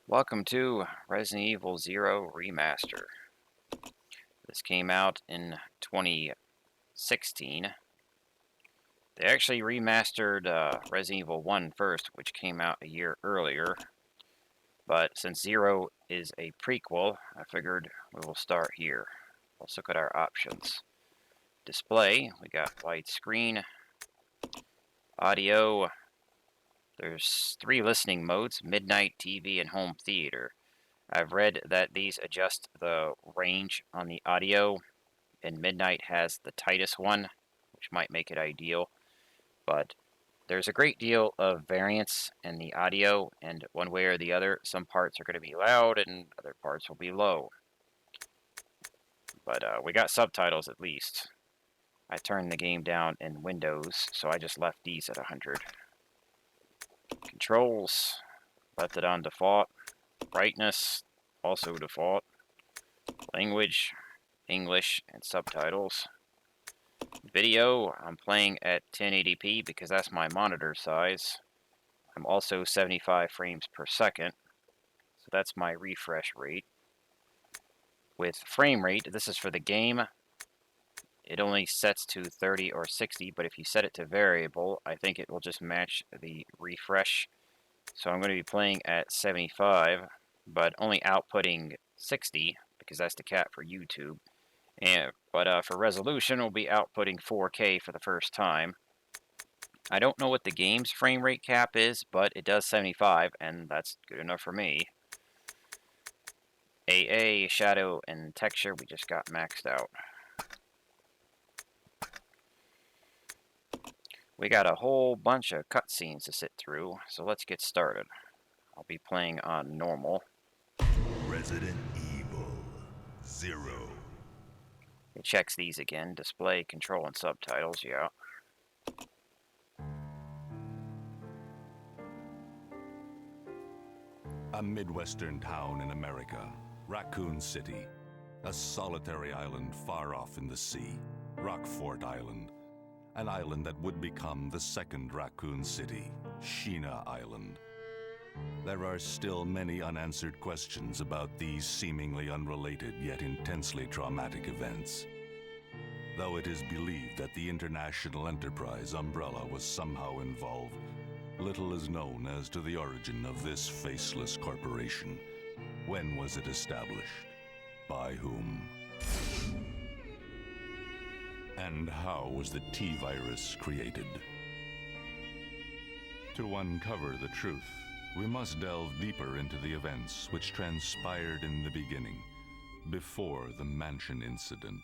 Welcome to Resident Evil 0 Remaster. This came out in 2016. They actually remastered Resident Evil 1 first, which came out a year earlier. But since 0 is a prequel, I figured we will start here. Let's look at our options. Display, we got widescreen, audio. There's 3 listening modes: midnight, TV, and home theater. I've read that these adjust the range on the audio, and midnight has the tightest one, which might make it ideal. But there's a great deal of variance in the audio, and one way or the other, some parts are going to be loud and other parts will be low. But we got subtitles at least. I turned the game down in Windows, so I just left these at 100. Controls, left it on default. Brightness, also default. Language, English, and subtitles. Video, I'm playing at 1080p because that's my monitor size. I'm also 75 frames per second, so that's my refresh rate. With frame rate, this is for the game. It only sets to 30 or 60, but if you set it to variable, I think it will just match the refresh. So I'm going to be playing at 75, but only outputting 60, because that's the cap for YouTube. But for resolution, we'll be outputting 4K for the first time. I don't know what the game's frame rate cap is, but it does 75, and that's good enough for me. AA, shadow, and texture, we just got maxed out. We got a whole bunch of cutscenes to sit through, so let's get started. I'll be playing on normal. Resident Evil 0. It checks these again. Display, control, and subtitles, yeah. A Midwestern town in America, Raccoon City. A solitary island far off in the sea, Rockfort Island. An island that would become the second Raccoon City, Sheena Island. There are still many unanswered questions about these seemingly unrelated yet intensely traumatic events. Though it is believed that the international enterprise umbrella was somehow involved, little is known as to the origin of this faceless corporation. When was it established? By whom? And how was the T-virus created? To uncover the truth, we must delve deeper into the events which transpired in the beginning, before the mansion incident.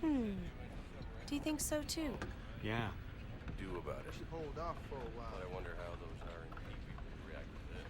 Do you think so too? Yeah. Do about it. Hold off for a while. I wonder how those R&D people react to this.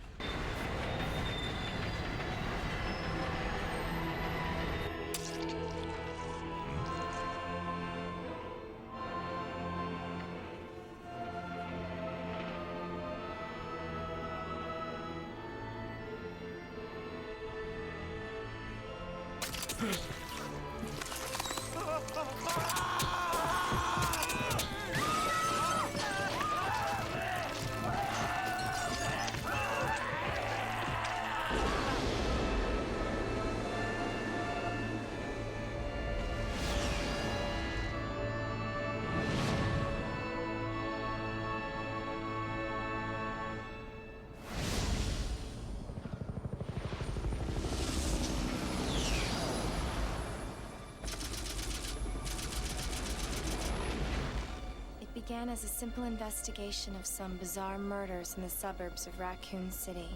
It began as a simple investigation of some bizarre murders in the suburbs of Raccoon City.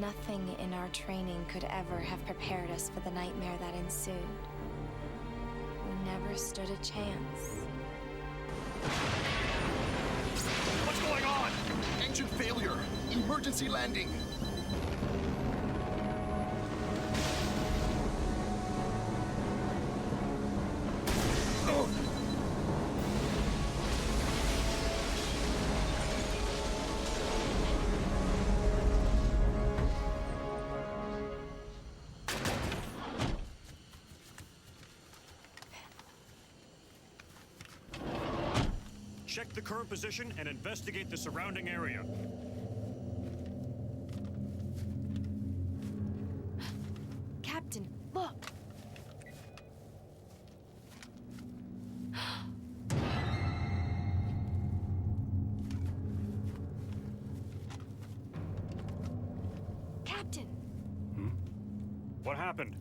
Nothing in our training could ever have prepared us for the nightmare that ensued. We never stood a chance. What's going on? Engine failure. Emergency landing. Check the current position and investigate the surrounding area. Captain, look! Captain! What happened?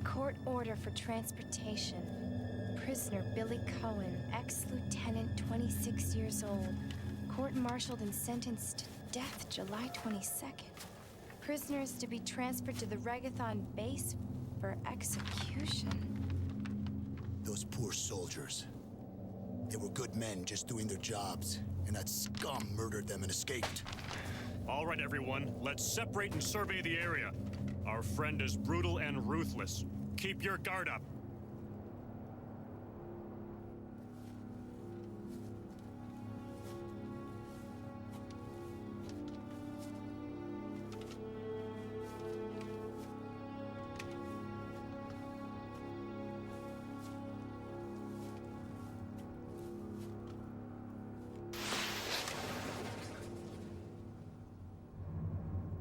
Court order for transportation. Prisoner Billy Cohen, ex-lieutenant, 26 years old. Court-martialed and sentenced to death July 22nd. Prisoners to be transferred to the Regathon base for execution. Those poor soldiers. They were good men just doing their jobs, and that scum murdered them and escaped. All right, everyone, let's separate and survey the area. Our friend is brutal and ruthless. Keep your guard up.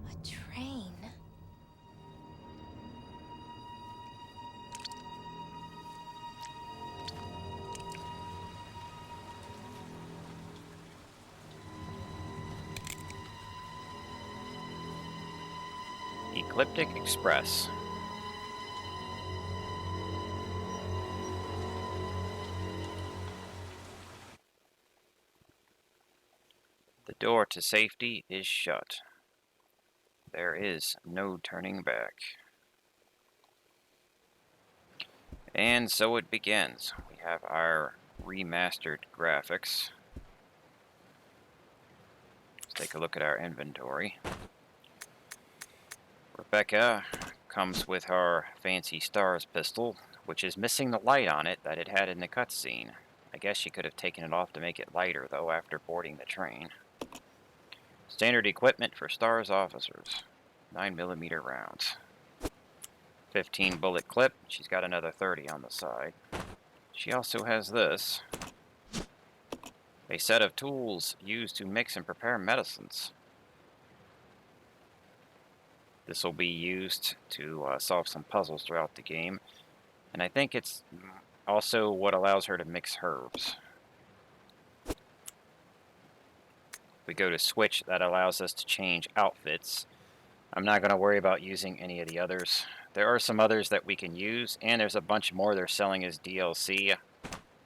A train? Ecliptic Express. The door to safety is shut. There is no turning back. And so it begins. We have our remastered graphics. Let's take a look at our inventory. Rebecca comes with her fancy stars pistol, which is missing the light on it that it had in the cutscene. I guess she could have taken it off to make it lighter, though, after boarding the train. Standard equipment for stars officers. 9mm rounds. 15 bullet clip. She's got another 30 on the side. She also has this. A set of tools used to mix and prepare medicines. This will be used to solve some puzzles throughout the game. And I think it's also what allows her to mix herbs. We go to switch, that allows us to change outfits. I'm not going to worry about using any of the others. There are some others that we can use, and there's a bunch more they're selling as DLC.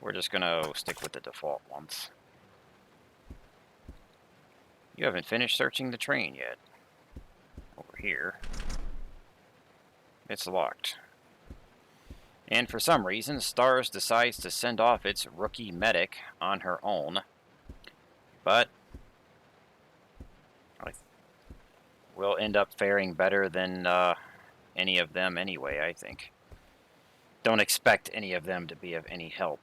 We're just going to stick with the default ones. You haven't finished searching the train yet. Over here. It's locked. And for some reason, Stars decides to send off its rookie medic on her own. But we'll end up faring better than any of them anyway, I think. Don't expect any of them to be of any help.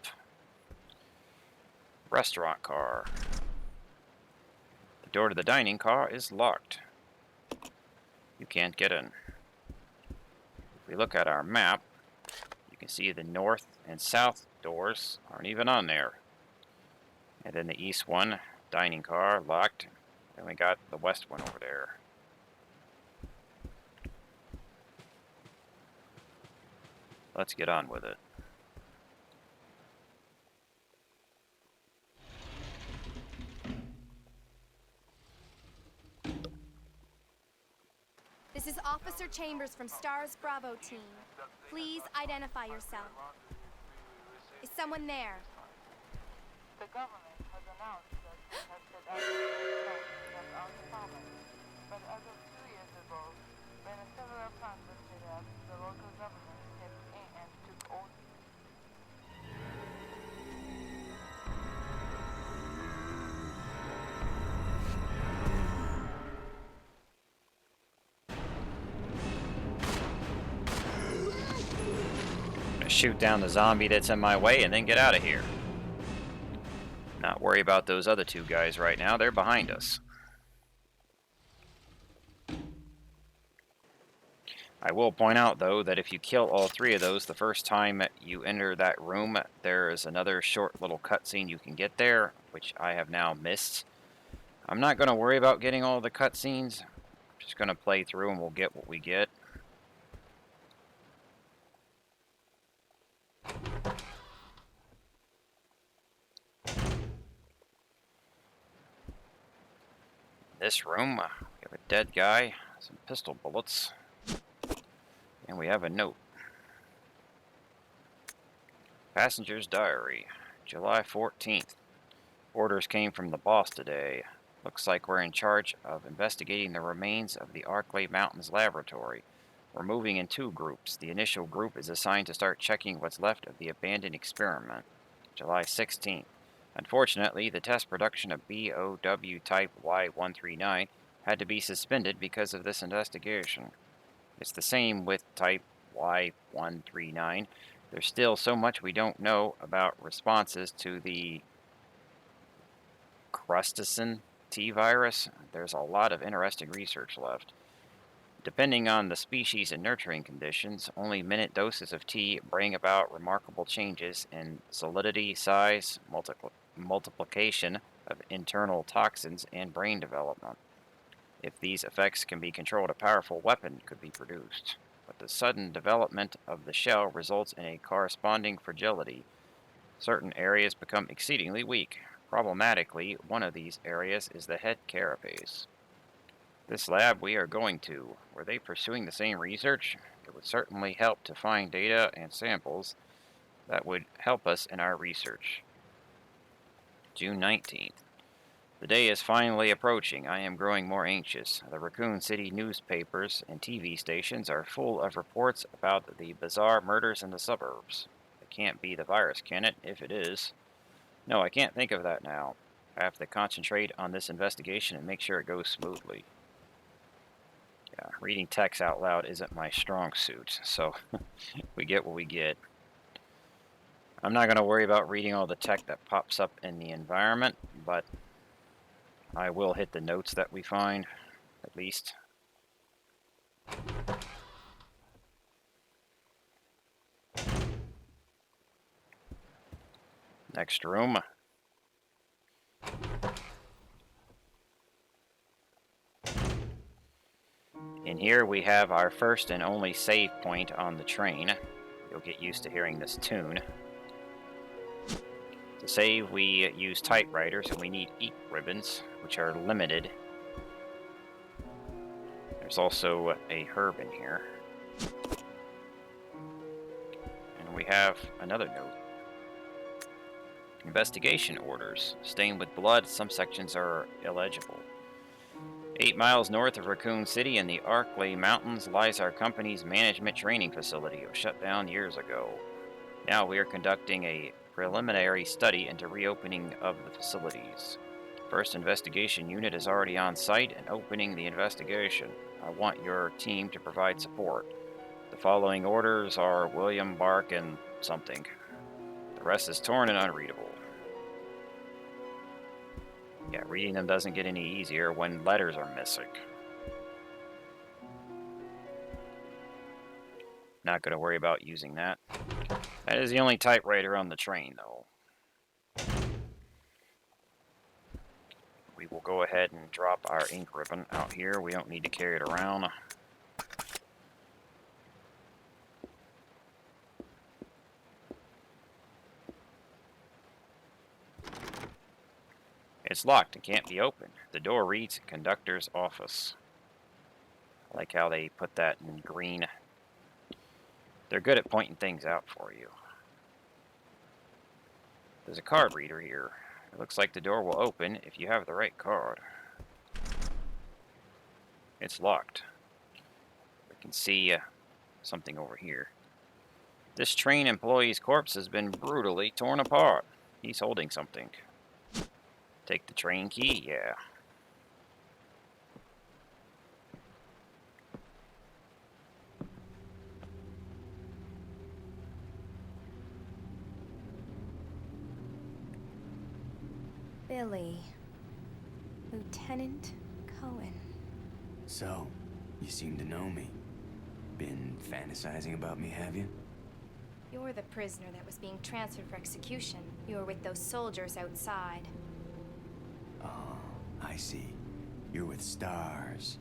Restaurant car. The door to the dining car is locked. You can't get in. If we look at our map, you can see the north and south doors aren't even on there. And then the east one, dining car, locked. Then we got the west one over there. Let's get on with it. This is Officer Chambers from STARS Bravo team. Please identify yourself. Is someone there? The government has announced that it has set out that are common. But as of 2 years ago, when several plants were set up, the local government stepped in and took over. Shoot down the zombie that's in my way and then get out of here. Not worry about those other two guys right now. They're behind us. I will point out, though, that if you kill all 3 of those the first time you enter that room, there is another short little cutscene you can get there, which I have now missed. I'm not going to worry about getting all the cutscenes. I'm just going to play through and we'll get what we get. This room, we have a dead guy, some pistol bullets, and we have a note. Passenger's diary, July 14th. Orders came from the boss today. Looks like we're in charge of investigating the remains of the Arklay Mountains laboratory. We're moving in 2 groups. The initial group is assigned to start checking what's left of the abandoned experiment. July 16th. Unfortunately, the test production of BOW Type Y139 had to be suspended because of this investigation. It's the same with Type Y139. There's still so much we don't know about responses to the crustacean T virus. There's a lot of interesting research left. Depending on the species and nurturing conditions, only minute doses of T bring about remarkable changes in solidity, size, multiplication of internal toxins, and brain development. If these effects can be controlled, a powerful weapon could be produced. But the sudden development of the shell results in a corresponding fragility. Certain areas become exceedingly weak. Problematically, one of these areas is the head carapace. This lab we are going to, were they pursuing the same research? It would certainly help to find data and samples that would help us in our research. June 19th. The day is finally approaching. I am growing more anxious. The Raccoon City newspapers and TV stations are full of reports about the bizarre murders in the suburbs. It can't be the virus, can it? If it is. No, I can't think of that now. I have to concentrate on this investigation and make sure it goes smoothly. Yeah, reading text out loud isn't my strong suit, so we get what we get. I'm not going to worry about reading all the text that pops up in the environment, but I will hit the notes that we find, at least. Next room. In here we have our first and only save point on the train. You'll get used to hearing this tune. To save, we use typewriters and we need ink ribbons, which are limited. There's also a herb in here. And we have another note. Investigation orders. Stained with blood, some sections are illegible. 8 miles north of Raccoon City in the Arklay Mountains lies our company's management training facility. It was shut down years ago. Now we are conducting a preliminary study into reopening of the facilities. First investigation unit is already on site and opening the investigation. I want your team to provide support. The following orders are William, Bark, and something. The rest is torn and unreadable. Yeah, reading them doesn't get any easier when letters are missing. Not going to worry about using that. That is the only typewriter on the train, though. We will go ahead and drop our ink ribbon out here. We don't need to carry it around. It's locked and can't be opened. The door reads Conductor's Office. I like how they put that in green. They're good at pointing things out for you. There's a card reader here. It looks like the door will open if you have the right card. It's locked. We can see something over here. This train employee's corpse has been brutally torn apart. He's holding something. Take the train key? Yeah. Billy. Lieutenant Cohen. So, you seem to know me. been fantasizing about me, have you? You're the prisoner that was being transferred for execution. You were with those soldiers outside. Oh, I see. You're with stars.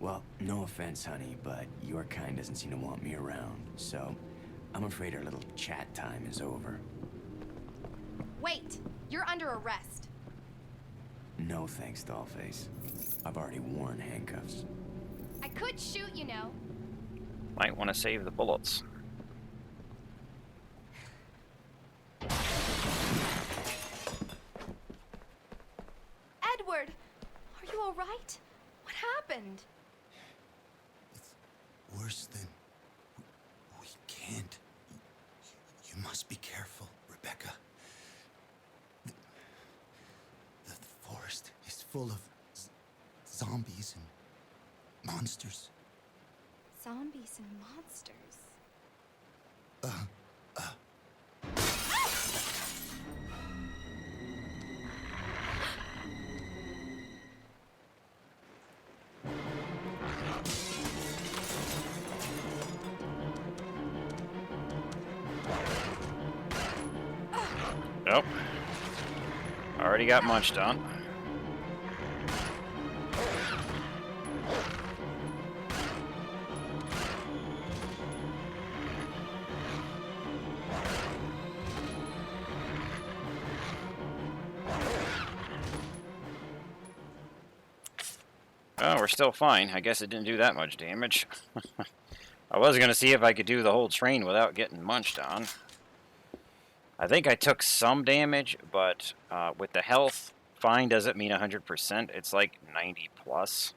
Well, no offense, honey, but your kind doesn't seem to want me around, so I'm afraid our little chat time is over. Wait! You're under arrest. No thanks, Dollface. I've already worn handcuffs. I could shoot, you know. Might want to save the bullets. Edward! Are you alright? What happened? It's worse than... We can't. You must be careful, Rebecca. The forest is full of zombies and monsters. Zombies and monsters. Nope. Already got munched on. Oh, we're still fine. I guess it didn't do that much damage. I was going to see if I could do the whole train without getting munched on. I think I took some damage, but with the health, fine doesn't mean 100%. It's like 90 plus.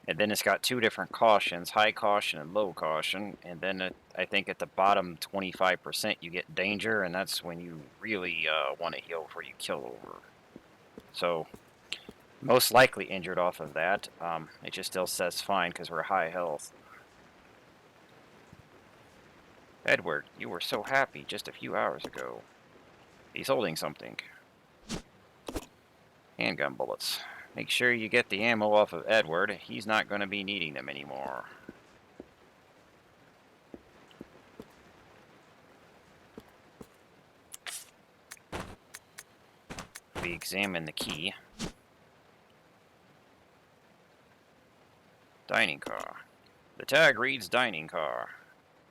And then it's got two different cautions, high caution and low caution. And then I think at the bottom 25% you get danger, and that's when you really want to heal before you kill over. So, most likely injured off of that. It just still says fine because we're high health. Edward, you were so happy just a few hours ago. He's holding something. Handgun bullets. Make sure you get the ammo off of Edward. He's not going to be needing them anymore. We examine the key. Dining car. The tag reads dining car.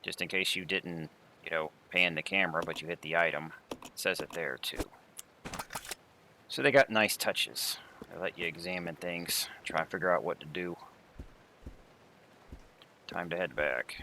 Just in case you didn't, you know, pan the camera, but you hit the item. It says it there, too. So they got nice touches. They let you examine things, try and figure out what to do. Time to head back.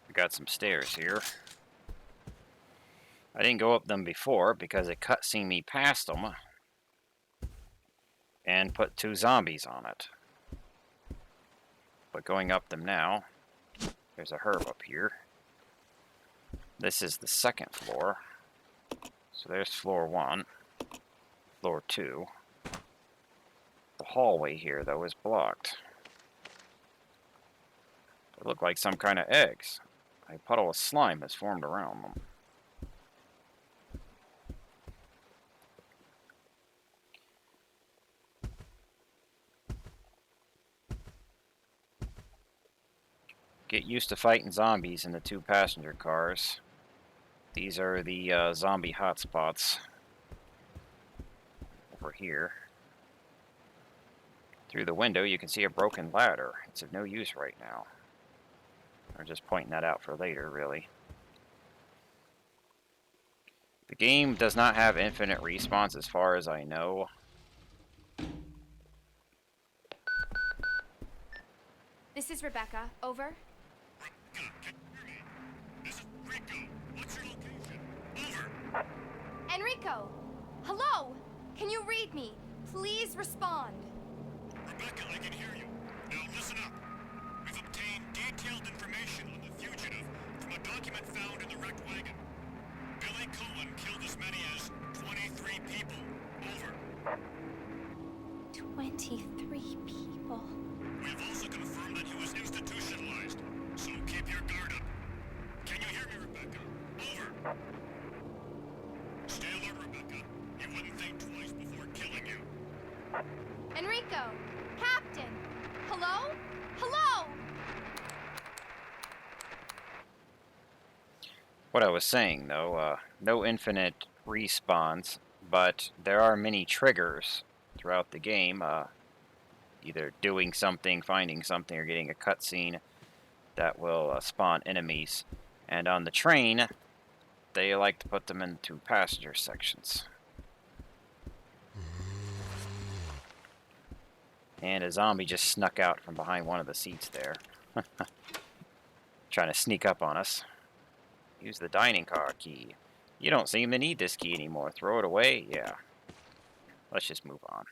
We got some stairs here. I didn't go up them before because it cutscened me past them and put 2 zombies on it. But going up them now, there's a herb up here. This is the 2nd floor. So there's floor 1, floor 2. The hallway here, though, is blocked. They look like some kind of eggs. A puddle of slime has formed around them. Get used to fighting zombies in the 2 passenger cars. These are the zombie hotspots over here. Through the window you can see a broken ladder. It's of no use right now. I'm just pointing that out for later, really. The game does not have infinite respawns as far as I know. This is Rebecca. Over. This is Rico. What's your location? Over. Enrico! Hello? Can you read me? Please respond. Rebecca, I can hear you. Now listen up. We've obtained detailed information on the fugitive from a document found in the wrecked wagon. Billy Cohen killed as many as 23 people. Over. 23 people. We have also confirmed that he was institutionalized, so keep your guard up. Can you hear me, Rebecca? Over. Stay alert, Rebecca. He wouldn't think twice before killing you. Enrico! Captain! Hello? Hello? What I was saying, though, no infinite respawns, but there are many triggers throughout the game, either doing something, finding something, or getting a cutscene that will spawn enemies. And on the train, they like to put them into passenger sections. And a zombie just snuck out from behind one of the seats there. Trying to sneak up on us. Use the dining car key. You don't seem to need this key anymore. Throw it away? Yeah. Let's just move on.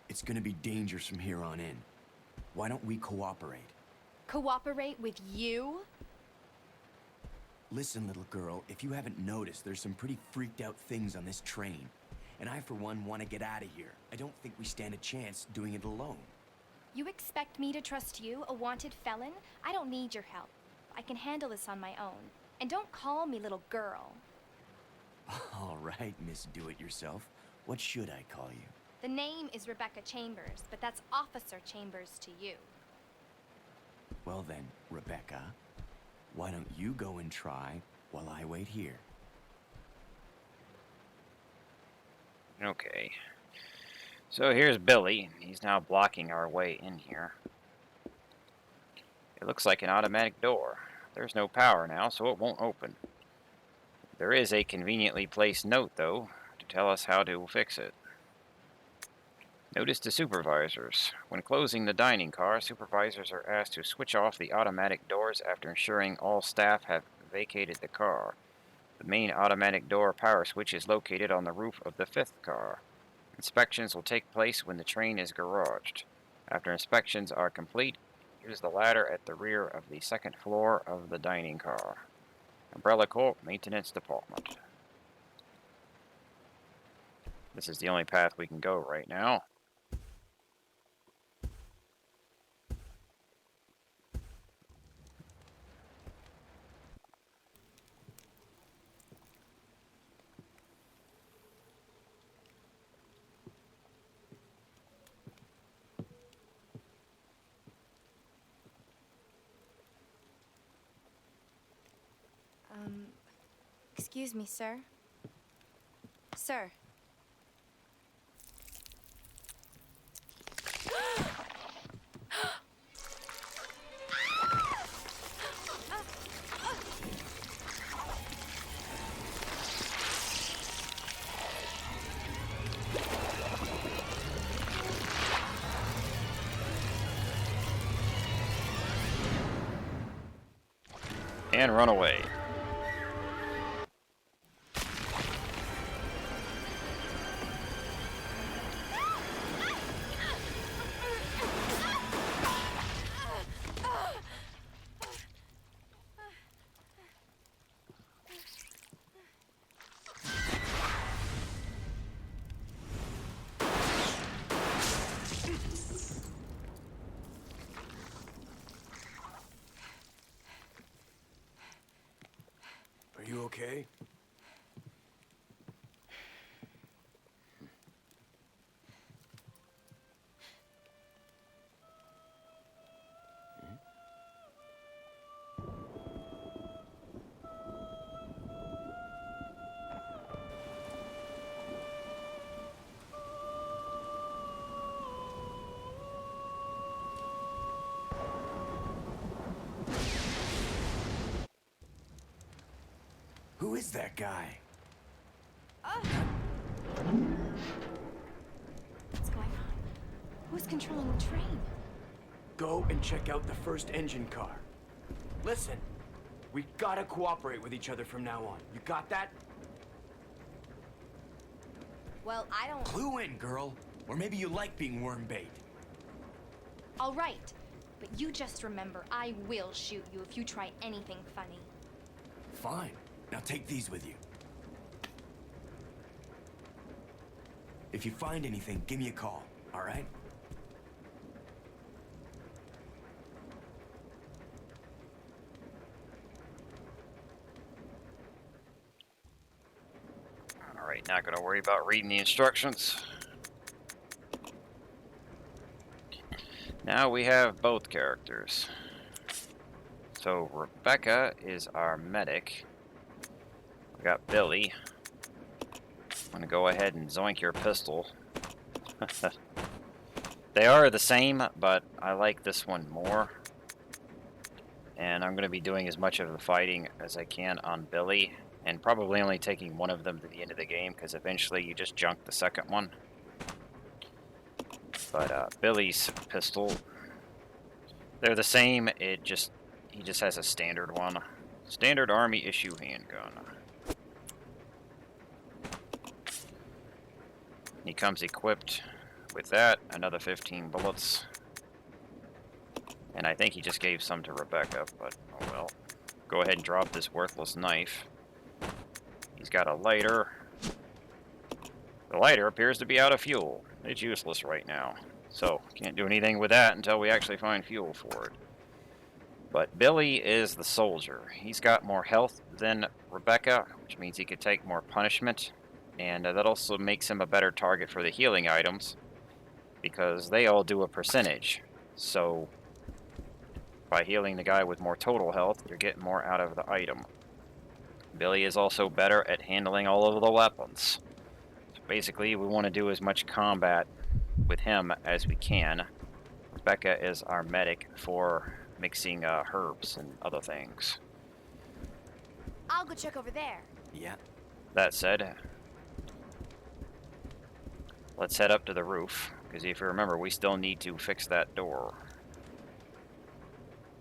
It's gonna be dangerous from here on in. Why don't we cooperate? Cooperate with you? Listen, little girl, if you haven't noticed, there's some pretty freaked out things on this train. And I, for one, want to get out of here. I don't think we stand a chance doing it alone. You expect me to trust you, a wanted felon? I don't need your help. I can handle this on my own. And don't call me little girl. All right, Miss Do-It-Yourself. What should I call you? The name is Rebecca Chambers, but that's Officer Chambers to you. Well then, Rebecca, why don't you go and try while I wait here? Okay. So here's Billy. He's now blocking our way in here. It looks like an automatic door. There's no power now, so it won't open. There is a conveniently placed note, though, to tell us how to fix it. Notice to supervisors. When closing the dining car, supervisors are asked to switch off the automatic doors after ensuring all staff have vacated the car. The main automatic door power switch is located on the roof of the fifth car. Inspections will take place when the train is garaged. After inspections are complete, use the ladder at the rear of the second floor of the dining car. Umbrella Corp Maintenance Department. This is the only path we can go right now. Excuse me, sir. Sir. And run away. Are you okay? Who is that guy? What's going on? Who's controlling the train? Go and check out the first engine car. Listen, we gotta cooperate with each other from now on. You got that? Well, I don't... Clue in, girl. Or maybe you like being worm bait. All right. But you just remember, I will shoot you if you try anything funny. Fine. Now take these with you. If you find anything, give me a call, all right? Alright, not gonna worry about reading the instructions. Now we have both characters. So Rebecca is our medic. We got Billy. I'm gonna go ahead and zoink your pistol. They are the same, but I like this one more. And I'm gonna be doing as much of the fighting as I can on Billy, and probably only taking one of them to the end of the game, because eventually you just junk the second one. But Billy's pistol, they're the same. He just has a standard one, standard army issue handgun. He comes equipped with that, another 15 bullets, and I think he just gave some to Rebecca. But oh well. Go ahead and drop this worthless knife. He's got a lighter. The lighter appears to be out of fuel. It's useless right now. So, can't do anything with that until we actually find fuel for it. But Billy is the soldier. He's got more health than Rebecca, which means he could take more punishment. And that also makes him a better target for the healing items, because they all do a percentage. So, by healing the guy with more total health, you're getting more out of the item. Billy is also better at handling all of the weapons. So basically, we want to do as much combat with him as we can. Rebecca is our medic for mixing herbs and other things. I'll go check over there. Yeah. That said, let's head up to the roof, because if you remember, we still need to fix that door.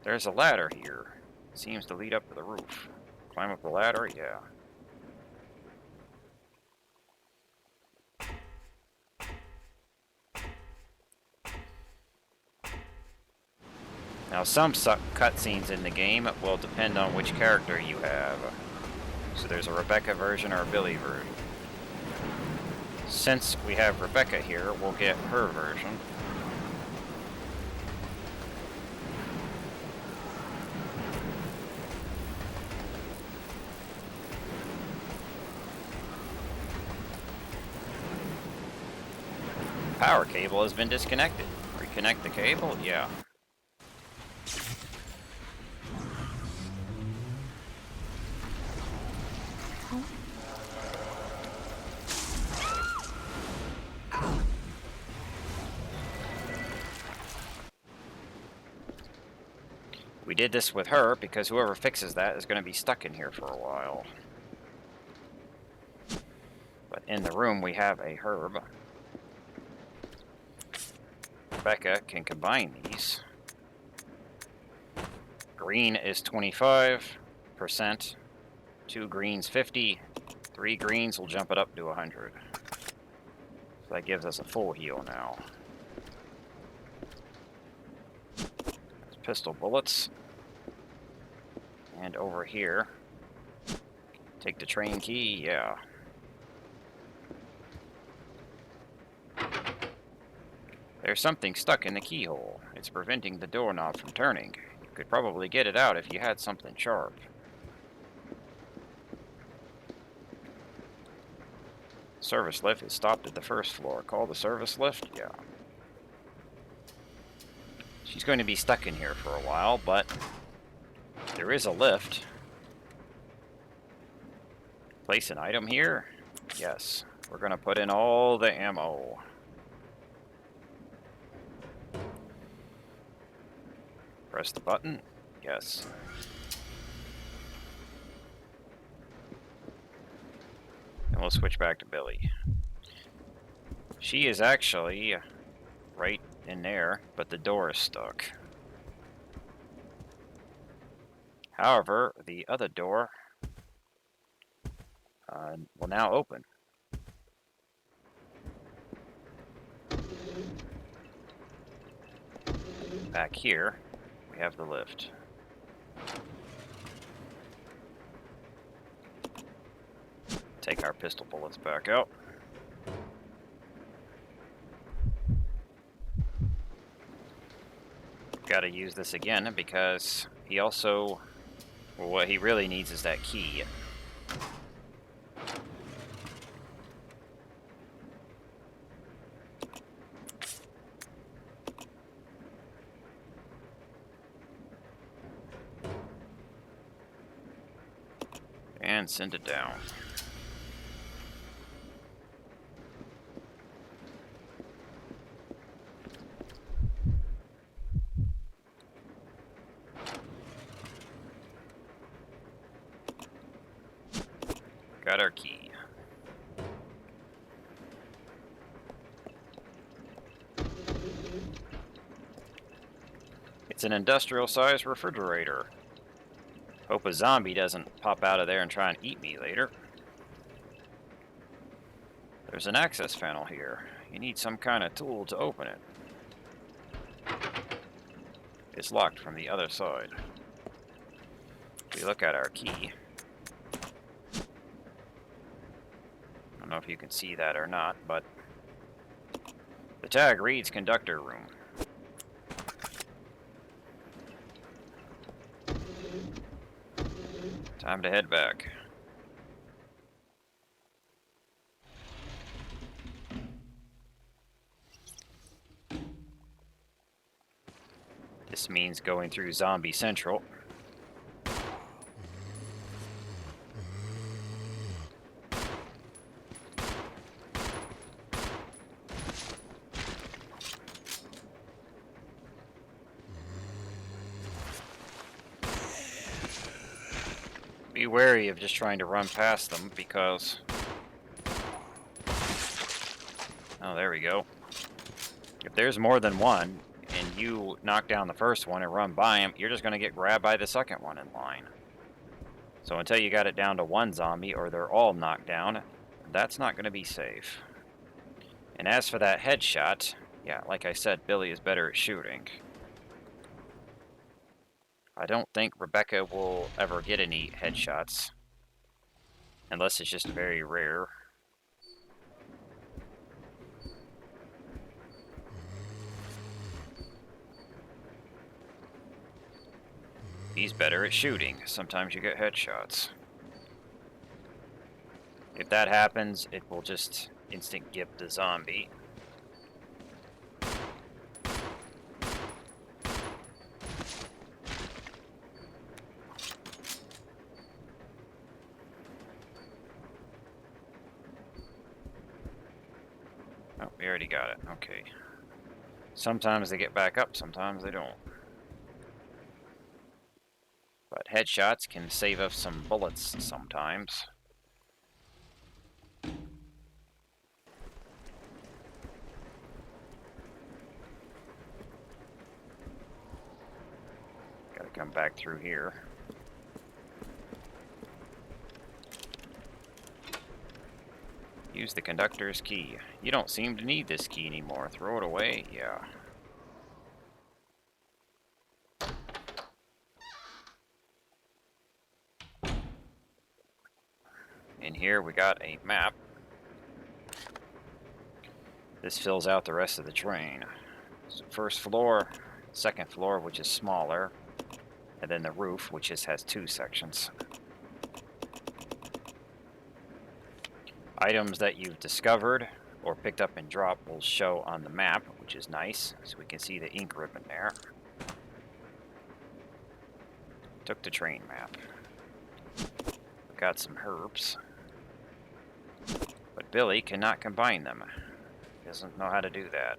There's a ladder here. It seems to lead up to the roof. Climb up the ladder? Yeah. Now, some cutscenes in the game will depend on which character you have. So there's a Rebecca version or a Billy version. Since we have Rebecca here, we'll get her version. Power cable has been disconnected. Reconnect the cable? Yeah. We did this with her because whoever fixes that is going to be stuck in here for a while. But in the room we have a herb. Rebecca can combine these. Green is 25%, 2 greens 50, 3 greens will jump it up to 100. So that gives us a full heal now. There's pistol bullets. And over here, take the train key, yeah. There's something stuck in the keyhole. It's preventing the doorknob from turning. You could probably get it out if you had something sharp. Service lift is stopped at the first floor. Call the service lift? Yeah. She's going to be stuck in here for a while, but there is a lift. Place an item here? Yes. We're going to put in all the ammo. Press the button? Yes. And we'll switch back to Billy. She is actually right in there, but the door is stuck. However, the other door will now open. Back here, we have the lift. Take our pistol bullets back out. Gotta use this again because he also, well, what he really needs is that key. And send it down. Got our key. It's an industrial-sized refrigerator. Hope a zombie doesn't pop out of there and try and eat me later. There's an access panel here. You need some kind of tool to open it. It's locked from the other side. If we look at our key, I don't know if you can see that or not, but the tag reads conductor room. Time to head back. This means going through Zombie Central. Be wary of just trying to run past them because... Oh, there we go. If there's more than one, and you knock down the first one and run by him, you're just going to get grabbed by the second one in line. So until you got it down to one zombie, or they're all knocked down, that's not going to be safe. And as for that headshot, yeah, like I said, Billy is better at shooting. I don't think Rebecca will ever get any headshots, unless it's just very rare. He's better at shooting. Sometimes you get headshots. If that happens, it will just instant gip the zombie. Oh, we already got it. Okay. Sometimes they get back up, sometimes they don't. But headshots can save us some bullets sometimes. Gotta come back through here. Use the conductor's key. You don't seem to need this key anymore. Throw it away? Yeah. In here we got a map. This fills out the rest of the train. So first floor, second floor, which is smaller, and then the roof, which just has two sections. Items that you've discovered or picked up and dropped will show on the map, which is nice, so we can see the ink ribbon there. Took the train map. Got some herbs. But Billy cannot combine them. He doesn't know how to do that.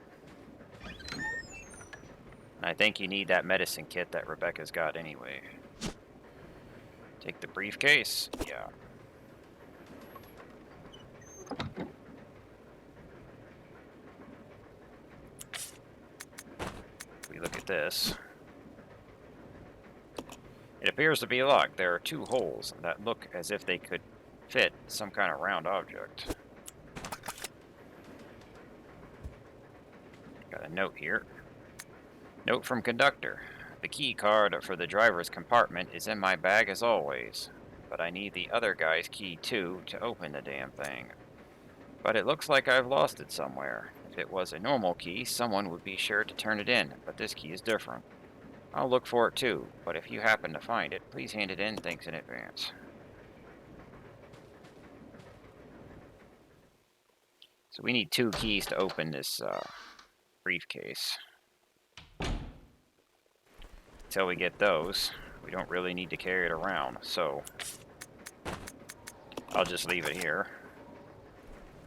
And I think you need that medicine kit that Rebecca's got anyway. Take the briefcase. Yeah. unlock this. It appears to be locked. There are 2 holes that look as if they could fit some kind of round object. Got a note here. Note from conductor. The key card for the driver's compartment is in my bag as always, but I need the other guy's key too to open the damn thing. But it looks like I've lost it somewhere. If it was a normal key, someone would be sure to turn it in, but this key is different. I'll look for it too, but if you happen to find it, please hand it in. Thanks in advance. So we need 2 keys to open this briefcase. Until we get those, we don't really need to carry it around, so I'll just leave it here.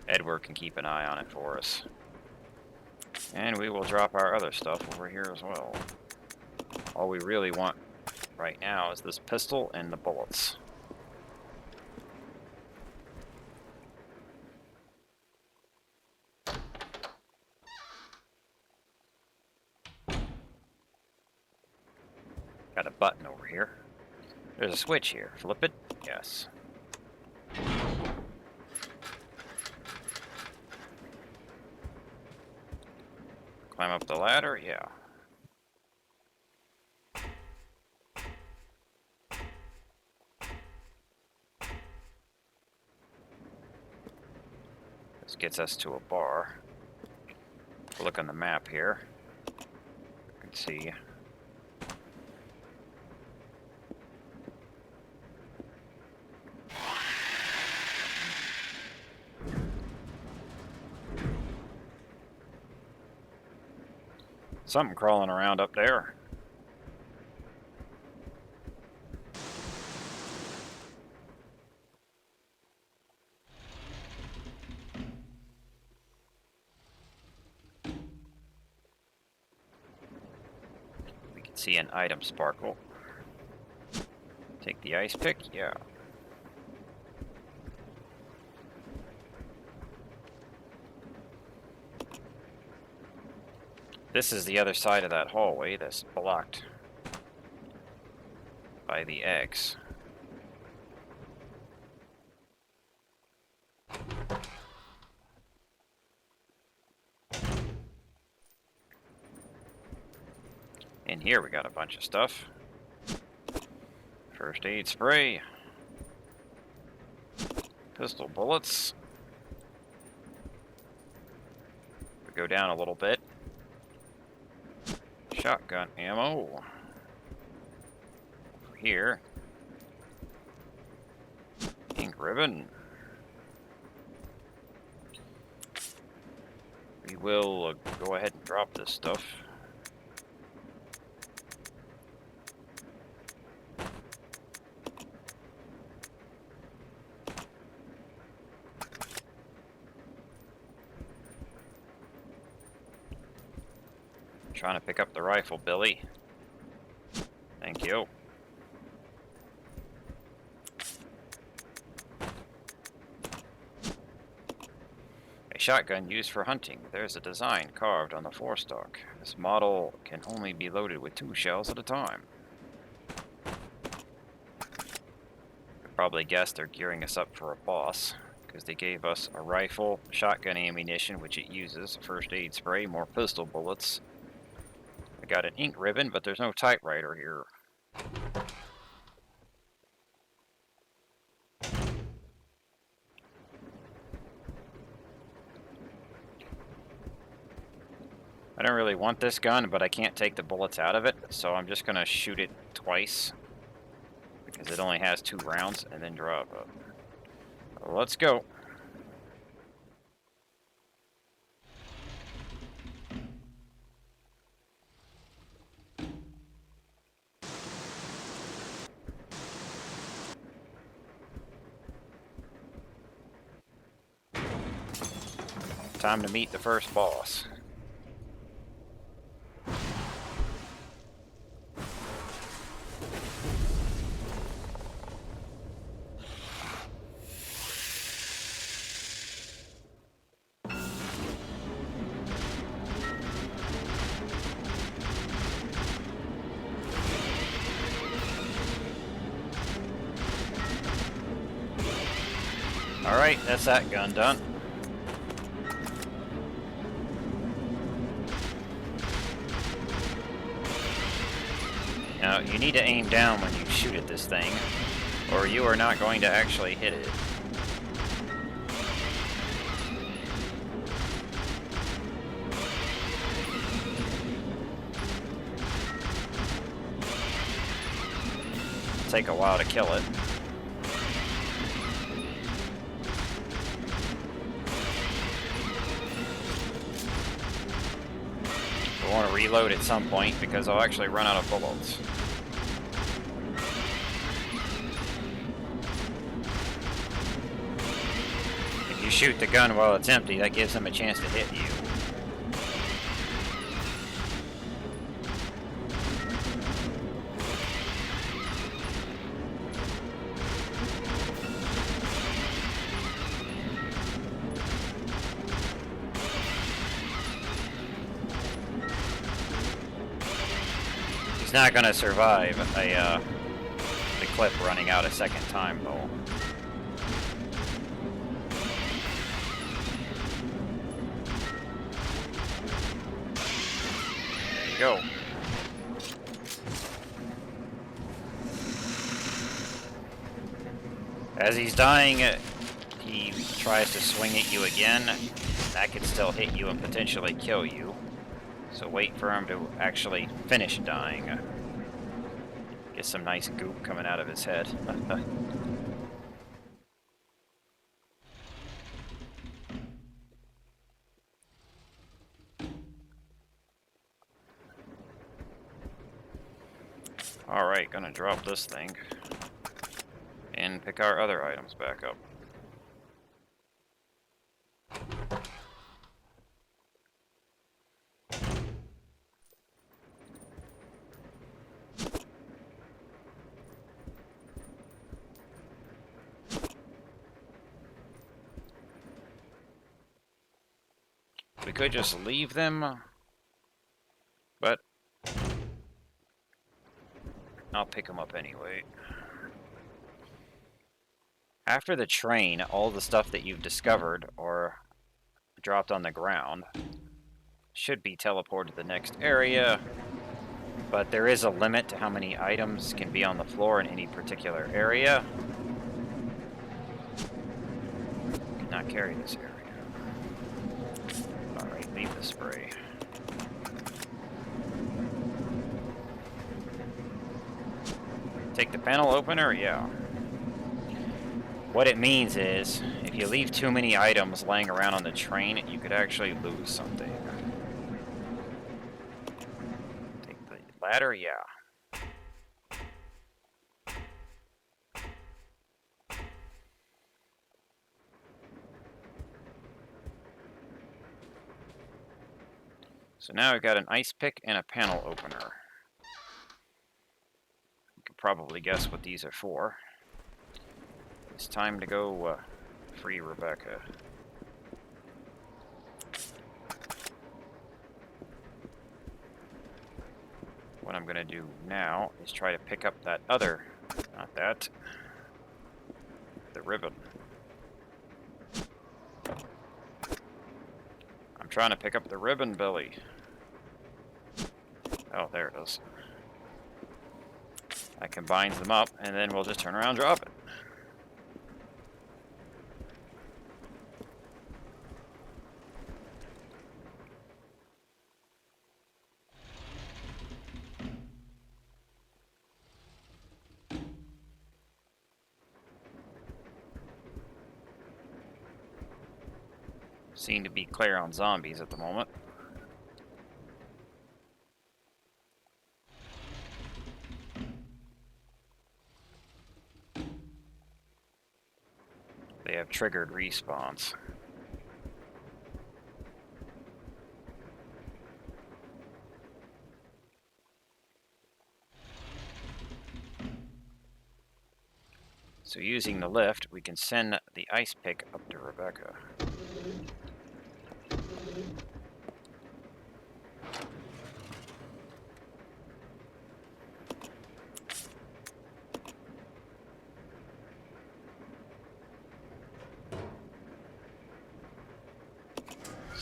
Edward can keep an eye on it for us. And we will drop our other stuff over here as well. All we really want right now is this pistol and the bullets. Got a button over here. There's a switch here. Flip it? Yes. Climb up the ladder? Yeah. This gets us to a bar. Look on the map here. You can see. Something crawling around up there. We can see an item sparkle. Take the ice pick, yeah. This is the other side of that hallway that's blocked by the eggs. In here we got a bunch of stuff. First aid spray. Pistol bullets. We go down a little bit. Shotgun ammo. Over here. Ink ribbon. We will go ahead and drop this stuff. Trying to pick up the rifle, Billy. Thank you. A shotgun used for hunting. There's a design carved on the forestock. This model can only be loaded with 2 shells at a time. You probably guessed they're gearing us up for a boss, because they gave us a rifle, shotgun ammunition, which it uses, first aid spray, more pistol bullets. Got an ink ribbon, but there's no typewriter here. I don't really want this gun, but I can't take the bullets out of it, so I'm just gonna shoot it twice because it only has 2 rounds and then drop it. Let's go. Time to meet the first boss. Alright, that's that gun done. Now, you need to aim down when you shoot at this thing, or you are not going to actually hit it. It'll take a while to kill it. I want to reload at some point because I'll actually run out of bullets. If you shoot the gun while it's empty, that gives them a chance to hit you. He's not gonna survive the clip running out a second time, though. There you go. As he's dying, he tries to swing at you again. That could still hit you and potentially kill you. So wait for him to actually finish dying. Get some nice goop coming out of his head. Alright, gonna drop this thing. And pick our other items back up. We could just leave them, but I'll pick them up anyway. After the train, all the stuff that you've discovered or dropped on the ground should be teleported to the next area, but there is a limit to how many items can be on the floor in any particular area. Cannot carry this area. Alright, leave the spray. Take the panel opener? Yeah. What it means is, if you leave too many items laying around on the train, you could actually lose something. Take the ladder? Yeah. So now I've got an ice pick and a panel opener. You can probably guess what these are for. It's time to go free Rebecca. What I'm gonna do now is try to pick up that other, not that, the ribbon. I'm trying to pick up the ribbon, Billy. Oh, there it is. That combines them up, and then we'll just turn around and drop it. Seem to be clear on zombies at the moment. They have triggered respawns. So using the lift, we can send the ice pick up to Rebecca.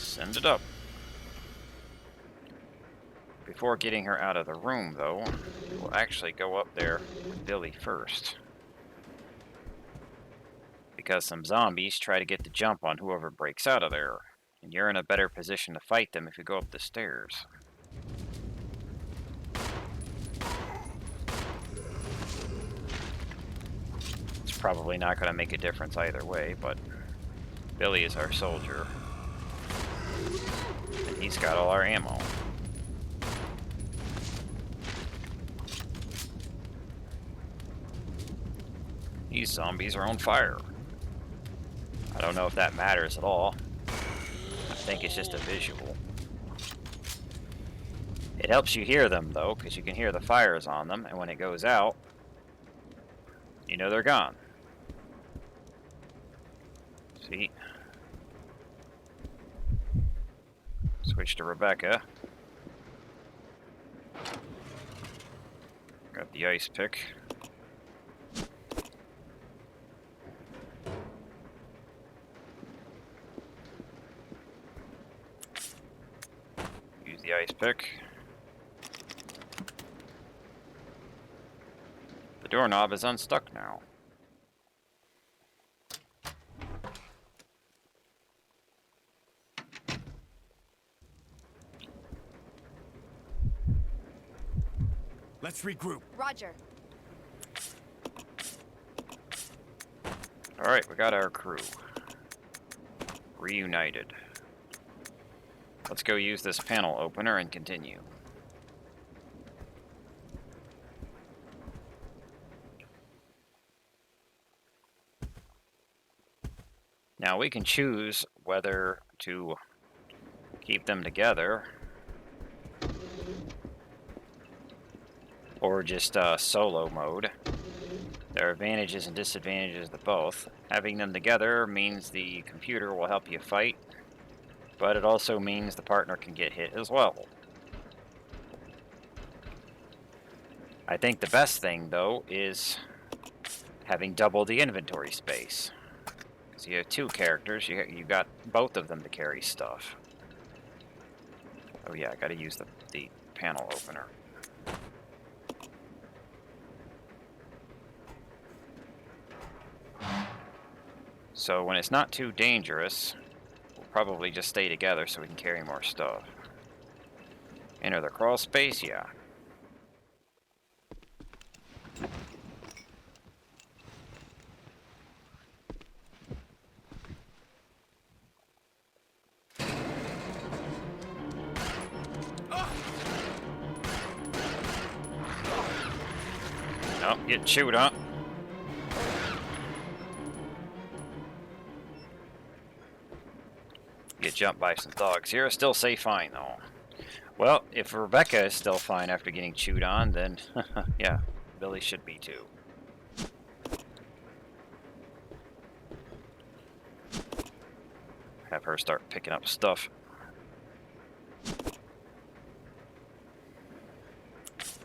Send it up. Before getting her out of the room, though, we'll actually go up there with Billy first. Because some zombies try to get the jump on whoever breaks out of there. And you're in a better position to fight them if you go up the stairs. It's probably not going to make a difference either way, but Billy is our soldier. And he's got all our ammo. These zombies are on fire. I don't know if that matters at all. I think it's just a visual. It helps you hear them, though, because you can hear the fires on them, and when it goes out, you know they're gone. See? Switch to Rebecca. Got the ice pick. Use the ice pick. The doorknob is unstuck now. Let's regroup. Roger. Alright, we got our crew. Reunited. Let's go use this panel opener and continue. Now we can choose whether to keep them together or just solo mode. There are advantages and disadvantages to both. Having them together means the computer will help you fight, but it also means the partner can get hit as well. I think the best thing, though, is having double the inventory space. Because you have two characters, you got both of them to carry stuff. Oh yeah, I gotta use the panel opener. So when it's not too dangerous, we'll probably just stay together so we can carry more stuff. Enter the crawl space, yeah. Oh, get chewed up. Get jumped by some dogs here. Still say fine, though. Well, if Rebecca is still fine after getting chewed on, then yeah, Billy should be too. Have her start picking up stuff.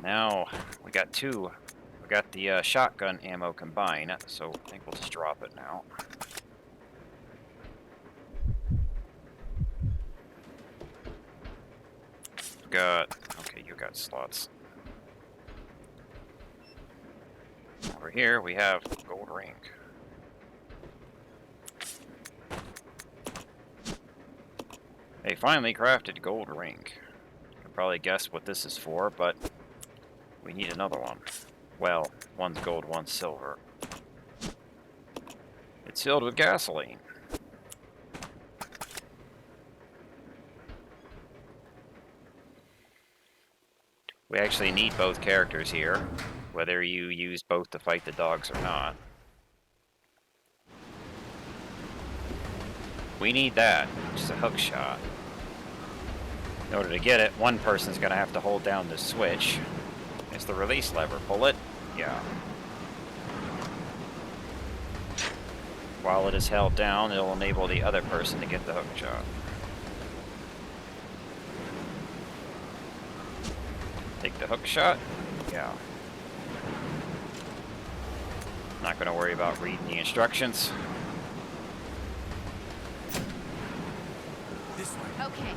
Now, we got two. We got the shotgun ammo combined, so I think we'll just drop it now. Okay, you got slots. Over here we have gold ring. They finally crafted gold ring. You can probably guess what this is for, but we need another one. Well, one's gold, one's silver. It's filled with gasoline. We actually need both characters here, whether you use both to fight the dogs or not. We need that, which is a hook shot. In order to get it, one person's going to have to hold down the switch. It's the release lever. Pull it? Yeah. While it is held down, it'll enable the other person to get the hook shot. Take the hook shot? Yeah. Not going to worry about reading the instructions. This way. Okay.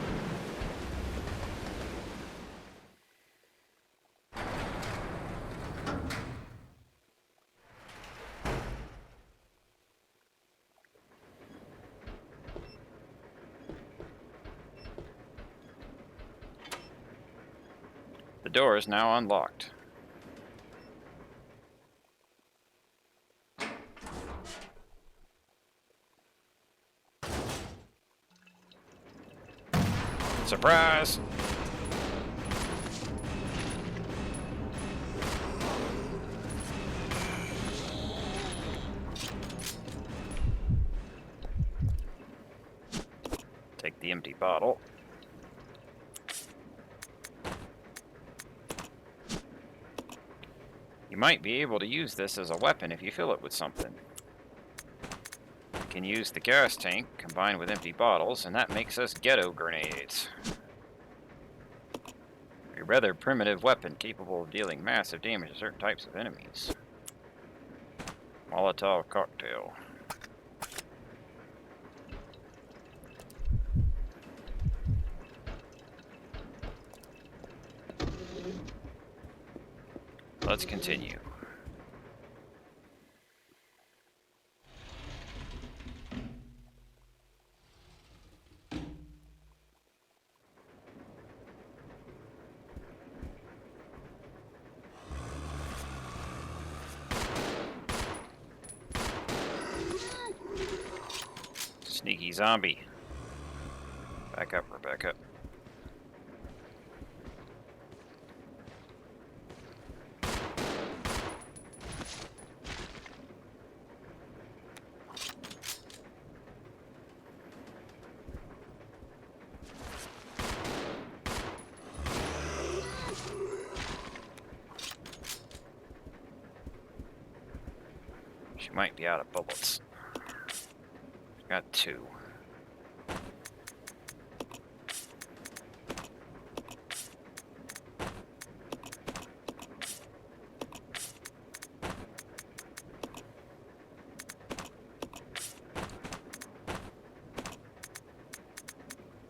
The door is now unlocked. Surprise! Take the empty bottle. You might be able to use this as a weapon if you fill it with something. You can use the gas tank combined with empty bottles, and that makes us ghetto grenades. A rather primitive weapon capable of dealing massive damage to certain types of enemies. Molotov cocktail. Let's continue. Sneaky zombie. Back up, Rebecca. She might be out of bullets. Got 2.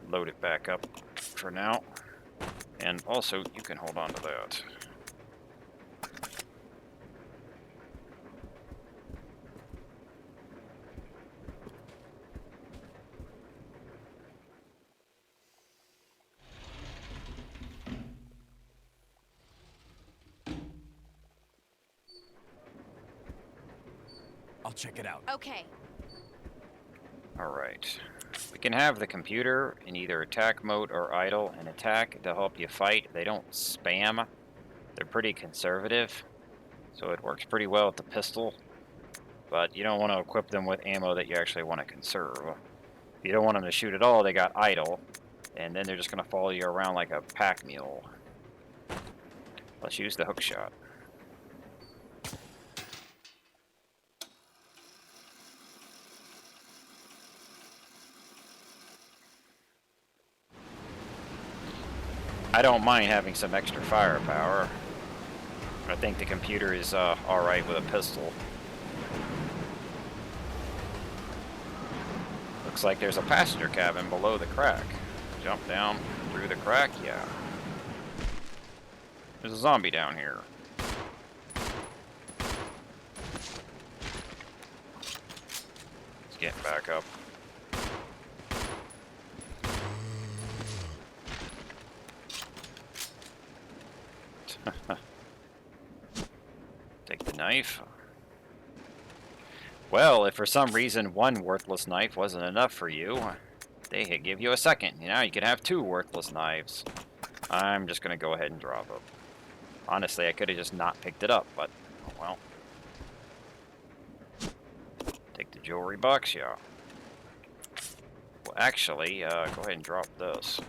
Load it back up for now. And also, you can hold on to that. I'll check it out. Okay. Alright. We can have the computer in either attack mode or idle, and attack to help you fight. They don't spam. They're pretty conservative, so it works pretty well with the pistol, but you don't want to equip them with ammo that you actually want to conserve. If you don't want them to shoot at all, they got idle, and then they're just going to follow you around like a pack mule. Let's use the hook shot. I don't mind having some extra firepower. I think the computer is alright with a pistol. Looks like there's a passenger cabin below the crack. Jump down through the crack, yeah. There's a zombie down here. Let's get back up. Take the knife. Well, if for some reason one worthless knife wasn't enough for you, they give you a second. Now you can have 2 worthless knives. I'm just going to go ahead and drop it. Honestly, I could have just not picked it up, but, oh well. Take the jewelry box, yeah. Well, actually, go ahead and drop this.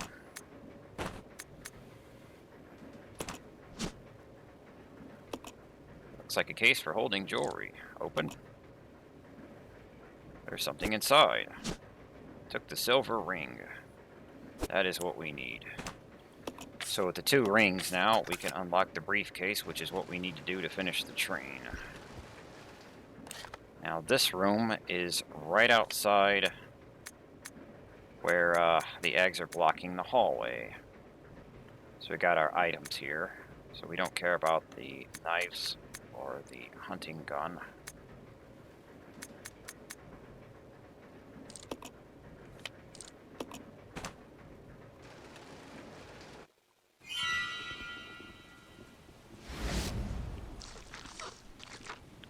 Looks like a case for holding jewelry. Open. There's something inside. Took the silver ring. That is what we need. So with the 2 rings now, we can unlock the briefcase, which is what we need to do to finish the train. Now this room is right outside where the eggs are blocking the hallway. So we got our items here. So we don't care about the knives or the hunting gun.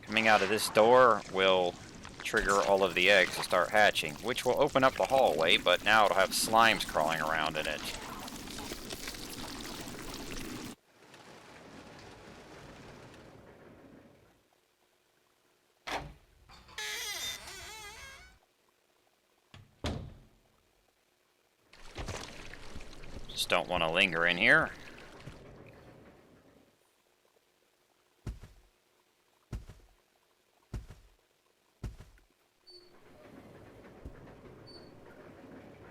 Coming out of this door will trigger all of the eggs to start hatching, which will open up the hallway, but now it'll have slimes crawling around in it. Just don't want to linger in here.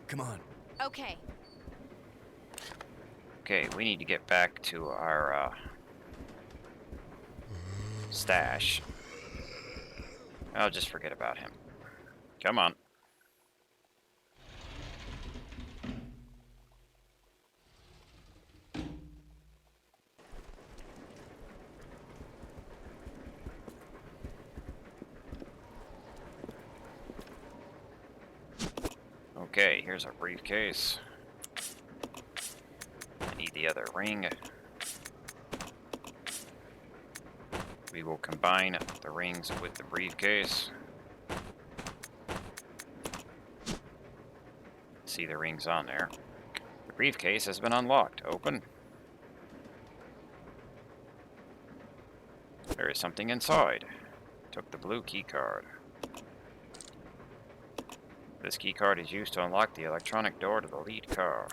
Come on. Okay. Okay, we need to get back to our stash. I'll just forget about him. Come on. Okay, here's our briefcase. I need the other ring. We will combine the rings with the briefcase. See the rings on there. The briefcase has been unlocked. Open. There is something inside. Took the blue key card. This key card is used to unlock the electronic door to the lead car.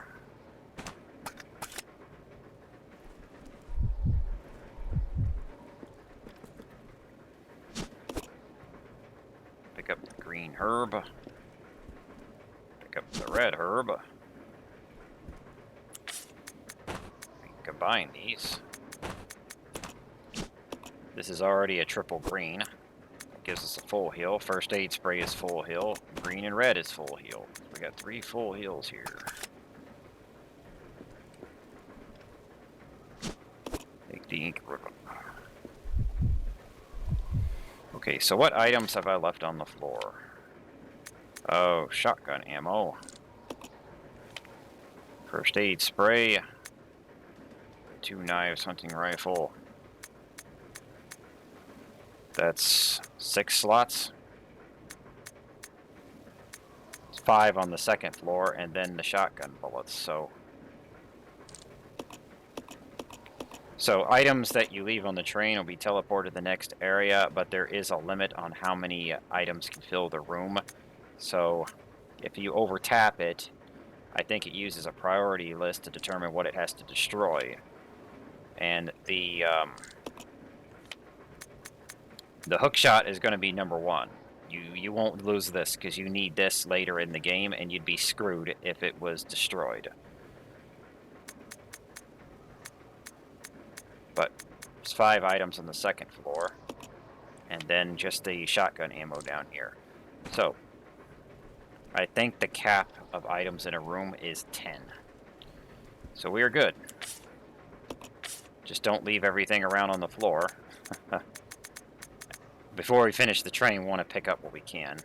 Pick up the green herb. Pick up the red herb. Combine these. This is already a triple green. It gives us a full heal. First aid spray is full heal. Green and red is full heal. We got 3 full heals here. Take the ink ribbon. Okay, so what items have I left on the floor? Oh, shotgun ammo. First aid spray. 2 knives, hunting rifle. That's 6 slots. It's 5 on the second floor, and then the shotgun bullets, So items that you leave on the train will be teleported to the next area, but there is a limit on how many items can fill the room. So if you overtap it, I think it uses a priority list to determine what it has to destroy. And the hook shot is going to be number 1. You won't lose this because you need this later in the game, and you'd be screwed if it was destroyed. But there's 5 items on the second floor, and then just the shotgun ammo down here. So I think the cap of items in a room is 10. So we are good. Just don't leave everything around on the floor. Before we finish the train, we want to pick up what we can.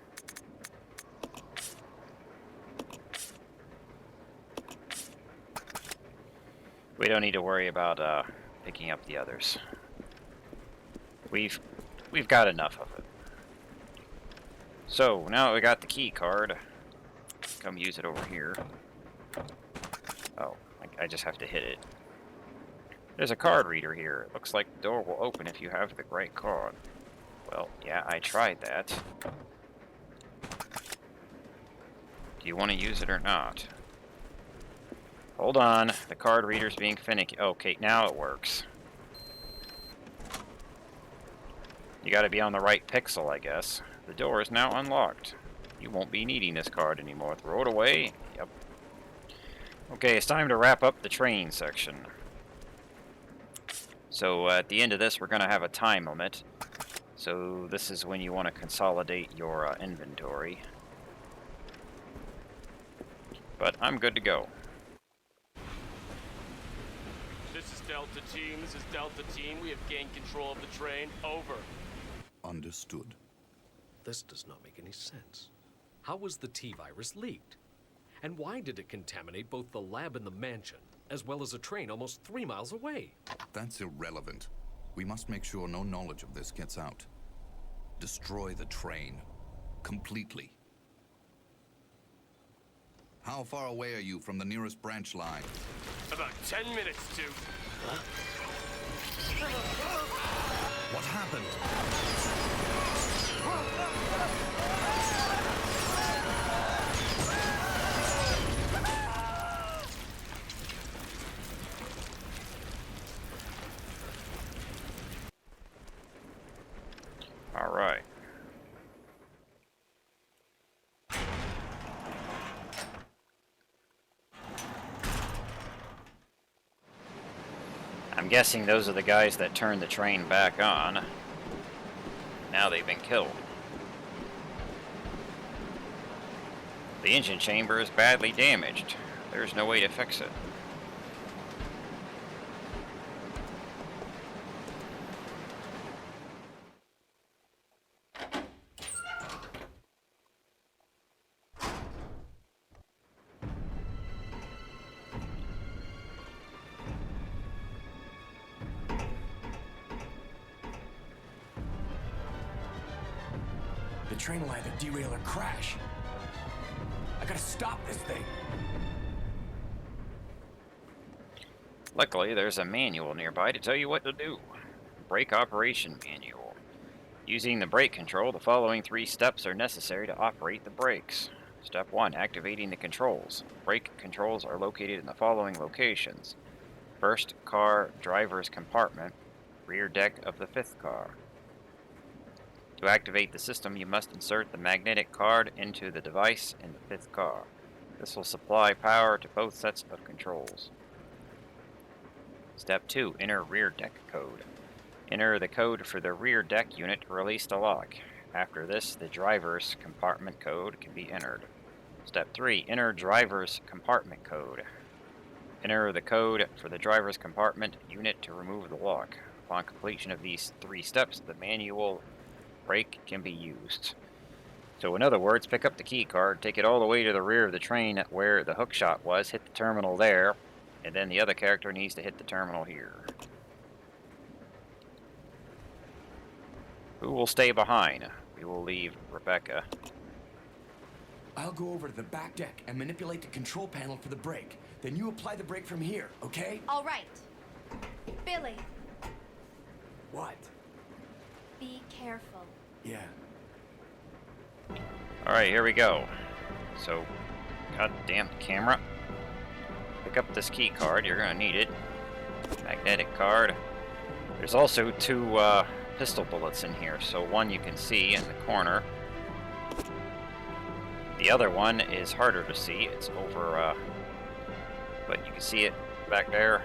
We don't need to worry about picking up the others. We've got enough of it. So now that we got the key card, come use it over here. Oh, I just have to hit it. There's a card reader here. It looks like the door will open if you have the right card. Well, yeah, I tried that. Do you want to use it or not? Hold on, the card reader's being finicky. Okay, now it works. You gotta be on the right pixel, I guess. The door is now unlocked. You won't be needing this card anymore. Throw it away. Yep. Okay, it's time to wrap up the train section. So at the end of this, we're gonna have a time limit. So this is when you want to consolidate your inventory. But I'm good to go. This is Delta Team. This is Delta Team. We have gained control of the train. Over. Understood. This does not make any sense. How was the T-virus leaked? And why did it contaminate both the lab and the mansion, as well as a train almost 3 miles away? That's irrelevant. We must make sure no knowledge of this gets out. Destroy the train. Completely. How far away are you from the nearest branch line? About 10 minutes to... What happened? All right. I'm guessing those are the guys that turned the train back on. Now they've been killed. The engine chamber is badly damaged. There's no way to fix it. The train will either derail or crash. I gotta stop this thing. Luckily, there's a manual nearby to tell you what to do. Brake operation manual. Using the brake control, the following 3 steps are necessary to operate the brakes. Step 1, activating the controls. Brake controls are located in the following locations. First car driver's compartment, rear deck of the 5th car. To activate the system, you must insert the magnetic card into the device in the 5th car. This will supply power to both sets of controls. Step 2, enter rear deck code. Enter the code for the rear deck unit to release the lock. After this, the driver's compartment code can be entered. Step 3, enter driver's compartment code. Enter the code for the driver's compartment unit to remove the lock. Upon completion of these 3 steps, the manual brake can be used. So in other words, pick up the key card, take it all the way to the rear of the train where the hook shot was, hit the terminal there, and then the other character needs to hit the terminal here. Who will stay behind? We will leave Rebecca. I'll go over to the back deck and manipulate the control panel for the brake. Then you apply the brake from here, okay? All right. Billy, What? be careful. Yeah. Alright, here we go. So, goddamn camera. Pick up this key card, you're gonna need it. Magnetic card. There's also 2 pistol bullets in here, so one you can see in the corner. The other one is harder to see, it's over, but you can see it back there.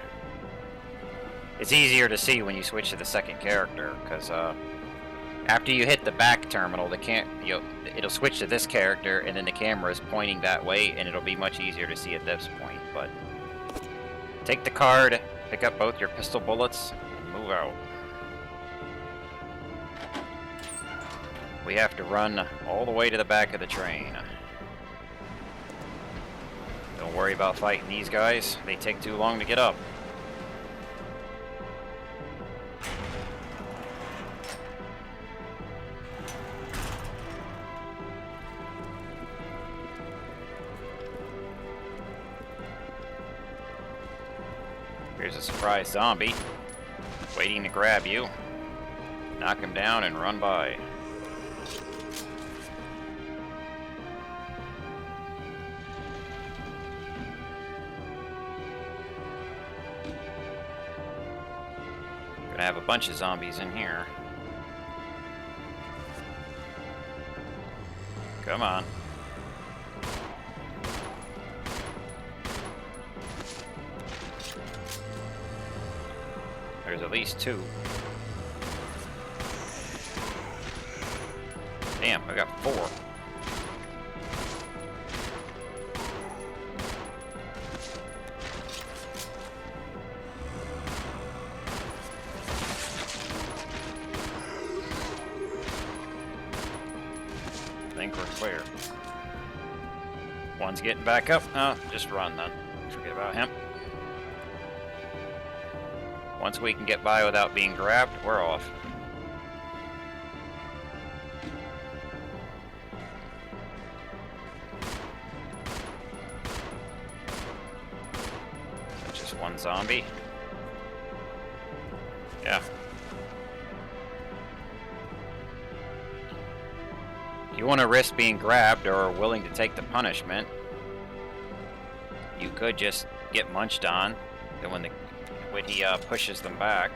It's easier to see when you switch to the second character, because after you hit the back terminal, it'll switch to this character, and then the camera is pointing that way, and it'll be much easier to see at this point. But take the card, pick up both your pistol bullets, and move out. We have to run all the way to the back of the train. Don't worry about fighting these guys, they take too long to get up. Here's a surprise zombie, waiting to grab you. Knock him down and run by. Gonna have a bunch of zombies in here. Come on. There's at least 2. Damn, I got 4. One's getting back up. Oh, just run then. Forget about him. Once we can get by without being grabbed, we're off. That's just one zombie. Yeah. If you want to risk being grabbed or are willing to take the punishment, you could just get munched on, and when he pushes them back,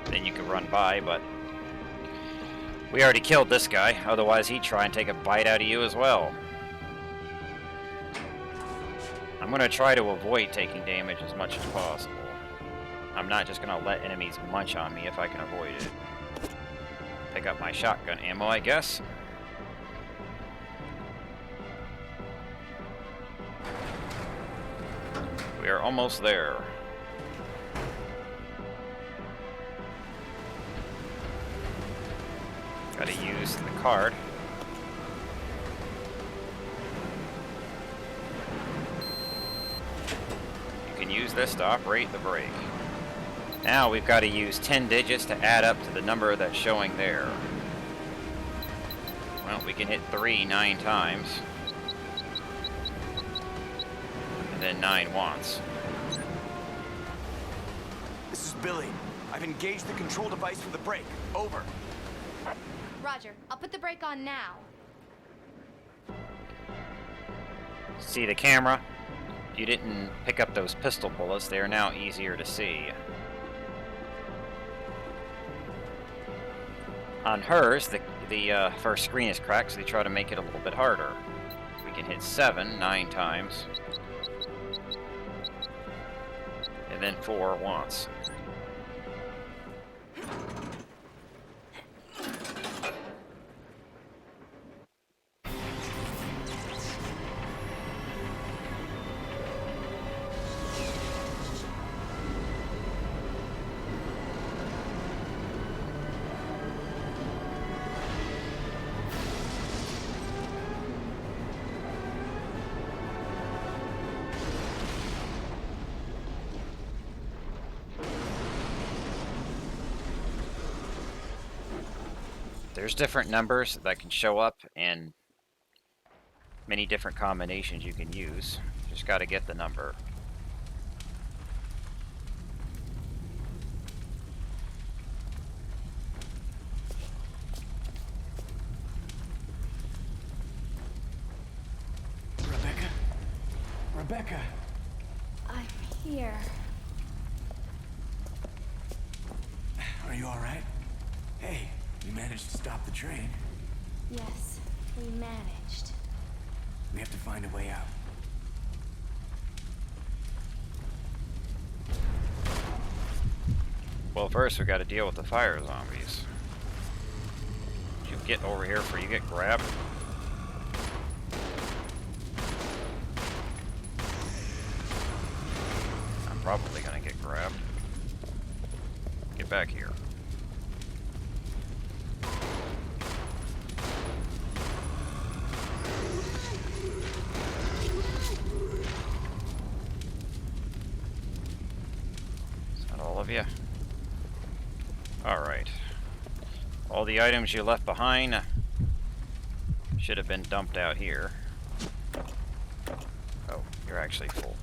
then you can run by, but we already killed this guy, otherwise he'd try and take a bite out of you as well. I'm going to try to avoid taking damage as much as possible. I'm not just going to let enemies munch on me if I can avoid it. Pick up my shotgun ammo, I guess. We are almost there. Gotta use the card. You can use this to operate the brake. Now we've got to use 10 digits to add up to the number that's showing there. Well, we can hit 3 9 times. And then 9 once. This is Billy. I've engaged the control device for the brake. Over. Roger. I'll put the brake on now. See the camera? If you didn't pick up those pistol bullets, they are now easier to see. On hers, the first screen is cracked, so they try to make it a little bit harder. We can hit 7 9 times. And then 4 once. There's different numbers that can show up and many different combinations you can use. Just got to get the number. Rebecca! I'm here. Are you alright? Hey, you managed to stop the train. Yes, we managed. We have to find a way out. Well, first we got to deal with the fire zombies. You get over here before you get grabbed. I'm probably gonna get grabbed. Get back here. Is that all of you? Alright. All the items you left behind should have been dumped out here. Oh, you're actually full.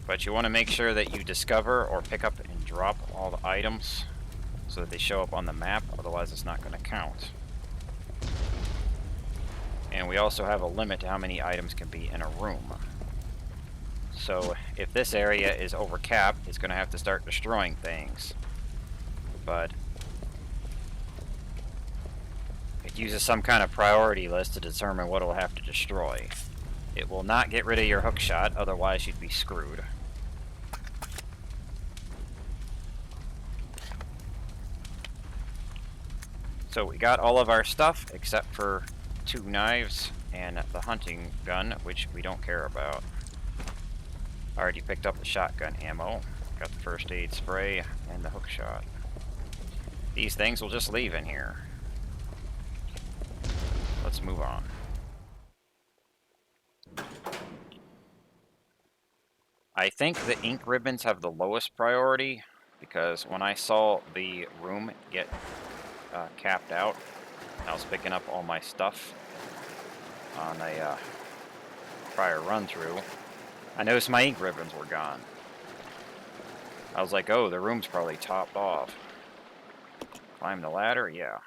But you want to make sure that you discover or pick up and drop all the items so that they show up on the map, otherwise it's not going to count. And we also have a limit to how many items can be in a room. So if this area is overcapped, it's going to have to start destroying things. But it uses some kind of priority list to determine what it'll have to destroy. It will not get rid of your hook shot, otherwise you'd be screwed. So we got all of our stuff except for 2 knives and the hunting gun, which we don't care about. Already picked up the shotgun ammo, got the first aid spray and the hook shot. These things will just leave in here. Let's move on. I think the ink ribbons have the lowest priority because when I saw the room get capped out, I was picking up all my stuff on a prior run through. I noticed my ink ribbons were gone. I was like, oh, the room's probably topped off. Climb the ladder? Yeah.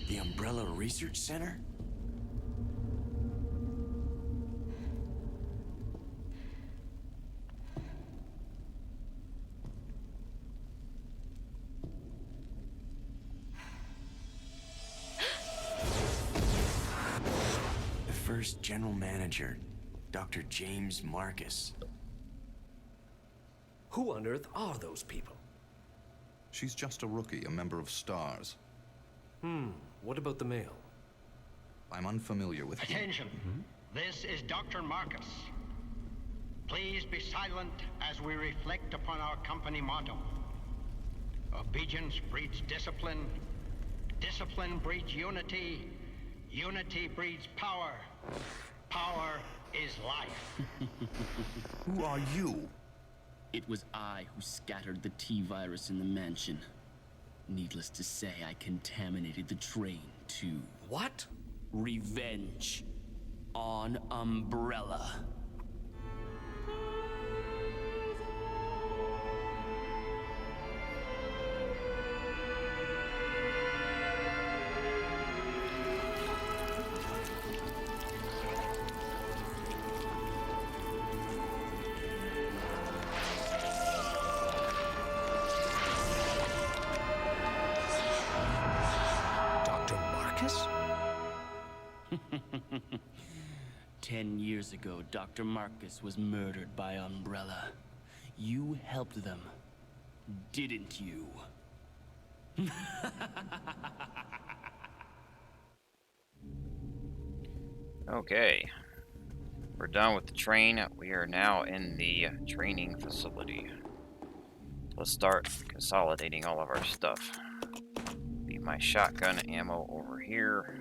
The Umbrella Research Center? The first general manager, Dr. James Marcus. Who on earth are those people? She's just a rookie, a member of STARS. What about the mail? I'm unfamiliar with him. Attention! This is Dr. Marcus. Please be silent as we reflect upon our company motto. Obedience breeds discipline. Discipline breeds unity. Unity breeds power. Power is life. Who are you? It was I who scattered the T-virus in the mansion. Needless to say, I contaminated the train, too. What? Revenge. On Umbrella. Dr. Marcus? 10 years ago, Dr. Marcus was murdered by Umbrella. You helped them, didn't you? Okay. We're done with the train. We are now in the training facility. Let's start consolidating all of our stuff. Leave my shotgun ammo over here.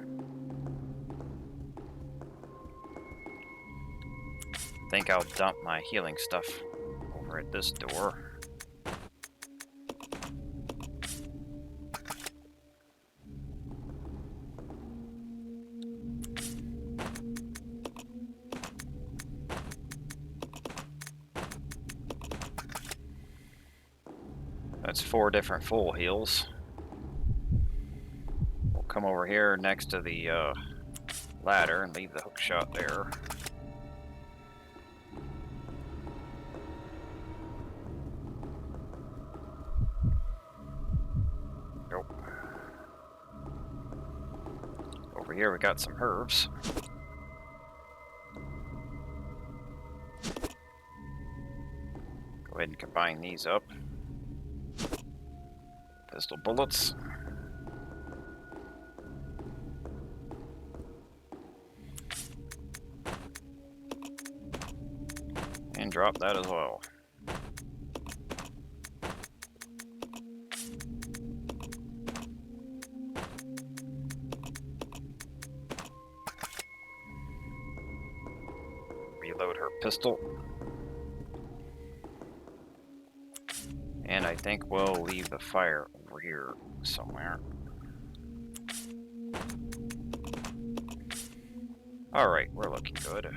I think I'll dump my healing stuff over at this door. That's 4 different full heals. We'll come over here next to the ladder and leave the hook shot there. Nope. Over here we got some herbs. Go ahead and combine these up. Pistol bullets. And drop that as well. Reload her pistol. And I think we'll leave the fire over here somewhere. Alright, we're looking good.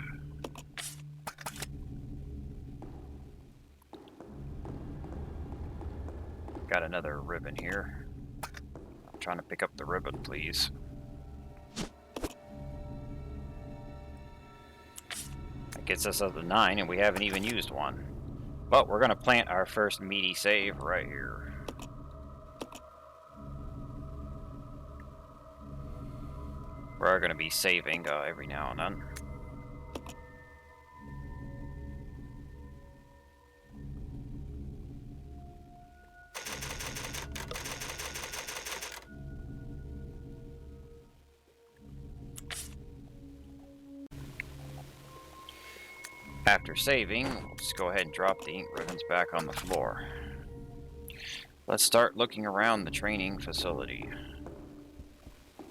Got another ribbon here. I'm trying to pick up the ribbon, please. That gets us up to 9, and we haven't even used one. But we're going to plant our first meaty save right here. We're going to be saving every now and then. After saving, we'll just go ahead and drop the ink ribbons back on the floor. Let's start looking around the training facility.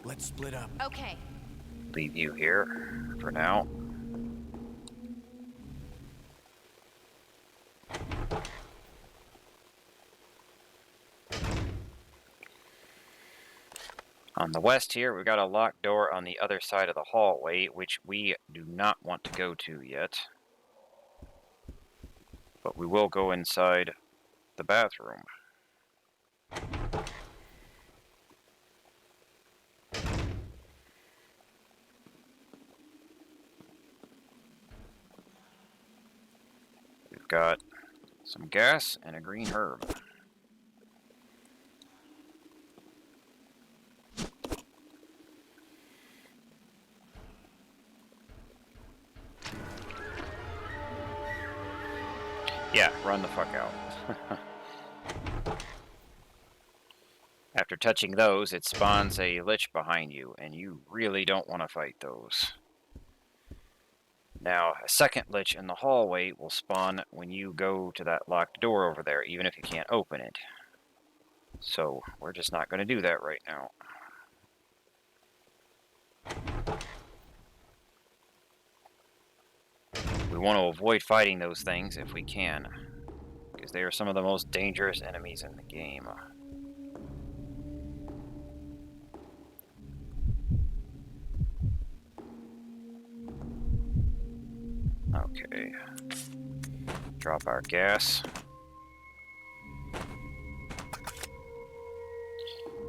Let's split up. Okay. Leave you here for now. On the west here, we've got a locked door on the other side of the hallway, which we do not want to go to yet. But we will go inside the bathroom. We've got some gas and a green herb. Yeah, run the fuck out. After touching those, it spawns a lich behind you, and you really don't want to fight those. Now, a second lich in the hallway will spawn when you go to that locked door over there, even if you can't open it. So, we're just not going to do that right now. We want to avoid fighting those things if we can, because they are some of the most dangerous enemies in the game. Okay. Drop our gas.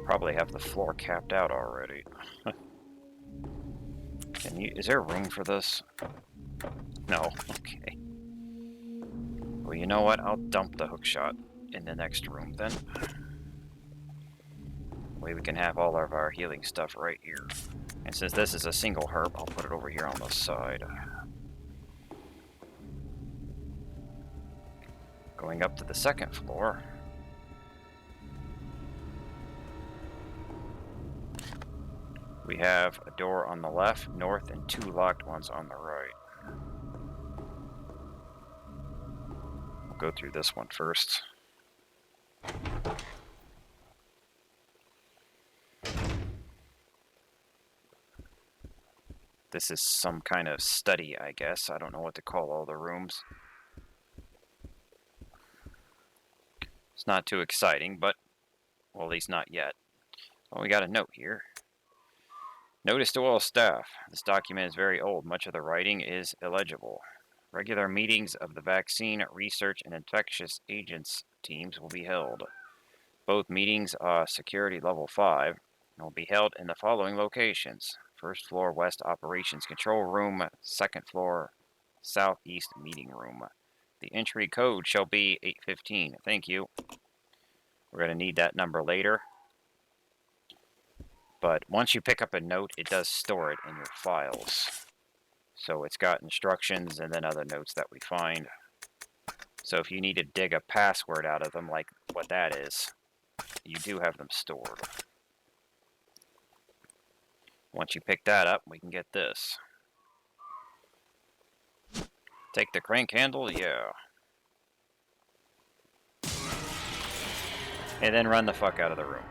Probably have the floor capped out already. Is there room for this? No. Okay. Well, you know what? I'll dump the hookshot in the next room then. Way we can have all of our healing stuff right here. And since this is a single herb, I'll put it over here on the side. Going up to the second floor. We have a door on the left, north, and 2 locked ones on the right. We'll go through this one first. This is some kind of study, I guess. I don't know what to call all the rooms. It's not too exciting, but, well, at least not yet. Well, we got a note here. Notice to all staff. This document is very old. Much of the writing is illegible. Regular meetings of the vaccine, research, and infectious agents teams will be held. Both meetings are security level 5 and will be held in the following locations. First floor West Operations Control Room, second floor Southeast Meeting Room. The entry code shall be 815. Thank you. We're going to need that number later. But once you pick up a note, it does store it in your files. So it's got instructions and then other notes that we find. So if you need to dig a password out of them, like what that is, you do have them stored. Once you pick that up, we can get this. Take the crank handle, yeah. And then run the fuck out of the room.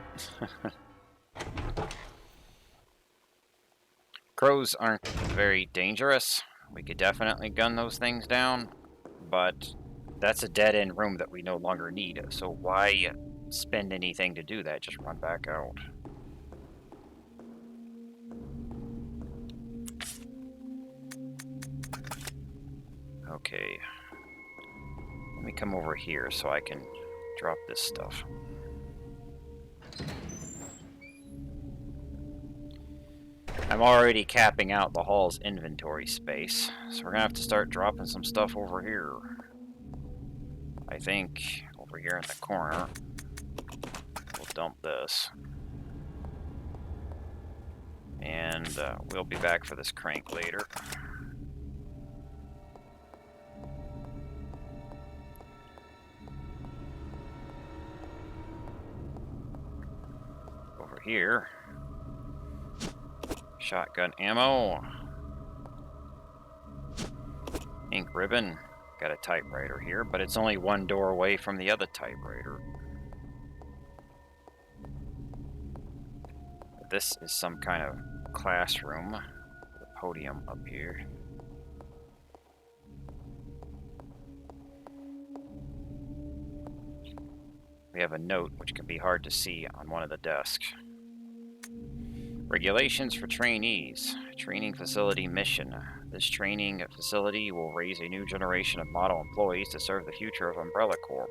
Crows aren't very dangerous. We could definitely gun those things down, but that's a dead-end room that we no longer need, so why spend anything to do that? Just run back out. Okay. Let me come over here so I can drop this stuff. I'm already capping out the hall's inventory space, so we're gonna have to start dropping some stuff over here. I think over here in the corner, we'll dump this. And we'll be back for this crank later. Over here. Shotgun ammo. Ink ribbon. Got a typewriter here, but it's only one door away from the other typewriter. This is some kind of classroom. The podium up here. We have a note which can be hard to see on one of the desks. Regulations for trainees. Training facility mission. This training facility will raise a new generation of model employees to serve the future of Umbrella Corp.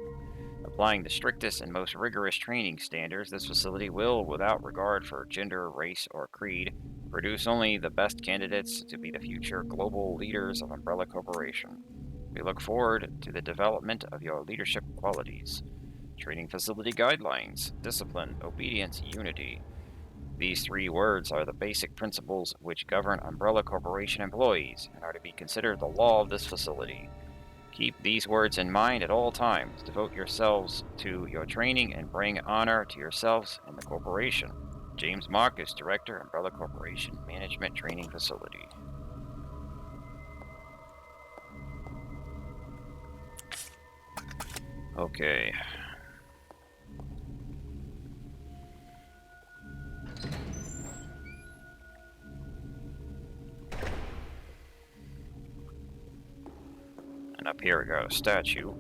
Applying the strictest and most rigorous training standards, this facility will, without regard for gender, race, or creed, produce only the best candidates to be the future global leaders of Umbrella Corporation. We look forward to the development of your leadership qualities. Training facility guidelines, discipline, obedience, unity. These 3 words are the basic principles which govern Umbrella Corporation employees and are to be considered the law of this facility. Keep these words in mind at all times. Devote yourselves to your training and bring honor to yourselves and the corporation. James Marcus, Director, Umbrella Corporation Management Training Facility. Okay. And up here we got a statue.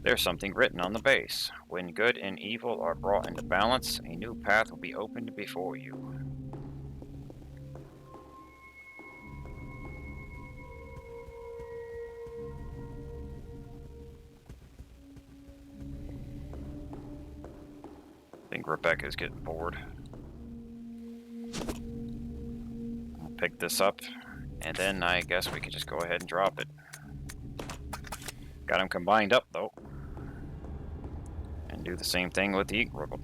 There's something written on the base. When good and evil are brought into balance, a new path will be opened before you. I think Rebecca's getting bored. I'll pick this up. And then I guess we could just go ahead and drop it. Got them combined up though. And do the same thing with the ink ribbon.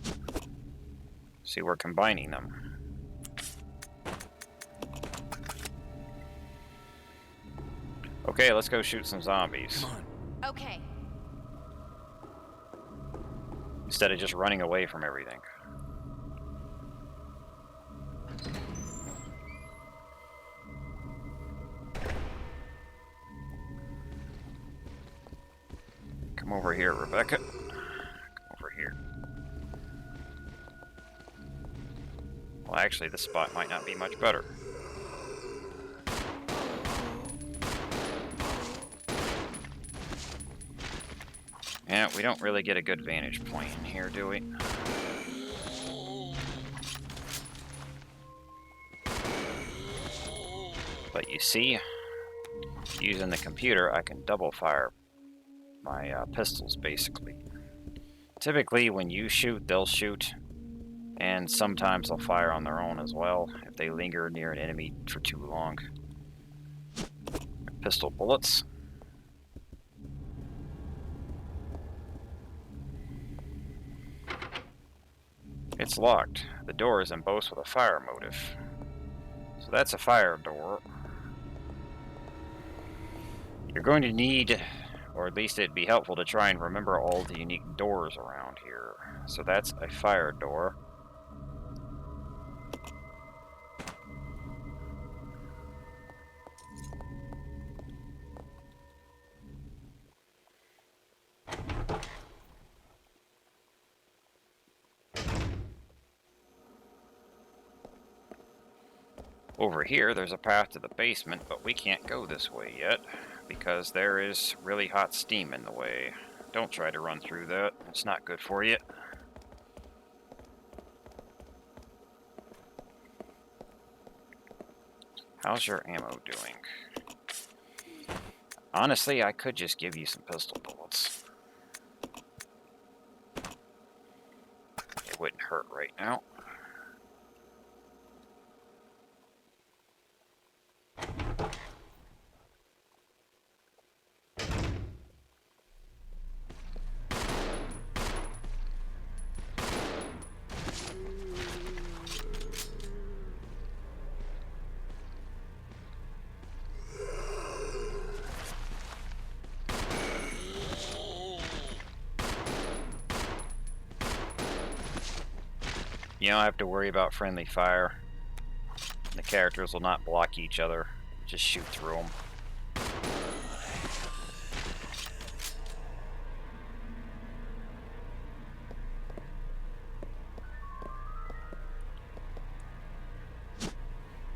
See, we're combining them. Okay, let's go shoot some zombies. Okay. Instead of just running away from everything. Come over here, Rebecca. Come over here. Well, actually, this spot might not be much better. Yeah, we don't really get a good vantage point in here, do we? But you see, using the computer, I can double fire my pistols, basically. Typically, when you shoot, they'll shoot, and sometimes they'll fire on their own as well if they linger near an enemy for too long. Pistol bullets. It's locked. The door is embossed with a fire motif. So that's a fire door. You're going to need, or at least it'd be helpful to try and remember all the unique doors around here. So that's a fire door. Over here, there's a path to the basement, but we can't go this way yet, because there is really hot steam in the way. Don't try to run through that. It's not good for you. How's your ammo doing? Honestly, I could just give you some pistol bullets. It wouldn't hurt right now. You don't have to worry about friendly fire. The characters will not block each other Just shoot through them.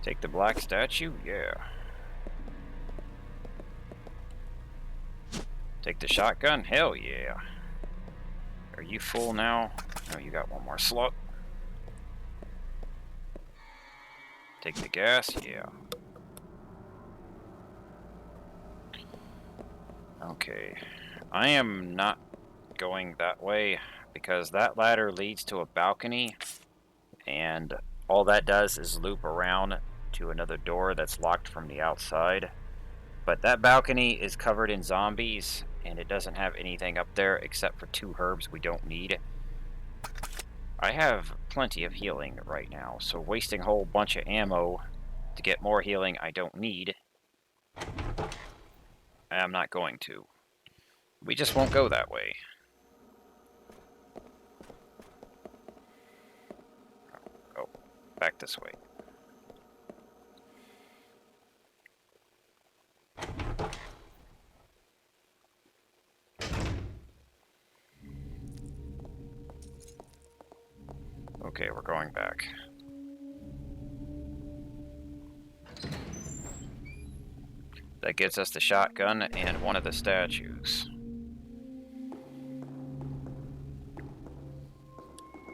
Take the black statue? Yeah. Take the shotgun? Hell yeah. Are you full now? No, you got one more slot. Take the gas? Yeah. Okay. I am not going that way because that ladder leads to a balcony, and all that does is loop around to another door that's locked from the outside. But that balcony is covered in zombies, and it doesn't have anything up there except for 2 herbs we don't need. I have plenty of healing right now, so wasting a whole bunch of ammo to get more healing I don't need, I'm not going to. We just won't go that way. Oh, back this way. Okay, we're going back. That gets us the shotgun and one of the statues.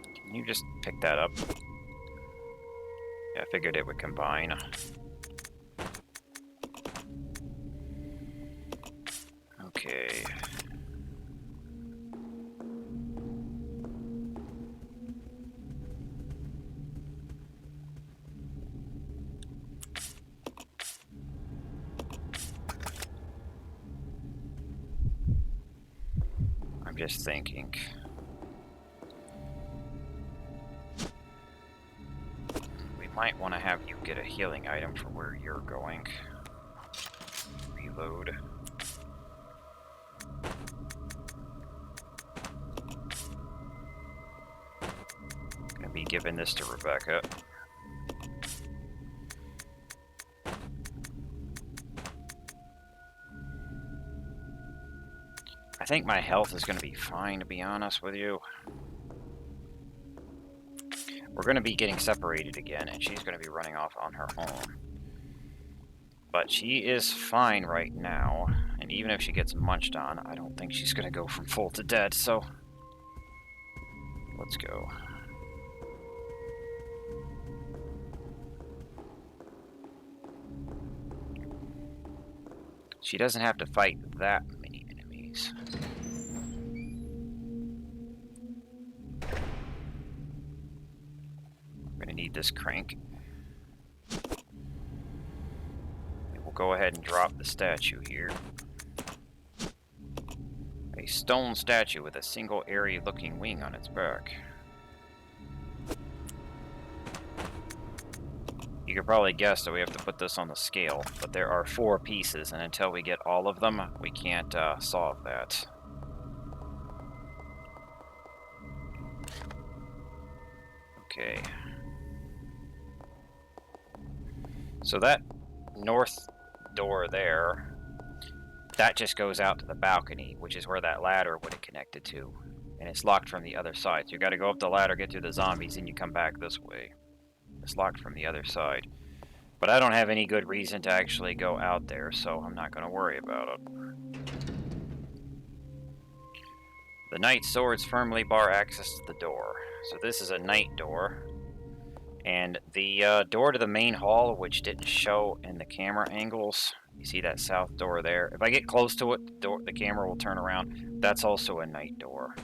Can you just pick that up? Yeah, I figured it would combine. Okay. I'm just thinking. We might want to have you get a healing item for where you're going. Reload. Gonna be giving this to Rebecca. I think my health is going to be fine, to be honest with you. We're going to be getting separated again, and she's going to be running off on her own. But she is fine right now, and even if she gets munched on, I don't think she's going to go from full to dead, so... Let's go. She doesn't have to fight that many enemies. We're going to need this crank. And we'll go ahead and drop the statue here. A stone statue with a single airy looking wing on its back. You could probably guess that we have to put this on the scale, but there are 4 pieces, and until we get all of them, we can't solve that. Okay. So that north door there, that just goes out to the balcony, which is where that ladder would have connected to. And it's locked from the other side. So you gotta go up the ladder, get through the zombies, and you come back this way. It's locked from the other side. But I don't have any good reason to actually go out there, so I'm not going to worry about it. The knight swords firmly bar access to the door. So this is a night door. And the door to the main hall, which didn't show in the camera angles, you see that south door there? If I get close to it, the camera will turn around. That's also a night door.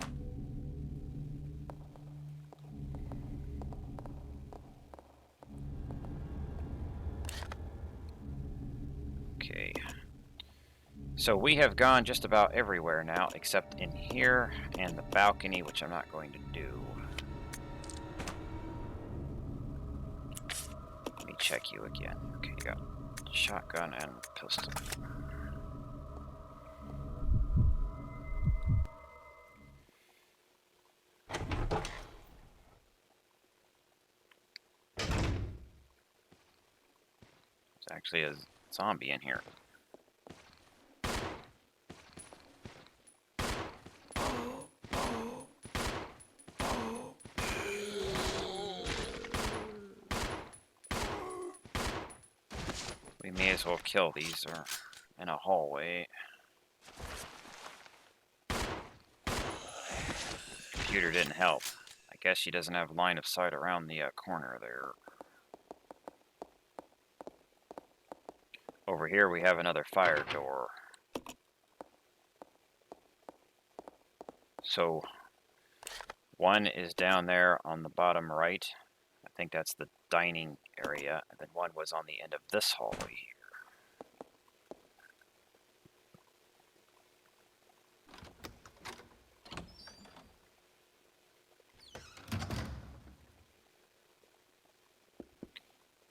Okay, so we have gone just about everywhere now, except in here and the balcony, which I'm not going to do. Let me check you again. Okay, you got shotgun and pistol. There's actually a zombie in here. We may as well kill these. They're in a hallway. Computer didn't help. I guess she doesn't have line of sight around the corner there. Over here we have another fire door. So one is down there on the bottom right. I think that's the dining area. And then one was on the end of this hallway here.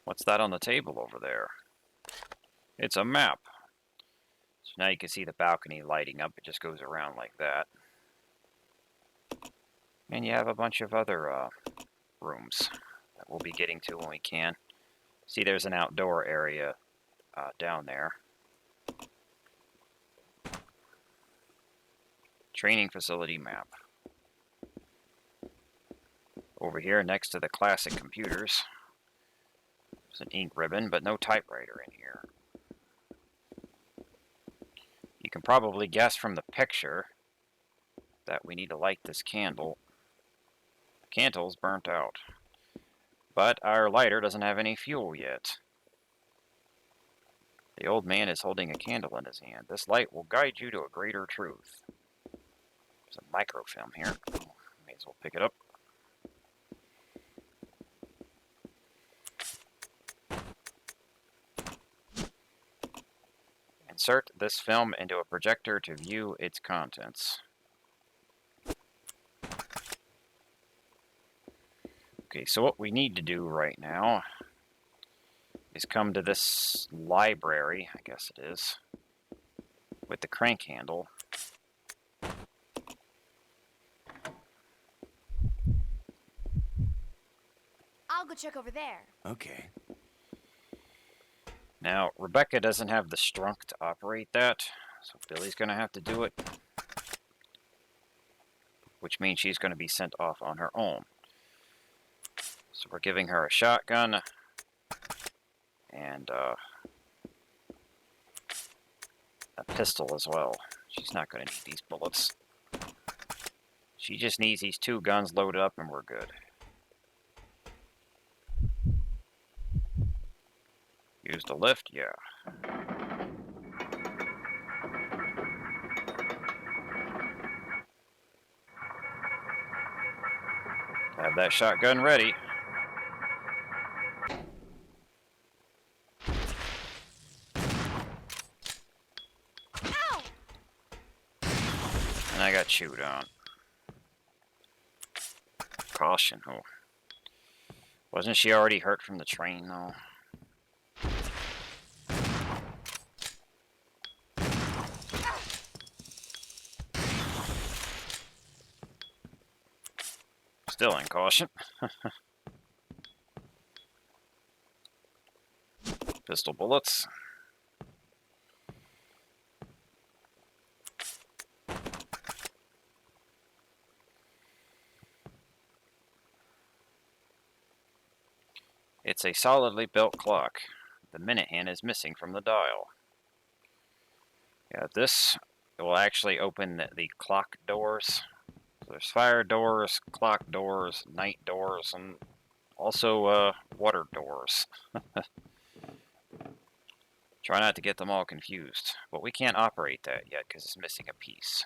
What's that on the table over there? It's a map. So now you can see the balcony lighting up. It just goes around like that. And you have a bunch of other rooms that we'll be getting to when we can. See, there's an outdoor area down there. Training facility map. Over here next to the classic computers. There's an ink ribbon, but no typewriter in here. You can probably guess from the picture that we need to light this candle. The candle's burnt out. But our lighter doesn't have any fuel yet. The old man is holding a candle in his hand. This light will guide you to a greater truth. There's a microfilm here. May as well pick it up. Insert this film into a projector to view its contents. Okay, so what we need to do right now is come to this library, I guess it is, with the crank handle. I'll go check over there. Okay. Now, Rebecca doesn't have the strength to operate that, so Billy's going to have to do it. Which means she's going to be sent off on her own. So we're giving her a shotgun and a pistol as well. She's not going to need these bullets. She just needs these two guns loaded up and we're good. Use the lift? Yeah. Have that shotgun ready. Ow! And I got chewed on. Caution. Oh. Wasn't she already hurt from the train, though? Still in caution. Pistol bullets. It's a solidly built clock. The minute hand is missing from the dial. Yeah, this will actually open the clock doors. So there's fire doors, clock doors, night doors, and also water doors. Try not to get them all confused. But we can't operate that yet because it's missing a piece.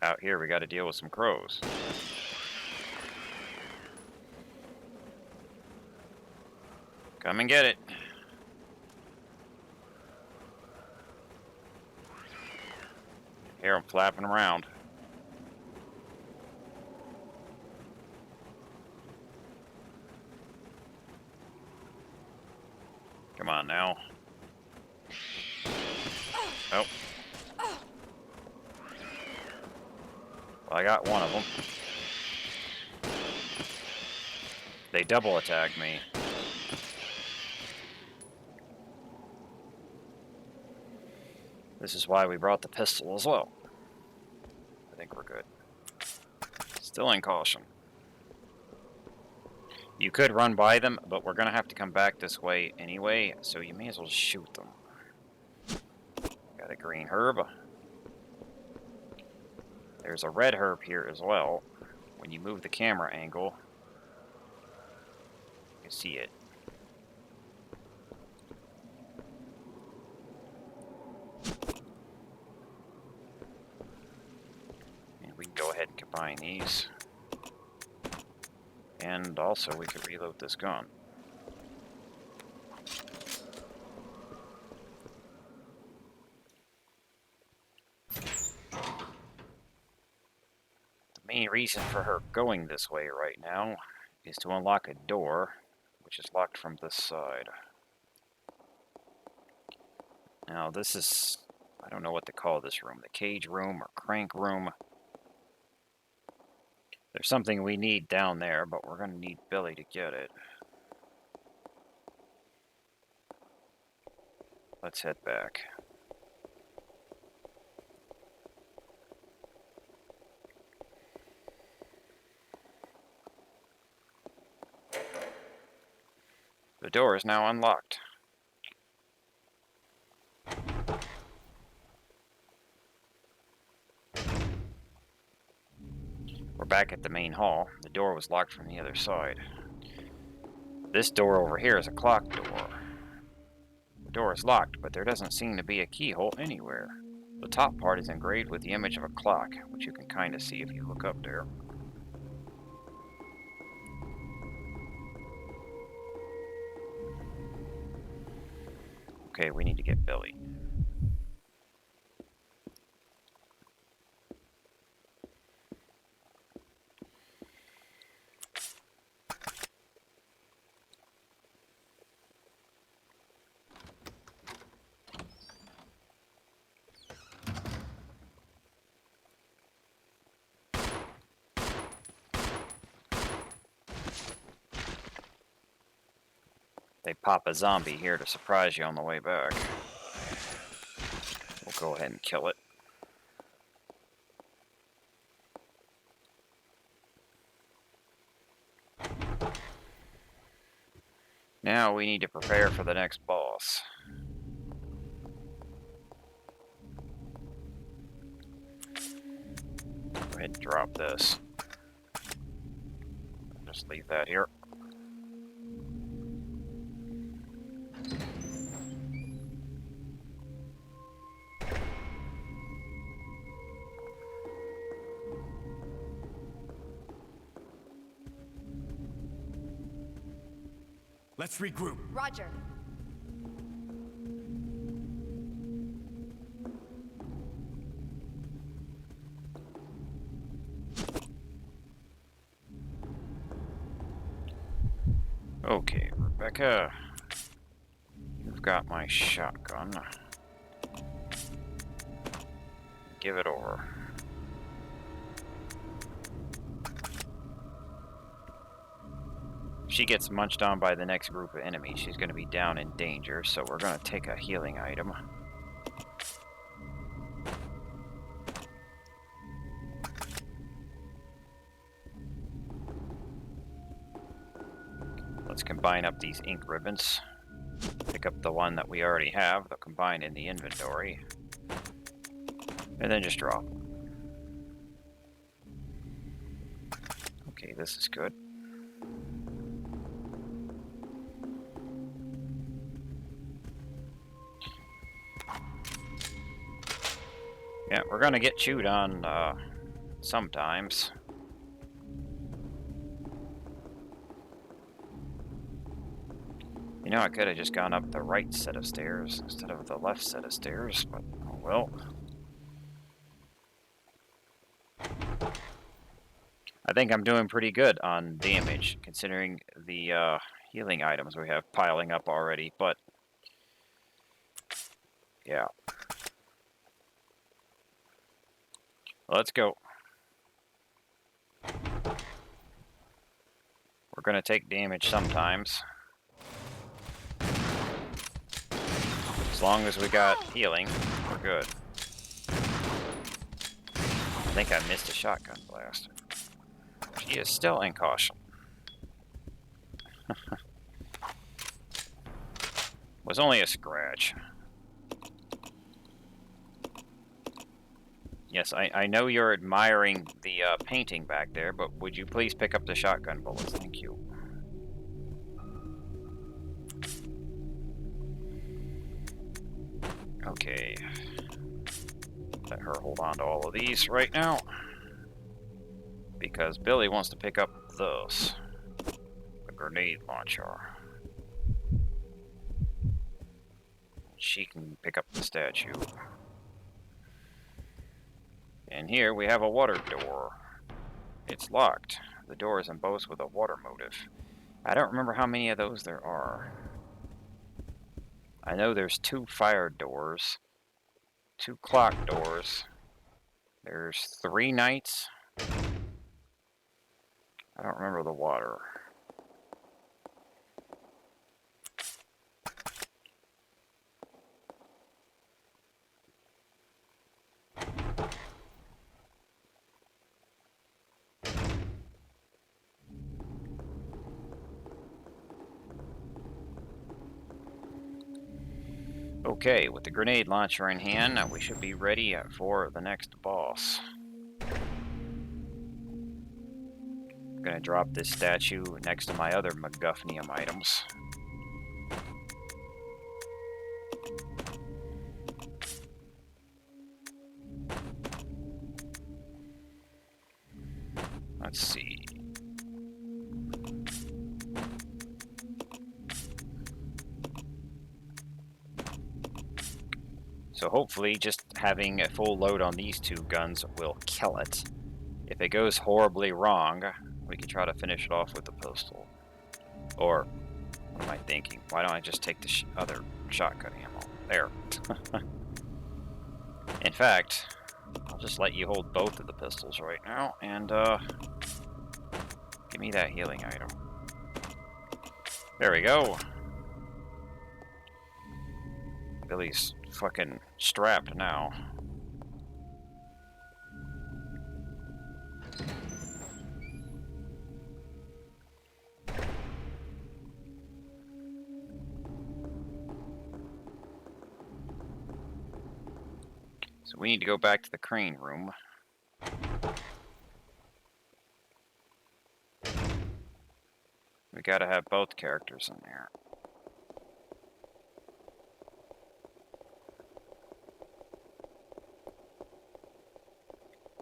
Out here we got to deal with some crows. Come and get it. Hear them flapping around. Come on now. Oh. I got one of them. They double attacked me. This is why we brought the pistol as well. I think we're good. Still in caution. You could run by them, but we're going to have to come back this way anyway, so you may as well shoot them. Got a green herb. There's a red herb here as well. When you move the camera angle, you can see it. And we can go ahead and combine these. And also we could reload this gun. The main reason for her going this way right now is to unlock a door, which is locked from this side. Now this is, I don't know what to call this room, the cage room or crank room. There's something we need down there, but we're going to need Billy to get it. Let's head back. The door is now unlocked. We're back at the main hall. The door was locked from the other side. This door over here is a clock door. The door is locked, but there doesn't seem to be a keyhole anywhere. The top part is engraved with the image of a clock, which you can kind of see if you look up there. Okay, we need to get Billy. They pop a zombie here to surprise you on the way back. We'll go ahead and kill it. Now we need to prepare for the next boss. Go ahead and drop this. Just leave that here. Let's regroup. Roger. Okay, Rebecca. You've got my shotgun. Give it over. If she gets munched on by the next group of enemies, she's going to be down in danger, so we're going to take a healing item. Let's combine up these ink ribbons. Pick up the one that we already have, they'll combine in the inventory. And then just drop them. Okay, this is good. Yeah, we're gonna get chewed on sometimes. You know, I could have just gone up the right set of stairs instead of the left set of stairs, but oh well. I think I'm doing pretty good on damage, considering the healing items we have piling up already, but yeah. Let's go. We're gonna take damage sometimes. As long as we got healing, we're good. I think I missed a shotgun blast. She is still in caution. Was only a scratch. Yes, I know you're admiring the painting back there, but would you please pick up the shotgun bullets? Thank you. Okay. Let her hold on to all of these right now. Because Billy wants to pick up this. The grenade launcher. She can pick up the statue. And here we have a water door. It's locked. The door is embossed with a water motif. I don't remember how many of those there are. I know there's 2 fire doors, 2 clock doors. There's 3 knights. I don't remember the water. Okay, with the grenade launcher in hand, we should be ready for the next boss. I'm gonna drop this statue next to my other MacGuffinium items. Let's see. So hopefully just having a full load on these 2 guns will kill it. If it goes horribly wrong, we can try to finish it off with the pistol. Or, what am I thinking? Why don't I just take the other shotgun ammo? There. In fact, I'll just let you hold both of the pistols right now, and give me that healing item. There we go. Billy's fucking strapped now. So we need to go back to the crane room. We gotta have both characters in there.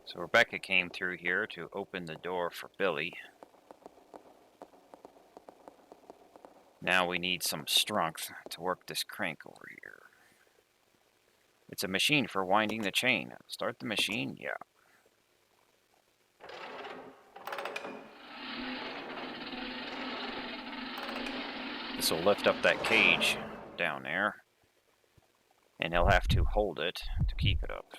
So Rebecca came through here to open the door for Billy. Now we need some strength to work this crank over here. It's a machine for winding the chain. Start the machine? Yeah. This will lift up that cage down there. And he'll have to hold it to keep it up.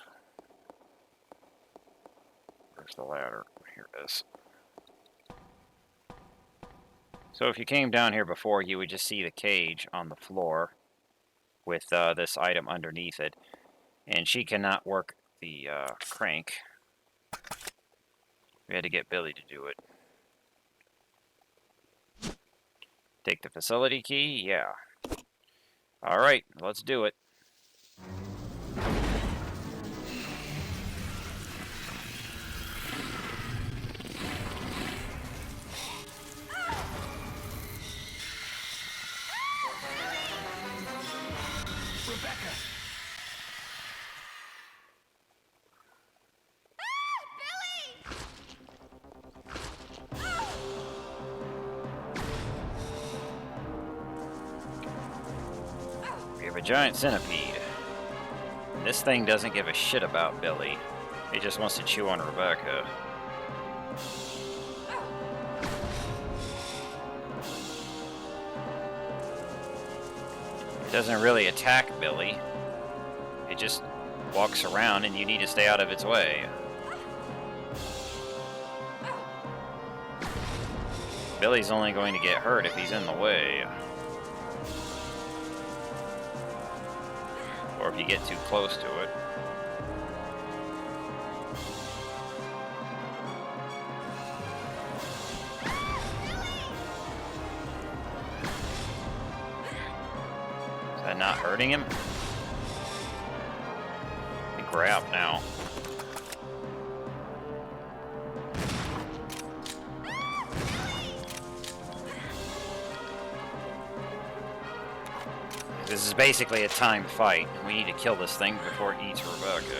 Where's the ladder? Here it is. So if you came down here before, you would just see the cage on the floor with this item underneath it. And she cannot work the crank. We had to get Billy to do it. Take the facility key? Yeah. Alright, let's do it. A giant centipede. This thing doesn't give a shit about Billy. It just wants to chew on Rebecca. It doesn't really attack Billy. It just walks around and you need to stay out of its way. Billy's only going to get hurt if he's in the way. Or if you get too close to it. Is that not hurting him? He grabbed now. This is basically a timed fight. We need to kill this thing before it eats Rebecca.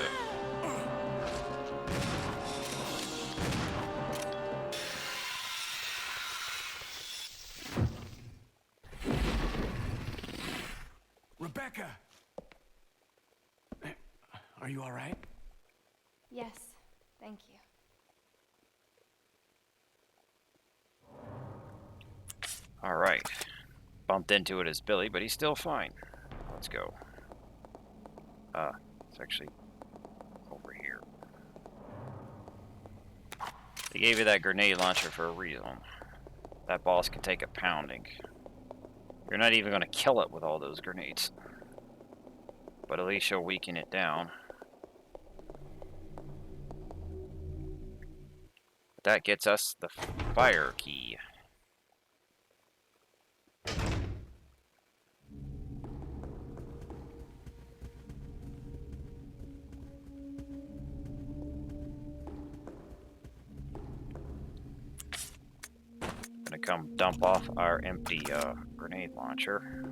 Rebecca! Are you all right? Yes, thank you. All right. Bumped into it as Billy, but he's still fine. Let's go. It's actually over here. They gave you that grenade launcher for a reason. That boss can take a pounding. You're not even going to kill it with all those grenades. But at least you'll weaken it down. That gets us the fire key. Gonna come dump off our empty grenade launcher.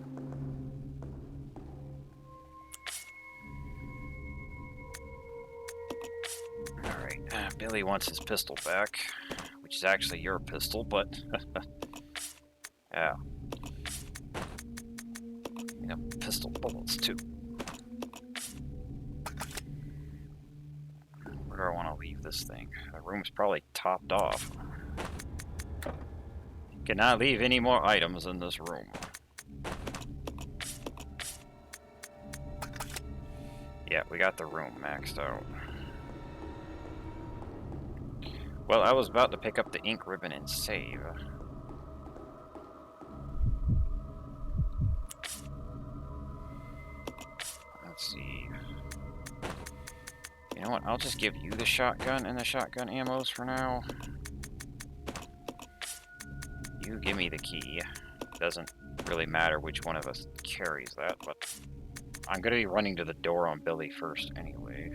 Alright, Billy wants his pistol back, which is actually your pistol, but yeah. You know, pistol bullets too. Where do I want to leave this thing? The room's probably topped off. Cannot leave any more items in this room. Yeah, we got the room maxed out. Well, I was about to pick up the ink ribbon and save. Let's see. You know what? I'll just give you the shotgun and the shotgun ammos for now. You give me the key. Doesn't really matter which one of us carries that, but I'm going to be running to the door on Billy first anyway.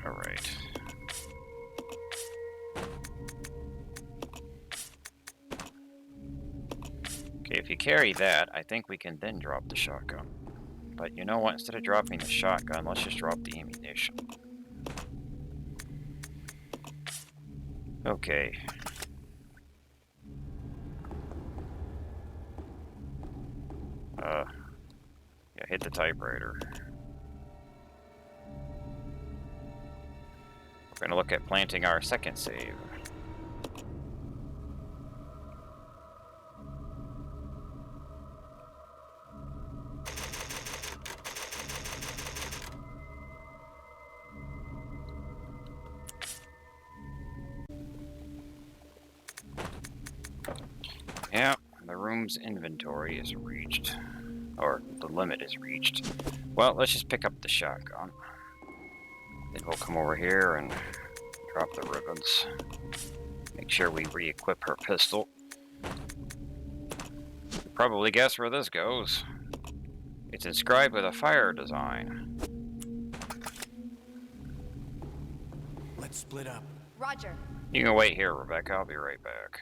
Alright. Okay, if you carry that, I think we can then drop the shotgun. But you know what? Instead of dropping the shotgun, let's just drop the ammunition. Okay. Yeah, hit the typewriter. We're gonna look at planting our second save. Yeah, the room's inventory is reached. Or the limit is reached. Well, let's just pick up the shotgun. Then we'll come over here and drop the ribbons. Make sure we re-equip her pistol. You probably guess where this goes. It's inscribed with a fire design. Let's split up. Roger. You can wait here, Rebecca. I'll be right back.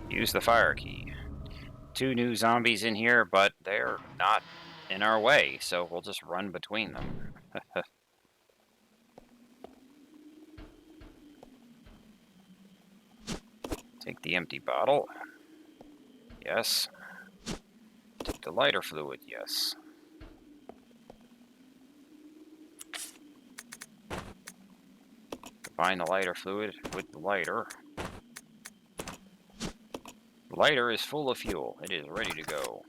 Use the fire key. 2 new zombies in here, but they're not in our way, so we'll just run between them. Take the empty bottle. Yes. Take the lighter fluid. Yes. Find the lighter fluid with the lighter. The lighter is full of fuel. It is ready to go.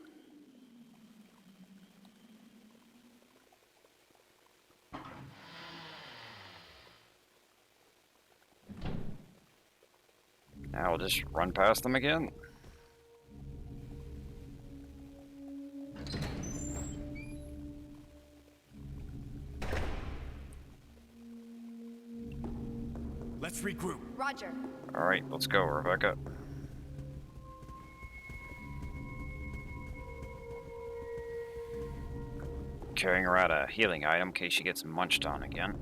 Now we'll just run past them again. Let's regroup. Roger. Alright, let's go, Rebecca. Carrying around a healing item in case she gets munched on again.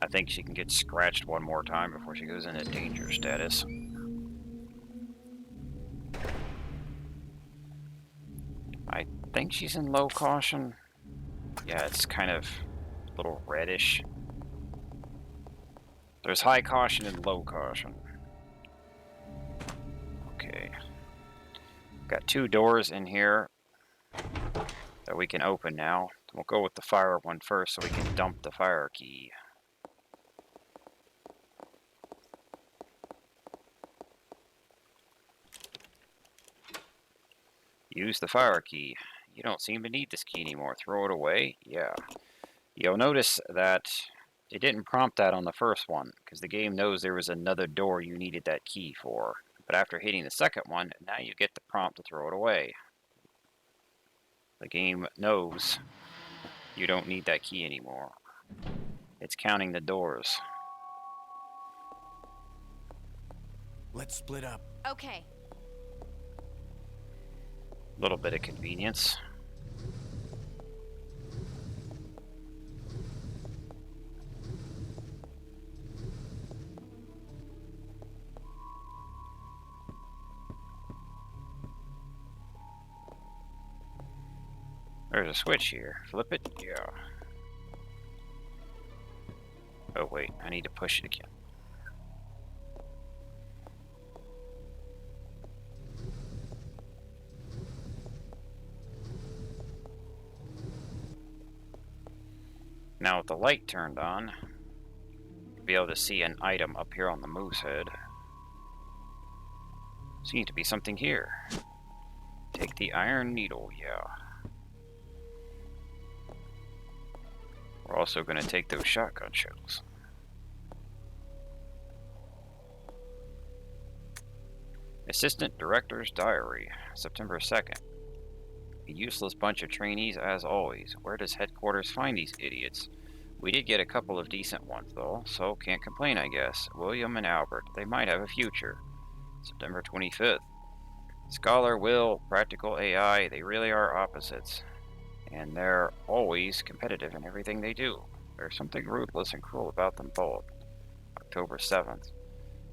I think she can get scratched one more time before she goes into danger status. I think she's in low caution. Yeah, it's kind of a little reddish. There's high caution and low caution. Okay. Got 2 doors in here that we can open now. We'll go with the fire one first so we can dump the fire key. Use the fire key. You don't seem to need this key anymore. Throw it away? Yeah. You'll notice that it didn't prompt that on the first one, because the game knows there was another door you needed that key for. But after hitting the second one, now you get the prompt to throw it away. The game knows you don't need that key anymore. It's counting the doors. Let's split up. Okay. Little bit of convenience. There's a switch here. Flip it? Yeah. Oh wait, I need to push it again. Now with the light turned on, you'll be able to see an item up here on the moose head. Seems to be something here. Take the iron needle, yeah. We're also going to take those shotgun shells. Assistant Director's Diary, September 2nd. A useless bunch of trainees as always. Where does headquarters find these idiots? We did get a couple of decent ones though, so can't complain I guess. William and Albert, they might have a future. September 25th. Scholar Will, Practical AI, they really are opposites. And they're always competitive in everything they do. There's something ruthless and cruel about them both. October 7th.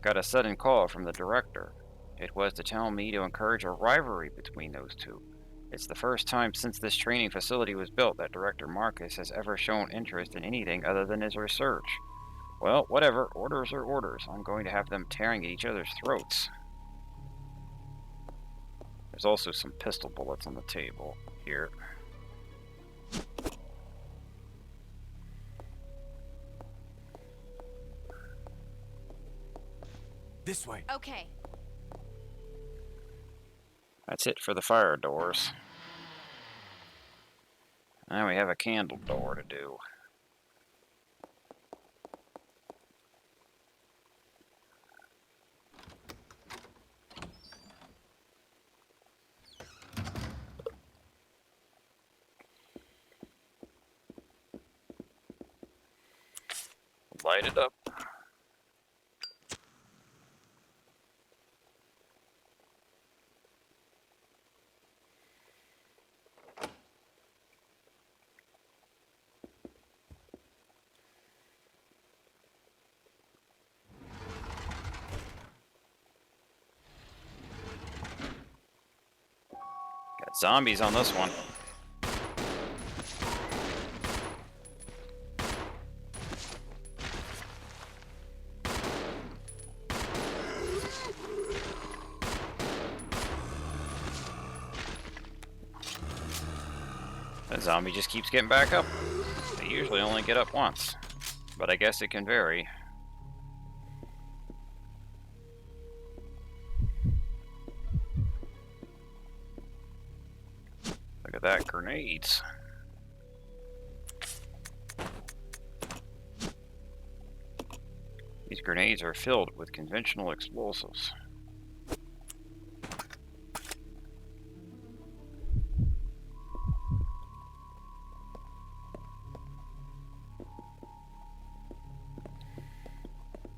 Got a sudden call from the director. It was to tell me to encourage a rivalry between those two. It's the first time since this training facility was built that Director Marcus has ever shown interest in anything other than his research. Well, whatever. Orders are orders. I'm going to have them tearing at each other's throats. There's also some pistol bullets on the table here. This way. Okay. That's it for the fire doors. Now we have a candle door to do. Light it up. Got zombies on this one. That zombie just keeps getting back up. They usually only get up once. but I guess it can vary. Look at that, grenades. These grenades are filled with conventional explosives.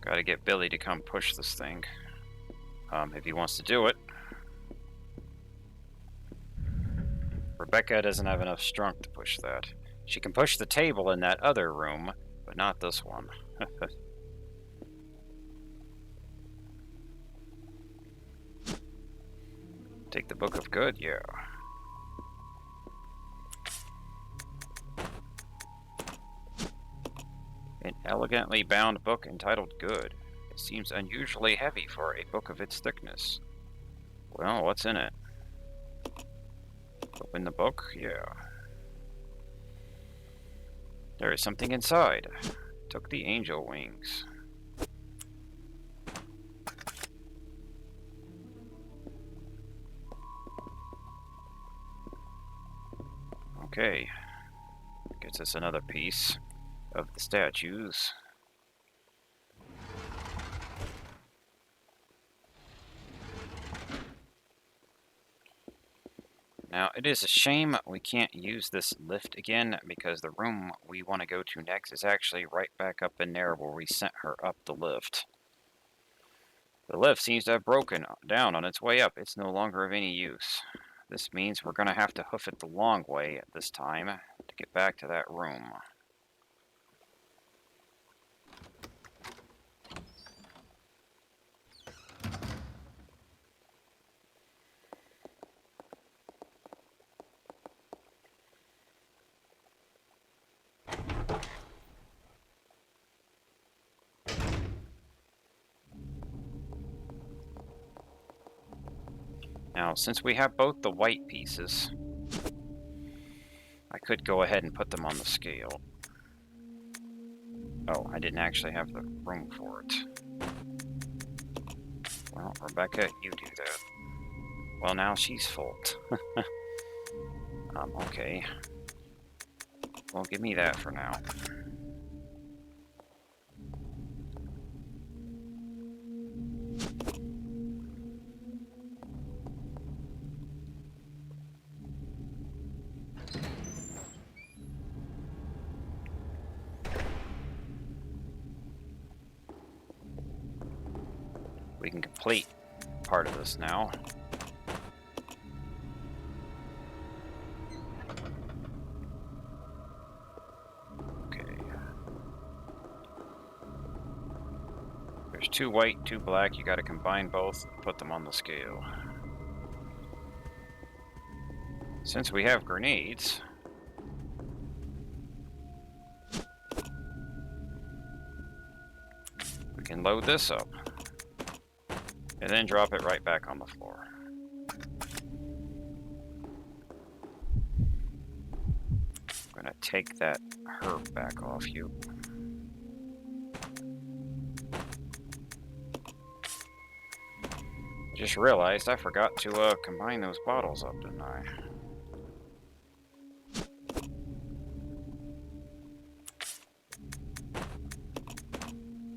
Gotta get Billy to come push this thing. If he wants to do it. Rebecca doesn't have enough strength to push that. She can push the table in that other room, but not this one. Take the Book of Good? Yeah. An elegantly bound book entitled Good. It seems unusually heavy for a book of its thickness. Well, what's in it? Open the book? Yeah. There is something inside. Took the angel wings. Okay. Gets us another piece of the statues. Now, it is a shame we can't use this lift again, because the room we want to go to next is actually right back up in there where we sent her up the lift. The lift seems to have broken down on its way up. It's no longer of any use. This means we're going to have to hoof it the long way this time to get back to that room. Now, since we have both the white pieces, I could go ahead and put them on the scale. Oh, I didn't actually have the room for it. Well, Rebecca, you do that. Well, now she's full. Okay. Well, give me that for now. We can complete part of this now. Okay. There's 2 white, 2 black. You gotta combine both, put them on the scale. Since we have grenades, we can load this up. And then drop it right back on the floor. I'm gonna take that herb back off you. Just realized I forgot to combine those bottles up, didn't I?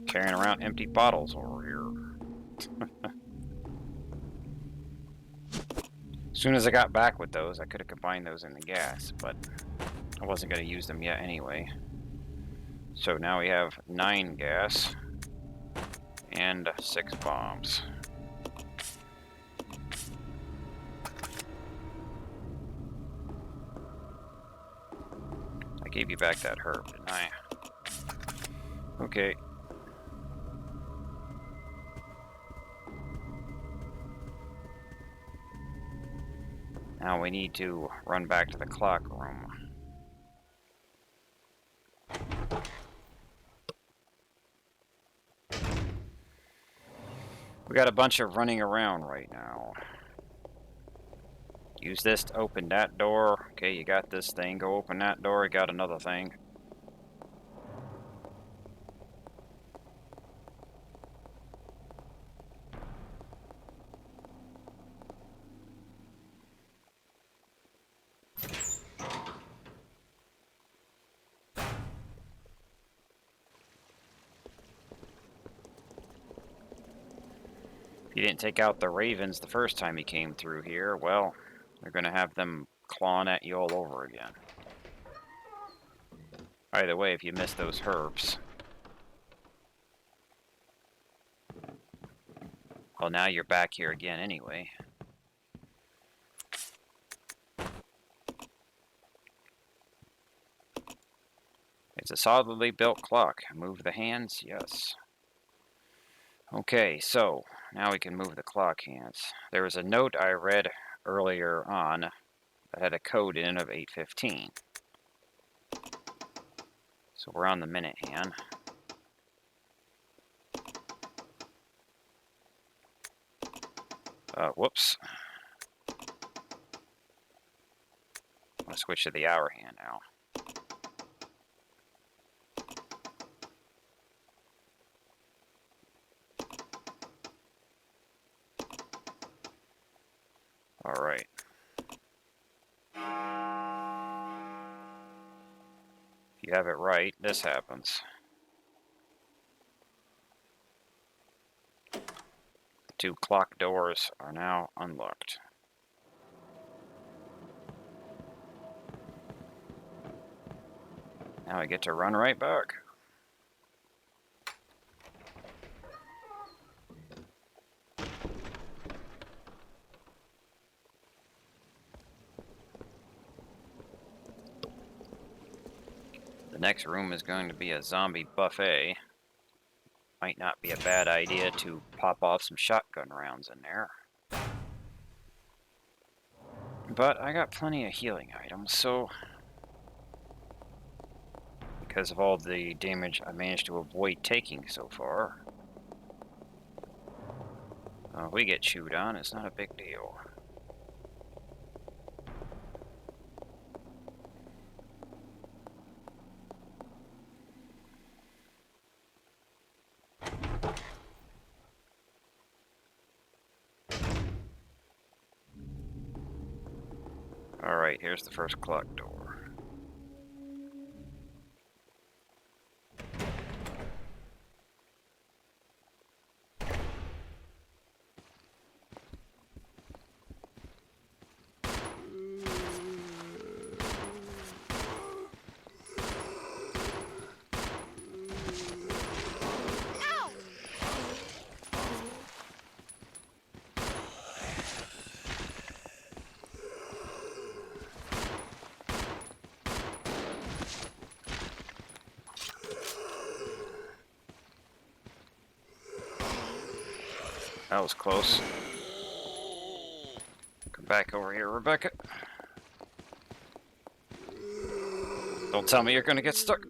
Carrying around empty bottles over here. As soon as I got back with those, I could have combined those in the gas, but I wasn't going to use them yet anyway. So now we have 9 gas and 6 bombs. I gave you back that herb, didn't I? Okay. Now we need to run back to the clock room. We got a bunch of running around right now. Use this to open that door. Okay, you got this thing. Go open that door. You got another thing. If you didn't take out the ravens the first time you came through here, well, you're going to have them clawing at you all over again. Either way, if you miss those herbs. Well, now you're back here again anyway. It's a solidly built clock. Move the hands? Yes. Okay, so now we can move the clock hands. There was a note I read earlier on that had a code in of 815. So we're on the minute hand. Whoops. I'm going to switch to the hour hand now. Alright. If you have it right, this happens. The 2 clock doors are now unlocked. Now I get to run right back. The next room is going to be a zombie buffet. Might not be a bad idea to pop off some shotgun rounds in there. But I got plenty of healing items, so because of all the damage I managed to avoid taking so far, if we get chewed on, it's not a big deal. Alright, here's the first clock door. That was close. Come back over here, Rebecca. Don't tell me you're gonna get stuck.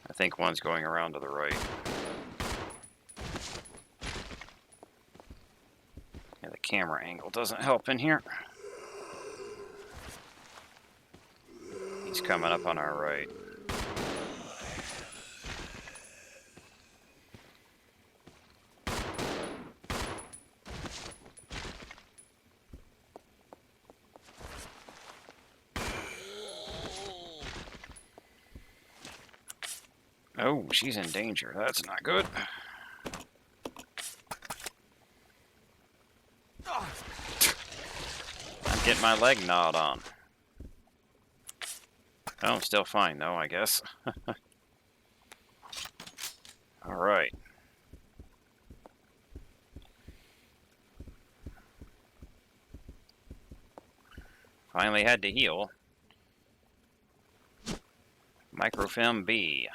I think one's going around to the right. Yeah, the camera angle doesn't help in here. He's coming up on our right. Oh, she's in danger. That's not good. I'm getting my leg gnawed on. Oh, still fine though, I guess. Alright. Finally had to heal. Microfilm B.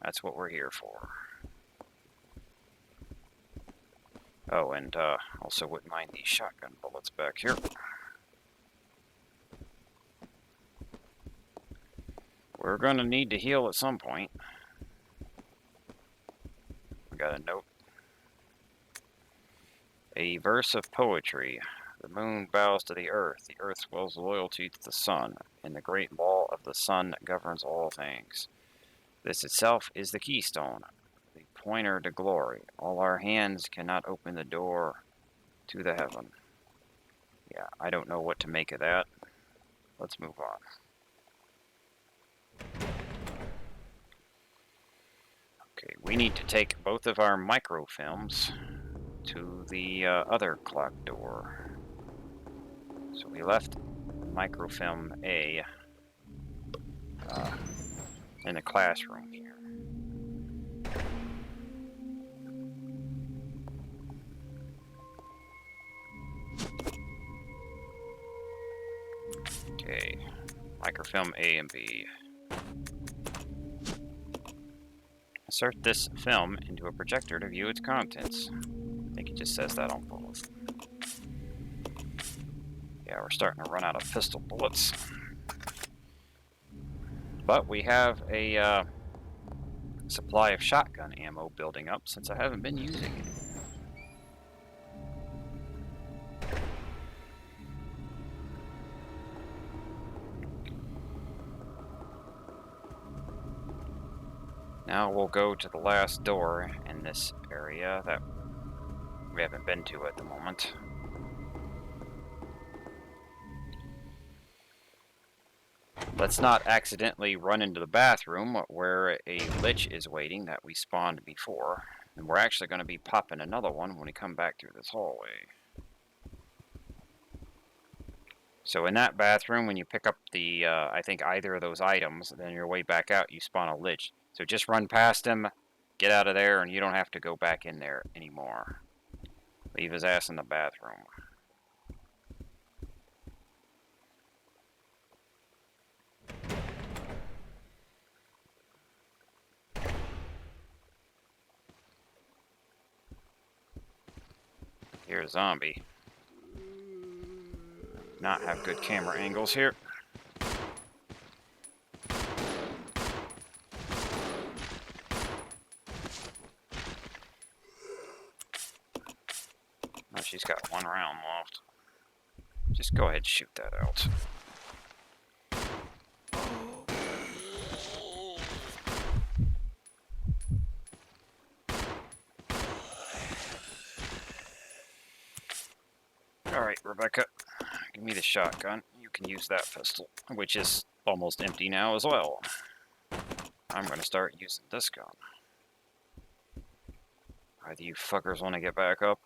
That's what we're here for. Oh, and also wouldn't mind these shotgun bullets back here. We're gonna need to heal at some point. We got a note. A verse of poetry. The moon bows to the earth swells loyalty to the sun, and the great law of the sun governs all things. This itself is the keystone, the pointer to glory. All our hands cannot open the door to the heaven. Yeah, I don't know what to make of that. Let's move on. Okay, we need to take both of our microfilms to the other clock door. So we left microfilm A in the classroom here. Okay, microfilm A and B. Insert this film into a projector to view its contents. I think it just says that on both. Yeah, we're starting to run out of pistol bullets. But we have a supply of shotgun ammo building up since I haven't been using it. Now we'll go to the last door in this area that we haven't been to at the moment. Let's not accidentally run into the bathroom where a lich is waiting that we spawned before. And we're actually going to be popping another one when we come back through this hallway. So in that bathroom, when you pick up the, I think either of those items, then your way back out, you spawn a lich. So just run past him, get out of there, and you don't have to go back in there anymore. Leave his ass in the bathroom. Here's a zombie. Not have good camera angles here. Oh, she's got one round left. Just go ahead and shoot that out. Alright, Rebecca. Give me the shotgun. You can use that pistol, which is almost empty now as well. I'm going to start using this gun. Either you fuckers want to get back up?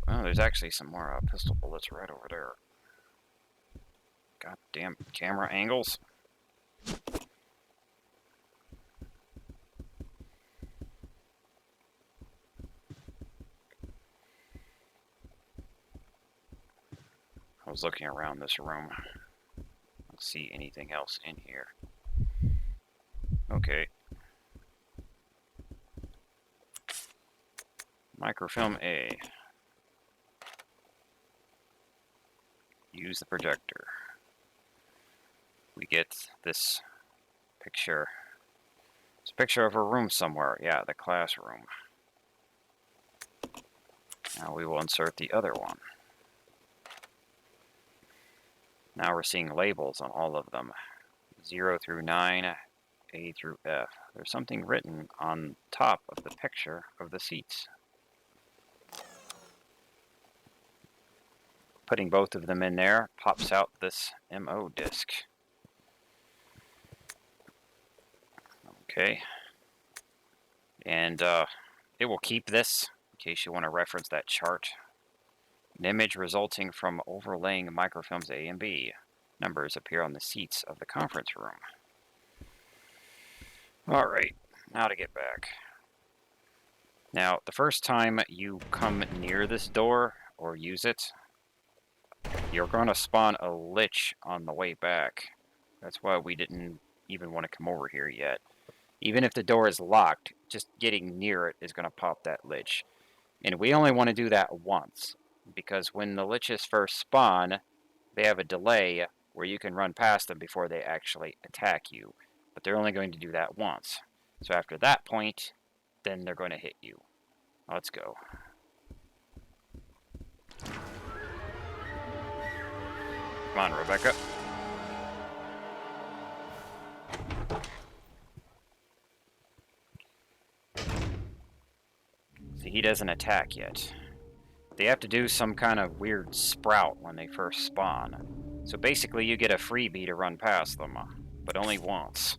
Well, there's actually some more pistol bullets right over there. Goddamn camera angles. I was looking around this room. I don't see anything else in here. Okay. Microfilm A. Use the projector. We get this picture. It's a picture of a room somewhere. Yeah, the classroom. Now we will insert the other one. Now we're seeing labels on all of them. 0 through 9, A through F. There's something written on top of the picture of the seats. Putting both of them in there pops out this MO disc. Okay. And it will keep this in case you want to reference that chart. An image resulting from overlaying microfilms A and B. Numbers appear on the seats of the conference room. Alright, now to get back. Now, the first time you come near this door or use it, you're going to spawn a lich on the way back. That's why we didn't even want to come over here yet. Even if the door is locked, just getting near it is going to pop that lich. And we only want to do that once, because when the liches first spawn, they have a delay where you can run past them before they actually attack you. But they're only going to do that once. So after that point, then they're going to hit you. Let's go. Come on, Rebecca. See, he doesn't attack yet. They have to do some kind of weird sprout when they first spawn. So basically you get a freebie to run past them. but only once.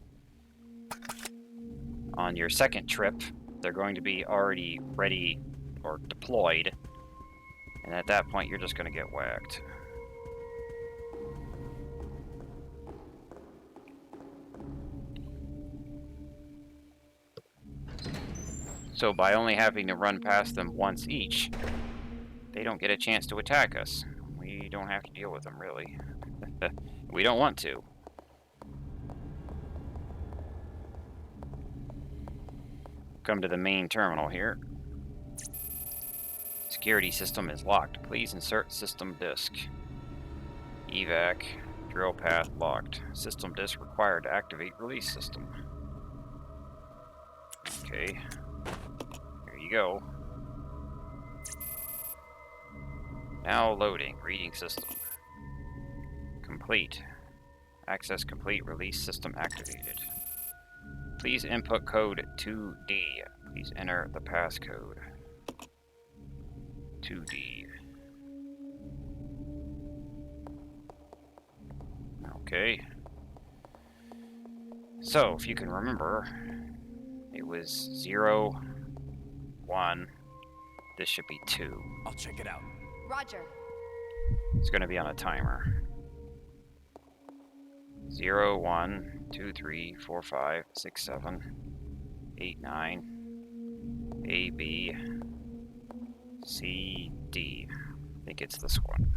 On your second trip, they're going to be already ready or deployed, and at that point, you're just going to get whacked. So by only having to run past them once each, they don't get a chance to attack us. We don't have to deal with them, really. We don't want to. Come to the main terminal here. Security system is locked. Please insert system disk. Evac. Drill path locked. System disk required to activate release system. Okay. Here you go. Now loading. Reading system. Complete. Access complete. Release system activated. Please input code 2D. Please enter the passcode. 2D. Okay. So, if you can remember, it was 0, 1. This should be 2. I'll check it out. Roger. It's going to be on a timer. 0, 1, 2, 3, 4, 5, 6, 7, 8, 9, A, B, C, D. I think it's this one.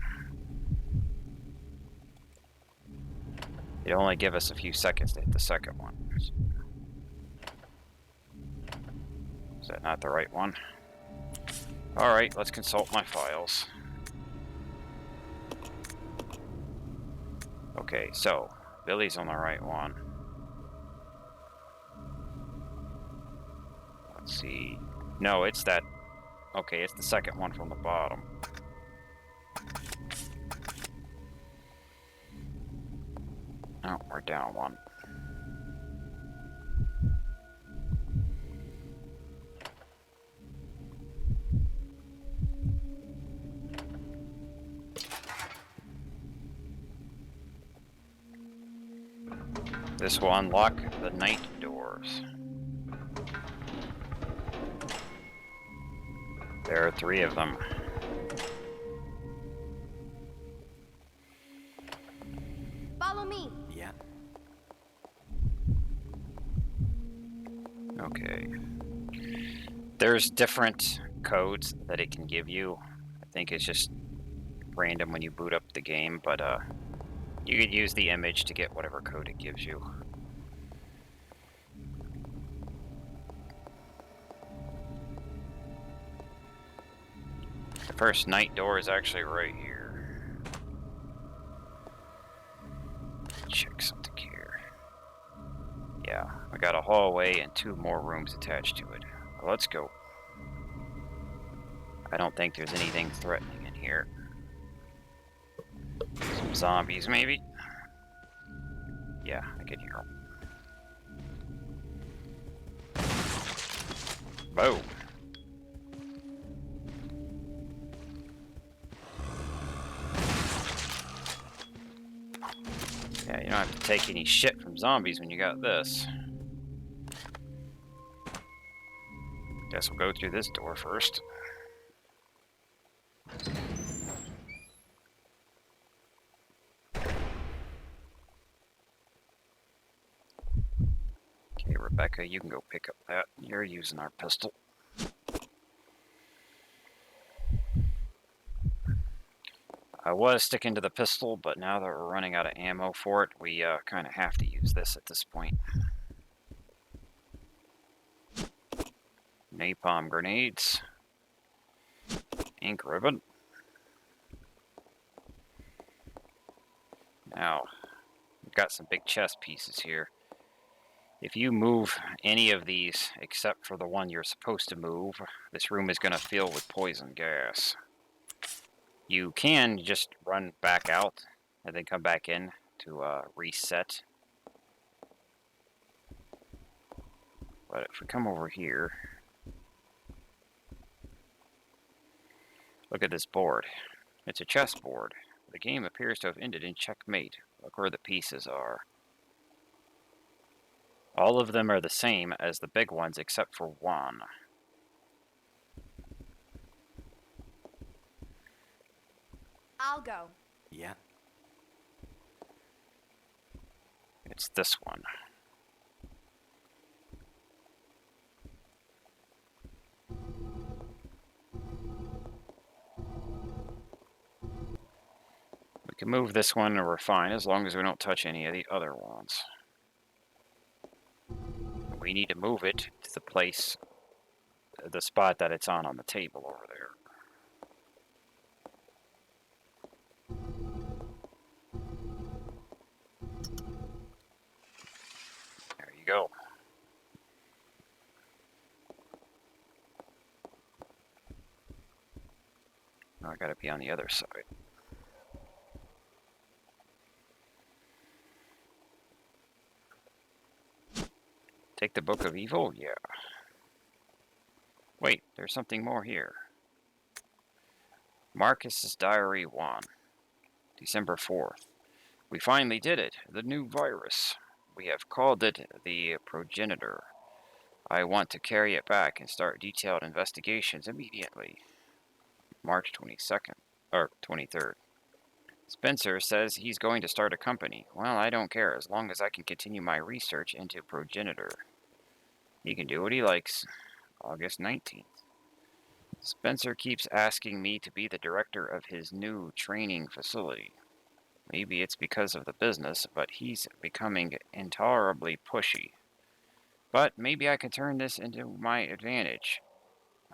It'll only give us a few seconds to hit the second one. Is that not the right one? Alright, let's consult my files. Okay, so Billy's on the right one. Let's see. No, it's that. Okay, it's the second one from the bottom. Oh, we're down one. This will unlock the night doors. There are 3 of them. Follow me. Yeah. Okay. There's different codes that it can give you. I think it's just random when you boot up the game, but you could use the image to get whatever code it gives you. The first night door is actually right here. Check something here. Yeah, we got a hallway and 2 more rooms attached to it. Well, let's go. I don't think there's anything threatening in here. Some zombies, maybe? Yeah, I can hear them. Boom. Yeah, you don't have to take any shit from zombies when you got this. Guess we'll go through this door first. Okay, Rebecca, you can go pick up that. You're using our pistol. I was sticking to the pistol, but now that we're running out of ammo for it, we kind of have to use this at this point. Napalm grenades. Ink ribbon. Now, we've got some big chess pieces here. If you move any of these except for the one you're supposed to move, this room is going to fill with poison gas. You can just run back out and then come back in to reset. But if we come over here, look at this board. It's a chessboard. The game appears to have ended in checkmate. Look where the pieces are. All of them are the same as the big ones except for one. I'll go. Yeah. It's this one. We can move this one and we're fine as long as we don't touch any of the other ones. We need to move it to the place, the spot that it's on the table over there. There you go. Now I gotta be on the other side. Take the Book of Evil? Yeah. Wait, there's something more here. Marcus's Diary 1, December 4th. We finally did it. The new virus. We have called it the Progenitor. I want to carry it back and start detailed investigations immediately. March 22nd, or 23rd. Spencer says he's going to start a company. Well, I don't care as long as I can continue my research into Progenitor. He can do what he likes. August 19th. Spencer keeps asking me to be the director of his new training facility. Maybe it's because of the business, but he's becoming intolerably pushy. But maybe I can turn this into my advantage.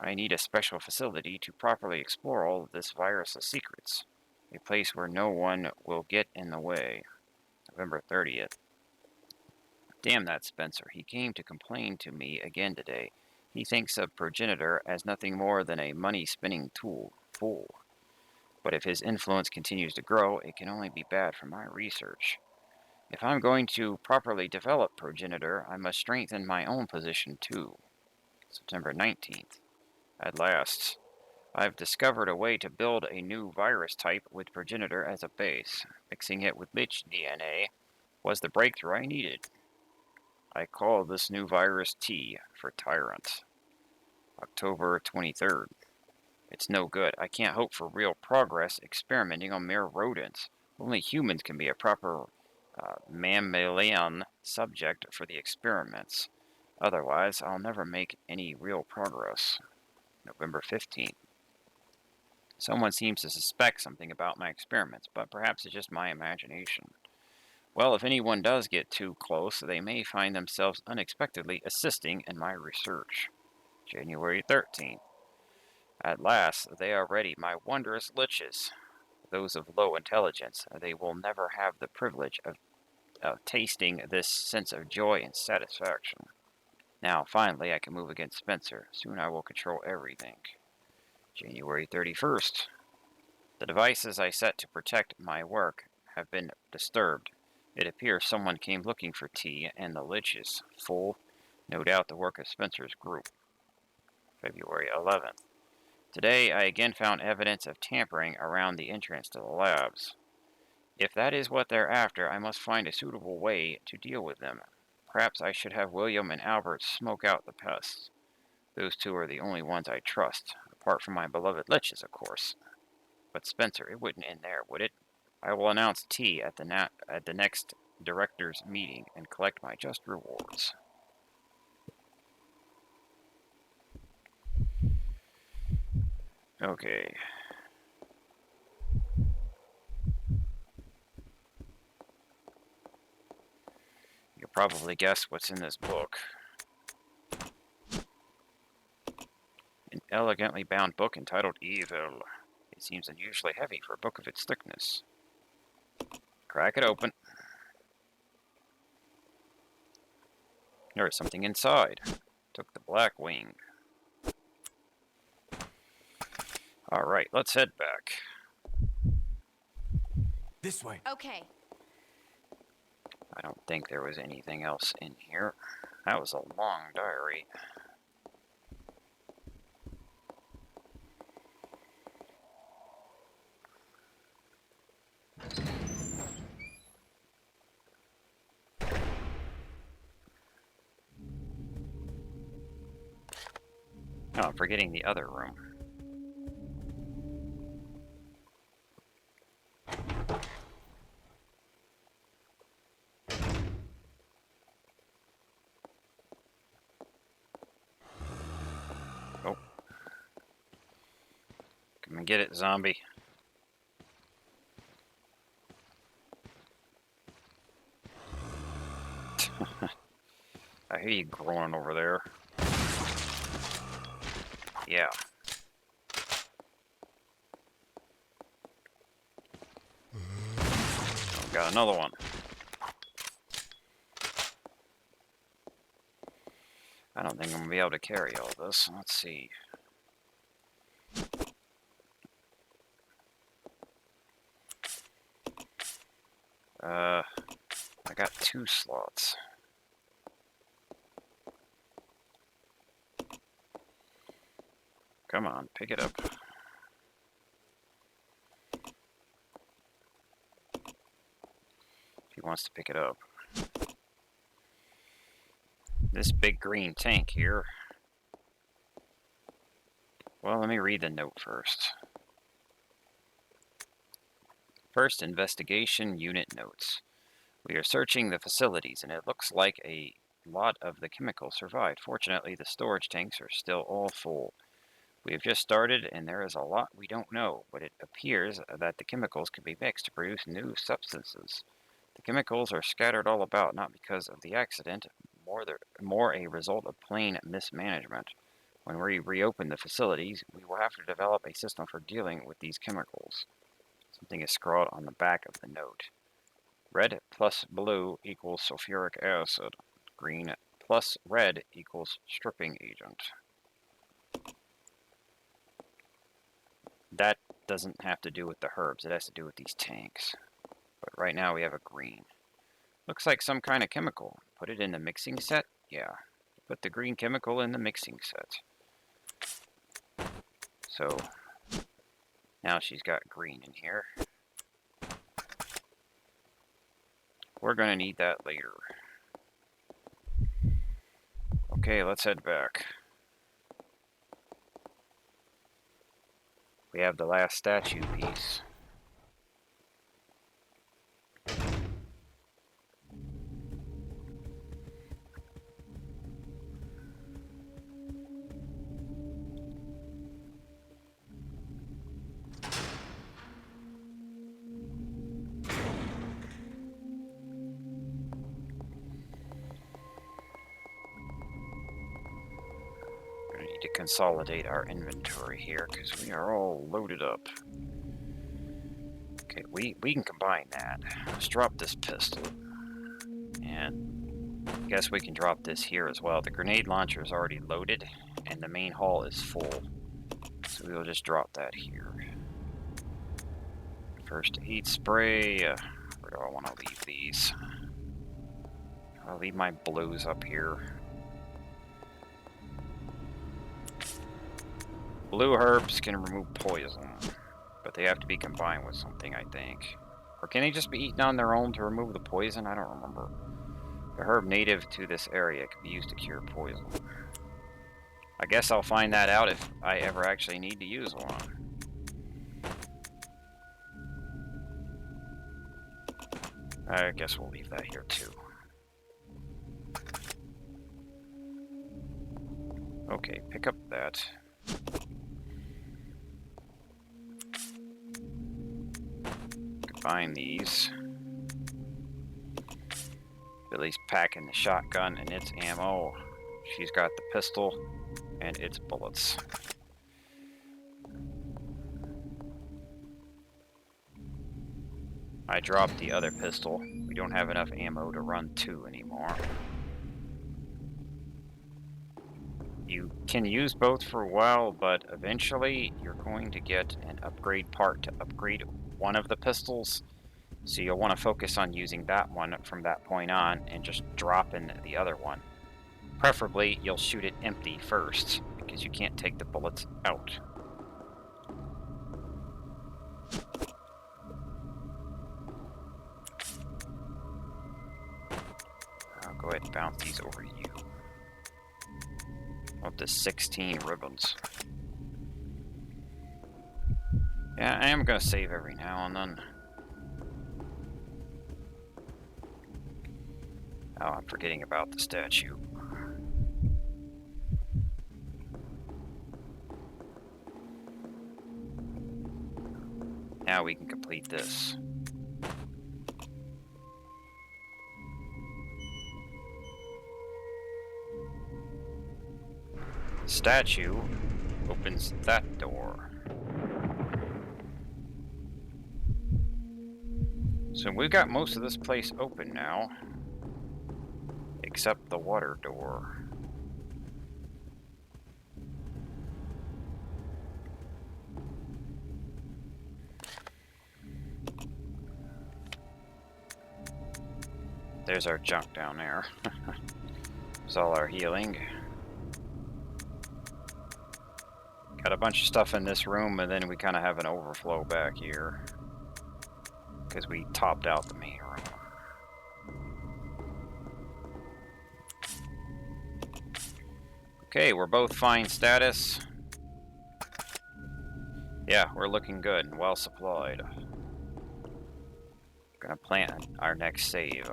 I need a special facility to properly explore all of this virus's secrets. A place where no one will get in the way. November 30th. Damn that Spencer. He came to complain to me again today. He thinks of Progenitor as nothing more than a money-spinning fool. But if his influence continues to grow, it can only be bad for my research. If I'm going to properly develop Progenitor, I must strengthen my own position too. September 19th. At last, I've discovered a way to build a new virus type with Progenitor as a base. Mixing it with Lich DNA was the breakthrough I needed. I call this new virus T for Tyrant. October 23rd. It's no good. I can't hope for real progress experimenting on mere rodents. Only humans can be a proper mammalian subject for the experiments. Otherwise, I'll never make any real progress. November 15th. Someone seems to suspect something about my experiments, but perhaps it's just my imagination. Well, if anyone does get too close, they may find themselves unexpectedly assisting in my research. January 13th. At last, they are ready, my wondrous liches. Those of low intelligence, they will never have the privilege of tasting this sense of joy and satisfaction. Now, finally, I can move against Spencer. Soon I will control everything. January 31st. The devices I set to protect my work have been disturbed. It appears someone came looking for tea, and the liches full. No doubt the work of Spencer's group. February 11th. Today, I again found evidence of tampering around the entrance to the labs. If that is what they're after, I must find a suitable way to deal with them. Perhaps I should have William and Albert smoke out the pests. Those two are the only ones I trust, apart from my beloved liches, of course. But Spencer, it wouldn't end there, would it? I will announce tea at the next directors' meeting and collect my just rewards. Okay. You'll probably guess what's in this book. An elegantly bound book entitled Evil. It seems unusually heavy for a book of its thickness. Crack it open. There is something inside. Took the black wing. Alright, let's head back. This way. Okay. I don't think there was anything else in here. That was a long diary. Oh, I'm forgetting the other room. Oh. Come and get it, zombie. I hear you groaning over there. Yeah. Got another one. I don't think I'm gonna be able to carry all this. Let's see. I got 2 slots. Come on, pick it up. He wants to pick it up. This big green tank here. Well, let me read the note first. First investigation unit notes. We are searching the facilities, and it looks like a lot of the chemicals survived. Fortunately, the storage tanks are still all full. We have just started, and there is a lot we don't know, but it appears that the chemicals can be mixed to produce new substances. The chemicals are scattered all about, not because of the accident, more a result of plain mismanagement. When we reopen the facilities, we will have to develop a system for dealing with these chemicals. Something is scrawled on the back of the note. Red plus blue equals sulfuric acid. Green plus red equals stripping agent. That doesn't have to do with the herbs. It has to do with these tanks. But right now we have a green. Looks like some kind of chemical. Put it in the mixing set? Yeah. Put the green chemical in the mixing set. So, now she's got green in here. We're gonna need that later. Okay, let's head back. We have the last statue piece. We need to consolidate our inventory here because we are all loaded up. Okay, we can combine that. Let's drop this pistol. And I guess we can drop this here as well. The grenade launcher is already loaded and the main hull is full. So we'll just drop that here. First aid spray. Where do I want to leave these? I'll leave my blues up here. Blue herbs can remove poison, but they have to be combined with something, I think. Or can they just be eaten on their own to remove the poison? I don't remember. The herb native to this area can be used to cure poison. I guess I'll find that out if I ever actually need to use one. I guess we'll leave that here too. Okay, pick up that. Combine these. Billy's packing the shotgun and its ammo. She's got the pistol and its bullets. I dropped the other pistol. We don't have enough ammo to run 2 anymore. You can use both for a while, but eventually you're going to get an upgrade part to upgrade one of the pistols. So you'll want to focus on using that one from that point on and just drop in the other one. Preferably, you'll shoot it empty first, because you can't take the bullets out. I'll go ahead and bounce these over to you. Up to 16 ribbons. Yeah, I am gonna save every now and then. Oh, I'm forgetting about the statue. Now we can complete this. Statue opens that door. So we've got most of this place open now, except the water door. There's our junk down there. It's all our healing. Got a bunch of stuff in this room, and then we kind of have an overflow back here. Because we topped out the main room. Okay, we're both fine status. Yeah, we're looking good and well supplied. Gonna plant our next save.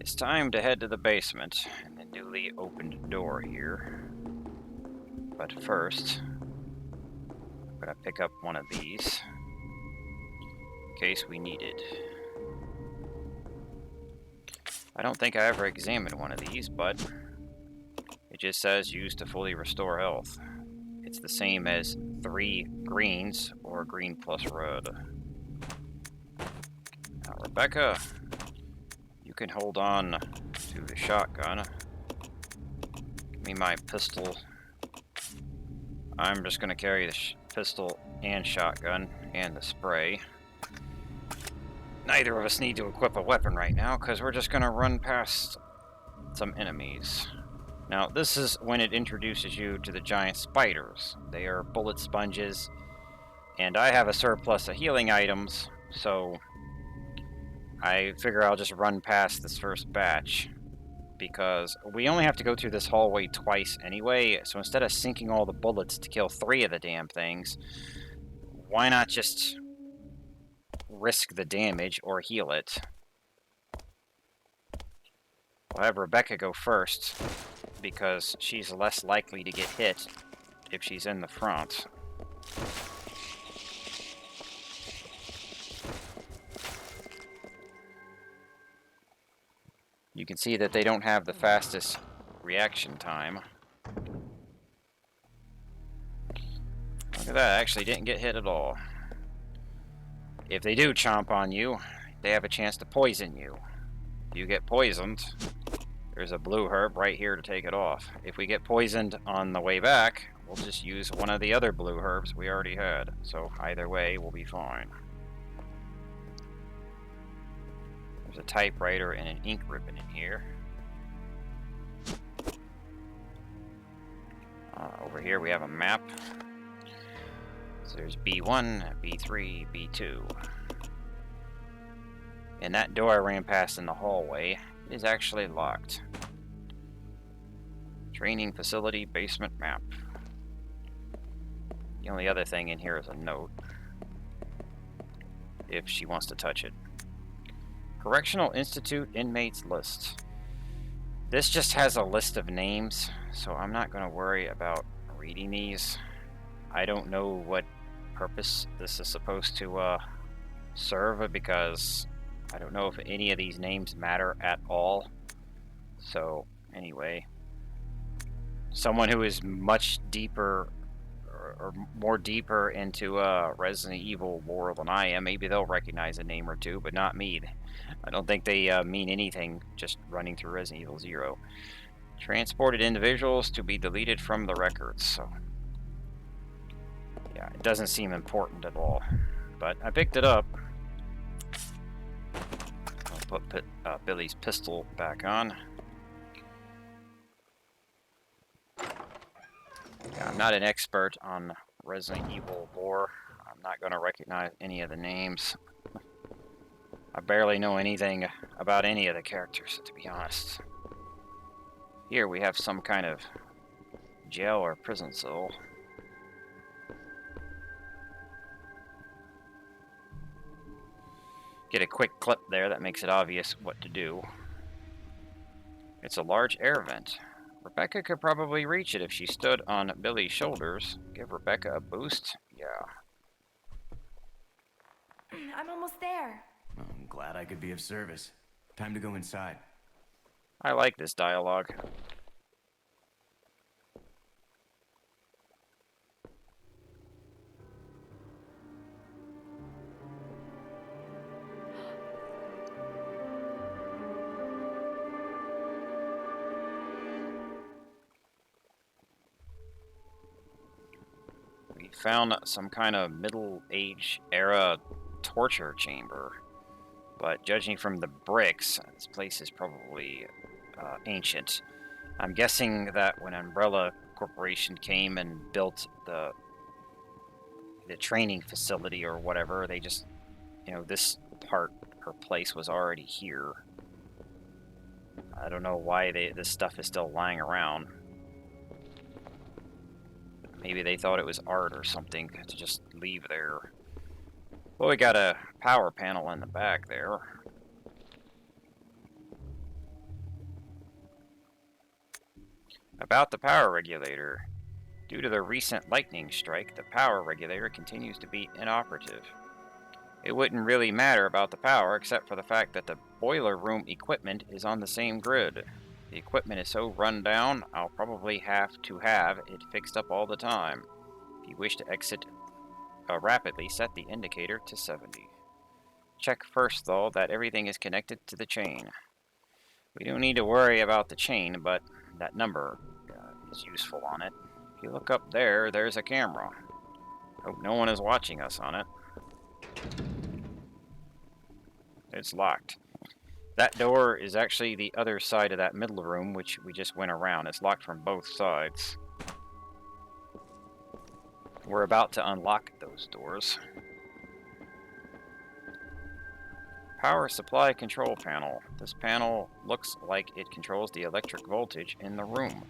It's time to head to the basement and the newly opened door here. But first, I'm gonna pick up one of these in case we need it. I don't think I ever examined one of these, but it just says use to fully restore health. It's the same as 3 greens or green plus red. Now, Rebecca, you can hold on to the shotgun. Give me my pistol. I'm just going to carry the pistol and shotgun and the spray. Neither of us need to equip a weapon right now because we're just going to run past some enemies. Now, this is when it introduces you to the giant spiders. They are bullet sponges, and I have a surplus of healing items, so I figure I'll just run past this first batch, because we only have to go through this hallway twice anyway, so instead of sinking all the bullets to kill 3 of the damn things, why not just risk the damage or heal it? We'll have Rebecca go first, because she's less likely to get hit if she's in the front. You can see that they don't have the fastest reaction time. Look at that, I actually didn't get hit at all. If they do chomp on you, they have a chance to poison you. If you get poisoned, there's a blue herb right here to take it off. If we get poisoned on the way back, we'll just use one of the other blue herbs we already had. So either way, we'll be fine. There's a typewriter and an ink ribbon in here. Over here we have a map. So there's B1, B3, B2. And that door I ran past in the hallway is actually locked. Training facility basement map. The only other thing in here is a note, if she wants to touch it. Correctional Institute inmates list. This just has a list of names, so I'm not going to worry about reading these. I don't know what purpose this is supposed to serve, because I don't know if any of these names matter at all. So anyway, someone who is much deeper or more deeper into Resident Evil lore than I am, maybe they'll recognize a name or two, but not me. I don't think they mean anything just running through Resident Evil 0. Transported individuals to be deleted from the records. So yeah, it doesn't seem important at all, but I picked it up. put Billy's pistol back on. Yeah, I'm not an expert on Resident Evil lore. I'm not going to recognize any of the names. I barely know anything about any of the characters, to be honest. Here we have some kind of jail or prison cell. Get a quick clip there that makes it obvious what to do. It's a large air vent. Rebecca could probably reach it if she stood on Billy's shoulders. Give Rebecca a boost? Yeah. I'm almost there. I'm glad I could be of service. Time to go inside. I like this dialogue. We found some kind of Middle Age era torture chamber, but judging from the bricks, this place is probably ancient. I'm guessing that when Umbrella Corporation came and built the training facility or whatever, they just, you know, this part, her place was already here. I don't know why this stuff is still lying around. Maybe they thought it was art or something to just leave there. Well, we got a power panel in the back there. About the power regulator. Due to the recent lightning strike, the power regulator continues to be inoperative. It wouldn't really matter about the power except for the fact that the boiler room equipment is on the same grid. The equipment is so run down, I'll probably have to have it fixed up all the time. If you wish to exit rapidly, set the indicator to 70. Check first, though, that everything is connected to the chain. We don't need to worry about the chain, but that number is useful on it. If you look up there, there's a camera. Hope no one is watching us on it. It's locked. That door is actually the other side of that middle room, which we just went around. It's locked from both sides. We're about to unlock those doors. Power supply control panel. This panel looks like it controls the electric voltage in the room.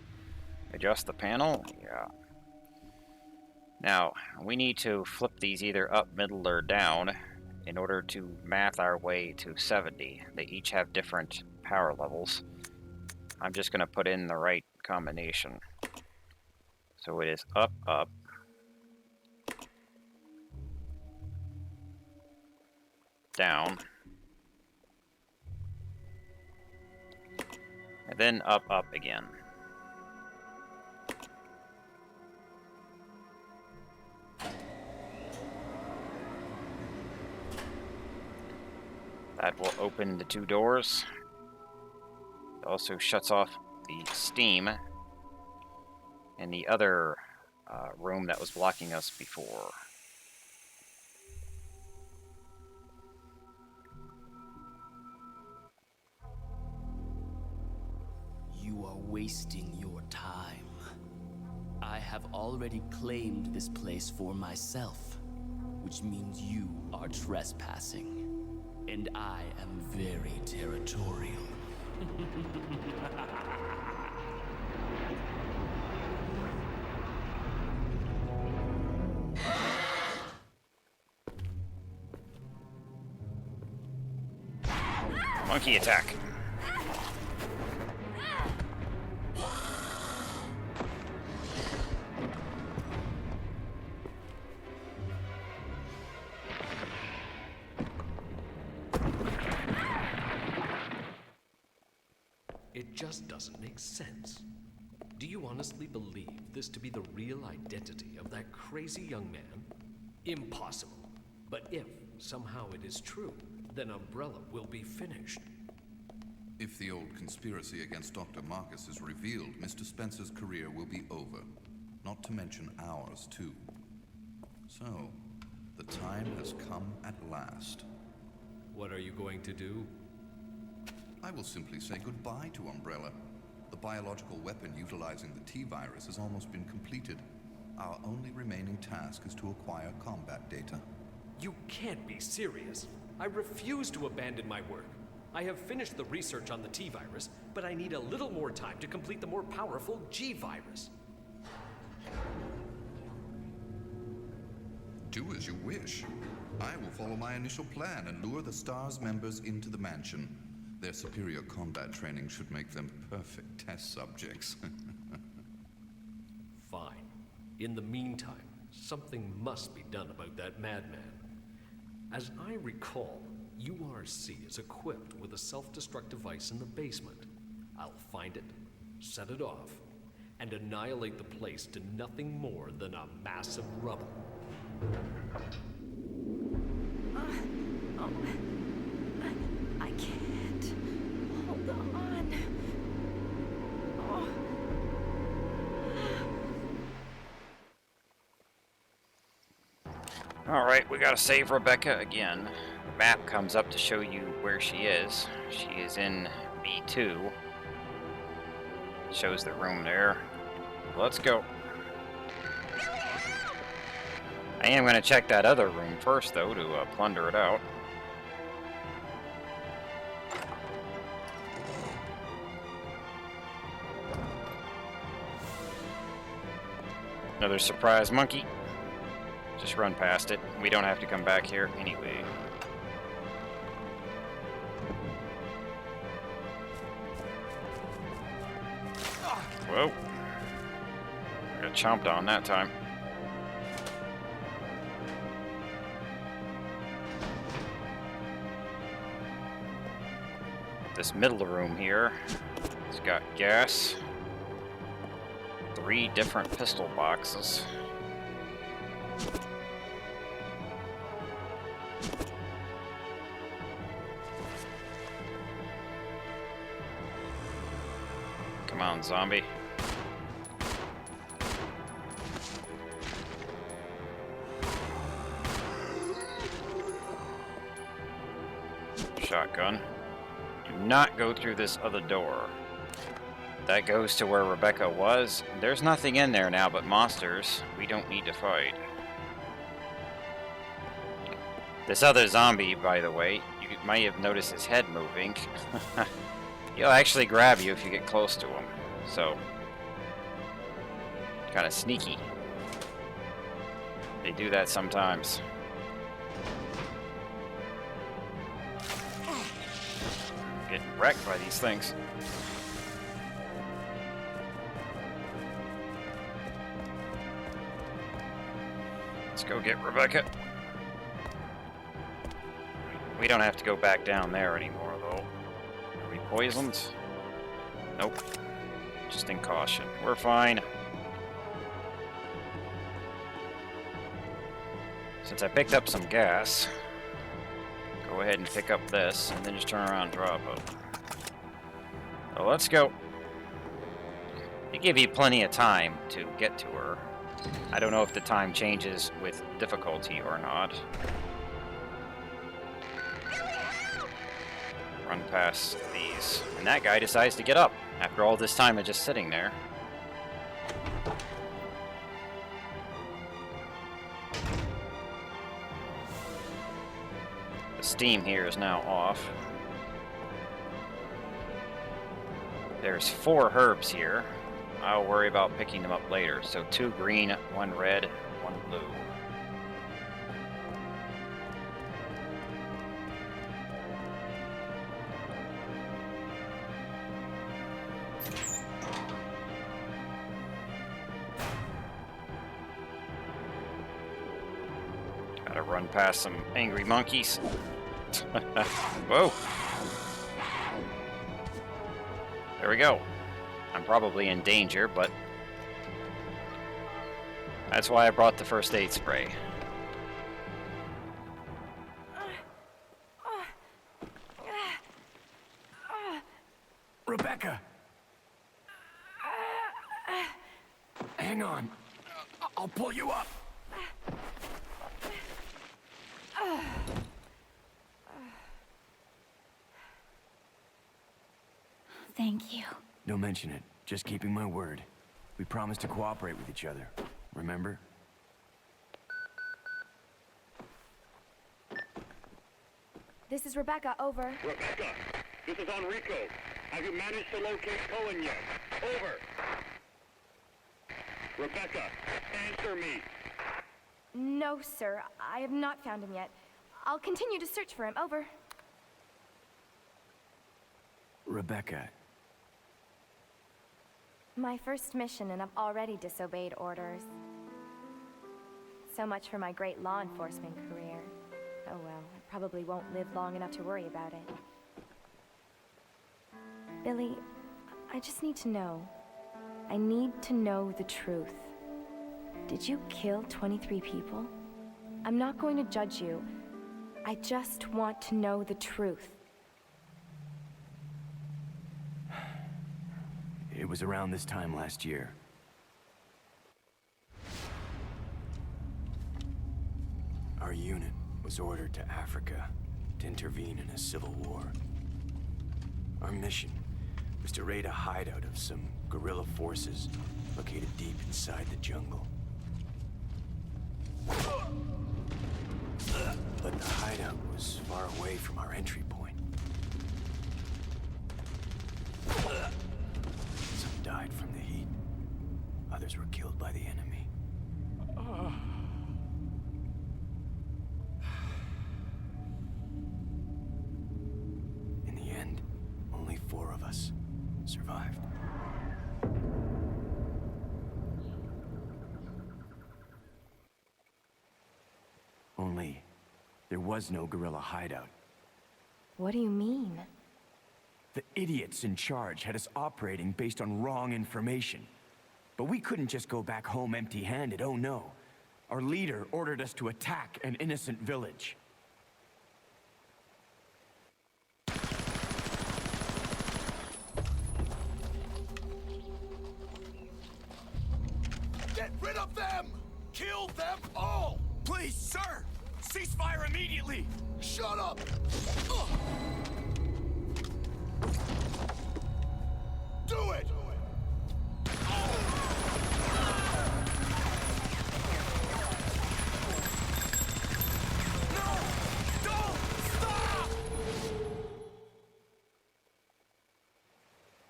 Adjust the panel? Yeah. Now, we need to flip these either up, middle, or down in order to math our way to 70. They each have different power levels. I'm just going to put in the right combination. So it is up, up, down, and then up, up again. That will open the two doors. It also shuts off the steam in the other room that was blocking us before. You are wasting your time. I have already claimed this place for myself, which means you are trespassing. And I am very territorial. Monkey attack. It just doesn't make sense. Do you honestly believe this to be the real identity of that crazy young man? Impossible. But if somehow it is true, then Umbrella will be finished. If the old conspiracy against Dr. Marcus is revealed, Mr. Spencer's career will be over. Not to mention ours, too. So, the time has come at last. What are you going to do? I will simply say goodbye to Umbrella. The biological weapon utilizing the T-virus has almost been completed. Our only remaining task is to acquire combat data. You can't be serious. I refuse to abandon my work. I have finished the research on the T-virus, but I need a little more time to complete the more powerful G-virus. Do as you wish. I will follow my initial plan and lure the STARS members into the mansion. Their superior combat training should make them perfect test subjects. Fine. In the meantime, something must be done about that madman. As I recall, URC is equipped with a self-destruct device in the basement. I'll find it, set it off, and annihilate the place to nothing more than a mass of rubble. I can't. Hold on. Alright, we gotta save Rebecca again. The map comes up to show you where she is. She is in B2. Shows the room there. Let's go. I am gonna check that other room first, though, to plunder it out. Another surprise monkey. Just run past it. We don't have to come back here anyway. Whoa. I got chomped on that time. This middle room here, it's got gas. 3 different pistol boxes. Come on, zombie. Shotgun. Do not go through this other door. That goes to where Rebecca was. There's nothing in there now but monsters. We don't need to fight. This other zombie, by the way, you might have noticed his head moving. He'll actually grab you if you get close to him. So, kind of sneaky. They do that sometimes. Getting wrecked by these things. Let's go get Rebecca. We don't have to go back down there anymore, though. Are we poisoned? Nope. Just in caution. We're fine. Since I picked up some gas, go ahead and pick up this, and then just turn around and drop it. So let's go. They give you plenty of time to get to her. I don't know if the time changes with difficulty or not. Run past these. And that guy decides to get up after all this time of just sitting there. The steam here is now off. There's 4 herbs here. I'll worry about picking them up later. So 2 green, 1 red, 1 blue. Gotta run past some angry monkeys. Whoa. There we go. I'm probably in danger, but that's why I brought the first aid spray. Rebecca! Hang on. I'll pull you up. Thank you. Don't mention it. Just keeping my word. We promised to cooperate with each other. Remember? This is Rebecca, over. Rebecca, this is Enrico. Have you managed to locate Cohen yet? Over. Rebecca, answer me. No, sir. I have not found him yet. I'll continue to search for him, over. Rebecca. My first mission, and I've already disobeyed orders. So much for my great law enforcement career. Oh well, I probably won't live long enough to worry about it. Billy, I just need to know. I need to know the truth. Did you kill 23 people? I'm not going to judge you. I just want to know the truth. It was around this time last year. Our unit was ordered to Africa to intervene in a civil war. Our mission was to raid a hideout of some guerrilla forces located deep inside the jungle. But the hideout was far away from our entry point. Some died from the heat. Others were killed by the enemy. In the end, only 4 of us survived. Only, there was no guerrilla hideout. What do you mean? The idiots in charge had us operating based on wrong information. But we couldn't just go back home empty-handed, oh no. Our leader ordered us to attack an innocent village. Get rid of them! Kill them all! Please, sir! Ceasefire immediately! Shut up! Do it!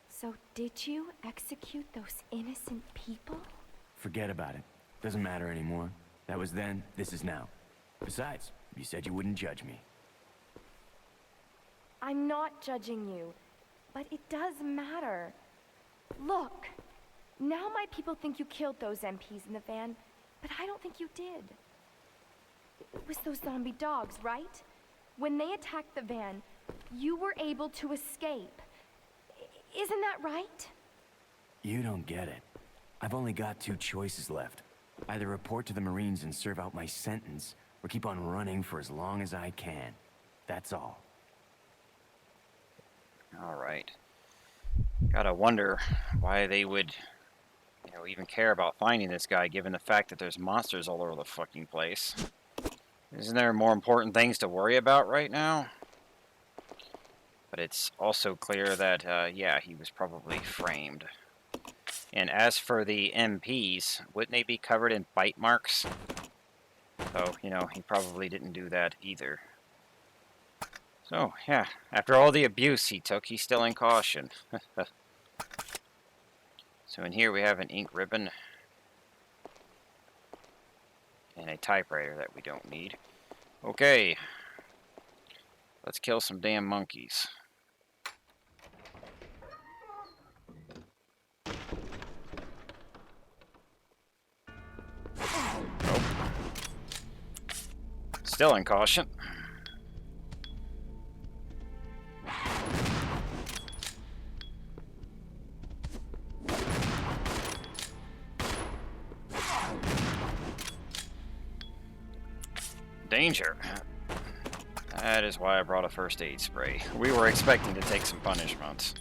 So did you execute those innocent people? Forget about it. Doesn't matter anymore. That was then, this is now. Besides, you said you wouldn't judge me. I'm not judging you, but it does matter. Look, now my people think you killed those MPs in the van, but I don't think you did. It was those zombie dogs, right? When they attacked the van, you were able to escape. Isn't that right? You don't get it. I've only got 2 choices left. Either report to the Marines and serve out my sentence, or keep on running for as long as I can. That's all. Alright. Gotta wonder why they would, even care about finding this guy, given the fact that there's monsters all over the fucking place. Isn't there more important things to worry about right now? But it's also clear that, yeah, he was probably framed. And as for the MPs, wouldn't they be covered in bite marks? So, he probably didn't do that either. So, yeah, after all the abuse he took, he's still in caution. So in here we have an ink ribbon. And a typewriter that we don't need. Okay. Let's kill some damn monkeys. Nope. Still in caution. Danger. That is why I brought a first aid spray. We were expecting to take some punishments.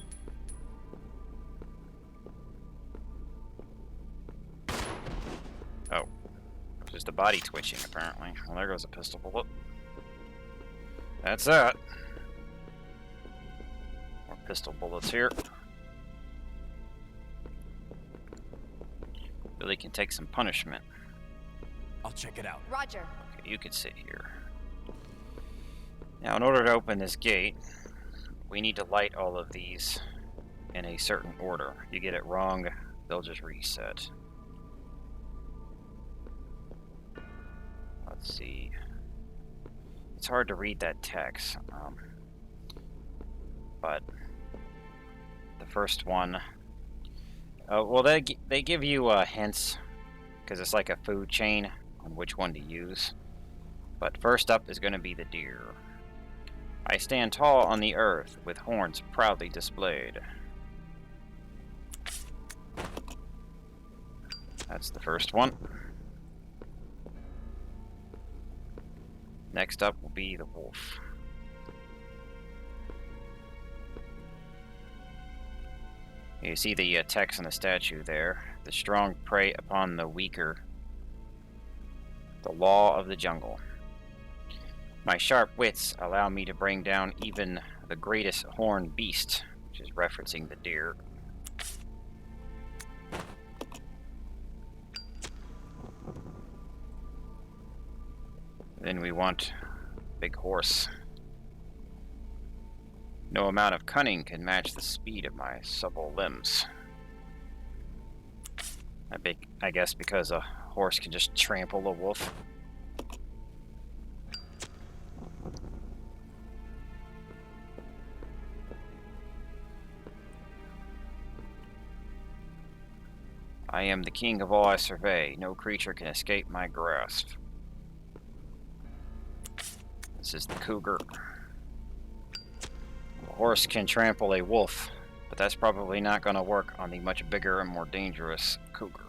Oh. Just a body twitching, apparently. Well, there goes a pistol bullet. That's that. More pistol bullets here. Billy can take some punishment. I'll check it out. Roger. Okay, you can sit here. Now, in order to open this gate, we need to light all of these in a certain order. If you get it wrong, they'll just reset. Let's see. It's hard to read that text, but the first one. Well, they give you hints because it's like a food chain on which one to use. But first up is going to be the deer. I stand tall on the earth with horns proudly displayed. That's the first one. Next up will be the wolf. You see the text on the statue there. The strong prey upon the weaker. The law of the jungle. My sharp wits allow me to bring down even the greatest horned beast, which is referencing the deer. Then we want big horse. No amount of cunning can match the speed of my supple limbs. I guess because a horse can just trample a wolf. I am the king of all I survey. No creature can escape my grasp. This is the cougar. A horse can trample a wolf, but that's probably not going to work on the much bigger and more dangerous cougar.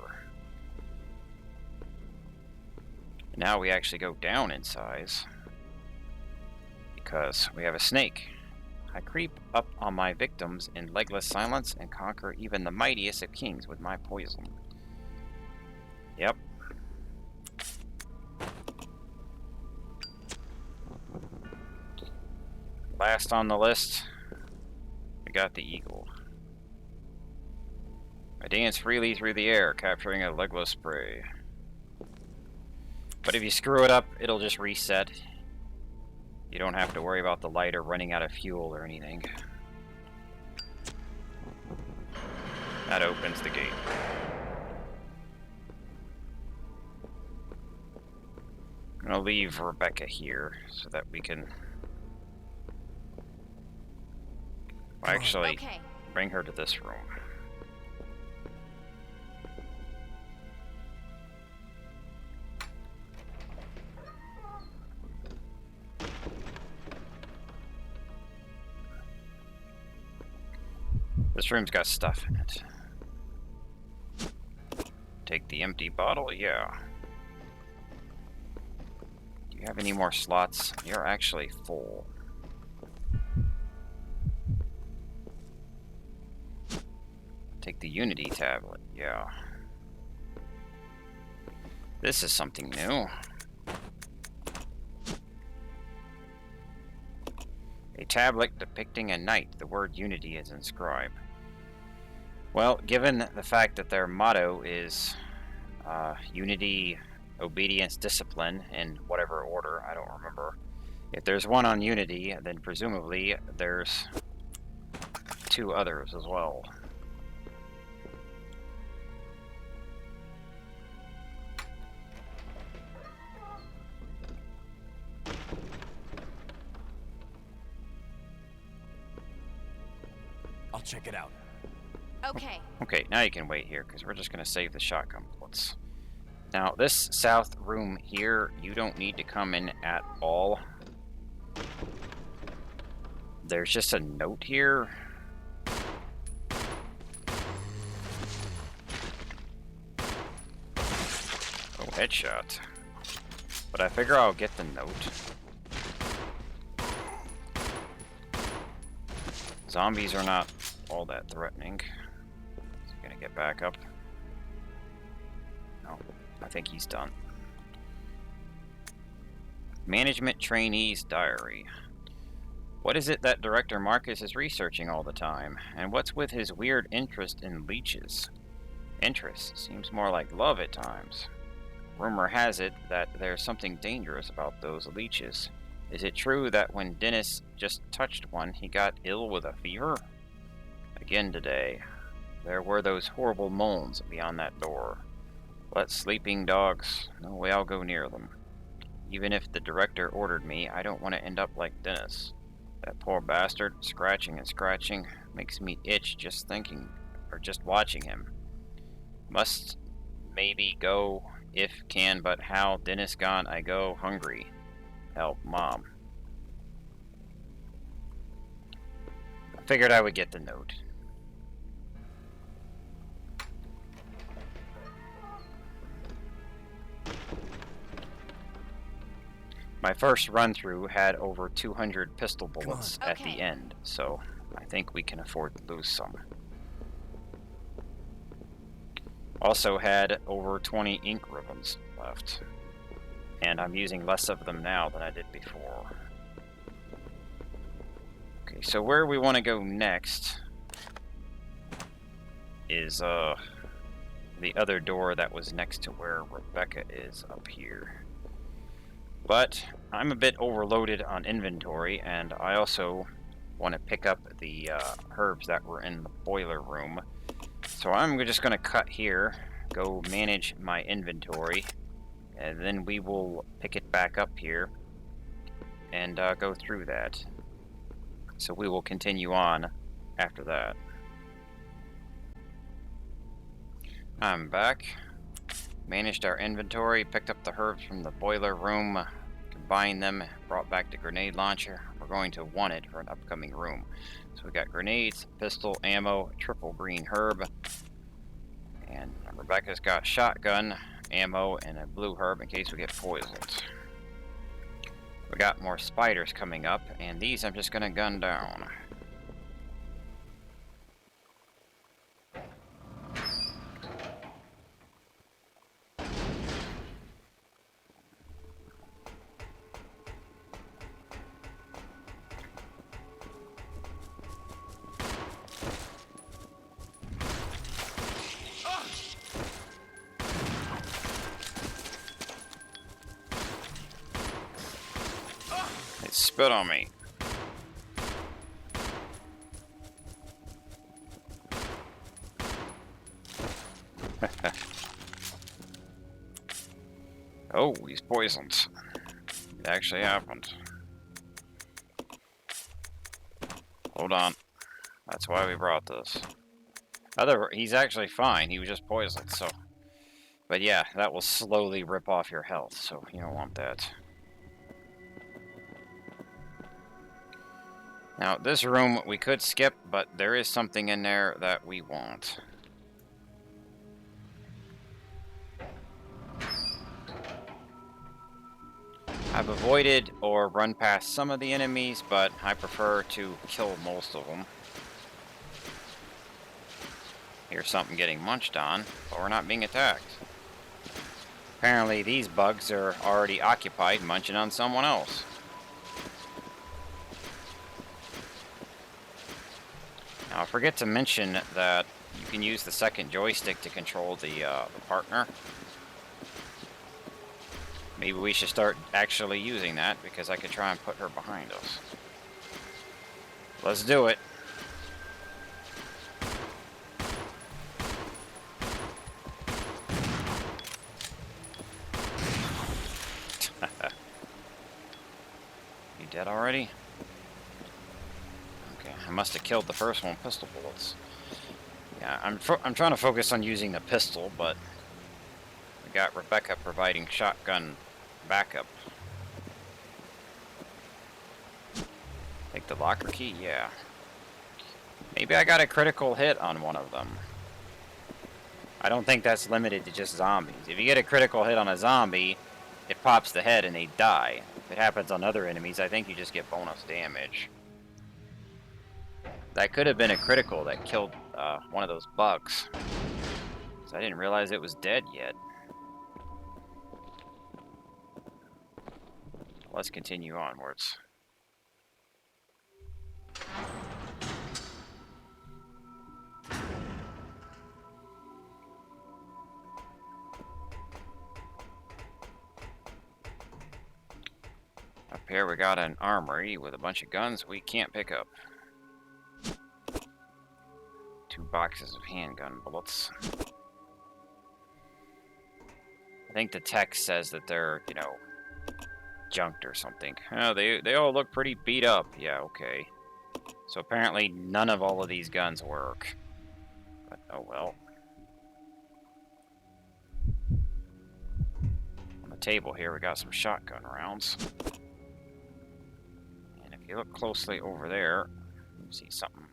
Now we actually go down in size because we have a snake. I creep up on my victims in legless silence and conquer even the mightiest of kings with my poison. Yep. Last on the list, we got the eagle. I dance freely through the air, capturing a legless prey. But if you screw it up, it'll just reset. You don't have to worry about the lighter running out of fuel or anything. That opens the gate. I'm gonna leave Rebecca here so that we can actually bring her to this room. This room's got stuff in it. Take the empty bottle? Yeah. Do you have any more slots? You're actually full. Take the Unity tablet. Yeah. This is something new. A tablet depicting a knight. The word Unity is inscribed. Well, given the fact that their motto is Unity, Obedience, Discipline, in whatever order, I don't remember. If there's one on Unity, then presumably there's two others as well. I'll check it out. Okay. Okay, now you can wait here, because we're just going to save the shotgun bullets. Now, this south room here, you don't need to come in at all. There's just a note here. Oh, headshot. But I figure I'll get the note. Zombies are not all that threatening. Is he gonna get back up? No, I think he's done. Management Trainee's Diary. What is it that Director Marcus is researching all the time? And what's with his weird interest in leeches? Interest seems more like love at times. Rumor has it that there's something dangerous about those leeches. Is it true that when Dennis just touched one, he got ill with a fever? Again today, there were those horrible moans beyond that door. Let sleeping dogs, no way I'll go near them. Even if the director ordered me, I don't want to end up like Dennis. That poor bastard, scratching and scratching, makes me itch just thinking, or just watching him. Must maybe go, if can, but how? Dennis gone, I go hungry. Help, Mom. I figured I would get the note. My first run-through had over 200 pistol bullets at the end, so I think we can afford to lose some. Also had over 20 ink ribbons left, and I'm using less of them now than I did before. Okay, so where we want to go next is the other door that was next to where Rebecca is up here. But I'm a bit overloaded on inventory, and I also want to pick up the herbs that were in the boiler room. So I'm just going to cut here, go manage my inventory, and then we will pick it back up here and go through that. So we will continue on after that. I'm back. Managed our inventory, picked up the herbs from the boiler room, combined them, brought back the grenade launcher. We're going to want it for an upcoming room. So we got grenades, pistol, ammo, triple green herb, and Rebecca's got shotgun, ammo, and a blue herb in case we get poisoned. We got more spiders coming up, and these I'm just gonna gun down. It spit on me. Oh, he's poisoned. It actually happened. Hold on. That's why we brought this. He's actually fine. He was just poisoned, so. But yeah, that will slowly rip off your health, so you don't want that. Now, this room we could skip, but there is something in there that we want. I've avoided or run past some of the enemies, but I prefer to kill most of them. Here's something getting munched on, but we're not being attacked. Apparently these bugs are already occupied munching on someone else. Now I forget to mention that you can use the second joystick to control the partner. Maybe we should start actually using that, because I could try and put her behind us. Let's do it. You dead already? Okay, I must have killed the first one with pistol bullets. Yeah, I'm trying to focus on using the pistol, but we got Rebecca providing shotgun backup. Take the locker key? Yeah. Maybe I got a critical hit on one of them. I don't think that's limited to just zombies. If you get a critical hit on a zombie, it pops the head and they die. If it happens on other enemies, I think you just get bonus damage. That could have been a critical that killed one of those bugs. So I didn't realize it was dead yet. Let's continue onwards. here we got an armory with a bunch of guns we can't pick up. 2 boxes of handgun bullets. I think the text says that they're, you know, junked or something. Oh, they all look pretty beat up. Yeah, okay. So apparently none of all of these guns work. But oh well. On the table here we got some shotgun rounds. And if you look closely over there, you see something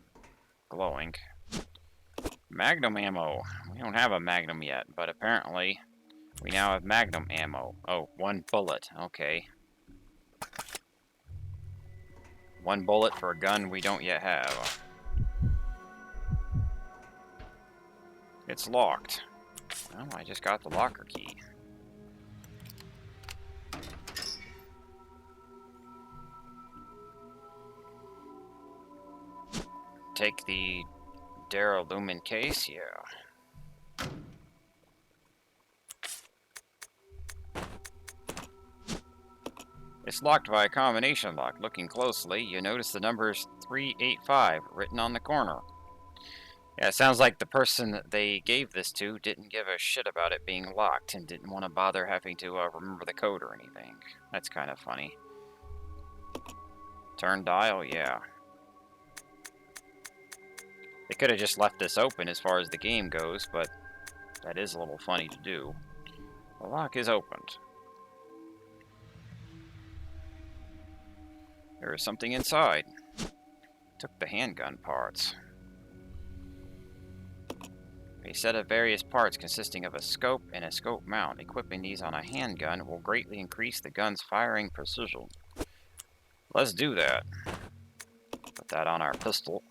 glowing. Magnum ammo. We don't have a Magnum yet, but apparently we now have Magnum ammo. Oh, 1 bullet. Okay. 1 bullet for a gun we don't yet have. It's locked. Well, I just got the locker key. Take the Duralumin case, yeah. It's locked by a combination lock. Looking closely, you notice the numbers 385 written on the corner. Yeah, it sounds like the person that they gave this to didn't give a shit about it being locked and didn't want to bother having to remember the code or anything. That's kind of funny. Turn dial, yeah. They could have just left this open as far as the game goes, but that is a little funny to do. The lock is opened. There is something inside. Took the handgun parts. A set of various parts consisting of a scope and a scope mount. Equipping these on a handgun will greatly increase the gun's firing precision. Let's do that. Put that on our pistol.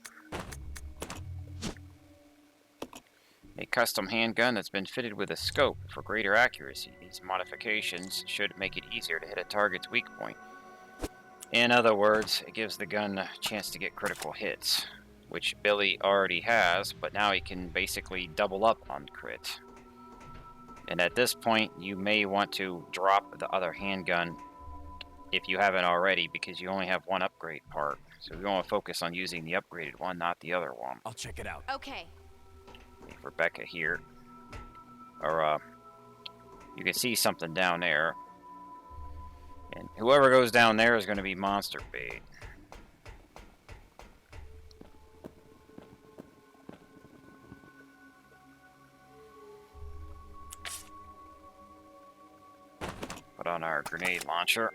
A custom handgun that's been fitted with a scope for greater accuracy. These modifications should make it easier to hit a target's weak point. In other words, it gives the gun a chance to get critical hits, which Billy already has, but now he can basically double up on crit. And at this point, you may want to drop the other handgun if you haven't already, because you only have 1 upgrade part. So we want to focus on using the upgraded one, not the other one. I'll check it out. Okay. Rebecca here. Or, you can see something down there. And whoever goes down there is going to be monster bait. Put on our grenade launcher.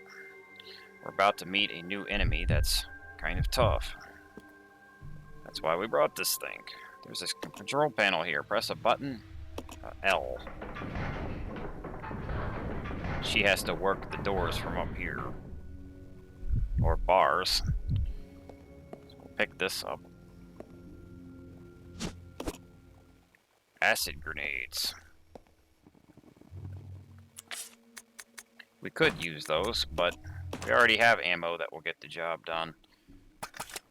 We're about to meet a new enemy that's kind of tough. That's why we brought this thing. There's this control panel here. Press a button, L. She has to work the doors from up here. Or bars. So we'll pick this up. Acid grenades. We could use those, but we already have ammo that will get the job done.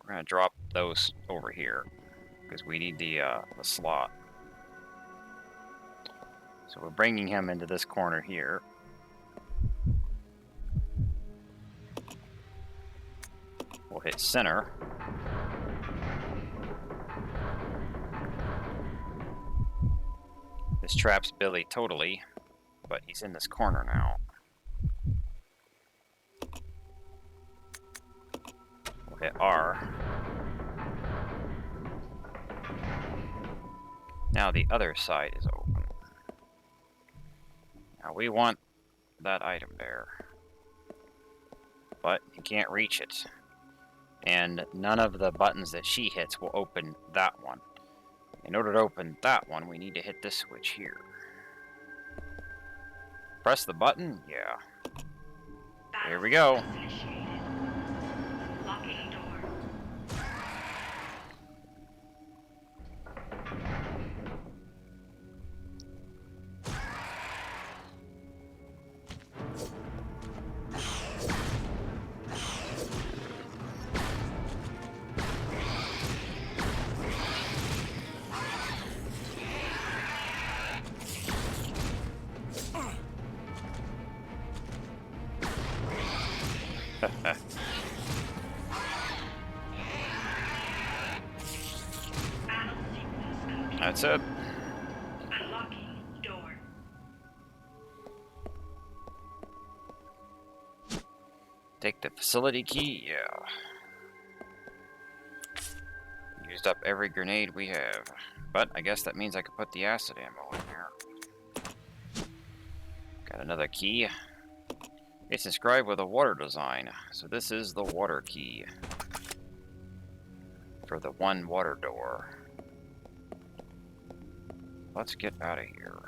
We're going to drop those over here, because we need the slot. So we're bringing him into this corner here. We'll hit center. This traps Billy totally, but he's in this corner now. We'll hit R. Now the other side is open. Now we want that item there, but you can't reach it. And none of the buttons that she hits will open that one. In order to open that one, we need to hit this switch here. Press the button? Yeah. Here we go. That's it. Unlocking door. Take the facility key, yeah. Used up every grenade we have. But I guess that means I could put the acid ammo in there. Got another key. It's inscribed with a water design, so this is the water key. For the one water door. Let's get out of here.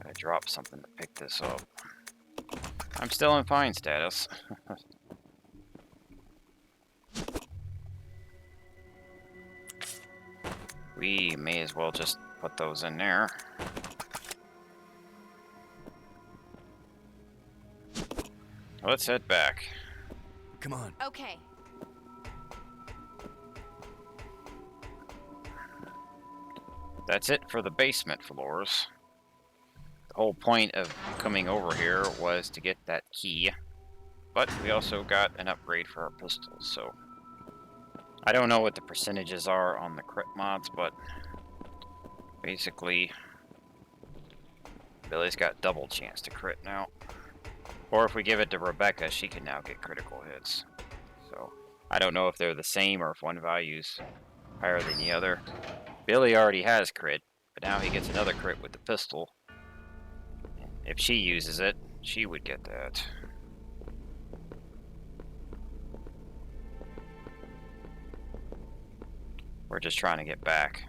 Gotta drop something to pick this up. I'm still in fine status. We may as well just put those in there. Let's head back. Come on. Okay. That's it for the basement floors. The whole point of coming over here was to get that key. But we also got an upgrade for our pistols, so... I don't know what the percentages are on the crit mods, but... basically... Billy's got double chance to crit now. Or if we give it to Rebecca, she can now get critical hits. So, I don't know if they're the same or if one value's higher than the other. Billy already has crit, but now he gets another crit with the pistol. If she uses it, she would get that. We're just trying to get back.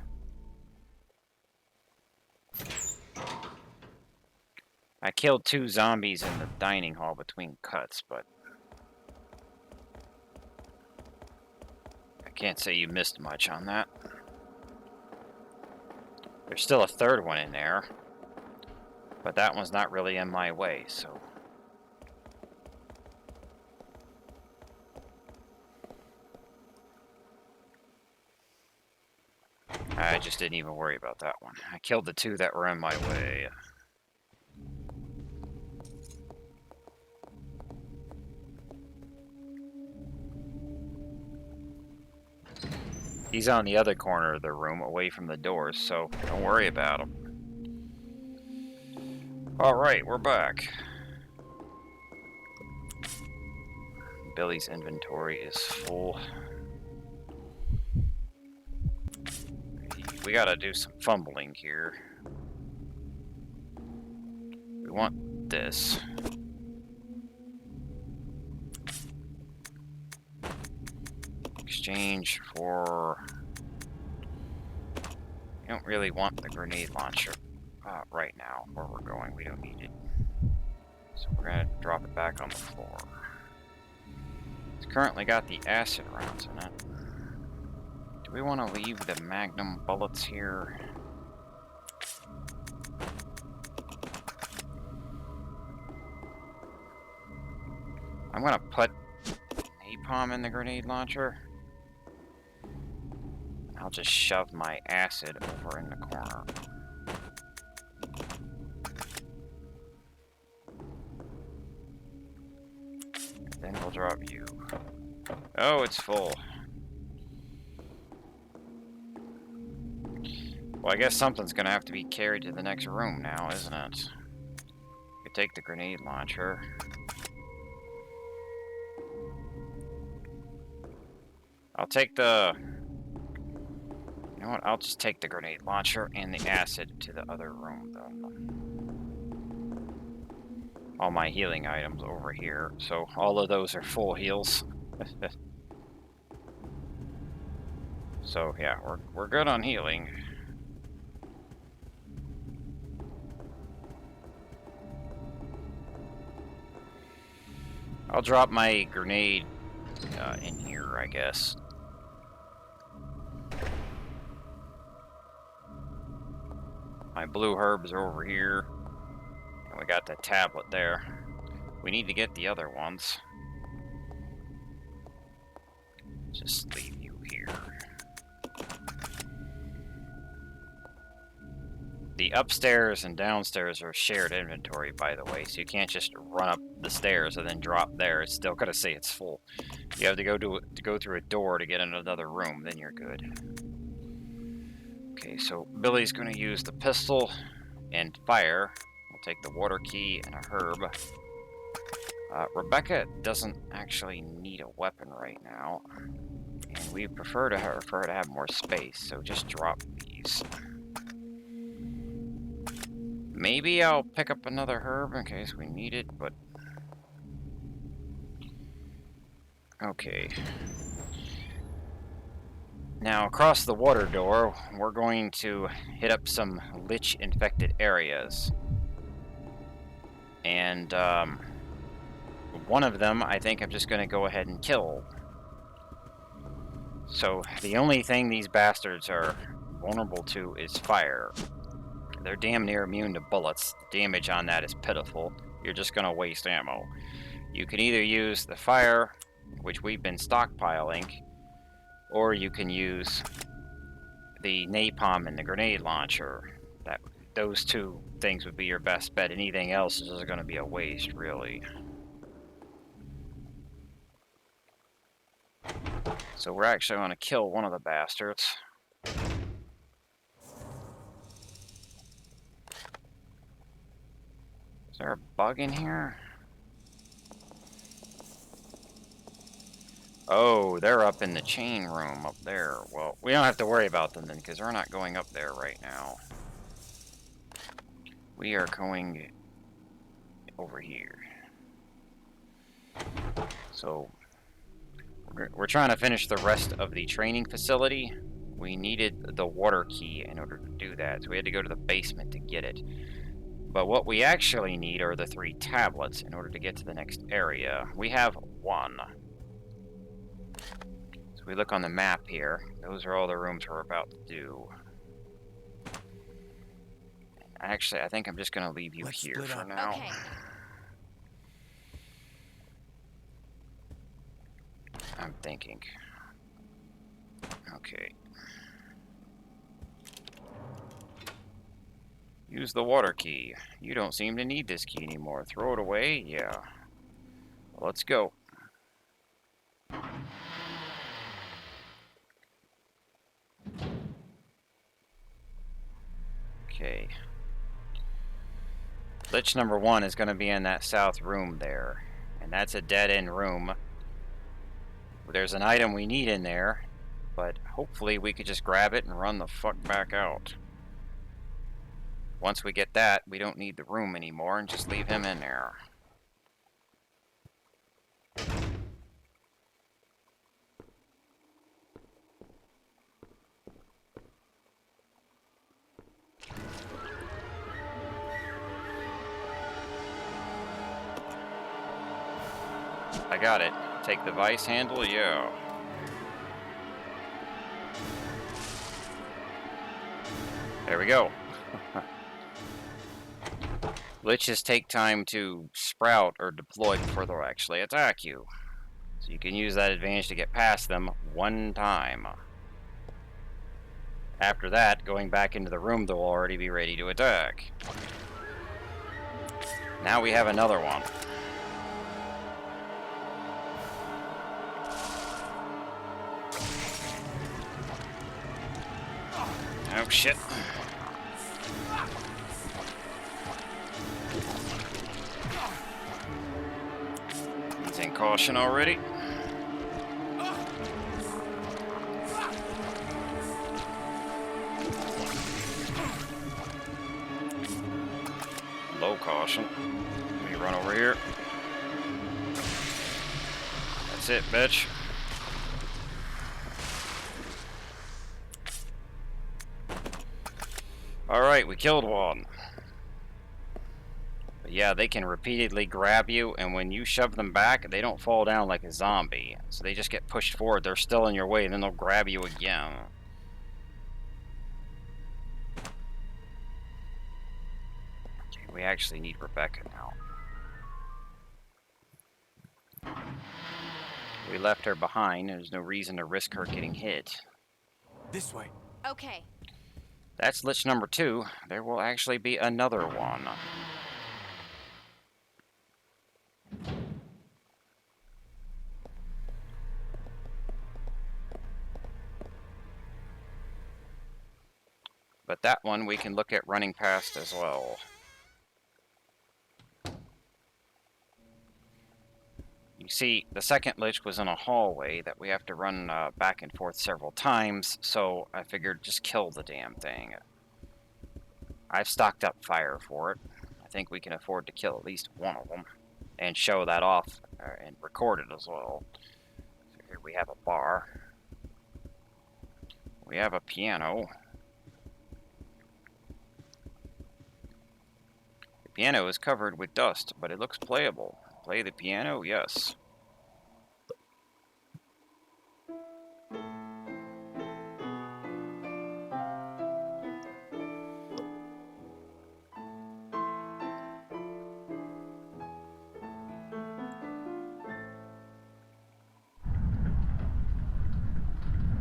I killed 2 zombies in the dining hall between cuts, but... I can't say you missed much on that. There's still a third one in there, but that one's not really in my way, so... I just didn't even worry about that one. I killed the 2 that were in my way. He's on the other corner of the room, away from the doors, so don't worry about him. Alright, we're back. Billy's inventory is full. We gotta do some fumbling here. We want this. Exchange for... We don't really want the grenade launcher right now, where we're going. We don't need it. So we're gonna drop it back on the floor. It's currently got the acid rounds in it. Do we want to leave the magnum bullets here? I'm gonna put napalm in the grenade launcher. I'll just shove my acid over in the corner. Then we'll drop you. Oh, it's full. Well, I guess something's gonna have to be carried to the next room now, isn't it? You take the grenade launcher. I'll take the... You know what? I'll just take the grenade launcher and the acid to the other room, though. All my healing items over here, so all of those are full heals. So, yeah, we're good on healing. I'll drop my grenade in here, I guess. My blue herbs are over here. And we got the tablet there. We need to get the other ones. Just leave you here. The upstairs and downstairs are shared inventory, by the way, so you can't just run up the stairs and then drop there. It's still gonna say it's full. You have to go through a door to get in another room, then you're good. Okay, so Billy's gonna use the pistol and fire. We'll take the water key and a herb. Rebecca doesn't actually need a weapon right now, and we prefer to have more space, so just drop these. Maybe I'll pick up another herb in case we need it, but... Okay. Now, across the water door, we're going to hit up some lich-infected areas. And, one of them, I think I'm just going to go ahead and kill. So, the only thing these bastards are vulnerable to is fire. They're damn near immune to bullets. The damage on that is pitiful. You're just going to waste ammo. You can either use the fire, which we've been stockpiling, or you can use the napalm and the grenade launcher. Those two things would be your best bet. Anything else is going to be a waste, really. So we're actually going to kill one of the bastards. Is there a bug in here? Oh, they're up in the chain room up there. Well, we don't have to worry about them then, because we're not going up there right now. We are going over here. So, we're trying to finish the rest of the training facility. We needed the water key in order to do that, so we had to go to the basement to get it. But what we actually need are the 3 tablets in order to get to the next area. We have 1. So we look on the map here. Those are all the rooms we're about to do. Actually, I think I'm just going to leave you here for now. Okay. I'm thinking. Okay. Use the water key. You don't seem to need this key anymore. Throw it away? Yeah. Well, let's go. Okay. Lich number 1 is going to be in that south room there. And that's a dead-end room. There's an item we need in there, but hopefully we could just grab it and run the fuck back out. Once we get that, we don't need the room anymore and just leave him in there. I got it. Take the vice handle, yeah. There we go. Liches take time to sprout or deploy before they'll actually attack you. So you can use that advantage to get past them 1 time. After that, going back into the room, they'll already be ready to attack. Now we have another one. Oh shit. He's in caution already. Low caution. Let me run over here. That's it, bitch. Alright, we killed one. But yeah, they can repeatedly grab you, and when you shove them back, they don't fall down like a zombie. So they just get pushed forward, they're still in your way, and then they'll grab you again. Okay, we actually need Rebecca now. We left her behind, there's no reason to risk her getting hit. This way. Okay. That's lich number 2. There will actually be another one. But that one we can look at running past as well. You see, the second lich was in a hallway that we have to run back and forth several times, so I figured just kill the damn thing. I've stocked up fire for it. I think we can afford to kill at least one of them and show that off and record it as well. So here we have a bar. We have a piano. The piano is covered with dust, but it looks playable. Play the piano? Yes.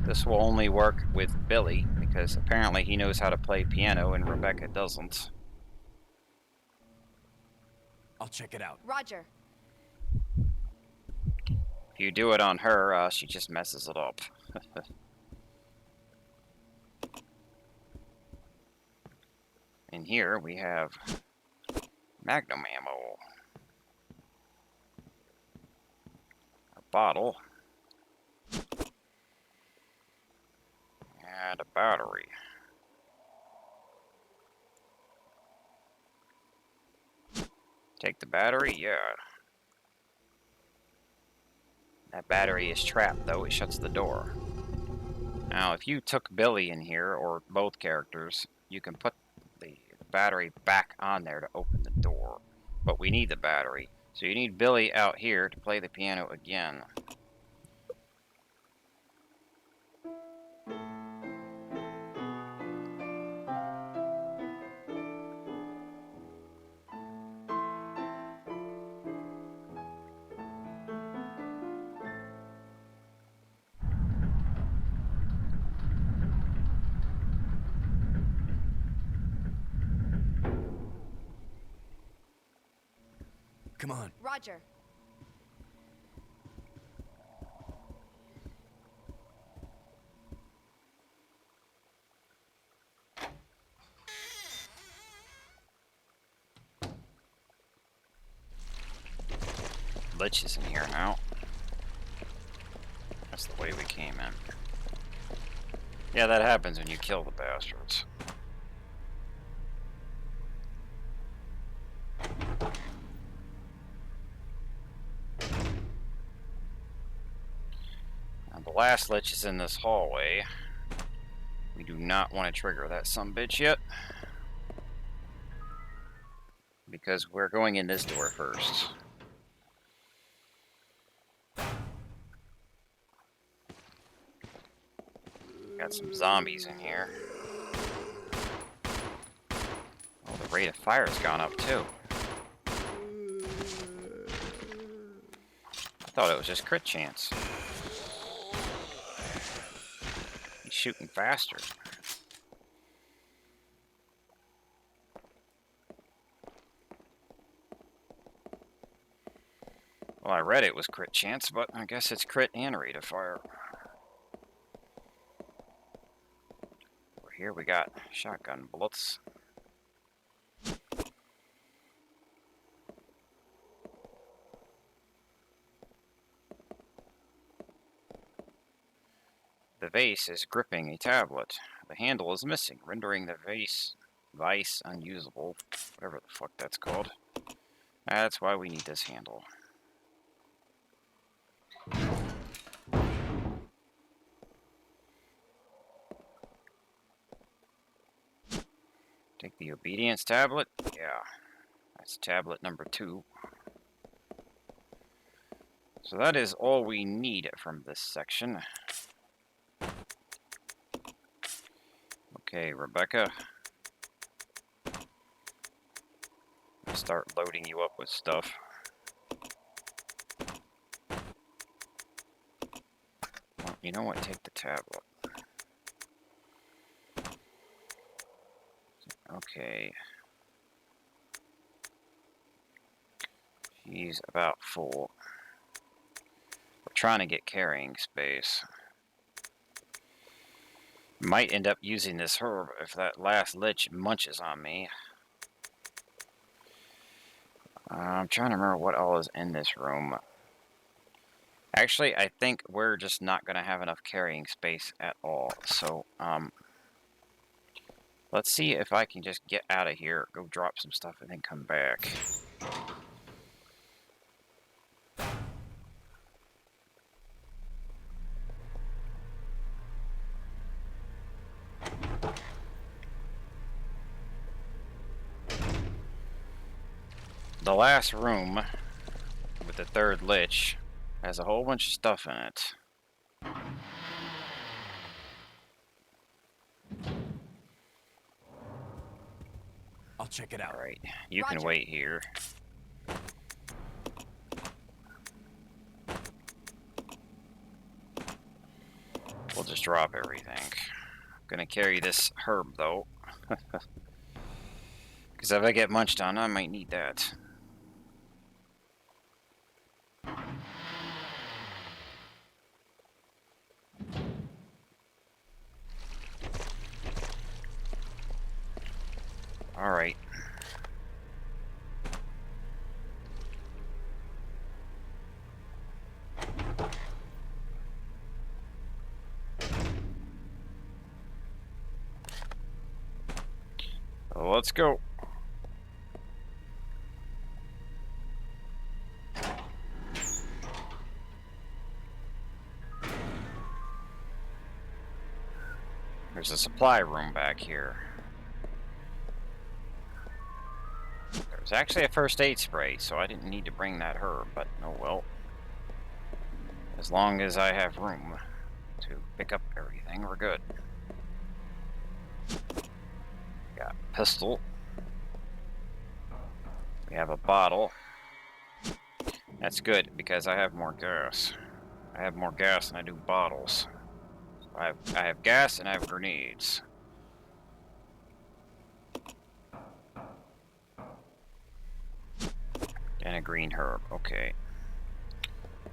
This will only work with Billy, because apparently he knows how to play piano and Rebecca doesn't. I'll check it out. Roger. If you do it on her, she just messes it up. In here we have magnum ammo, a bottle, and a battery. Take the battery? Yeah. That battery is trapped, though. It shuts the door. Now, if you took Billy in here, or both characters, you can put the battery back on there to open the door. But we need the battery. So you need Billy out here to play the piano again. Come on. Roger. Lich is in here now. That's the way we came in. Yeah, that happens when you kill the bastards. Now, the last lich is in this hallway. We do not want to trigger that sumbitch yet, because we're going in this door first. Got some zombies in here. Oh, the rate of fire's gone up too. I thought it was just crit chance. He's shooting faster. Well, I read it was crit chance, but I guess it's crit and rate of fire. Over here we got shotgun bullets. The vase is gripping a tablet. The handle is missing, rendering the vice unusable. Whatever the fuck that's called. That's why we need this handle. Take the obedience tablet. Yeah, that's tablet number 2. So that is all we need from this section. Okay, Rebecca. I'll start loading you up with stuff. Well, you know what? Take the tablet. Okay. She's about full. We're trying to get carrying space. Might end up using this herb if that last lich munches on me. I'm trying to remember what all is in this room. Actually, I think we're just not going to have enough carrying space at all. So, let's see if I can just get out of here, go drop some stuff, and then come back. The last room with the third lich has a whole bunch of stuff in it. I'll check it out. Alright, you can wait here. We'll just drop everything. I'm gonna carry this herb though. Because if I get munched on, I might need that. Alright. So let's go. There's a supply room back here. There's actually a first aid spray, so I didn't need to bring that herb, but oh well. As long as I have room to pick up everything, we're good. Got a pistol. We have a bottle. That's good, because I have more gas. I have more gas than I do bottles. I have gas and I have grenades. And a green herb, okay.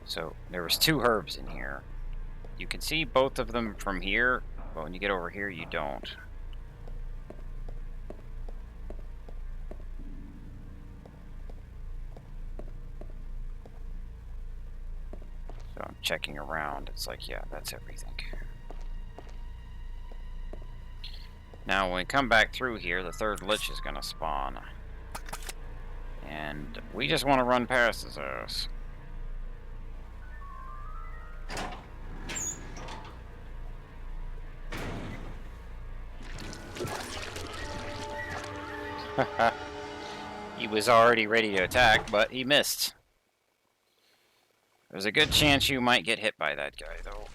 So there was 2 herbs in here. You can see both of them from here, but when you get over here you don't. So I'm checking around, it's like, yeah, that's everything. Now, when we come back through here, the third lich is going to spawn. And we just want to run past his ass. He was already ready to attack, but he missed. There's a good chance you might get hit by that guy, though.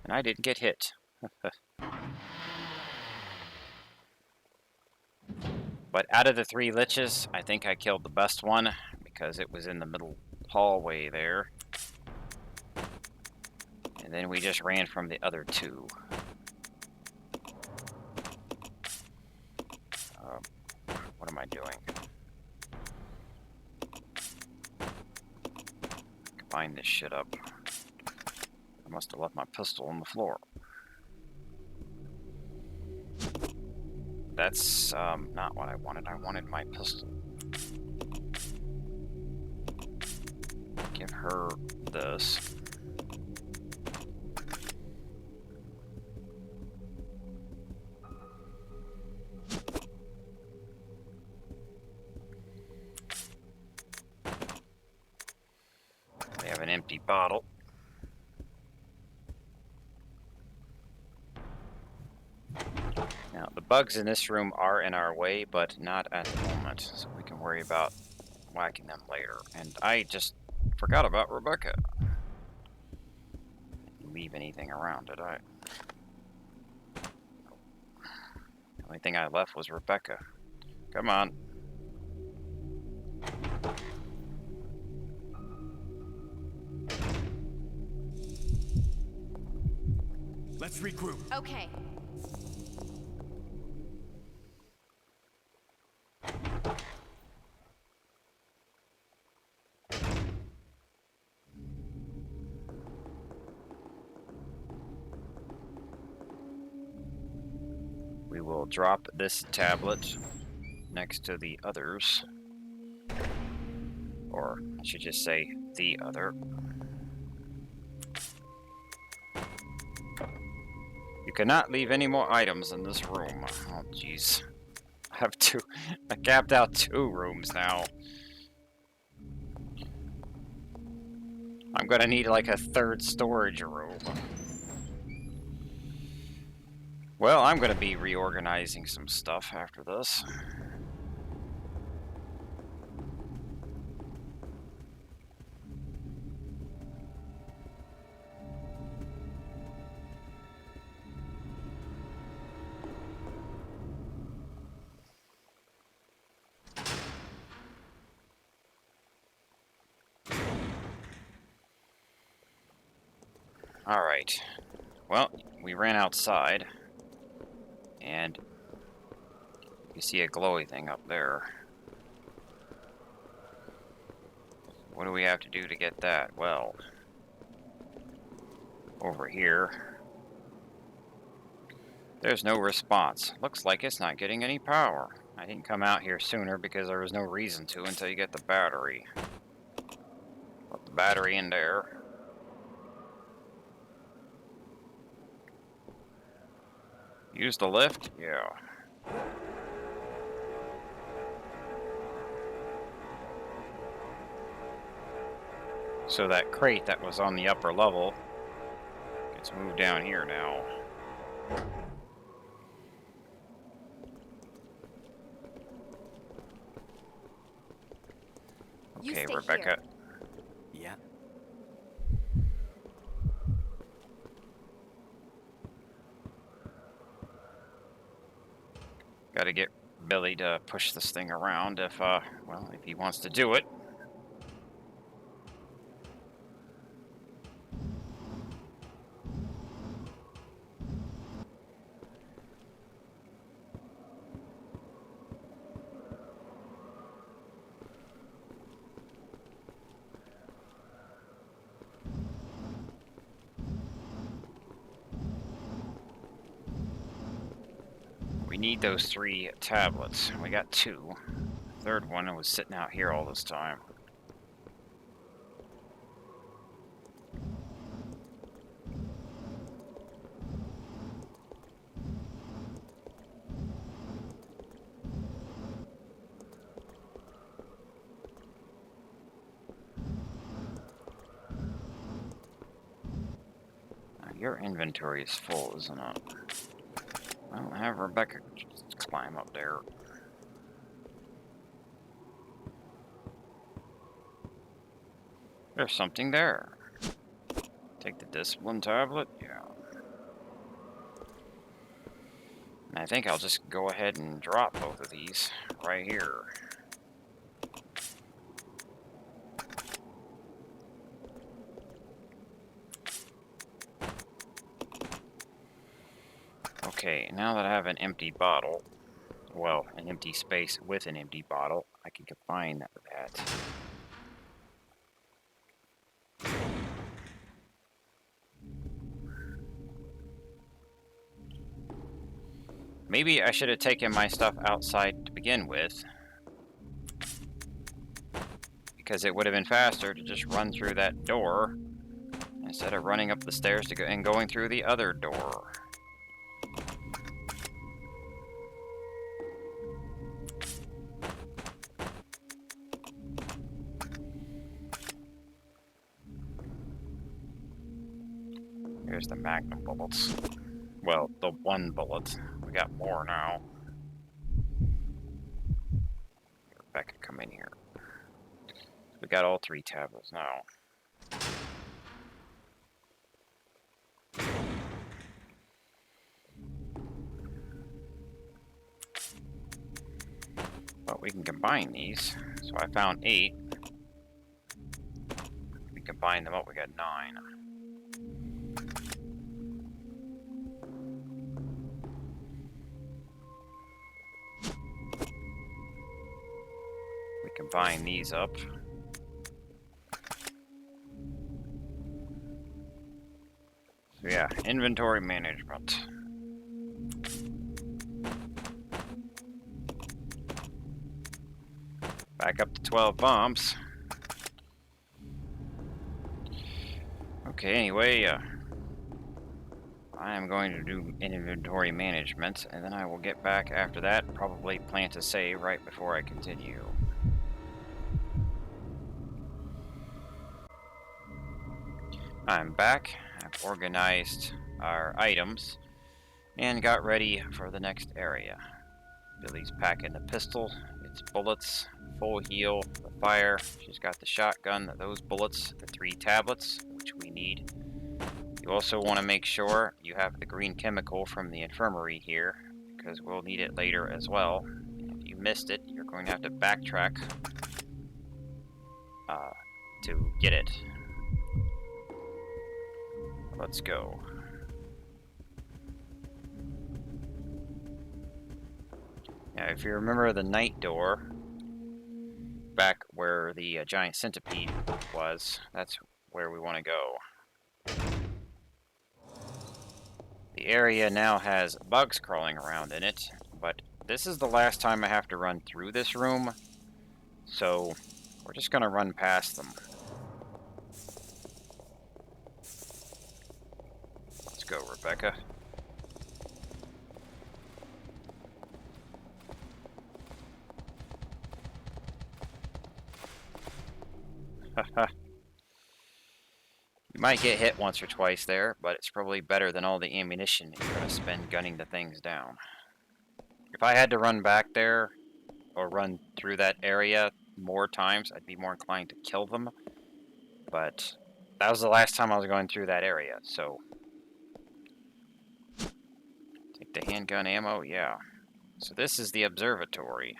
And I didn't get hit. But out of the 3 liches, I think I killed the best one because it was in the middle hallway there. And then we just ran from the other 2. What am I doing? Combine this shit up. I must have left my pistol on the floor. That's not what I wanted. I wanted my pistol. Give her this. They have an empty bottle. Now, the bugs in this room are in our way, but not at the moment, so we can worry about whacking them later. And I just forgot about Rebecca. Didn't leave anything around, did I? The only thing I left was Rebecca. Come on. Let's regroup. Okay, will drop this tablet next to the others. Or I should just say the other. You cannot leave any more items in this room. Oh, jeez. I capped out 2 rooms now. I'm gonna need like a 3rd storage room. Well, I'm gonna be reorganizing some stuff after this. Alright. Well, we ran outside. And you see a glowy thing up there. What do we have to do to get that? Well, over here, there's no response. Looks like it's not getting any power. I didn't come out here sooner because there was no reason to until you get the battery. Put the battery in there. Use the lift? Yeah. So that crate that was on the upper level gets moved down here now. Okay, Rebecca. Yeah. Gotta get Billy to push this thing around if, well, if he wants to do it. We need those 3 tablets. We got 2. The 3rd one was sitting out here all this time. Now, your inventory is full, isn't it? Well, have Rebecca just climb up there. There's something there. Take the discipline tablet? Yeah. And I think I'll just go ahead and drop both of these right here. Okay, now that I have an empty bottle, well, an empty space with an empty bottle, I can combine that. Maybe I should have taken my stuff outside to begin with, because it would have been faster to just run through that door instead of running up the stairs to go and going through the other door. Here's the magnum bullets. Well, the 1 bullet. We got more now. Rebecca, come in here. We got all 3 tablets now. But we can combine these. So I found 8. We combine them up, we got 9. Combine these up. So yeah, inventory management. Back up to 12 bombs. Okay, anyway, I am going to do inventory management, and then I will get back after that, probably plant a save right before I continue. I'm back. I've organized our items and got ready for the next area. Billy's packing the pistol, its bullets, full heal, the fire. She's got the shotgun, those bullets, the 3 tablets, which we need. You also want to make sure you have the green chemical from the infirmary here, because we'll need it later as well. If you missed it, you're going to have to backtrack to get it. Let's go. Now, if you remember the night door, back where the giant centipede was, that's where we want to go. The area now has bugs crawling around in it, but this is the last time I have to run through this room, so we're just going to run past them. Let's go, Rebecca. Haha. You might get hit once or twice there, but it's probably better than all the ammunition you're going to spend gunning the things down. If I had to run back there, or run through that area more times, I'd be more inclined to kill them. But that was the last time I was going through that area, so... Take the handgun ammo, yeah. So this is the observatory.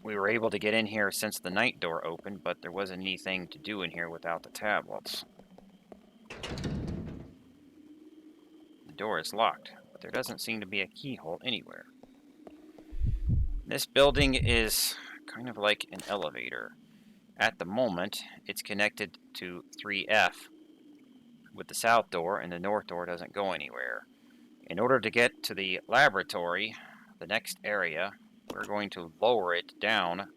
We were able to get in here since the night door opened, but there wasn't anything to do in here without the tablets. The door is locked, but there doesn't seem to be a keyhole anywhere. This building is kind of like an elevator. At the moment, it's connected to 3F with the south door, and the north door doesn't go anywhere. In order to get to the laboratory, the next area, we're going to lower it down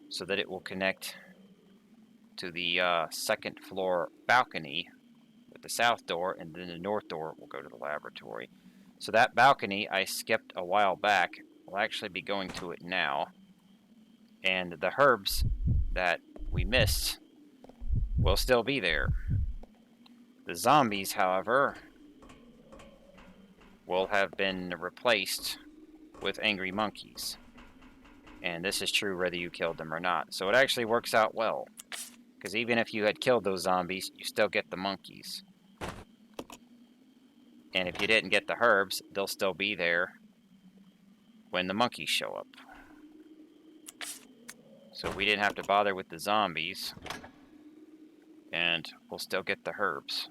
so that it will connect to the second floor balcony with the south door, and then the north door will go to the laboratory. So that balcony I skipped a while back. We'll actually be going to it now. And the herbs that we missed will still be there. The zombies, however, will have been replaced with angry monkeys. And this is true whether you killed them or not. So it actually works out well. Because even if you had killed those zombies, you still get the monkeys. And if you didn't get the herbs, they'll still be there when the monkeys show up. So we didn't have to bother with the zombies. And we'll still get the herbs.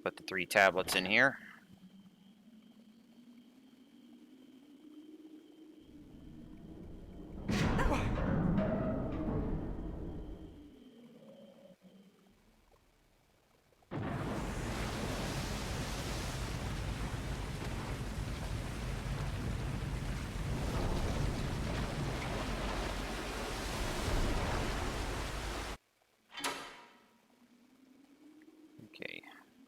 Put the 3 tablets in here. Okay.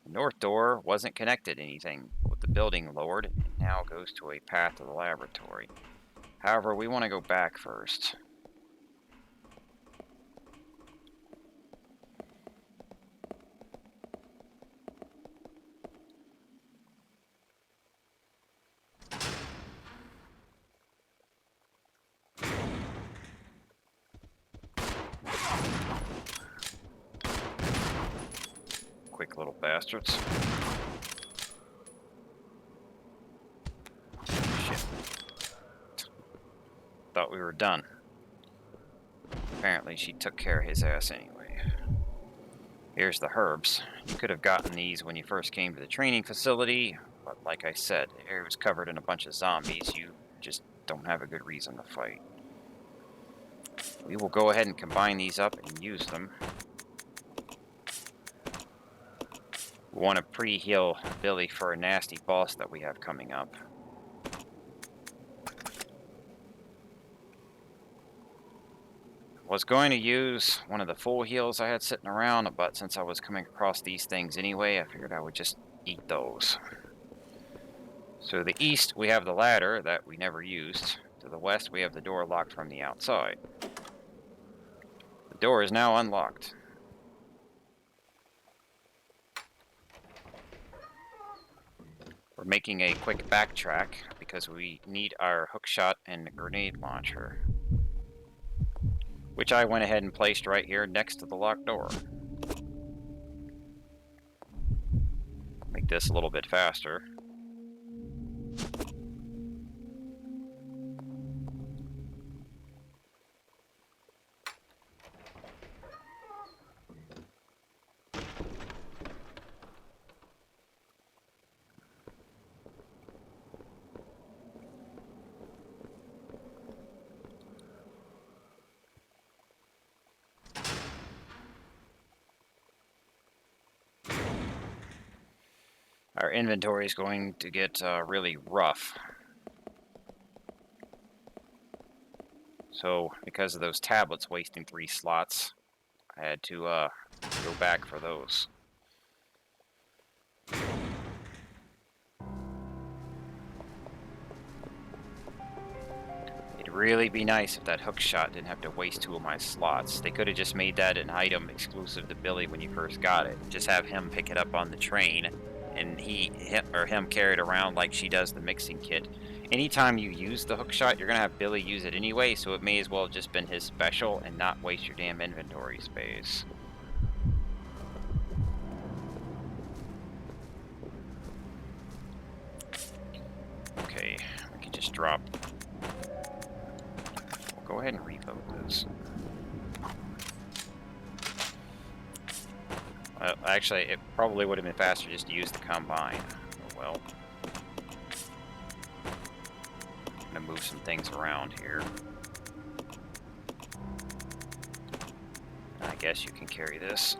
The north door wasn't connected to anything with the building lowered. It now goes to a path to the laboratory. However, we want to go back first. Quick little bastards. Shit. Thought we were done. Apparently she took care of his ass anyway. Here's the herbs. You could have gotten these when you first came to the training facility, but like I said, the area was covered in a bunch of zombies. You just don't have a good reason to fight. We will go ahead and combine these up and use them. We want to pre-heal Billy for a nasty boss that we have coming up. Was going to use one of the full heals I had sitting around, but since I was coming across these things anyway, I figured I would just eat those. So to the east, we have the ladder that we never used. To the west, we have the door locked from the outside. The door is now unlocked. We're making a quick backtrack because we need our hookshot and grenade launcher, which I went ahead and placed right here next to the locked door. Make this a little bit faster. Our inventory is going to get really rough. So, because of those tablets wasting 3 slots, I had to go back for those. It'd really be nice if that hookshot didn't have to waste 2 of my slots. They could have just made that an item exclusive to Billy when you first got it. Just have him pick it up on the train, and him carry it around like she does the mixing kit. Anytime you use the hookshot, you're gonna have Billy use it anyway, so it may as well have just been his special and not waste your damn inventory space. Okay, we can just drop. We'll go ahead and reload this. Well, actually, it probably would have been faster just to use the combine. Oh well. I'm gonna move some things around here. I guess you can carry this.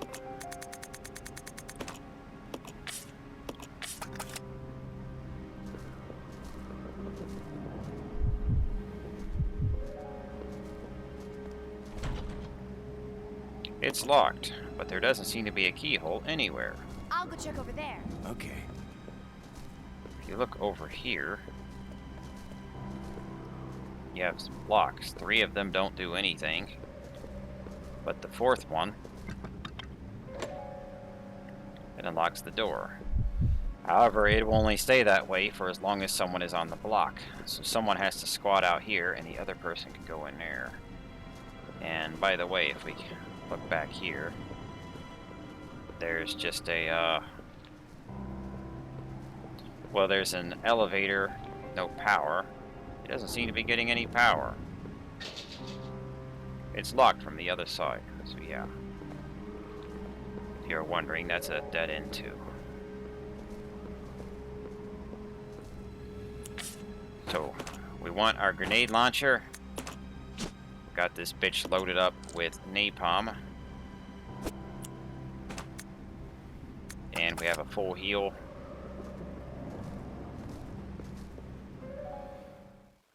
It's locked, but there doesn't seem to be a keyhole anywhere. I'll go check over there. Okay. If you look over here, you have some blocks. 3 of them don't do anything, but the 4th one, it unlocks the door. However, it will only stay that way for as long as someone is on the block. So someone has to squat out here, and the other person can go in there. And by the way, if we look back here, there's just a, well, there's an elevator, no power. It doesn't seem to be getting any power. It's locked from the other side, so yeah. If you're wondering, that's a dead end too. So, we want our grenade launcher. Got this bitch loaded up with napalm. And we have a full heal.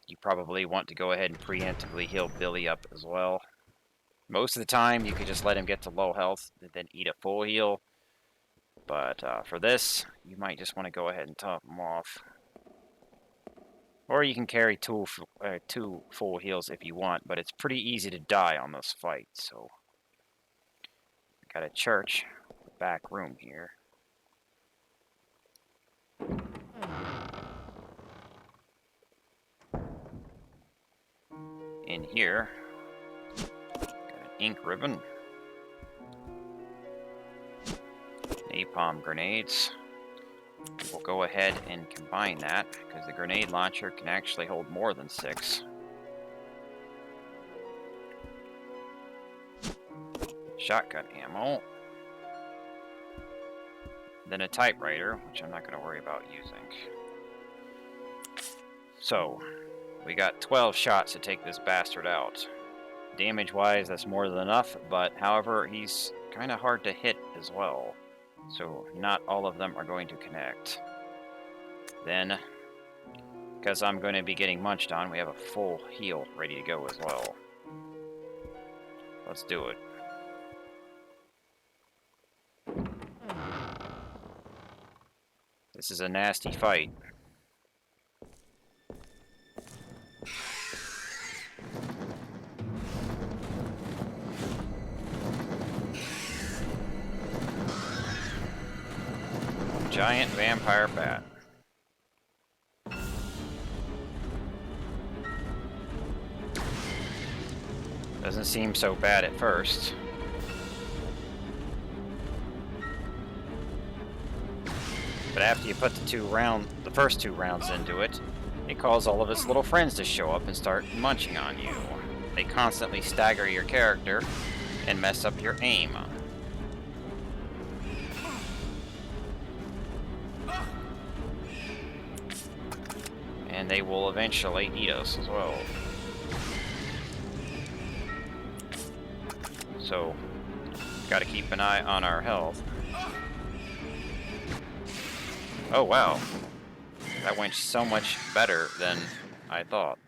You probably want to go ahead and preemptively heal Billy up as well. Most of the time, you could just let him get to low health and then eat a full heal. But for this, you might just want to go ahead and top him off. Or you can carry 2 full heals if you want, but it's pretty easy to die on this fight, so. Got a church, back room here. In here, got an ink ribbon, napalm grenades. We'll go ahead and combine that, because the grenade launcher can actually hold more than 6. Shotgun ammo. Then a typewriter, which I'm not going to worry about using. So, we got 12 shots to take this bastard out. Damage-wise, that's more than enough, but however, he's kind of hard to hit as well. So not all of them are going to connect. Then, because I'm going to be getting munched on, we have a full heal ready to go as well. Let's do it. This is a nasty fight. Giant vampire bat. Doesn't seem so bad at first. But after you put the first two rounds into it, it calls all of its little friends to show up and start munching on you. They constantly stagger your character and mess up your aim. And they will eventually eat us as well. So, gotta keep an eye on our health. Oh wow, that went so much better than I thought.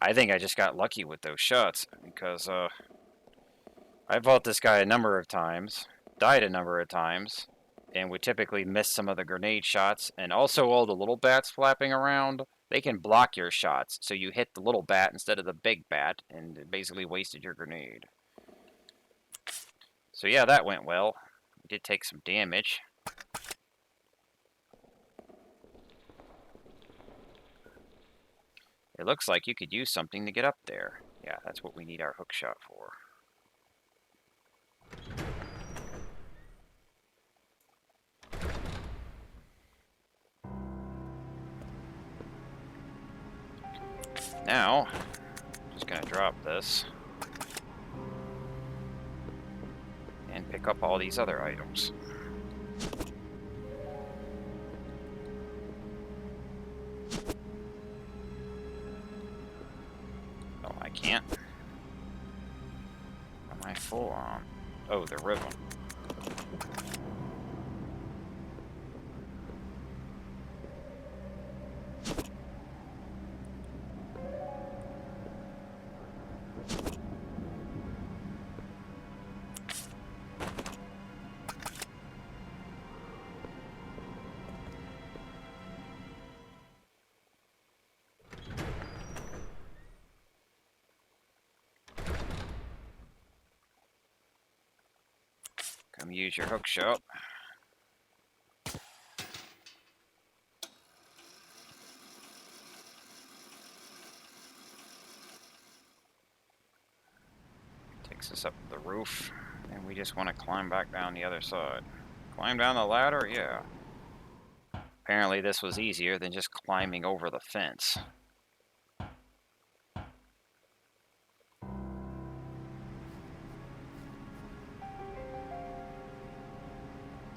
I think I just got lucky with those shots, because I fought this guy a number of times, died a number of times, and would typically miss some of the grenade shots, and also all the little bats flapping around. They can block your shots, so you hit the little bat instead of the big bat, and it basically wasted your grenade. So yeah, that went well. We did take some damage. It looks like you could use something to get up there. Yeah, that's what we need our hook shot for. Now, just gonna drop this and pick up all these other items. Oh, I can't. Am I full on? Oh, the ribbon. Come use your hook shot. Takes us up the roof, and we just want to climb back down the other side. Climb down the ladder? Yeah. Apparently this was easier than just climbing over the fence.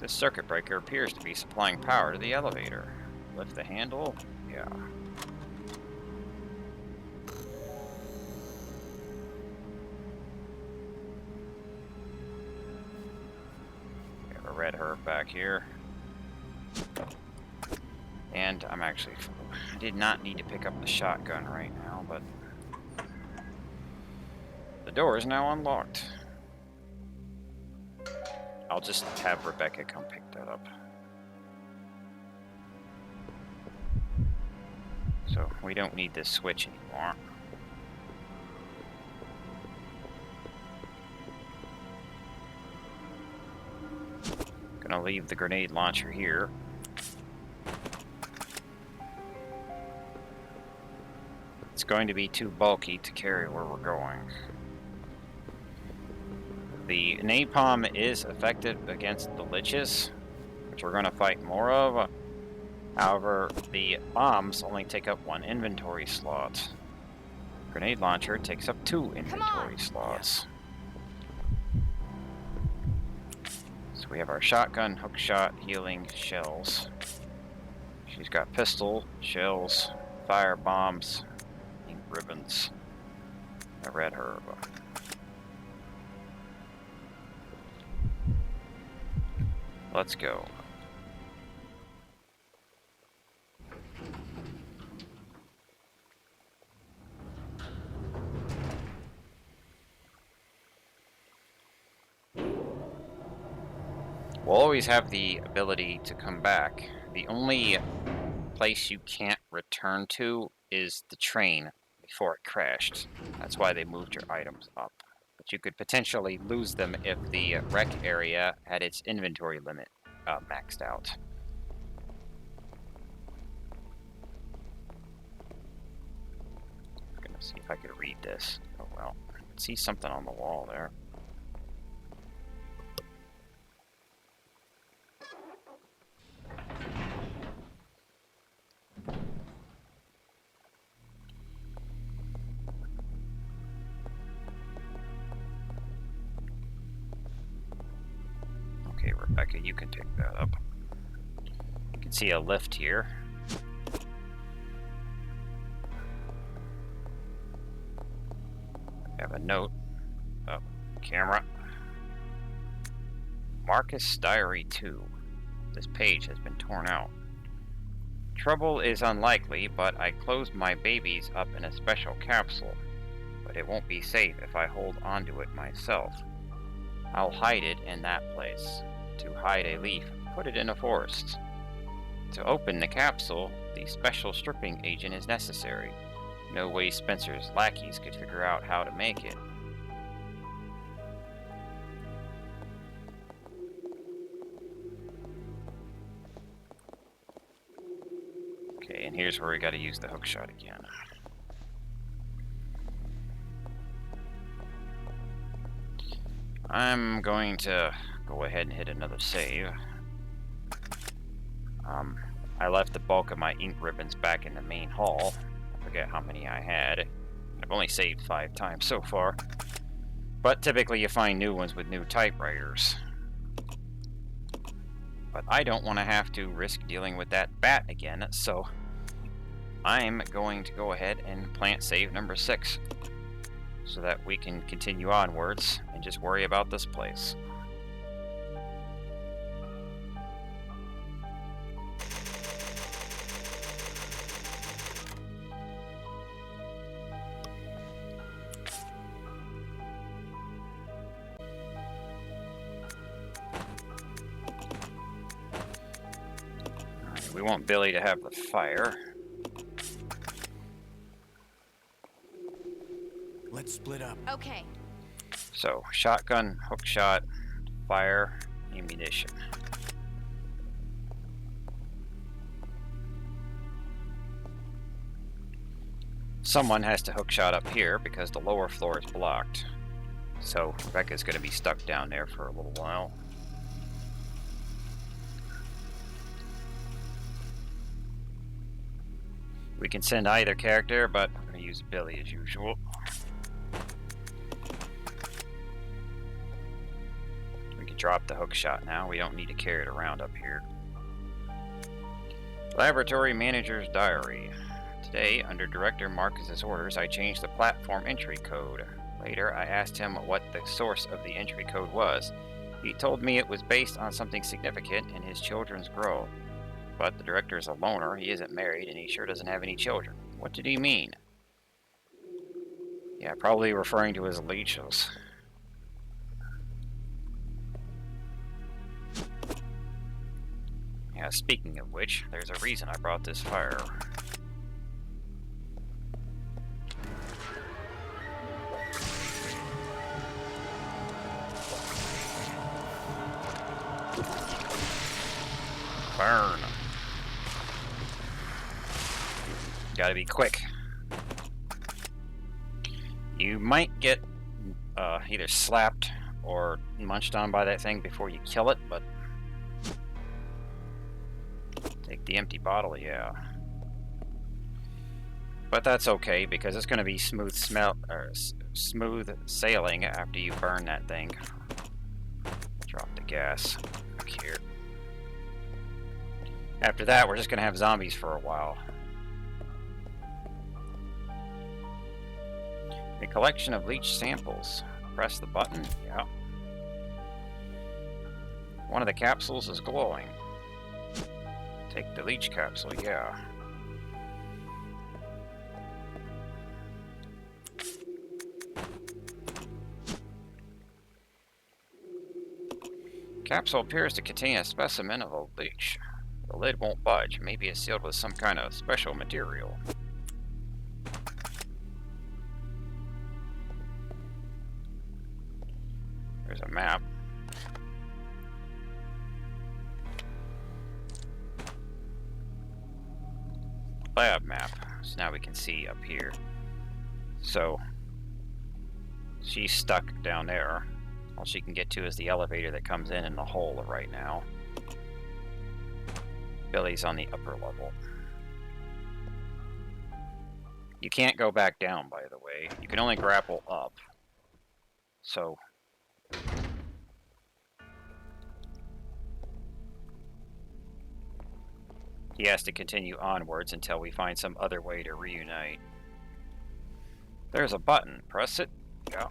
This circuit breaker appears to be supplying power to the elevator. Lift the handle? Yeah. We have a red herb back here. And I did not need to pick up the shotgun right now, but the door is now unlocked. I'll just have Rebecca come pick that up. So we don't need this switch anymore. Gonna leave the grenade launcher here. It's going to be too bulky to carry where we're going. The napalm is effective against the liches, which we're going to fight more of. However, the bombs only take up 1 inventory slot. Grenade launcher takes up 2 inventory slots. So we have our shotgun, hook shot, healing, shells. She's got pistol, shells, fire bombs, ink ribbons, a red herb. Let's go. We'll always have the ability to come back. The only place you can't return to is the train before it crashed. That's why they moved your items up. But you could potentially lose them if the wreck area had its inventory limit maxed out. I'm gonna see if I could read this. Oh well, I can see something on the wall there. Okay, Rebecca, you can take that up. You can see a lift here. I have a note. Oh, camera. Marcus Diary 2. This page has been torn out. Trouble is unlikely, but I closed my babies up in a special capsule. But it won't be safe if I hold onto it myself. I'll hide it in that place. To hide a leaf, put it in a forest. To open the capsule, the special stripping agent is necessary. No way Spencer's lackeys could figure out how to make it. Okay, and here's where we gotta use the hookshot again. I'm going to go ahead and hit another save. I left the bulk of my ink ribbons back in the main hall. I forget how many I had. I've only saved 5 times so far. But typically you find new ones with new typewriters. But I don't want to have to risk dealing with that bat again, so I'm going to go ahead and plant save number 6 so that we can continue onwards and just worry about this place. We want Billy to have the fire. Let's split up. Okay. So, shotgun, hook shot, fire, ammunition. Someone has to hook shot up here because the lower floor is blocked. So, Rebecca's going to be stuck down there for a little while. We can send either character, but I'm going to use Billy as usual. We can drop the hook shot now. We don't need to carry it around up here. Laboratory Manager's Diary. Today, under Director Marcus's orders, I changed the platform entry code. Later, I asked him what the source of the entry code was. He told me it was based on something significant in his children's growth. But the director is a loner, he isn't married, and he sure doesn't have any children. What did he mean? Yeah, probably referring to his leeches. Yeah, speaking of which, there's a reason I brought this fire. Burn. Gotta be quick. You might get either slapped or munched on by that thing before you kill it, but take the empty bottle, yeah. But that's okay because it's going to be smooth sailing after you burn that thing. Drop the gas back here. After that, we're just going to have zombies for a while. A collection of leech samples. Press the button. Yeah. One of the capsules is glowing. Take the leech capsule, yeah. Capsule appears to contain a specimen of a leech. The lid won't budge. Maybe it's sealed with some kind of special material. There's a map. Lab map. So now we can see up here. So she's stuck down there. All she can get to is the elevator that comes in the hole right now. Billy's on the upper level. You can't go back down, by the way. You can only grapple up. So he has to continue onwards until we find some other way to reunite. There's a button. Press it. Yeah.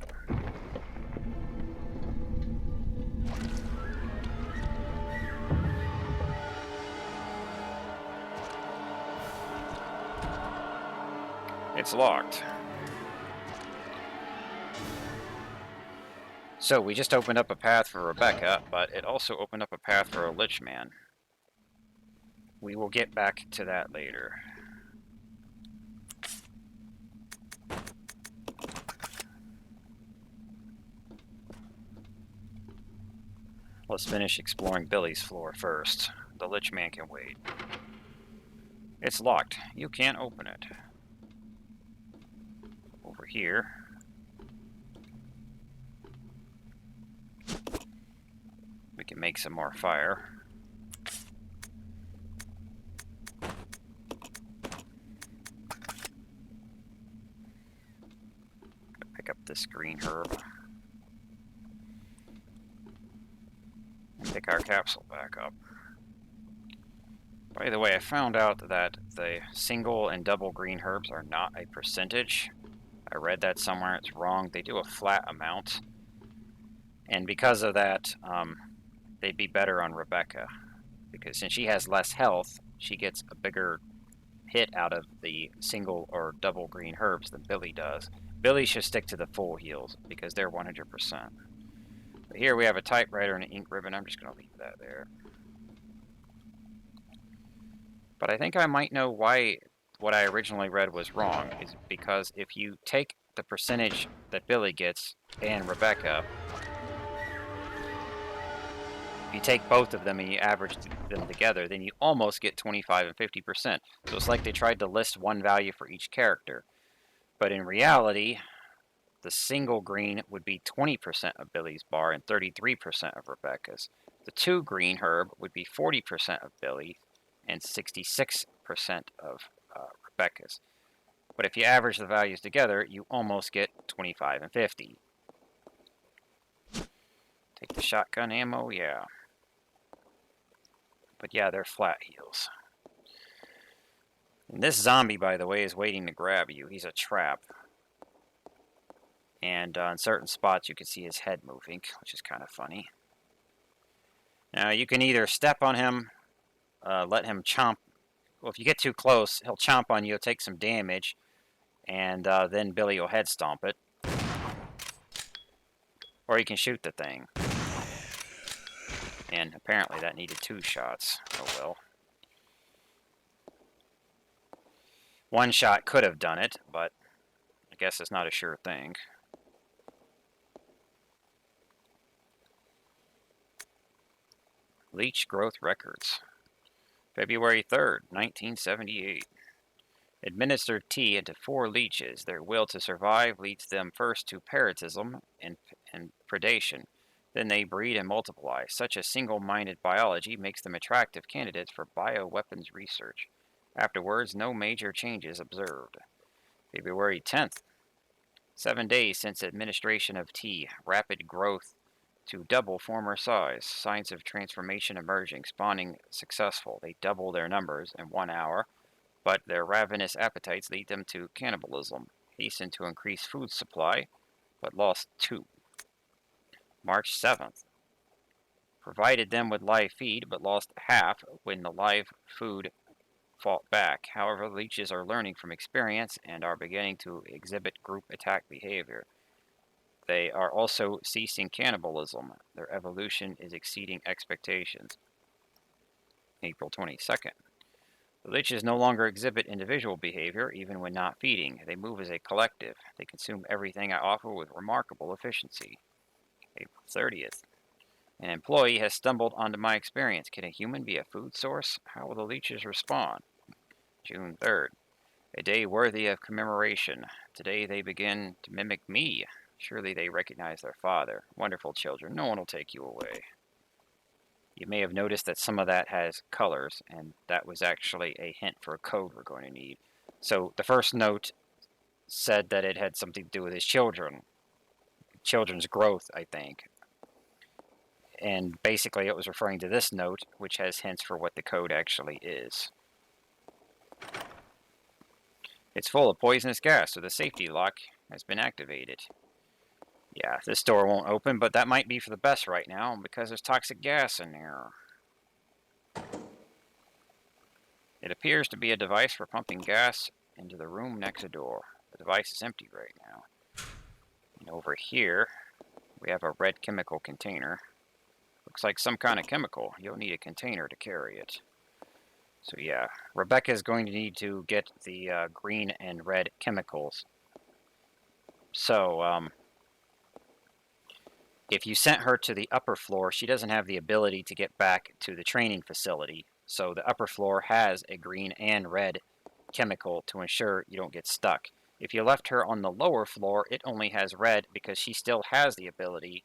It's locked. So we just opened up a path for Rebecca, but it also opened up a path for a Lich Man. We will get back to that later. Let's finish exploring Billy's floor first. The Lich Man can wait. It's locked. You can't open it. Over here. We can make some more fire. Pick up this green herb. And pick our capsule back up. By the way, I found out that the single and double green herbs are not a percentage. I read that somewhere. It's wrong. They do a flat amount. And because of that, they'd be better on Rebecca. Because since she has less health, she gets a bigger hit out of the single or double green herbs than Billy does. Billy should stick to the full heals because they're 100%. But here we have a typewriter and an ink ribbon. I'm just going to leave that there. But I think I might know why what I originally read was wrong. Is because if you take the percentage that Billy gets and Rebecca, if you take both of them and you average them together, then you almost get 25 and 50%. So it's like they tried to list one value for each character. But in reality, the single green would be 20% of Billy's bar and 33% of Rebecca's. The two green herb would be 40% of Billy and 66% of Rebecca's. But if you average the values together, you almost get 25 and 50. Take the shotgun ammo, yeah. But yeah, they're flat heals. And this zombie, by the way, is waiting to grab you. He's a trap. And on certain spots, you can see his head moving, which is kind of funny. Now, you can either step on him, let him chomp. Well, if you get too close, he'll chomp on you, take some damage, and then Billy will head stomp it. Or you can shoot the thing. And apparently that needed 2 shots. Oh well. One shot could have done it, but I guess it's not a sure thing. Leech growth records. February 3rd, 1978. Administered tea into 4 leeches. Their will to survive leads them first to parasitism and predation. Then they breed and multiply. Such a single-minded biology makes them attractive candidates for bioweapons research. Afterwards, no major changes observed. February 10th. 7 days since administration of tea. Rapid growth to double former size. Signs of transformation emerging. Spawning successful. They double their numbers in 1 hour, but their ravenous appetites lead them to cannibalism. Hasten to increase food supply, but lost 2. March 7th. Provided them with live feed, but lost half when the live food fought back. However, the leeches are learning from experience and are beginning to exhibit group attack behavior. They are also ceasing cannibalism. Their evolution is exceeding expectations. April 22nd. The leeches no longer exhibit individual behavior, even when not feeding. They move as a collective. They consume everything I offer with remarkable efficiency. April 30th. An employee has stumbled onto my experience. Can a human be a food source? How will the leeches respond? June 3rd. A day worthy of commemoration. Today they begin to mimic me. Surely they recognize their father. Wonderful children. No one will take you away. You may have noticed that some of that has colors, and that was actually a hint for a code we're going to need. So the first note said that it had something to do with his children. Children's growth, I think. And basically it was referring to this note, which has hints for what the code actually is. It's full of poisonous gas, so the safety lock has been activated. Yeah, this door won't open, but that might be for the best right now, because there's toxic gas in there. It appears to be a device for pumping gas into the room next door. The device is empty right now. And over here, we have a red chemical container. Looks like some kind of chemical. You'll need a container to carry it. So yeah, Rebecca's going to need to get the green and red chemicals. So, if you sent her to the upper floor, she doesn't have the ability to get back to the training facility. So the upper floor has a green and red chemical to ensure you don't get stuck. If you left her on the lower floor, it only has red because she still has the ability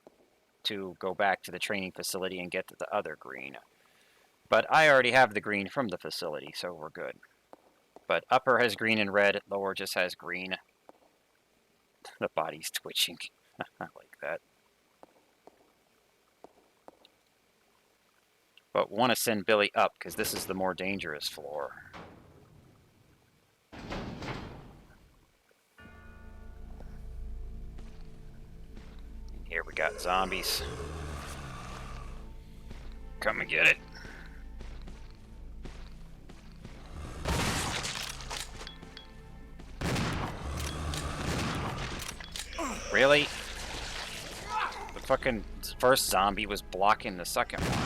to go back to the training facility and get to the other green. But I already have the green from the facility, so we're good. But upper has green and red, lower just has green. The body's twitching. I like that. But want to send Billy up, because this is the more dangerous floor. Here we got zombies. Come and get it. Really? The fucking first zombie was blocking the second one.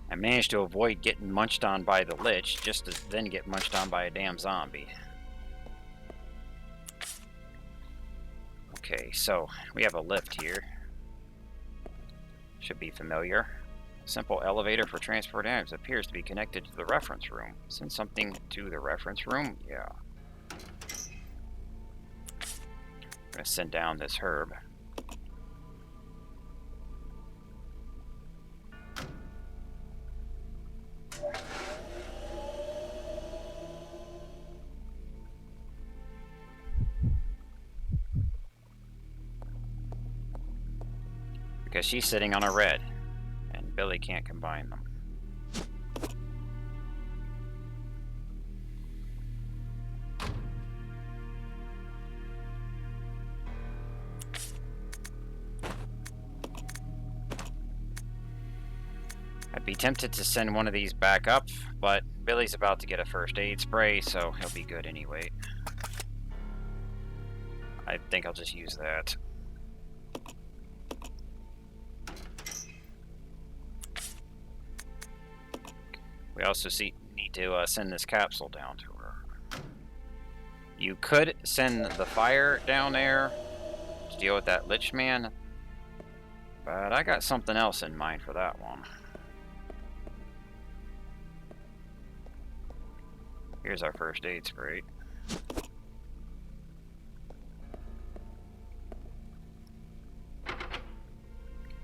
I managed to avoid getting munched on by the lich, just to then get munched on by a damn zombie. Okay, so we have a lift here. Should be familiar. Simple elevator for transport items appears to be connected to the reference room. Send something to the reference room? Yeah. I'm gonna send down this herb. Because she's sitting on a red, and Billy can't combine them. I'd be tempted to send one of these back up, but Billy's about to get a first aid spray, so he'll be good anyway. I think I'll just use that. We also need to send this capsule down to her. You could send the fire down there to deal with that lich man, but I got something else in mind for that one. Here's our first aid spray.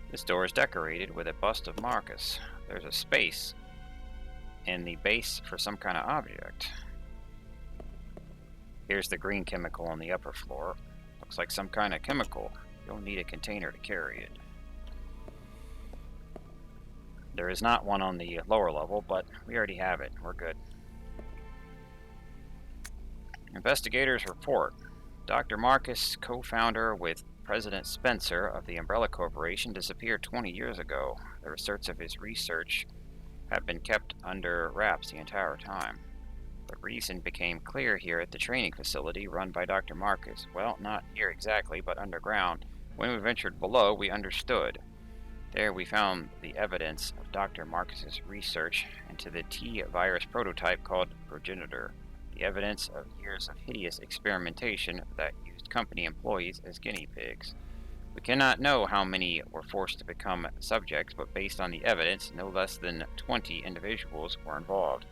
This door is decorated with a bust of Marcus. There's a space in the base for some kind of object. Here's the green chemical on the upper floor. Looks like some kind of chemical. You'll need a container to carry it. There is not one on the lower level, but we already have it. We're good. Investigators report. Dr. Marcus, co-founder with President Spencer of the Umbrella Corporation, disappeared 20 years ago. The results of his research have been kept under wraps the entire time. The reason became clear here at the training facility run by Dr. Marcus. Well, not here exactly, but underground. When we ventured below, we understood. There we found the evidence of Dr. Marcus's research into the T-virus prototype called Progenitor. The evidence of years of hideous experimentation that used company employees as guinea pigs. We cannot know how many were forced to become subjects, but based on the evidence, no less than 20 individuals were involved.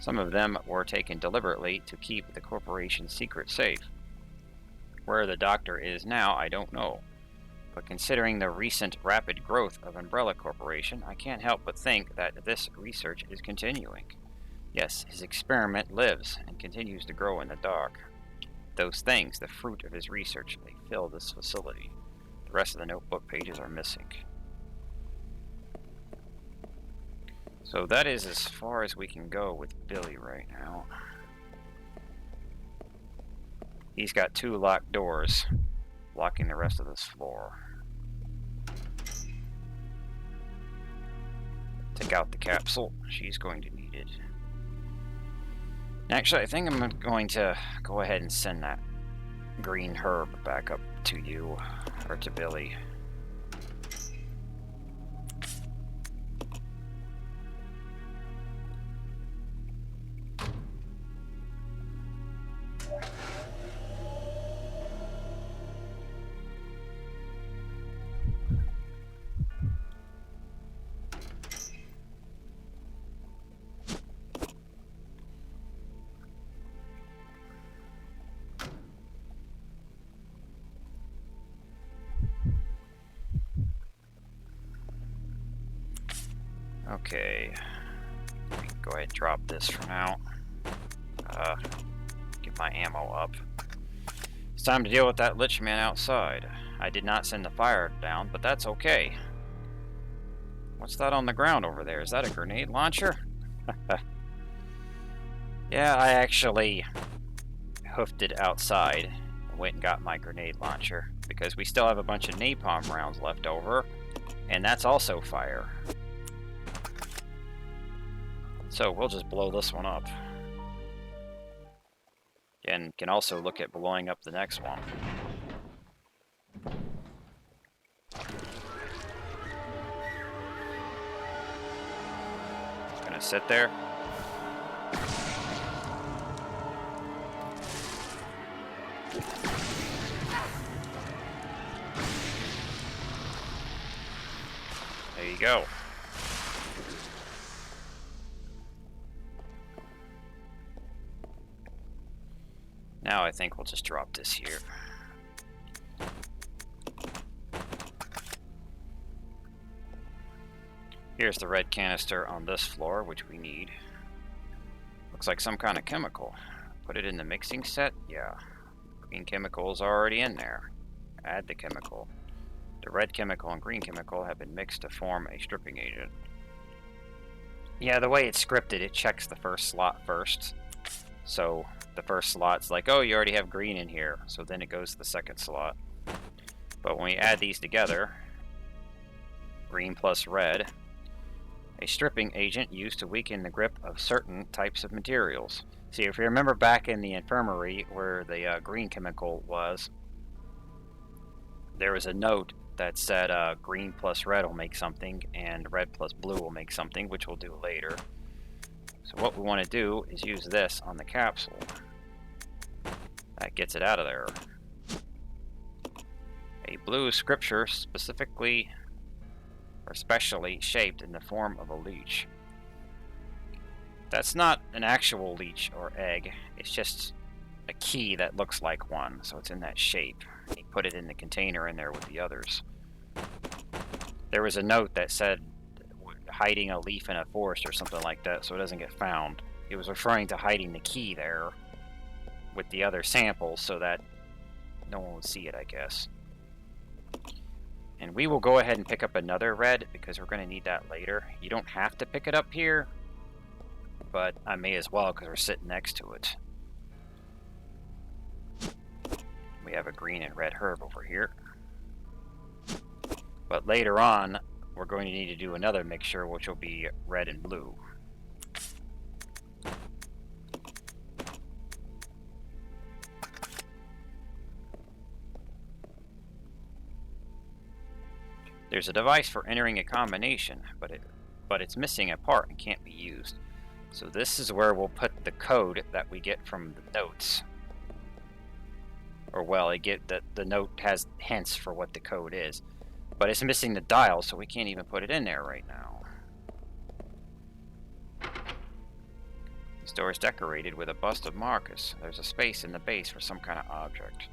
Some of them were taken deliberately to keep the corporation's secret safe. Where the doctor is now, I don't know. But considering the recent rapid growth of Umbrella Corporation, I can't help but think that this research is continuing. Yes, his experiment lives and continues to grow in the dark. Those things, the fruit of his research, they fill this facility. The rest of the notebook pages are missing. So that is as far as we can go with Billy right now. He's got 2 locked doors, blocking the rest of this floor. Take out the capsule. She's going to need it. Actually, I think I'm going to go ahead and send that green herb back up to you, or to Billy. Okay, go ahead and drop this for now. Get my ammo up. It's time to deal with that Lich Man outside. I did not send the fire down, but that's okay. What's that on the ground over there? Is that a grenade launcher? Yeah, I actually hoofed it outside and went and got my grenade launcher because we still have a bunch of napalm rounds left over, and that's also fire. So we'll just blow this one up. And can also look at blowing up the next one. It's gonna sit there. There you go. Now I think we'll just drop this here. Here's the red canister on this floor, which we need. Looks like some kind of chemical. Put it in the mixing set? Yeah. Green chemical is already in there. Add the chemical. The red chemical and green chemical have been mixed to form a stripping agent. Yeah, the way it's scripted, it checks the first slot first. So the first slot's like, oh, you already have green in here. So then it goes to the second slot. But when we add these together, green plus red, a stripping agent used to weaken the grip of certain types of materials. See, if you remember back in the infirmary where the green chemical was, there was a note that said green plus red will make something and red plus blue will make something, which we'll do later. So what we want to do is use this on the capsule. That gets it out of there. A blue scripture specifically or specially shaped in the form of a leech. That's not an actual leech or egg, it's just a key that looks like one, so it's in that shape. You put it in the container in there with the others. There was a note that said hiding a leaf in a forest or something like that so it doesn't get found. It was referring to hiding the key there with the other samples so that no one would see it, I guess. And we will go ahead and pick up another red because we're going to need that later. You don't have to pick it up here, but I may as well because we're sitting next to it. We have a green and red herb over here. But later on, we're going to need to do another mixture, which will be red and blue. There's a device for entering a combination, but it's missing a part and can't be used. So this is where we'll put the code that we get from the notes. Or well, the note has hints for what the code is. But it's missing the dial, so we can't even put it in there right now. This door is decorated with a bust of Marcus. There's a space in the base for some kind of object.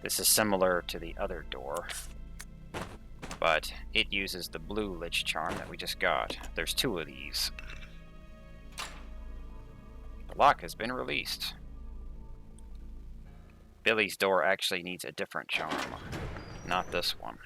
This is similar to the other door, but it uses the blue lich charm that we just got. There's 2 of these. The lock has been released. Billy's door actually needs a different charm, not this one.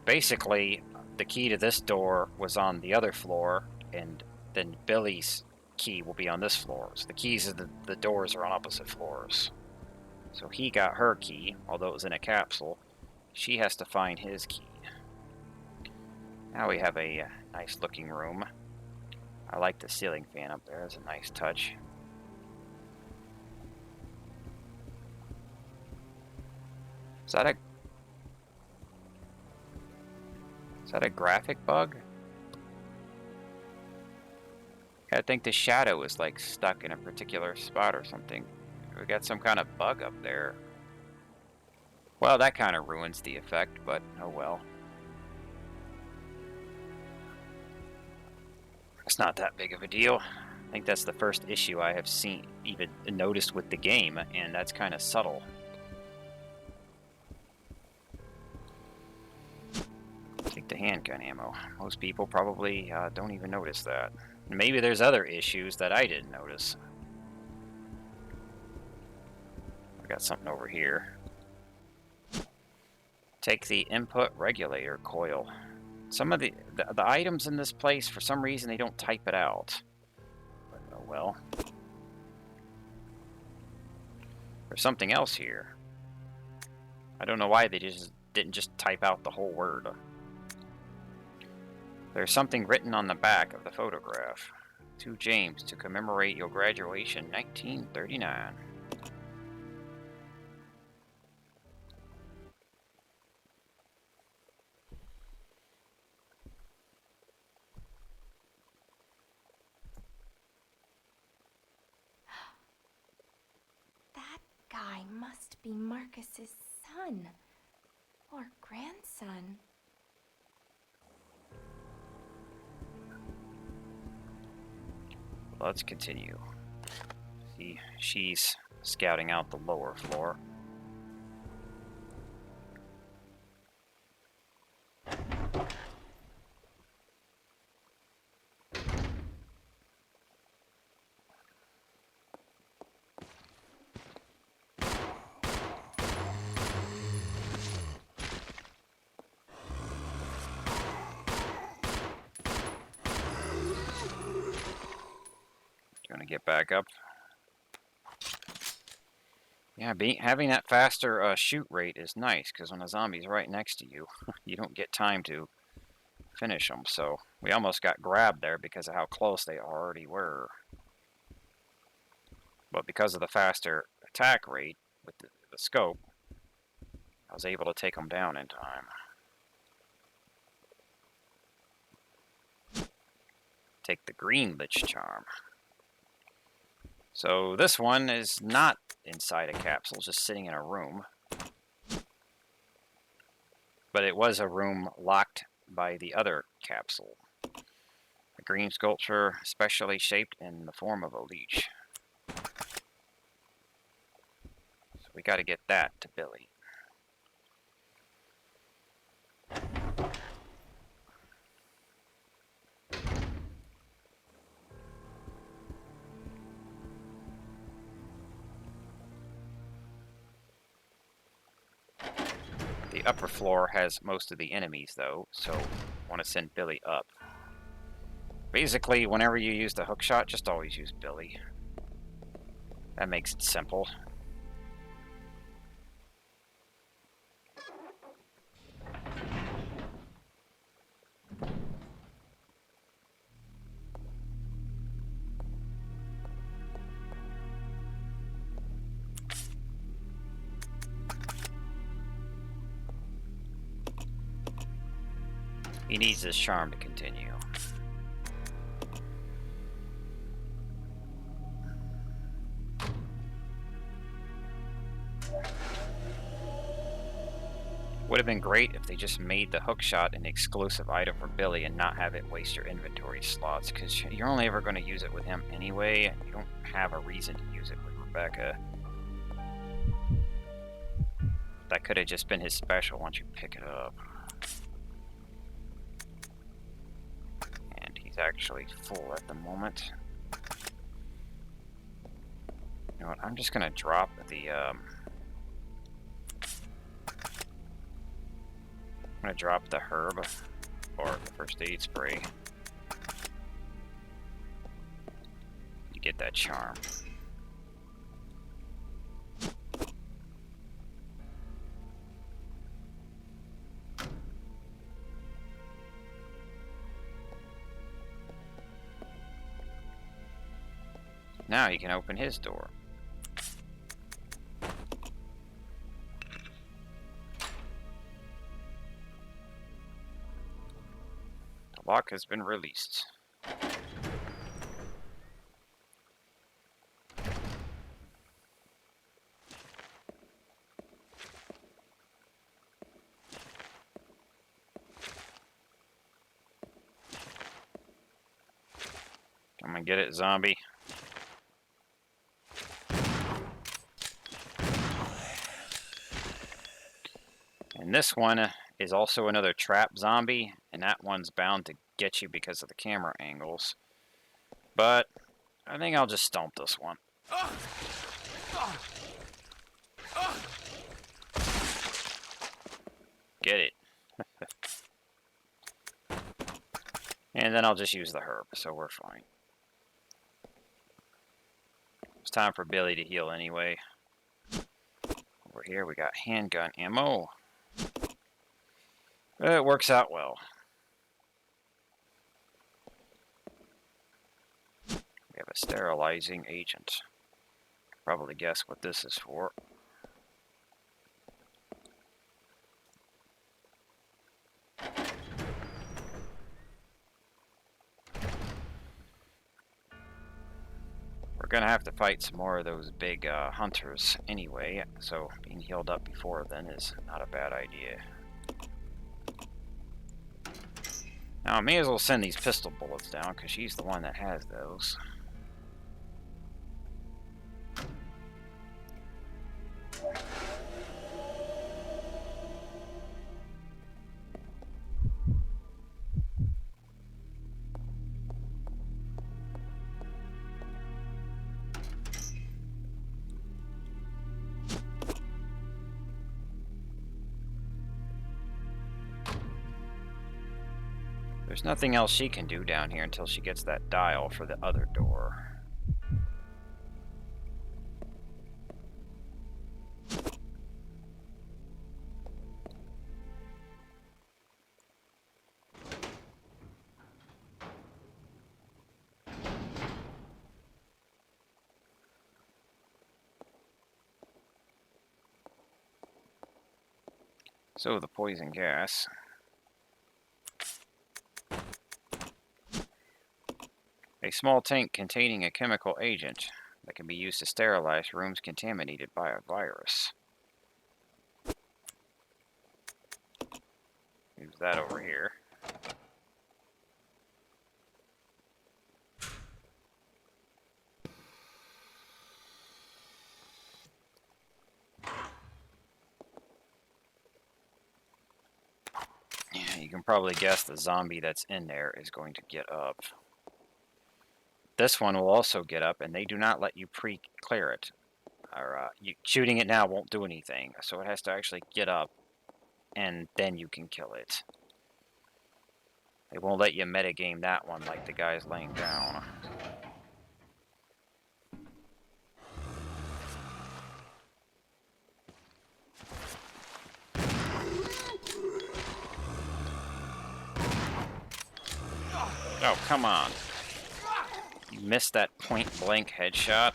Basically, the key to this door was on the other floor, and then Billy's key will be on this floor. So the keys of the doors are on opposite floors. So he got her key, although it was in a capsule. She has to find his key. Now we have a nice looking room. I like the ceiling fan up there. It's a nice touch. Is that a graphic bug? I think the shadow is like stuck in a particular spot or something. We got some kind of bug up there. Well, that kind of ruins the effect, but oh well. It's not that big of a deal. I think that's the first issue I have seen, even noticed with the game, and that's kind of subtle. Take the handgun ammo. Most people probably don't even notice that. Maybe there's other issues that I didn't notice. I got something over here. Take the input regulator coil. Some of the items in this place, for some reason, they don't type it out. But, oh well. There's something else here. I don't know why they didn't just type out the whole word. There's something written on the back of the photograph. To James, to commemorate your graduation, 1939. That guy must be Marcus's son. Or grandson. Let's continue. See, she's scouting out the lower floor. Gonna get back up. Yeah, having that faster shoot rate is nice, because when a zombie's right next to you, you don't get time to finish them. So we almost got grabbed there because of how close they already were. But because of the faster attack rate with the scope, I was able to take them down in time. Take the green lich charm. So this one is not inside a capsule, just sitting in a room. But it was a room locked by the other capsule. A green sculpture specially shaped in the form of a leech. So we got to get that to Billy. The upper floor has most of the enemies, though, so I want to send Billy up. Basically, whenever you use the hookshot, just always use Billy. That makes it simple. He needs this charm to continue. Would have been great if they just made the hookshot an exclusive item for Billy and not have it waste your inventory slots, because you're only ever going to use it with him anyway. You don't have a reason to use it with Rebecca. That could have just been his special once you pick it up. And he's actually full at the moment. You know what, I'm just going to drop the... I'm gonna drop the herb or the first aid spray to get that charm. Now he can open his door. Lock has been released. Come and get it, zombie. And this one is also another trap zombie, and that one's bound to get you because of the camera angles. But I think I'll just stomp this one. Get it. And then I'll just use the herb, so we're fine. It's time for Billy to heal anyway. Over here we got handgun ammo. It works out well. We have a sterilizing agent. Probably guess what this is for. We're gonna have to fight some more of those big hunters anyway, so being healed up before then is not a bad idea. Now, I may as well send these pistol bullets down, because she's the one that has those. There's nothing else she can do down here until she gets that dial for the other door. So the poison gas. A small tank containing a chemical agent that can be used to sterilize rooms contaminated by a virus. Use that over here. Yeah, you can probably guess the zombie that's in there is going to get up. This one will also get up, and they do not let you pre-clear it. Or shooting it now won't do anything, so it has to actually get up, and then you can kill it. They won't let you metagame that one like the guy's laying down. Oh, come on. You missed that point-blank headshot.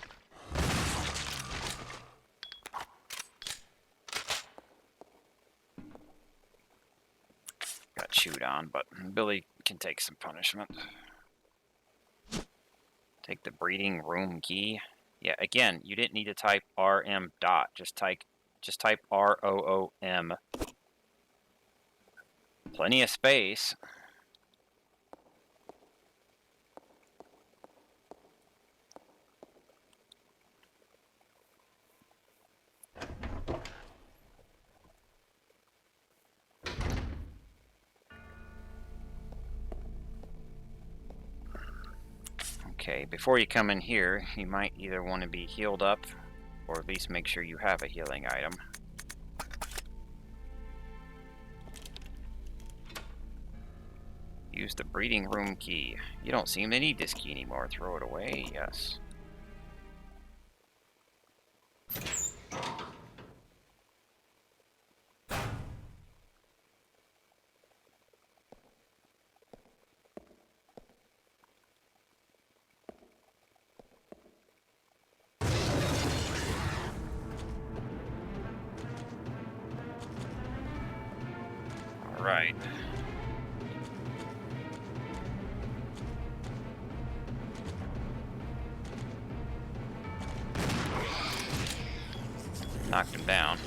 Got chewed on, but Billy can take some punishment. Take the breeding room key. Yeah, again, you didn't need to type RM dot. Just type ROOM. Plenty of space. Okay, before you come in here, you might either want to be healed up, or at least make sure you have a healing item. Use the breeding room key. You don't seem to need this key anymore. Throw it away. Yes. All right. Knocked him down.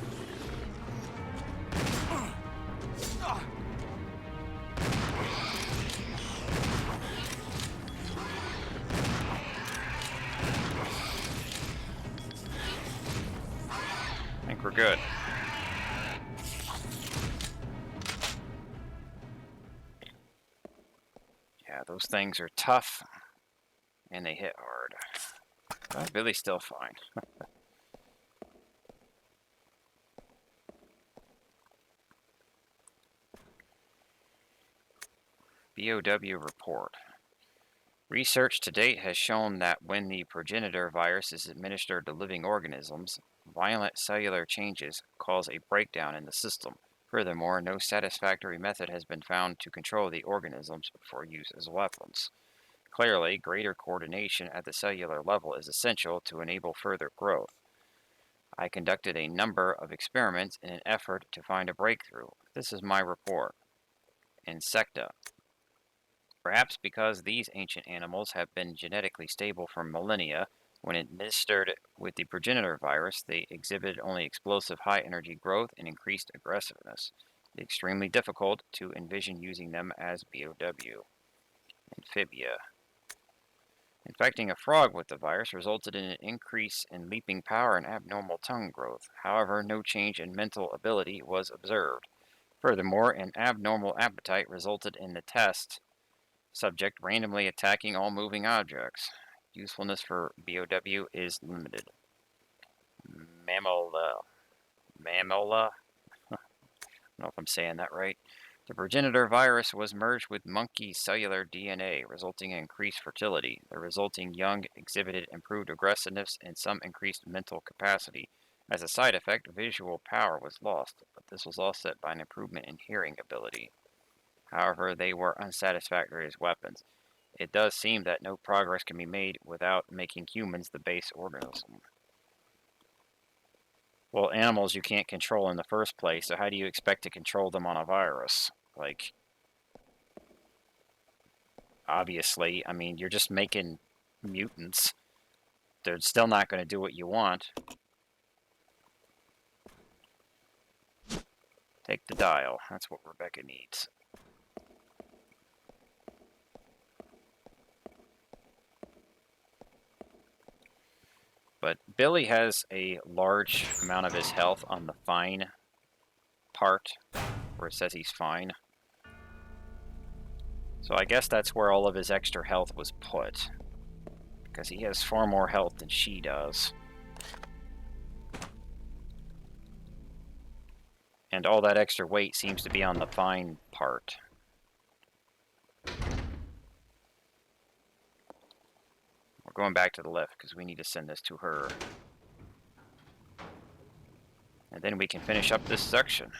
I think we're good. Yeah, those things are tough, and they hit hard. But Billy's still fine. BOW report. Research to date has shown that when the progenitor virus is administered to living organisms, violent cellular changes cause a breakdown in the system. Furthermore, no satisfactory method has been found to control the organisms for use as weapons. Clearly, greater coordination at the cellular level is essential to enable further growth. I conducted a number of experiments in an effort to find a breakthrough. This is my report. Insecta. Perhaps because these ancient animals have been genetically stable for millennia, when administered with the progenitor virus, they exhibited only explosive high-energy growth and increased aggressiveness. It's extremely difficult to envision using them as BOW. Amphibia. Infecting a frog with the virus resulted in an increase in leaping power and abnormal tongue growth. However, no change in mental ability was observed. Furthermore, an abnormal appetite resulted in the test subject randomly attacking all moving objects. Usefulness for BOW is limited. Mammola. I don't know if I'm saying that right. The progenitor virus was merged with monkey cellular DNA, resulting in increased fertility. The resulting young exhibited improved aggressiveness and some increased mental capacity. As a side effect, visual power was lost, but this was offset by an improvement in hearing ability. However, they were unsatisfactory as weapons. It does seem that no progress can be made without making humans the base organism. Well, animals you can't control in the first place, so how do you expect to control them on a virus? Like, obviously, I mean, you're just making mutants. They're still not going to do what you want. Take the dial. That's what Rebecca needs. But Billy has a large amount of his health on the fine part, where it says he's fine. So I guess that's where all of his extra health was put, because he has far more health than she does. And all that extra weight seems to be on the fine part. We're going back to the lift because we need to send this to her. And then we can finish up this section.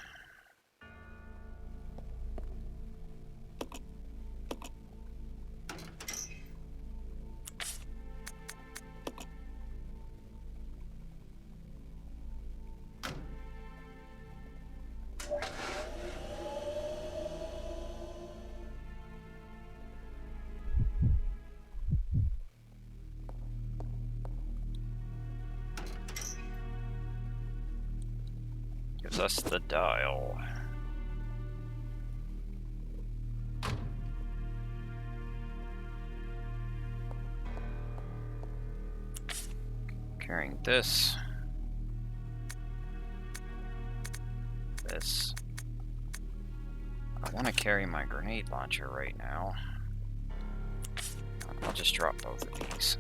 gives us the dial. Carrying this. This. I want to carry my grenade launcher right now. I'll just drop both of these.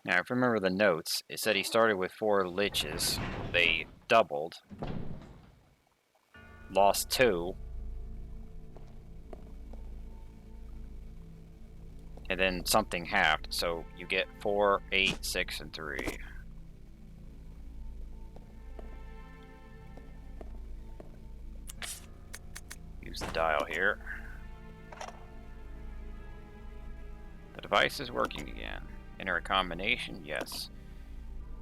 Now, if you remember the notes, it said he started with 4 liches. They doubled. Lost 2. And then something halved, so you get 4, 8, 6, and 3. Use the dial here. The device is working again. Enter a combination? Yes.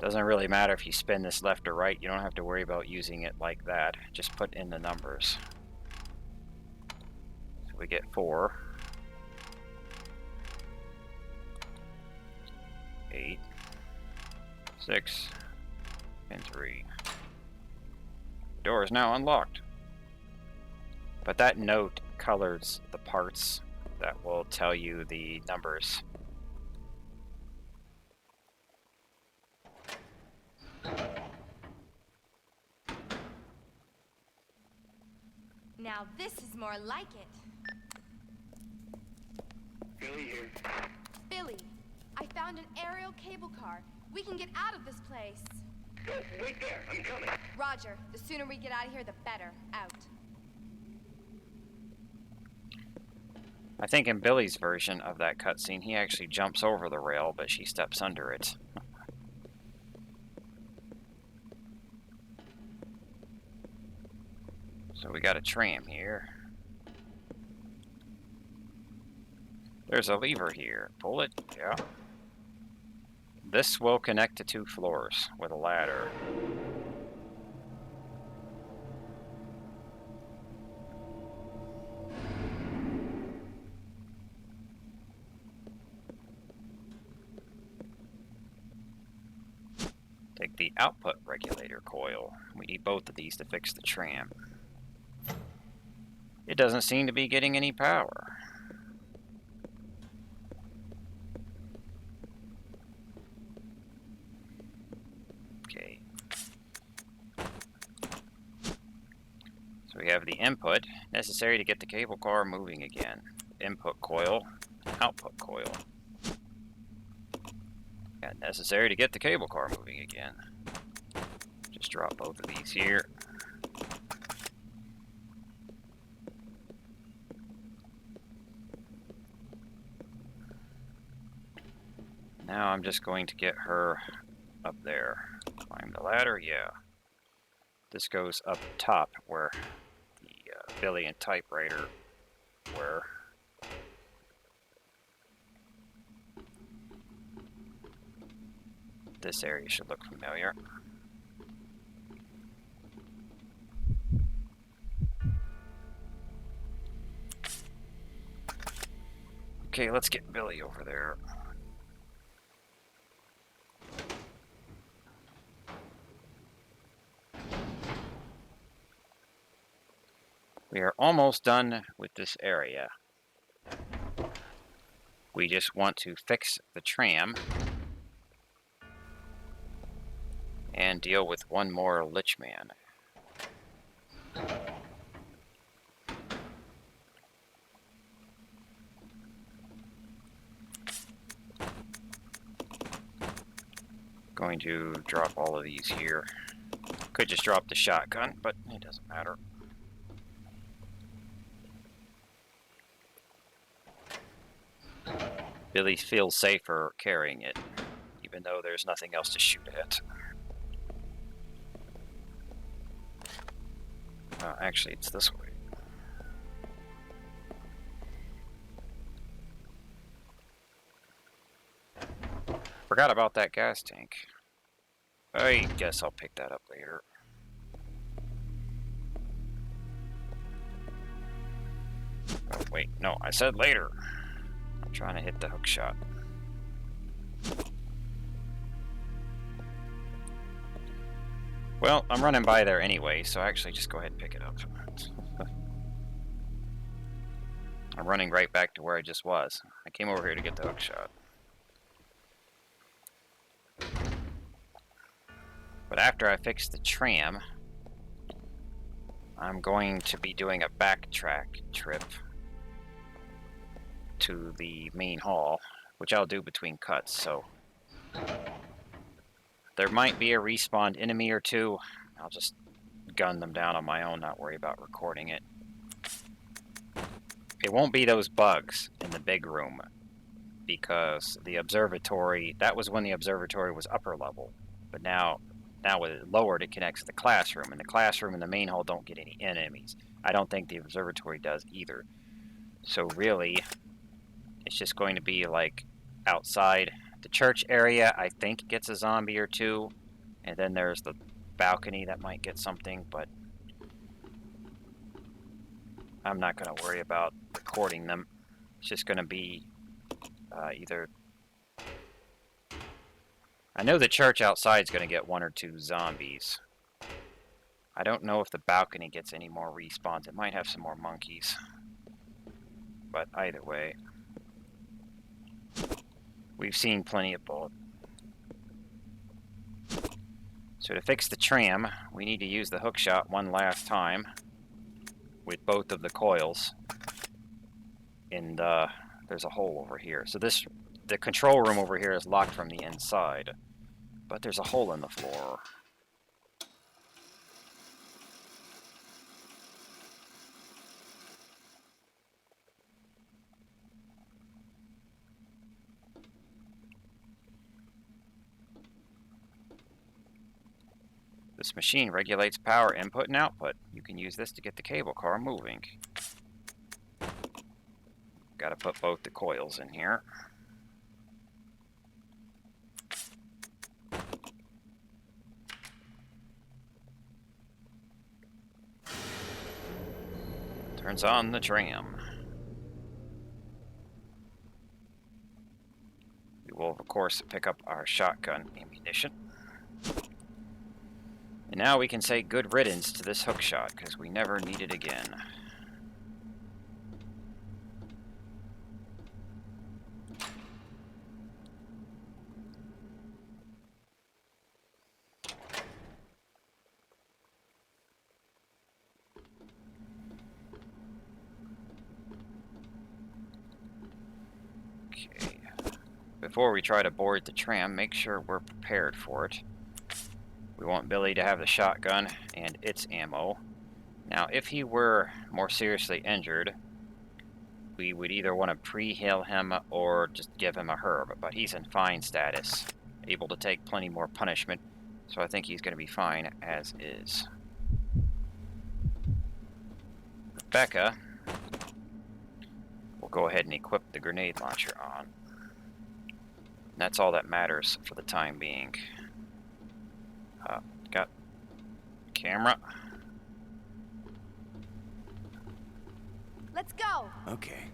Doesn't really matter if you spin this left or right. You don't have to worry about using it like that. Just put in the numbers. So we get 4. 8, 6, and 3. Door is now unlocked. But that note colors the parts that will tell you the numbers. Now this is more like it. Billy here. Billy, I found an aerial cable car. We can get out of this place. Go, wait there. I'm coming. Roger. The sooner we get out of here, the better. Out. I think in Billy's version of that cutscene, he actually jumps over the rail, but she steps under it. So we got a tram here. There's a lever here. Pull it. Yeah. This will connect to 2 floors with a ladder. Take the output regulator coil. We need both of these to fix the tram. It doesn't seem to be getting any power. Okay. So we have the input necessary to get the cable car moving again. Input coil, output coil. And necessary to get the cable car moving again. Just drop both of these here. Now I'm just going to get her up there. Climb the ladder, yeah. This goes up top where the Billy and typewriter were. This area should look familiar. Okay, let's get Billy over there. We are almost done with this area. We just want to fix the tram and deal with one more Lich Man. Going to drop all of these here. Could just drop the shotgun, but it doesn't matter. Billy feels safer carrying it, even though there's nothing else to shoot at. Actually, it's this way. Forgot about that gas tank. I guess I'll pick that up later. Oh, wait, no, I said later. I'm trying to hit the hook shot. Well, I'm running by there anyway, so actually just go ahead and pick it up. I'm running right back to where I just was. I came over here to get the hook shot. But after I fix the tram, I'm going to be doing a backtrack trip to the main hall, which I'll do between cuts, so there might be a respawned enemy or two. I'll just gun them down on my own, not worry about recording it. It won't be those bugs in the big room, because the observatory, that was when the observatory was upper level, but now with it lowered, it connects to the classroom, and the classroom and the main hall don't get any enemies. I don't think the observatory does either. So really, it's just going to be like outside the church area. I think gets a zombie or two, and then there's the balcony that might get something, but I'm not going to worry about recording them. It's just going to be either... I know the church outside is going to get 1 or 2 zombies. I don't know if the balcony gets any more respawns. It might have some more monkeys. But either way, we've seen plenty of bullets. So to fix the tram, we need to use the hookshot one last time with both of the coils. And there's a hole over here. So the control room over here is locked from the inside, but there's a hole in the floor. This machine regulates power input and output. You can use this to get the cable car moving. Got to put both the coils in here. Turns on the tram. We will, of course, pick up our shotgun ammunition. And now we can say good riddance to this hookshot, because we never need it again. Okay. Before we try to board the tram, make sure we're prepared for it. We want Billy to have the shotgun and its ammo. Now, if he were more seriously injured, we would either want to pre-heal him or just give him a herb, but he's in fine status, able to take plenty more punishment, so I think he's going to be fine as is. Rebecca, we'll go ahead and equip the grenade launcher on. That's all that matters for the time being. Got camera. Let's go. Okay.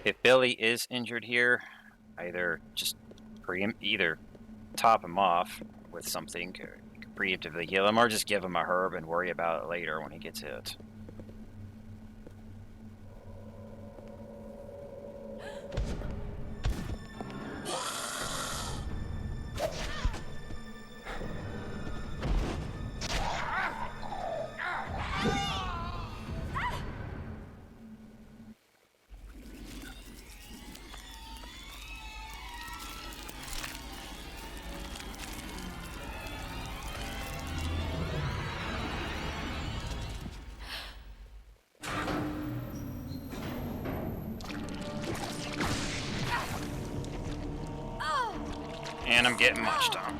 If Billy is injured here, either top him off with something, you can preemptively heal him, or just give him a herb and worry about it later when he gets hit. And I'm getting munched on.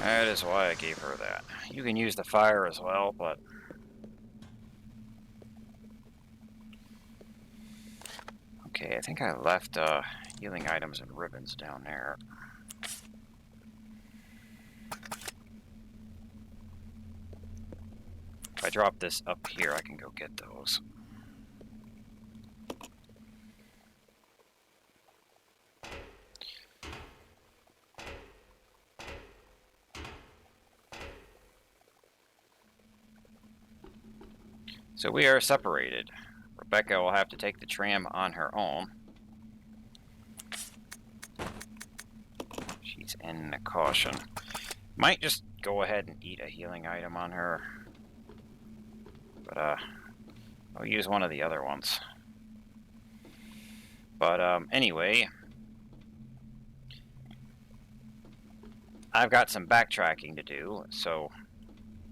That is why I gave her that. You can use the fire as well, but... Okay, I think I left healing items and ribbons down there. drop this up here, I can go get those. So we are separated. Rebecca will have to take the tram on her own. She's in a caution. Might just go ahead and eat a healing item on her. But, I'll use one of the other ones. But, anyway. I've got some backtracking to do, so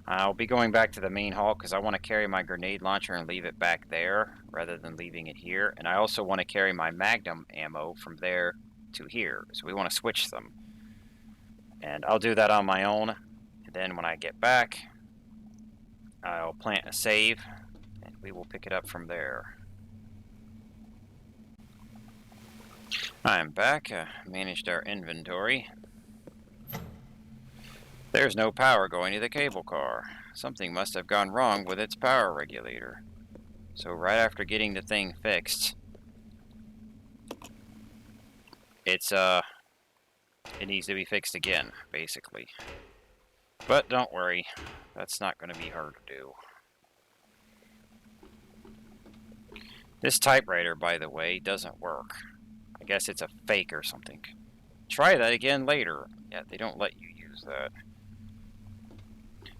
I'll be going back to the main hall because I want to carry my grenade launcher and leave it back there rather than leaving it here. And I also want to carry my Magnum ammo from there to here. So we want to switch them. And I'll do that on my own. And then when I get back, I'll plant a save and we will pick it up from there. I'm back. Managed our inventory. There's no power going to the cable car. Something must have gone wrong with its power regulator. So right after getting the thing fixed, it needs to be fixed again, basically. But don't worry, that's not going to be hard to do. This typewriter, by the way, doesn't work. I guess it's a fake or something. Try that again later. Yeah, they don't let you use that.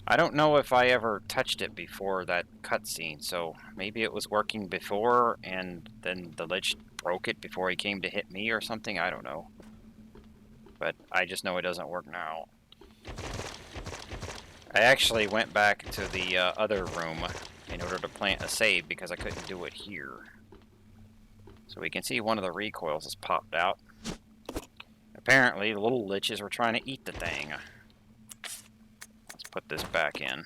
I don't know if I ever touched it before that cutscene, so maybe it was working before and then the Lich broke it before he came to hit me or something, I don't know. But I just know it doesn't work now. I actually went back to the other room in order to plant a save because I couldn't do it here. So we can see one of the recoils has popped out. Apparently the little Liches were trying to eat the thing. Put this back in.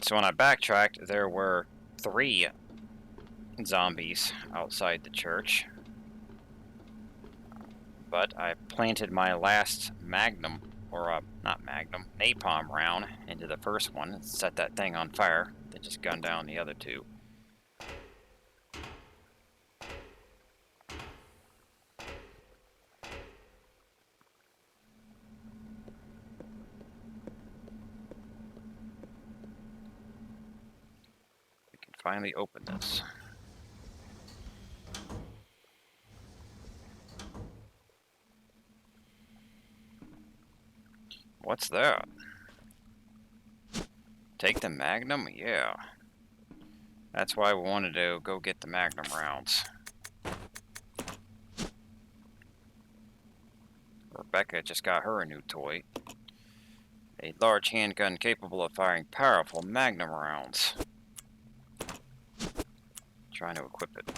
So when I backtracked, there were 3 zombies outside the church. But I planted my last Magnum, or not Magnum, napalm round into the first one and set that thing on fire. Then just gunned down the other 2. We can finally open this. What's that? Take the Magnum? Yeah. That's why we wanted to go get the Magnum rounds. Rebecca just got her a new toy. A large handgun capable of firing powerful Magnum rounds. Trying to equip it.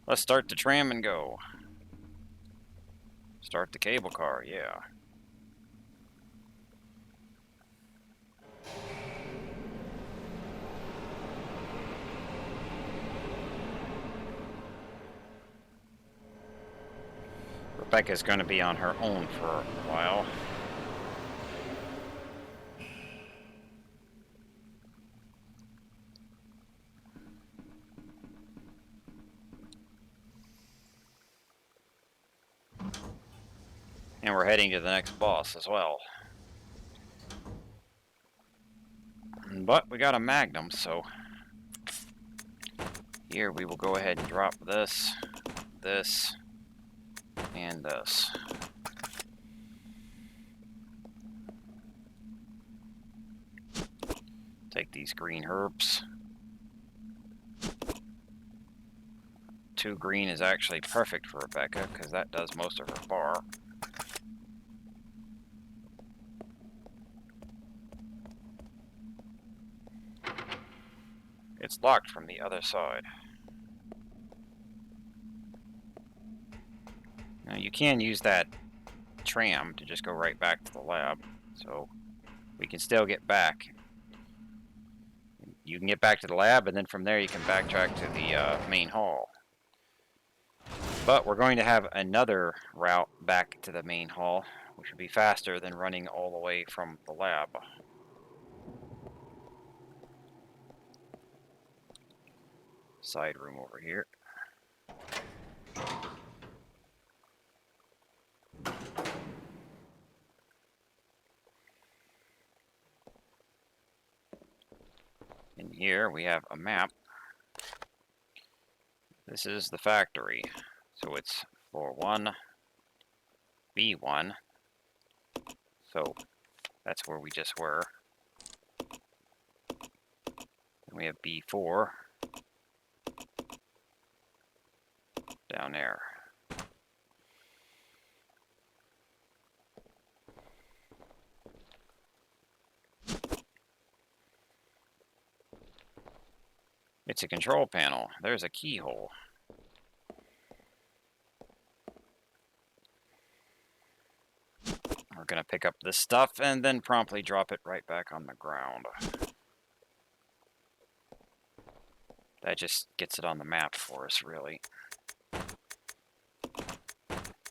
Let's start the tram and go. Start the cable car, yeah. Rebecca's going to be on her own for a while. And we're heading to the next boss as well. But we got a Magnum, so here we will go ahead and drop this, this, and this. Take these green herbs. 2 green is actually perfect for Rebecca because that does most of her bar. It's locked from the other side. Now you can use that tram to just go right back to the lab, so we can still get back you can get back to the lab, and then from there you can backtrack to the main hall. But we're going to have another route back to the main hall, which will be faster than running all the way from the lab. Side room over here. In here we have a map. This is the factory. So it's floor 1, B1. So that's where we just were. And we have B4 down there. It's a control panel. There's a keyhole. We're going to pick up this stuff and then promptly drop it right back on the ground. That just gets it on the map for us, really.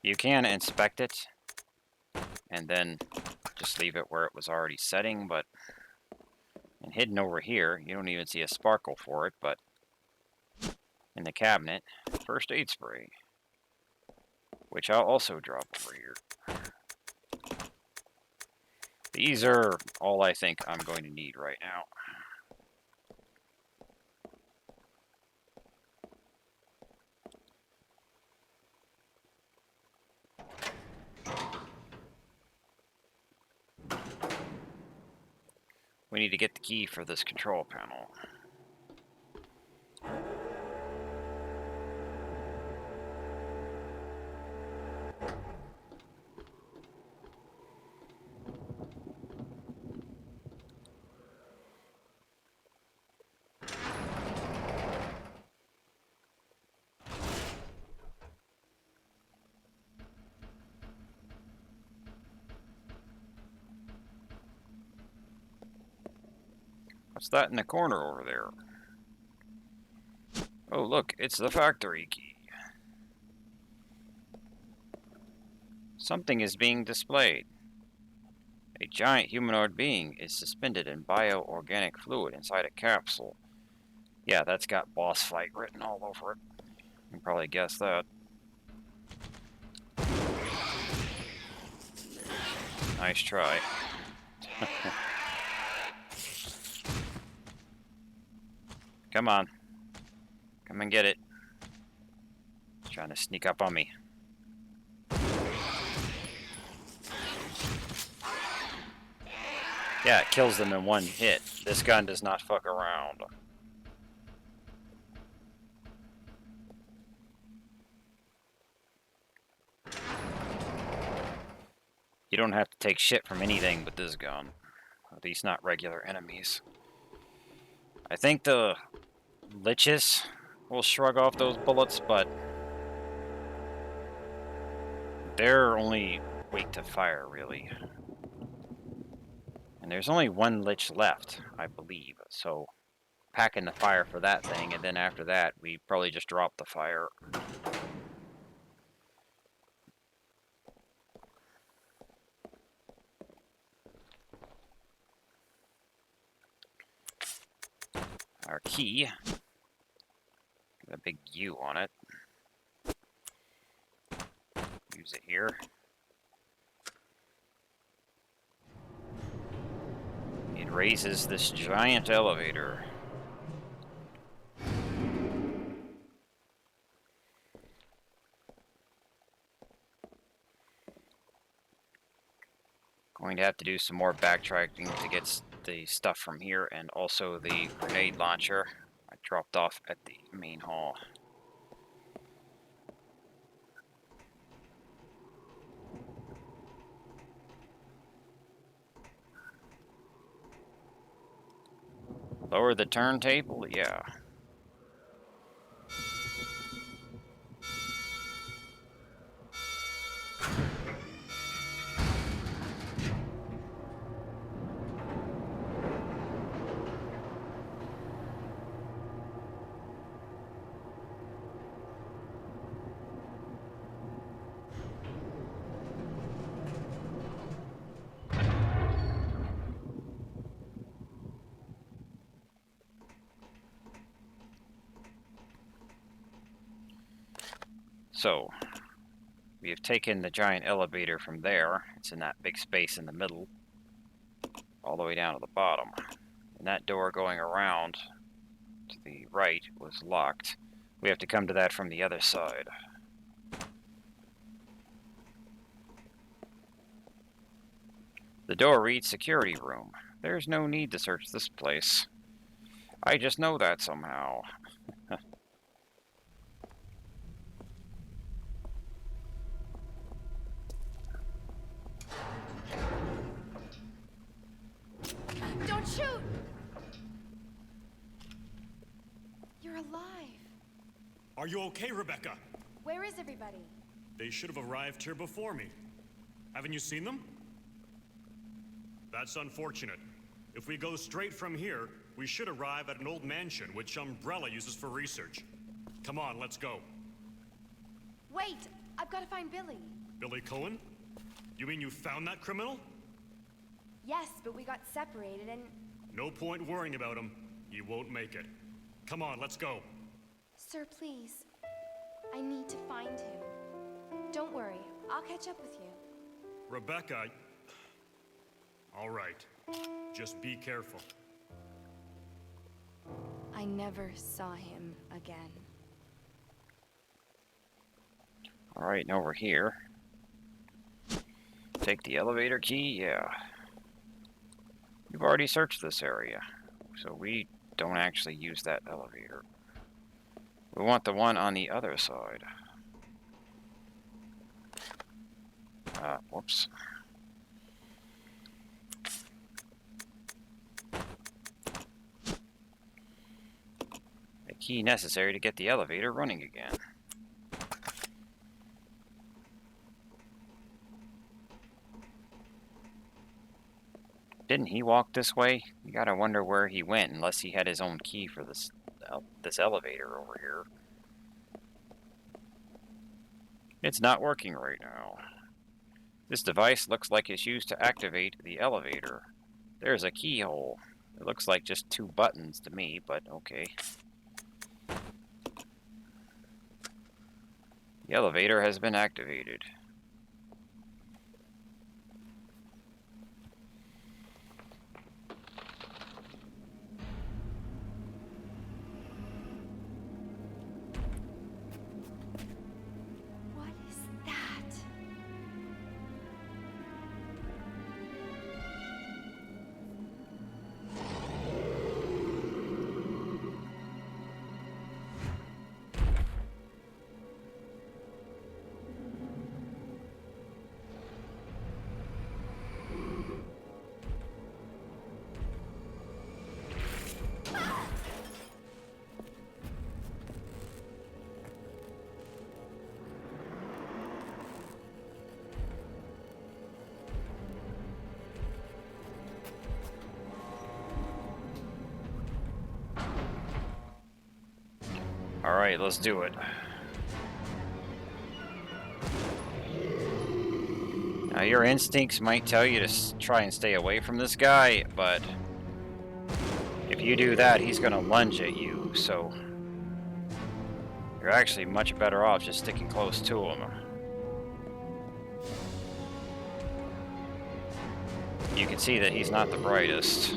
You can inspect it and then just leave it where it was already setting, but and hidden over here, you don't even see a sparkle for it, but in the cabinet, first aid spray, which I'll also drop over here. These are all I think I'm going to need right now. We need to get the key for this control panel. What's that in the corner over there? Oh, look, it's the factory key. Something is being displayed. A giant humanoid being is suspended in bioorganic fluid inside a capsule. Yeah, that's got boss fight written all over it. You can probably guess that. Nice try. Come on. Come and get it. It's trying to sneak up on me. Yeah, it kills them in one hit. This gun does not fuck around. You don't have to take shit from anything with this gun. At least not regular enemies. I think the liches will shrug off those bullets, but they're only weak to fire, really. And there's only one lich left, I believe. So, packing the fire for that thing, and then after that, we probably just drop the fire. Our key, got a big U on it. Use it here. It raises this giant elevator. Going to have to do some more backtracking to get the stuff from here, and also the grenade launcher I dropped off at the main hall. Lower the turntable? Yeah. So, we have taken the giant elevator from there. It's in that big space in the middle, all the way down to the bottom. And that door going around to the right was locked. We have to come to that from the other side. The door reads security room. There's no need to search this place. I just know that somehow. Don't shoot! You're alive. Are you okay, Rebecca? Where is everybody? They should have arrived here before me. Haven't you seen them? That's unfortunate. If we go straight from here, we should arrive at an old mansion which Umbrella uses for research. Come on, let's go. Wait! I've got to find Billy. Billy Cohen? You mean you found that criminal? Yes, but we got separated and... No point worrying about him. He won't make it. Come on, let's go. Sir, please. I need to find him. Don't worry. I'll catch up with you. Rebecca... All right. Just be careful. I never saw him again. Alright, now we're here. Take the elevator key, yeah. We've already searched this area, so we don't actually use that elevator. We want the one on the other side. Whoops. The key necessary to get the elevator running again. Didn't he walk this way? You gotta wonder where he went, unless he had his own key for this elevator over here. It's not working right now. This device looks like it's used to activate the elevator. There's a keyhole. It looks like just 2 buttons to me, but okay. The elevator has been activated. What is that? Alright, let's do it. Now, your instincts might tell you to try and stay away from this guy, but if you do that, he's gonna lunge at you, so you're actually much better off just sticking close to him. You can see that he's not the brightest.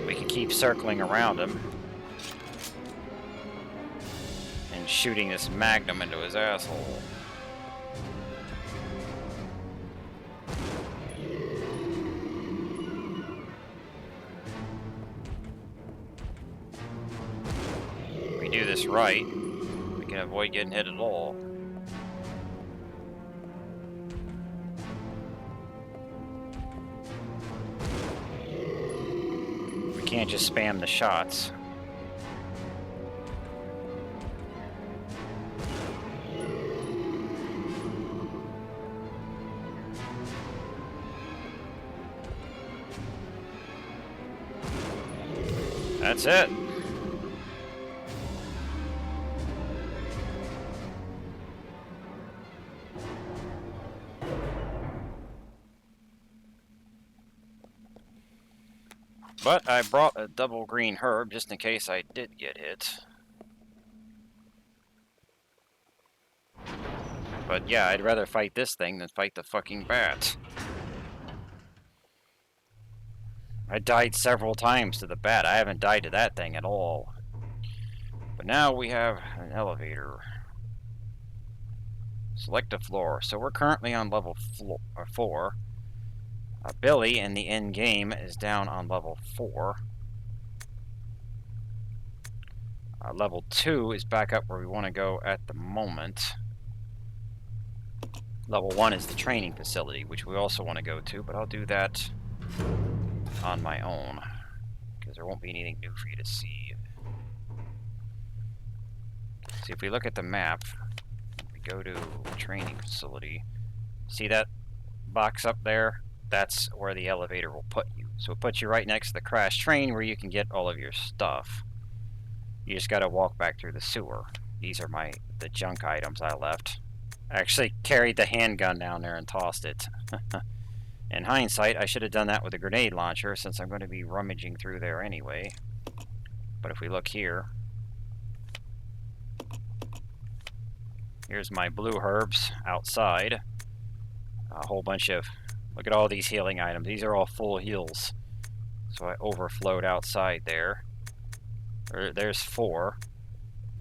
We can keep circling around him and shooting this magnum into his asshole. If we do this right, we can avoid getting hit at all. We can't just spam the shots. That's it. But I brought a double green herb just in case I did get hit. But yeah, I'd rather fight this thing than fight the fucking bat. I died several times to the bat. I haven't died to that thing at all. But now we have an elevator. Select a floor. So we're currently on level 4. Billy in the end game is down on level 4. Level 2 is back up where we want to go at the moment. Level 1 is the training facility, which we also want to go to, but I'll do that on my own, because there won't be anything new for you to see. See, if we look at the map, we go to training facility. See that box up there? That's where the elevator will put you. So it puts you right next to the crash train where you can get all of your stuff. You just gotta walk back through the sewer. These are the junk items I left. I actually carried the handgun down there and tossed it. In hindsight, I should have done that with a grenade launcher since I'm going to be rummaging through there anyway. But if we look here, here's my blue herbs outside. A whole bunch of, look at all these healing items. These are all full heals. So I overflowed outside there. There's 4.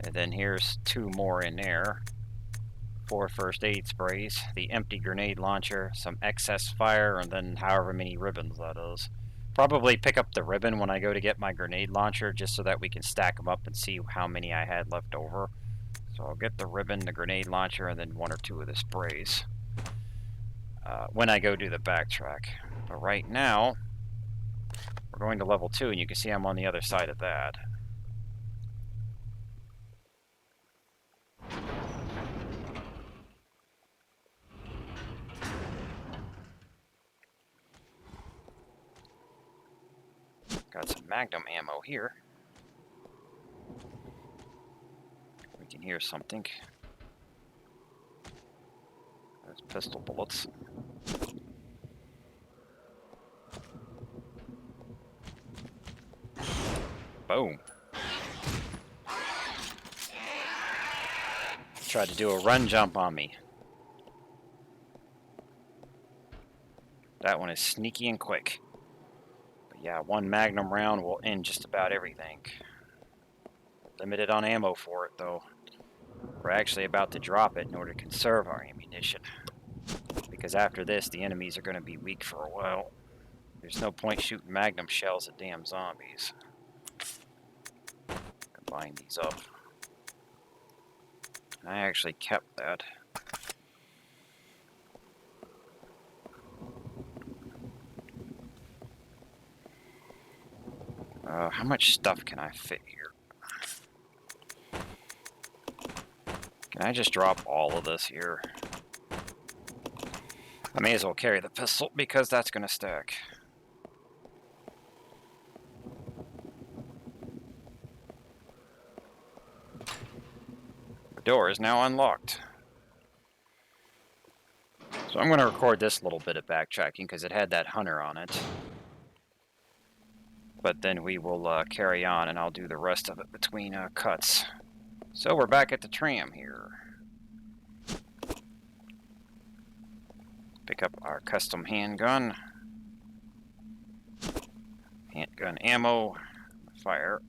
And then here's 2 more in there. 4 first aid sprays, the empty grenade launcher, some excess fire, and then however many ribbons that is. Probably pick up the ribbon when I go to get my grenade launcher, just so that we can stack them up and see how many I had left over. So I'll get the ribbon, the grenade launcher, and then 1 or 2 of the sprays when I go do the backtrack. But right now, we're going to level 2, and you can see I'm on the other side of that. Got some Magnum ammo here. We can hear something. There's pistol bullets. Boom. Tried to do a run jump on me. That one is sneaky and quick. Yeah, 1 Magnum round will end just about everything. Limited on ammo for it, though. We're actually about to drop it in order to conserve our ammunition. Because after this, the enemies are going to be weak for a while. There's no point shooting Magnum shells at damn zombies. Combine these up. I actually kept that. How much stuff can I fit here? Can I just drop all of this here? I may as well carry the pistol because that's going to stack. The door is now unlocked. So I'm going to record this little bit of backtracking because it had that hunter on it. But then we will carry on, and I'll do the rest of it between cuts. So we're back at the tram here. Pick up our custom handgun. Handgun ammo. Fire.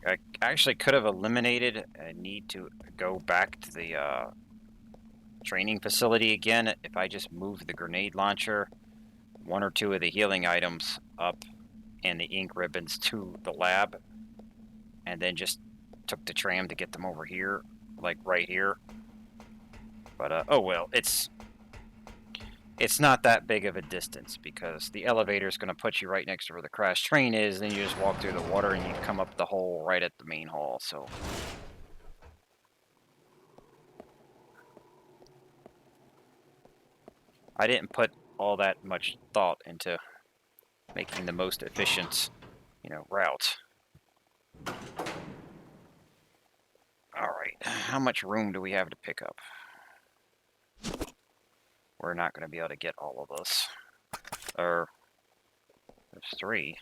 I actually could have eliminated a need to go back to the training facility again if I just moved the grenade launcher, 1 or 2 of the healing items up, and the ink ribbons to the lab, and then just took the tram to get them over here, like right here. But oh well, it's not that big of a distance because the elevator is going to put you right next to where the crash train is, then you just walk through the water and you come up the hole right at the main hall. So I didn't put all that much thought into making the most efficient, route. All right, how much room do we have to pick up? we're not going to be able to get all of this. Or, there's 3.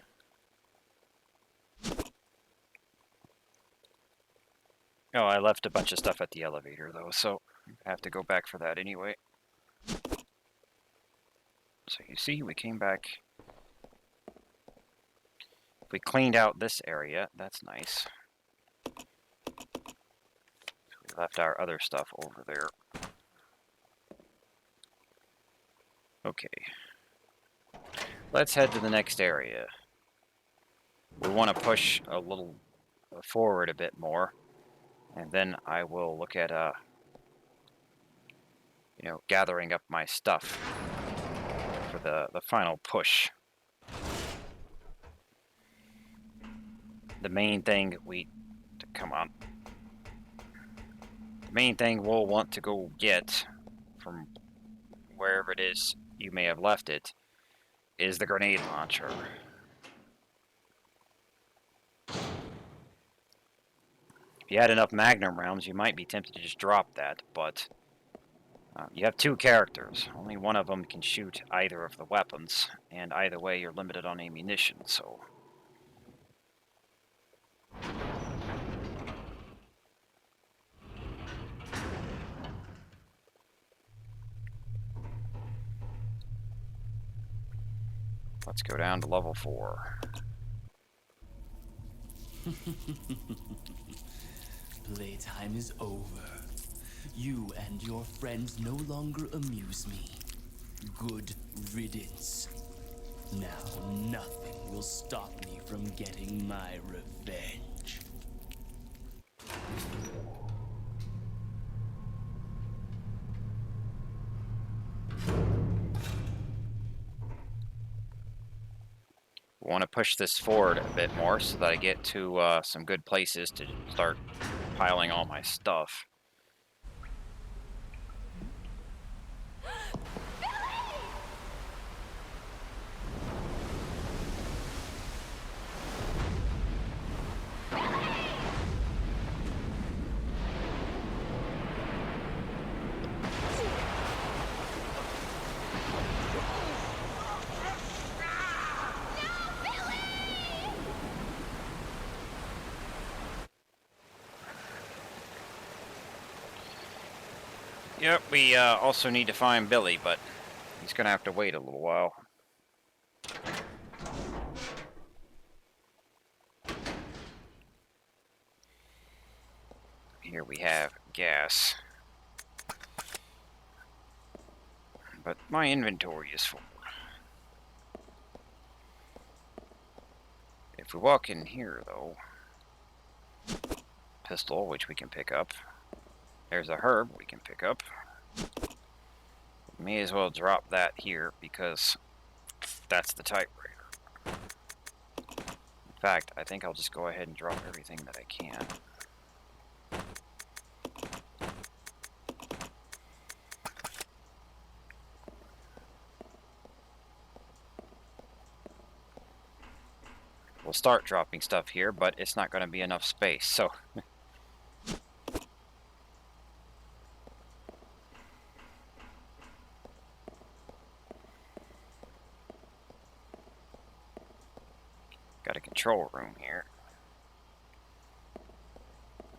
Oh, I left a bunch of stuff at the elevator, though, so I have to go back for that anyway. So you see, we came back. We cleaned out this area. That's nice. We left our other stuff over there. Okay. Let's head to the next area. We want to push a little forward a bit more. And then I will look at, you know, gathering up my stuff for the final push. The main thing come on. The main thing we'll want to go get from wherever it is you may have left it is the grenade launcher. If you had enough Magnum rounds, you might be tempted to just drop that, but you have 2 characters. Only one of them can shoot either of the weapons, and either way you're limited on ammunition, so... Let's go down to level 4. Playtime is over. You and your friends no longer amuse me. Good riddance. Now nothing will stop me from getting my revenge. I want to push this forward a bit more so that I get to some good places to start piling all my stuff. Yep, we also need to find Billy, but he's gonna have to wait a little while. Here we have gas. But my inventory is full. If we walk in here, though, pistol, which we can pick up. There's a herb we can pick up. May as well drop that here because that's the typewriter. In fact, I think I'll just go ahead and drop everything that I can. We'll start dropping stuff here, but it's not going to be enough space, so... Got a control room here.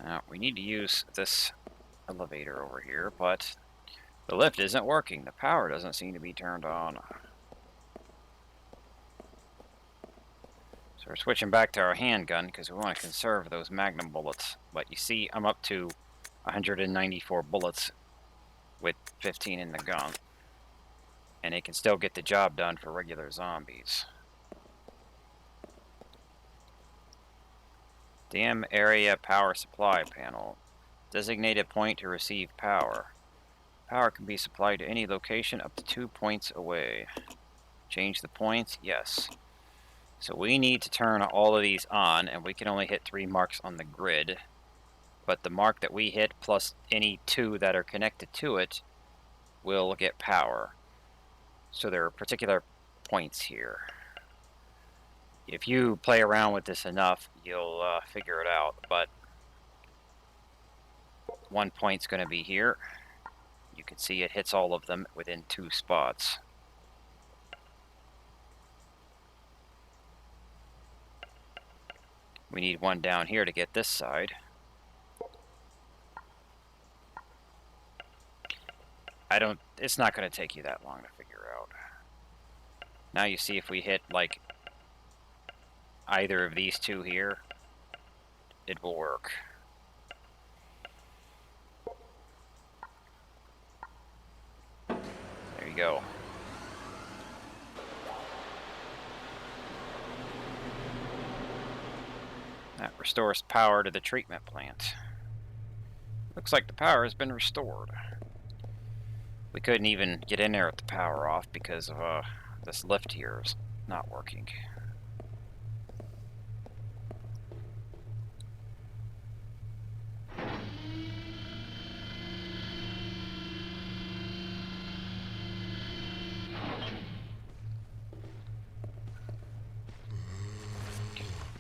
Now, we need to use this elevator over here, but the lift isn't working. The power doesn't seem to be turned on. So we're switching back to our handgun because we want to conserve those Magnum bullets. But you see, I'm up to 194 bullets with 15 in the gun. And it can still get the job done for regular zombies. DM area power supply panel. Designated point to receive power. Power can be supplied to any location up to 2 points away. Change the points? Yes. So we need to turn all of these on, and we can only hit 3 marks on the grid. But the mark that we hit, plus any 2 that are connected to it, will get power. So there are particular points here. If you play around with this enough, you'll figure it out. But 1 point's going to be here. You can see it hits all of them within 2 spots. We need one down here to get this side. It's not going to take you that long to figure out. Now you see if we hit, like, either of these two here, it will work. There you go. That restores power to the treatment plant. Looks like the power has been restored. We couldn't even get in there with the power off because of this lift here is not working.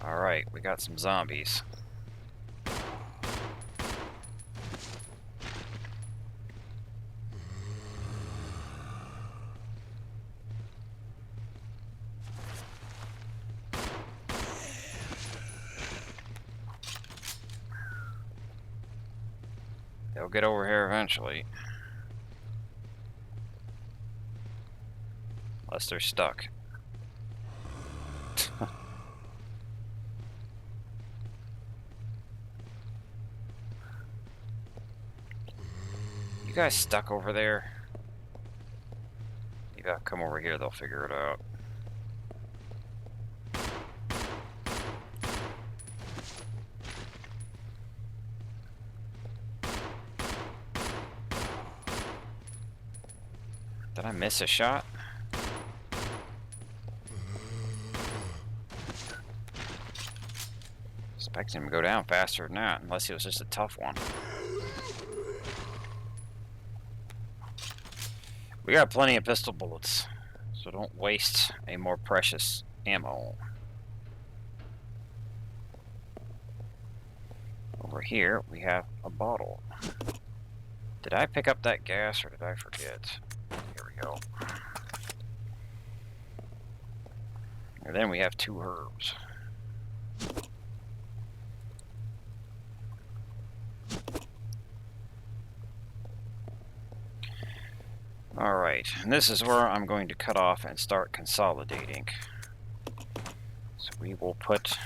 Alright, we got some zombies. They'll get over here eventually. Unless they're stuck. You guys stuck over there? You gotta come over here, they'll figure it out. Did I miss a shot? Expecting him to go down faster than that, unless it was just a tough one. We got plenty of pistol bullets, so don't waste a more precious ammo. Over here, we have a bottle. Did I pick up that gas, or did I forget? Here we go. And then we have 2 herbs. Alright, and this is where I'm going to cut off and start consolidating. So we will put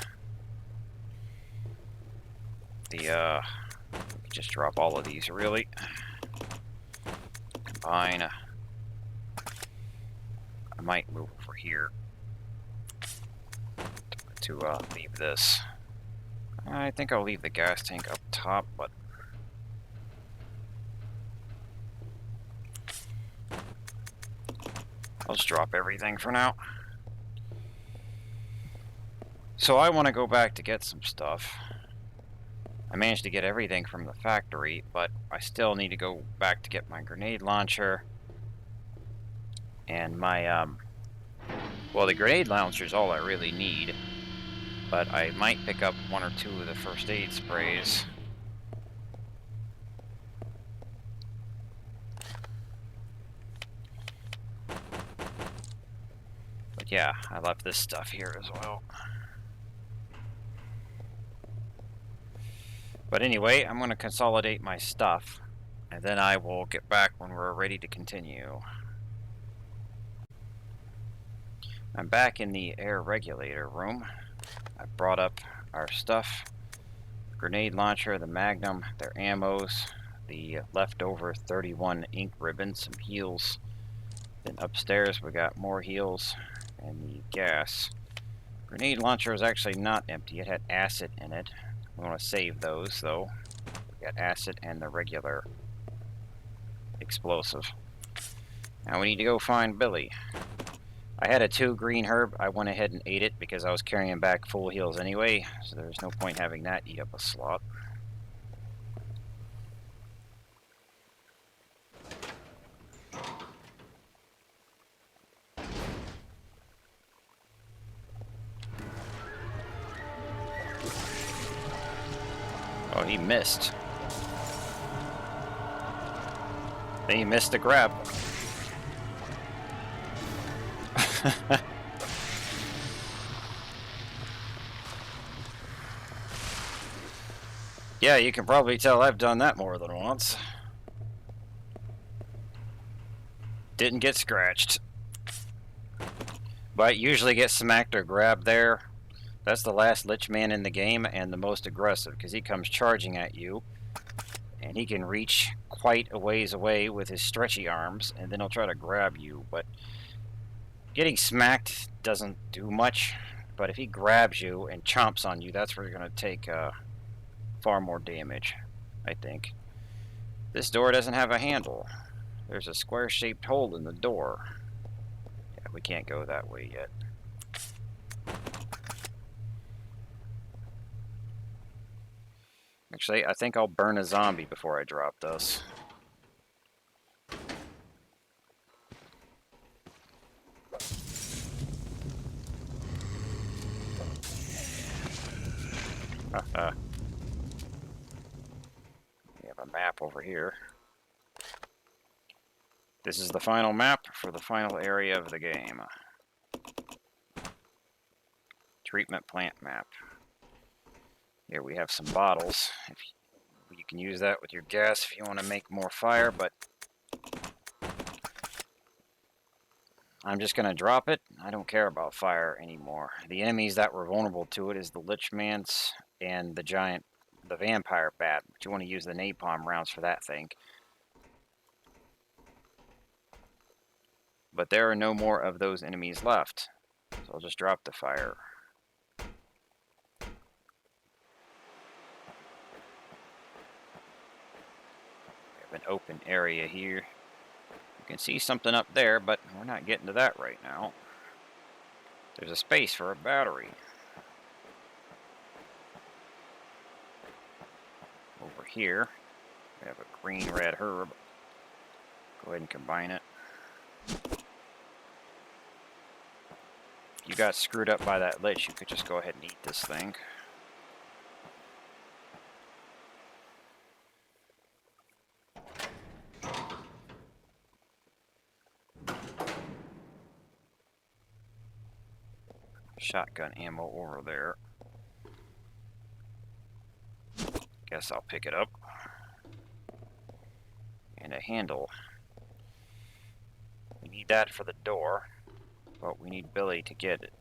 the, just drop all of these really. Combine. I might move over here to leave this. I think I'll leave the gas tank up top, but I'll just drop everything for now. So I want to go back to get some stuff. I managed to get everything from the factory, but I still need to go back to get my grenade launcher. And my, well, the grenade launcher is all I really need. But I might pick up 1 or 2 of the first aid sprays. But yeah, I left this stuff here as well. But anyway, I'm going to consolidate my stuff, and then I will get back when we're ready to continue. I'm back in the air regulator room. I brought up our stuff. Grenade launcher, the Magnum, their ammos, the leftover 31 ink ribbons, some heals. Then upstairs we got more heals and the gas. Grenade launcher is actually not empty. It had acid in it. We want to save those though. We got acid and the regular explosive. Now we need to go find Billy. I had a 2 green herb. I went ahead and ate it because I was carrying back full heals anyway, so there's no point having that eat up a slot. Oh, he missed. Then you missed the grab. Yeah, you can probably tell I've done that more than once. Didn't get scratched. But usually get smacked or grabbed there. That's the last Lich Man in the game and the most aggressive, because he comes charging at you. And he can reach quite a ways away with his stretchy arms, and then he'll try to grab you. But getting smacked doesn't do much. But if he grabs you and chomps on you, that's where you're going to take far more damage, I think. This door doesn't have a handle. There's a square-shaped hole in the door. Yeah, we can't go that way yet. Actually, I think I'll burn a zombie before I drop this. Haha. We have a map over here. This is the final map for the final area of the game. Treatment plant map. Here we have some bottles. You can use that with your gas if you want to make more fire, but I'm just going to drop it. I don't care about fire anymore. The enemies that were vulnerable to it is the Lichmans and the vampire bat. But you want to use the napalm rounds for that thing. But there are no more of those enemies left. So I'll just drop the fire. An open area here. You can see something up there, but we're not getting to that right now. There's a space for a battery. Over here, we have a green-red herb. Go ahead and combine it. If you got screwed up by that lich, you could just go ahead and eat this thing. Shotgun ammo over there. Guess I'll pick it up. And a handle. We need that for the door, but we need Billy to get it.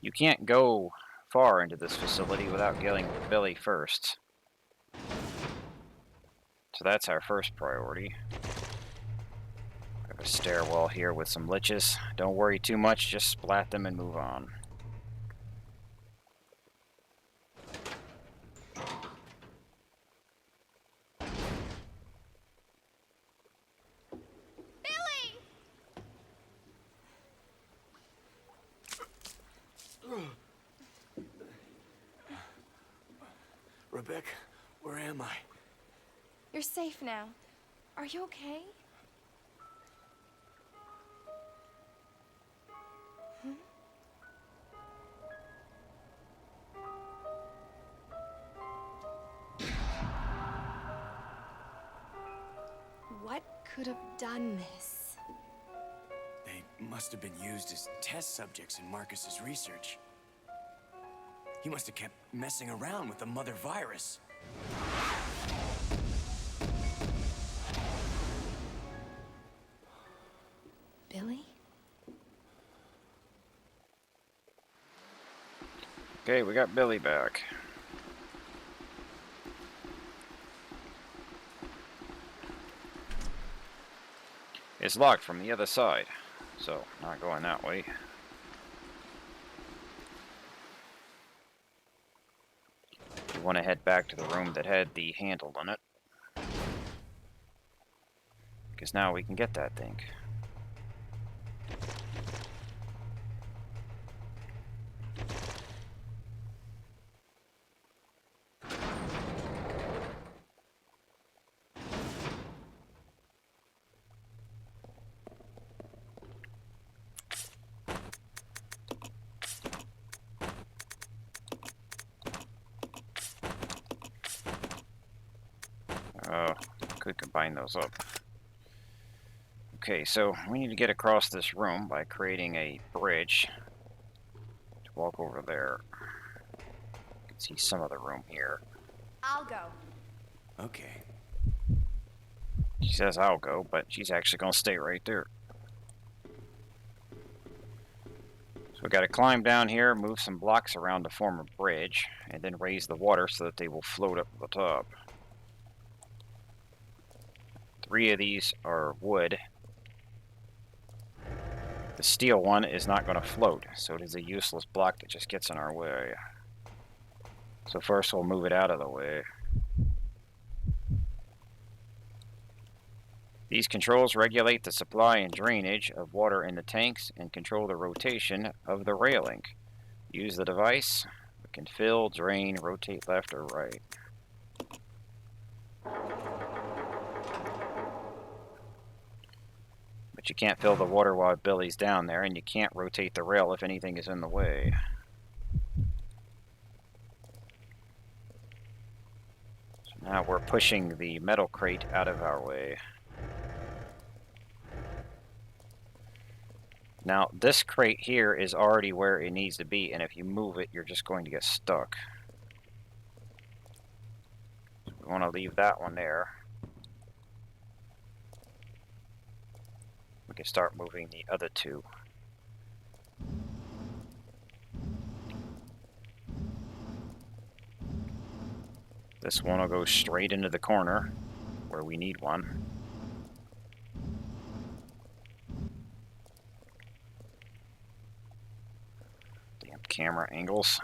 You can't go far into this facility without getting Billy first. So that's our first priority. A stairwell here with some liches. Don't worry too much, just splat them and move on. Billy! Rebecca, where am I? You're safe now. Are you okay? What could have done this? They must have been used as test subjects in Marcus's research. He must have kept messing around with the mother virus. Billy? Okay, we got Billy back. It's locked from the other side, so not going that way. You want to head back to the room that had the handle on it, because now we can get that thing. Could combine those up. Okay, so we need to get across this room by creating a bridge to walk over there. You can see some of the room here. I'll go. Okay. She says I'll go, but she's actually going to stay right there. So we got to climb down here, move some blocks around to form a bridge, and then raise the water so that they will float up to the top. 3 of these are wood. The steel one is not going to float, so it is a useless block that just gets in our way. So first we'll move it out of the way. These controls regulate the supply and drainage of water in the tanks and control the rotation of the railing. Use the device. We can fill, drain, rotate left or right. But you can't fill the water while Billy's down there, and you can't rotate the rail if anything is in the way. So now we're pushing the metal crate out of our way. Now, this crate here is already where it needs to be, and if you move it, you're just going to get stuck. So we want to leave that one there. We can start moving the other 2. This one will go straight into the corner where we need one. Damn camera angles.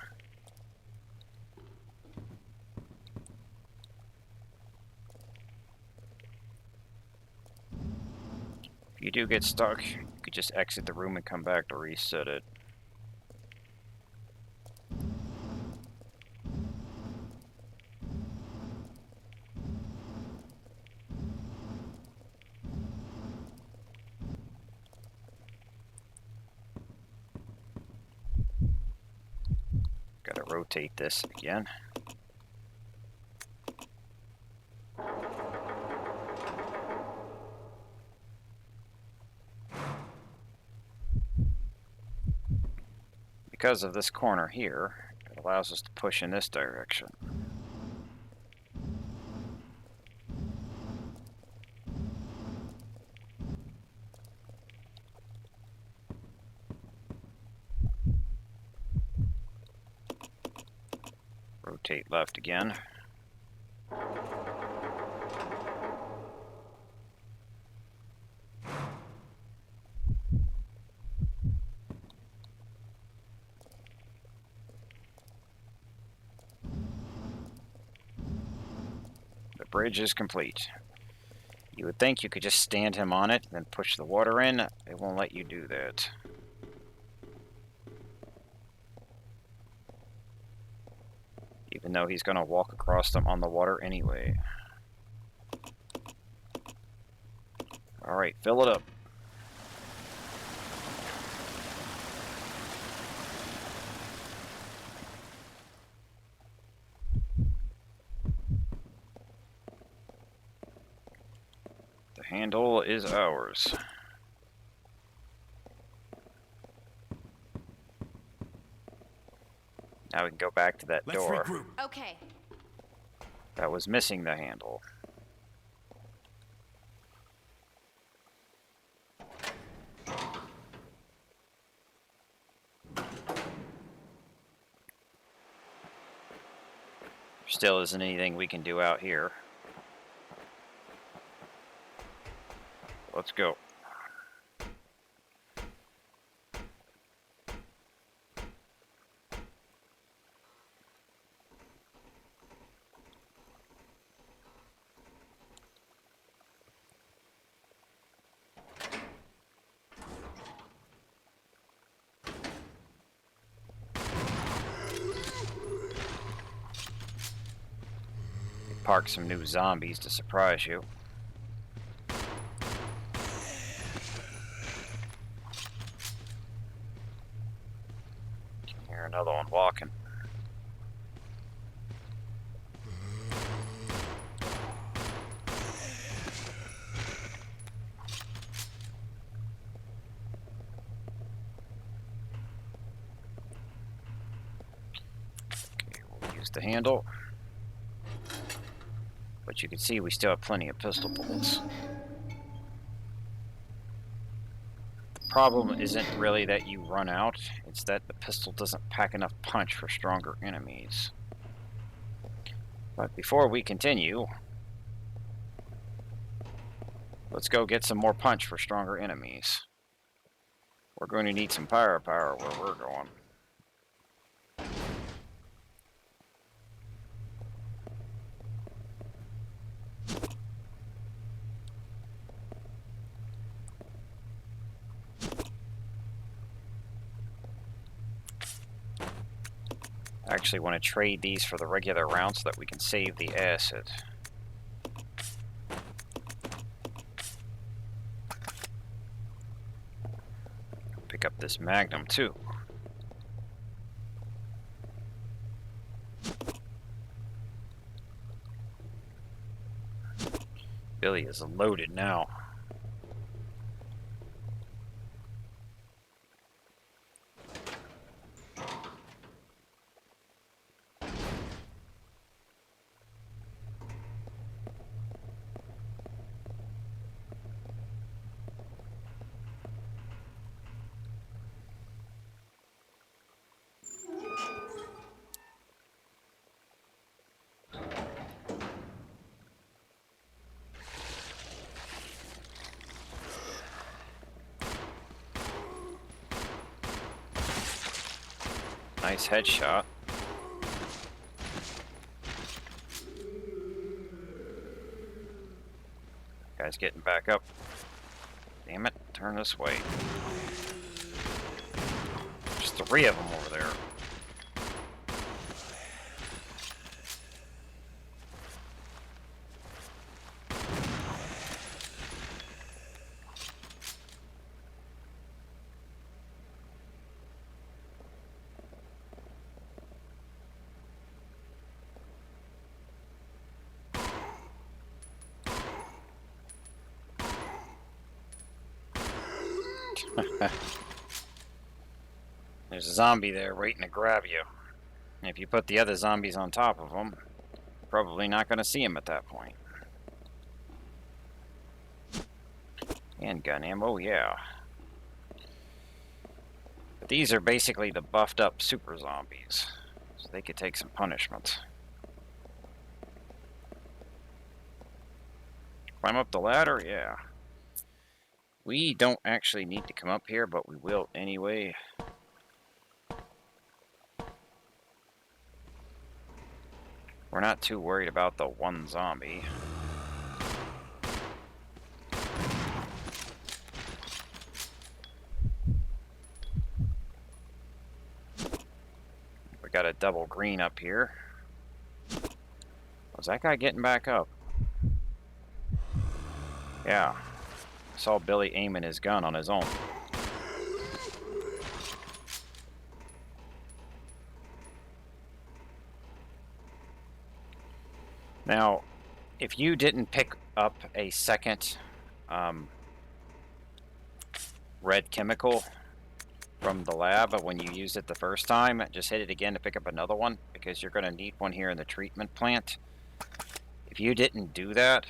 If you do get stuck, you could just exit the room and come back to reset it. Gotta rotate this again. Because of this corner here, it allows us to push in this direction. Rotate left again. The bridge is complete. You would think you could just stand him on it and then push the water in. It won't let you do that. Even though he's going to walk across them on the water anyway. Alright, fill it up. The handle is ours. Now we can go back to that door. Okay. That was missing the handle. Still isn't anything we can do out here. Let's go. Park some new zombies to surprise you. Hear another one walking. to handle. But you can see we still have plenty of pistol bullets. The problem isn't really that you run out, it's that the pistol doesn't pack enough punch for stronger enemies. But before we continue, let's go get some more punch for stronger enemies. We're going to need some firepower where we're going. I actually want to trade these for the regular rounds so that we can save the acid. Pick up this Magnum too. Billy is loaded now. Nice headshot. Guy's getting back up. Damn it, turn this way. There's 3 of them over there. There's a zombie there waiting to grab you. And if you put the other zombies on top of them, you're probably not going to see him at that point. And gun ammo, yeah. But these are basically the buffed up super zombies, so they could take some punishment. Climb up the ladder, yeah. We don't actually need to come up here, but we will anyway. We're not too worried about the one zombie. We got a double green up here. Was that guy getting back up? Yeah. I saw Billy aiming his gun on his own. Now, if you didn't pick up a second red chemical from the lab when you used it the first time, just hit it again to pick up another one, because you're going to need one here in the treatment plant. If you didn't do that,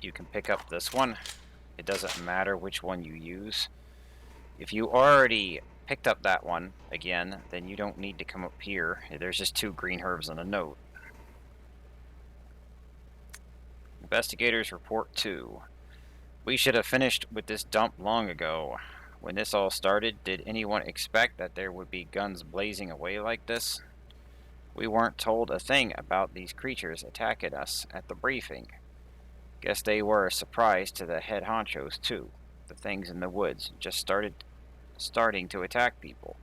you can pick up this one. It doesn't matter which one you use. If you already picked up that one again, then you don't need to come up here. There's just 2 green herbs and a note. Investigators report 2. We should have finished with this dump long ago. When this all started, did anyone expect that there would be guns blazing away like this? We weren't told a thing about these creatures attacking us at the briefing. Guess they were a surprise to the head honchos too. The things in the woods just starting to attack people.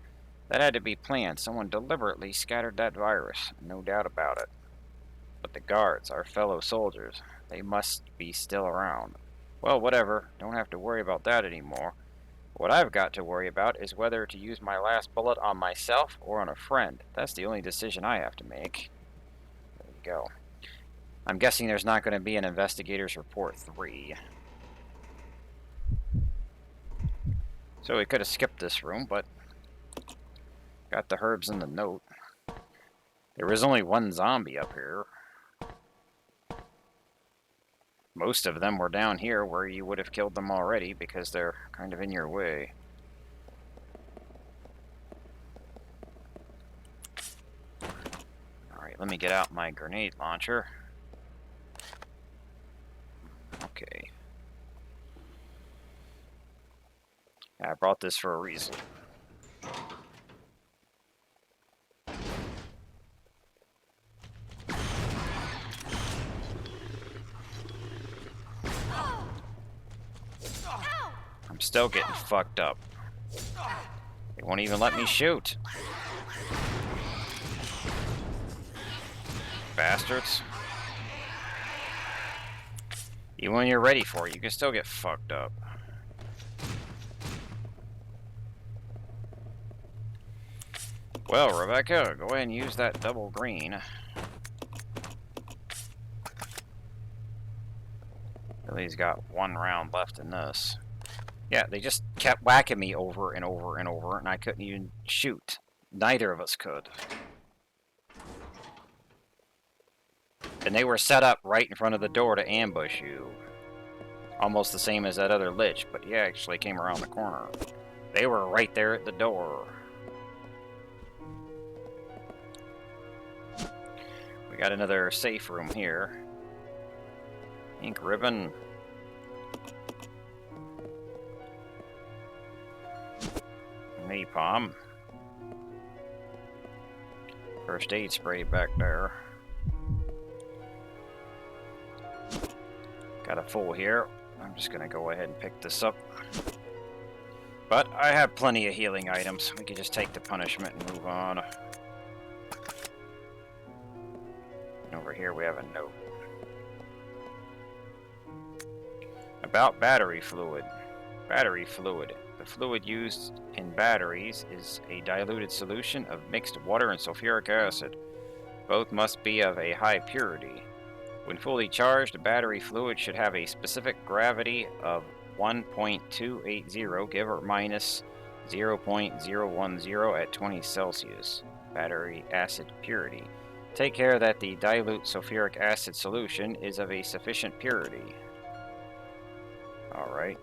That had to be planned. Someone deliberately scattered that virus, no doubt about it. But the guards, our fellow soldiers, they must be still around. Well, whatever. Don't have to worry about that anymore. What I've got to worry about is whether to use my last bullet on myself or on a friend. That's the only decision I have to make. There we go. I'm guessing there's not going to be an investigator's report 3. So we could have skipped this room, but got the herbs in the note. There was only one zombie up here. Most of them were down here where you would have killed them already because they're kind of in your way. Alright, let me get out my grenade launcher. Okay. I brought this for a reason. I'm still getting fucked up. They won't even let me shoot. Bastards. Even when you're ready for it, you can still get fucked up. Well, Rebecca, go ahead and use that double green. Billy's got one round left in this. Yeah, they just kept whacking me over and over and over, and I couldn't even shoot. Neither of us could. And they were set up right in front of the door to ambush you. Almost the same as that other lich, but he actually came around the corner. They were right there at the door. We got another safe room here. Ink ribbon. Napalm. First aid spray back there. Got a full here. I'm just gonna go ahead and pick this up. But I have plenty of healing items. We can just take the punishment and move on. And over here we have a note. About battery fluid. Battery fluid. The fluid used in batteries is a diluted solution of mixed water and sulfuric acid. Both must be of a high purity. When fully charged, the battery fluid should have a specific gravity of 1.280, give or minus 0.010 at 20 Celsius. Battery acid purity. Take care that the dilute sulfuric acid solution is of a sufficient purity. Alright.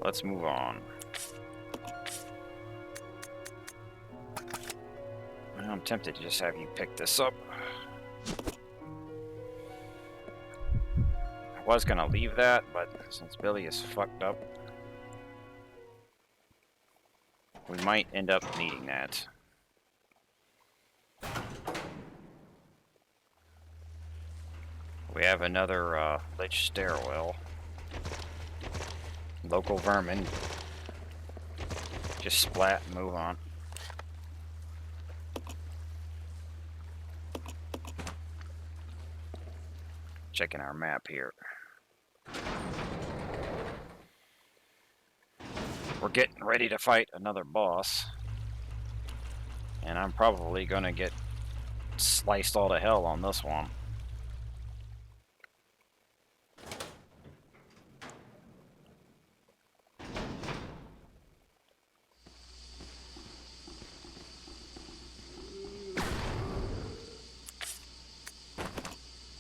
Let's move on. I'm tempted to just have you pick this up. I was gonna leave that, but since Billy is fucked up, we might end up needing that. We have another lich stairwell. Local vermin. Just splat and move on. Checking our map here. We're getting ready to fight another boss. And I'm probably gonna get sliced all to hell on this one.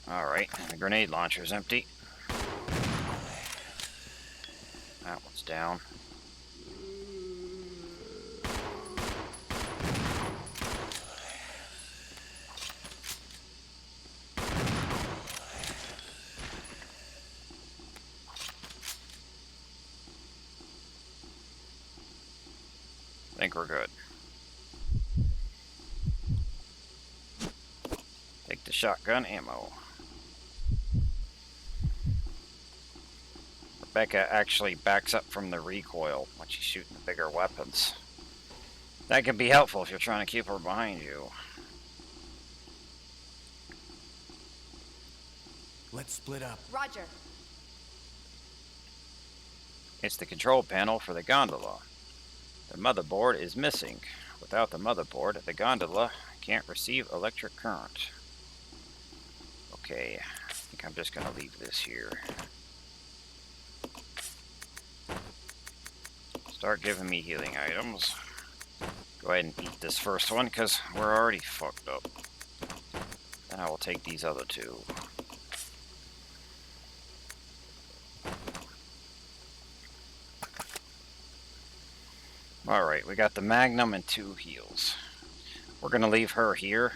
Alright, the grenade launcher's empty. That one's down. I think we're good. Take the shotgun ammo. Rebecca actually backs up from the recoil when she's shooting the bigger weapons. That can be helpful if you're trying to keep her behind you. Let's split up. Roger. It's the control panel for the gondola. The motherboard is missing. Without the motherboard, the gondola can't receive electric current. Okay, I think I'm just going to leave this here. Start giving me healing items. Go ahead and eat this first one, because we're already fucked up. Then I will take these other two. Alright, we got the Magnum and 2 heals. We're going to leave her here.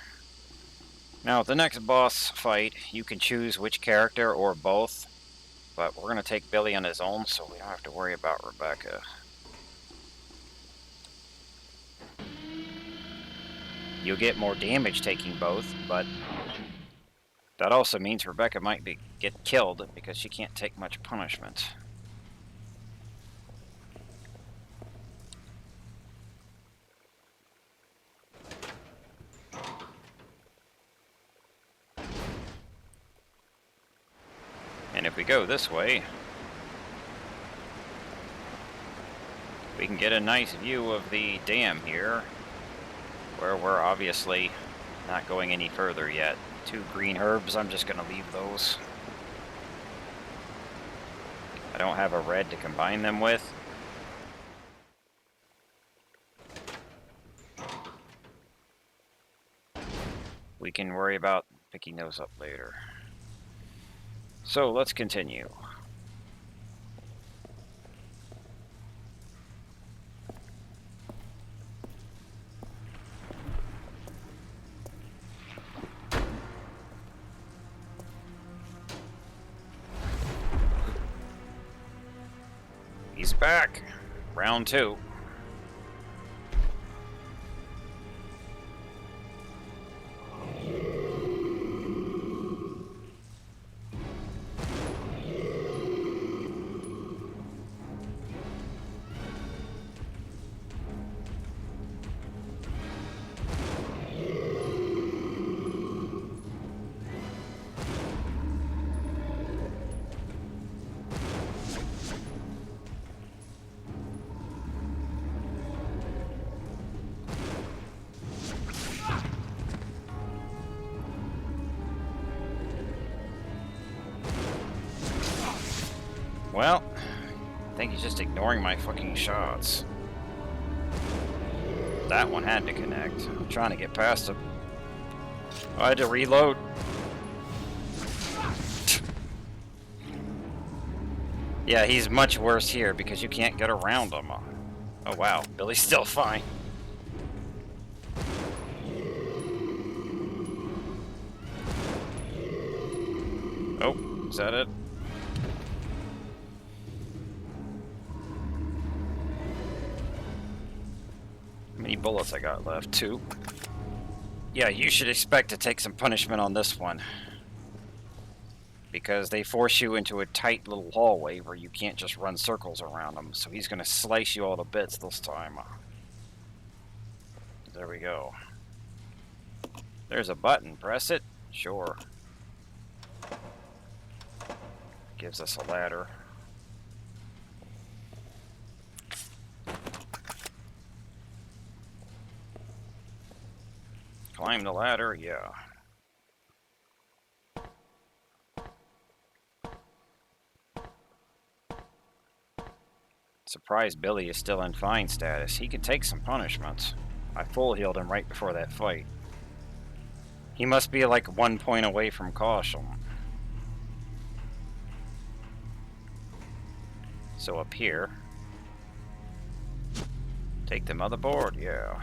Now, the next boss fight, you can choose which character or both. But we're going to take Billy on his own, so we don't have to worry about Rebecca. You'll get more damage taking both, but that also means Rebecca might get killed because she can't take much punishment. And if we go this way, we can get a nice view of the dam here, where we're obviously not going any further yet. 2 green herbs, I'm just going to leave those. I don't have a red to combine them with. We can worry about picking those up later. So let's continue. He's back. Round 2. Well, I think he's just ignoring my fucking shots. That one had to connect. I'm trying to get past him. I had to reload. Yeah, he's much worse here because you can't get around him. Oh wow, Billy's still fine. Oh, is that it? How many bullets I got left? 2. Yeah, you should expect to take some punishment on this one. Because they force you into a tight little hallway where you can't just run circles around them. So he's going to slice you all to bits this time. There we go. There's a button. Press it. Sure. Gives us a ladder. Climb the ladder, yeah. Surprised Billy is still in fine status. He can take some punishments. I full healed him right before that fight. He must be like 1 point away from caution. So up here. Take the motherboard, yeah.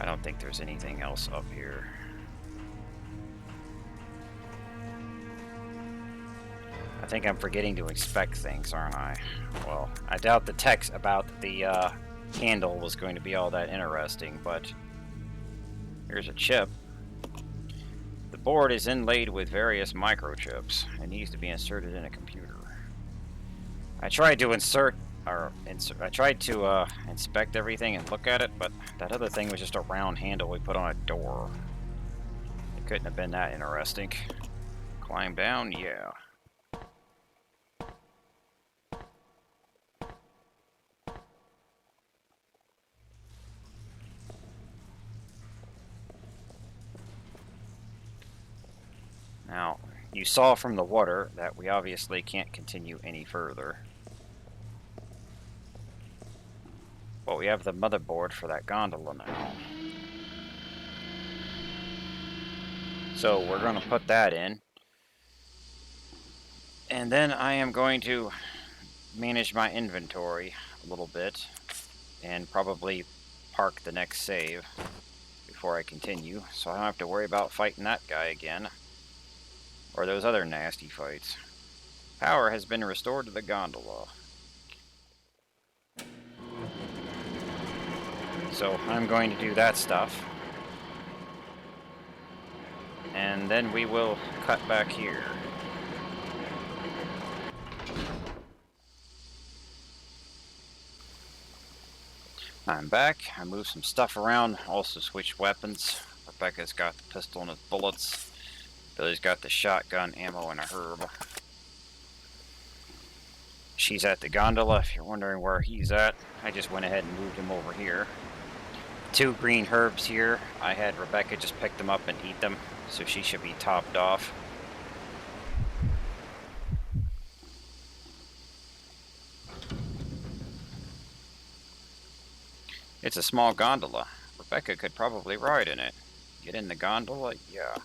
I don't think there's anything else up here. I think I'm forgetting to inspect things, aren't I? Well, I doubt the text about the handle was going to be all that interesting, but here's a chip. The board is inlaid with various microchips. It needs to be inserted in a computer. I tried to inspect everything and look at it, but that other thing was just a round handle we put on a door. It couldn't have been that interesting. Climb down, yeah. Now, you saw from the water that we obviously can't continue any further. But we have the motherboard for that gondola now. So we're going to put that in. And then I am going to manage my inventory a little bit and probably park the next save before I continue, so I don't have to worry about fighting that guy again or those other nasty fights. Power has been restored to the gondola. So I'm going to do that stuff. And then we will cut back here. I'm back. I moved some stuff around, also switched weapons. Rebecca's got the pistol and his bullets. Billy's got the shotgun, ammo, and a herb. She's at the gondola, if you're wondering where he's at. I just went ahead and moved him over here. 2 green herbs here. I had Rebecca just pick them up and eat them, so she should be topped off. It's a small gondola. Rebecca could probably ride in it. Get in the gondola? Yeah.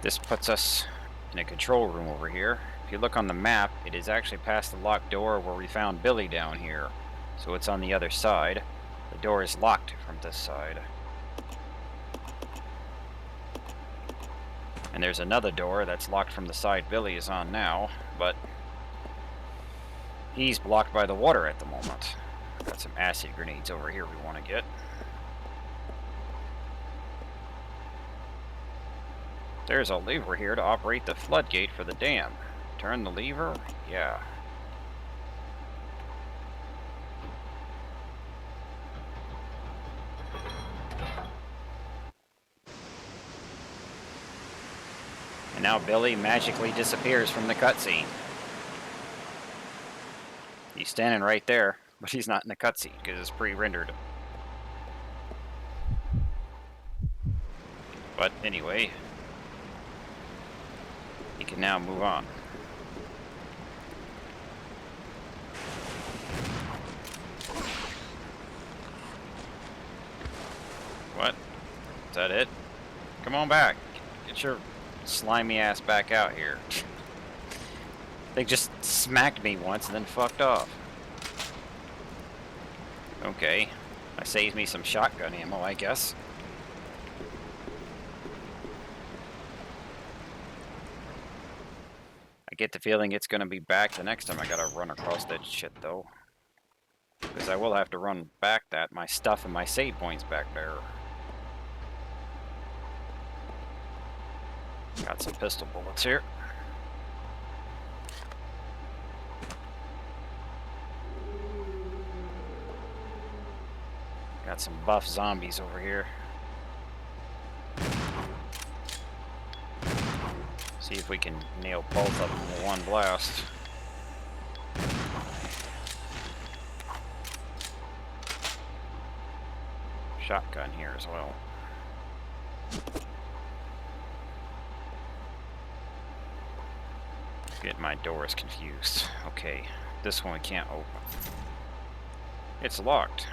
This puts us in a control room over here. If you look on the map, it is actually past the locked door where we found Billy down here. So it's on the other side. The door is locked from this side. And there's another door that's locked from the side Billy is on now, but he's blocked by the water at the moment. Got some acid grenades over here we want to get. There's a lever here to operate the floodgate for the dam. Turn the lever? Yeah. And now Billy magically disappears from the cutscene. He's standing right there, but he's not in the cutscene because it's pre-rendered. But anyway, he can now move on. What? Is that it? Come on back. Get your slimy ass back out here. They just smacked me once and then fucked off. Okay. That saves me some shotgun ammo, I guess. I get the feeling it's gonna be back the next time I gotta run across that shit, though. Because I will have to run back that. My stuff and my save points back there. Got some pistol bullets here. Got some buff zombies over here. See if we can nail both of them with one blast. Shotgun here as well. Get my doors confused. Okay, this one we can't open. It's locked.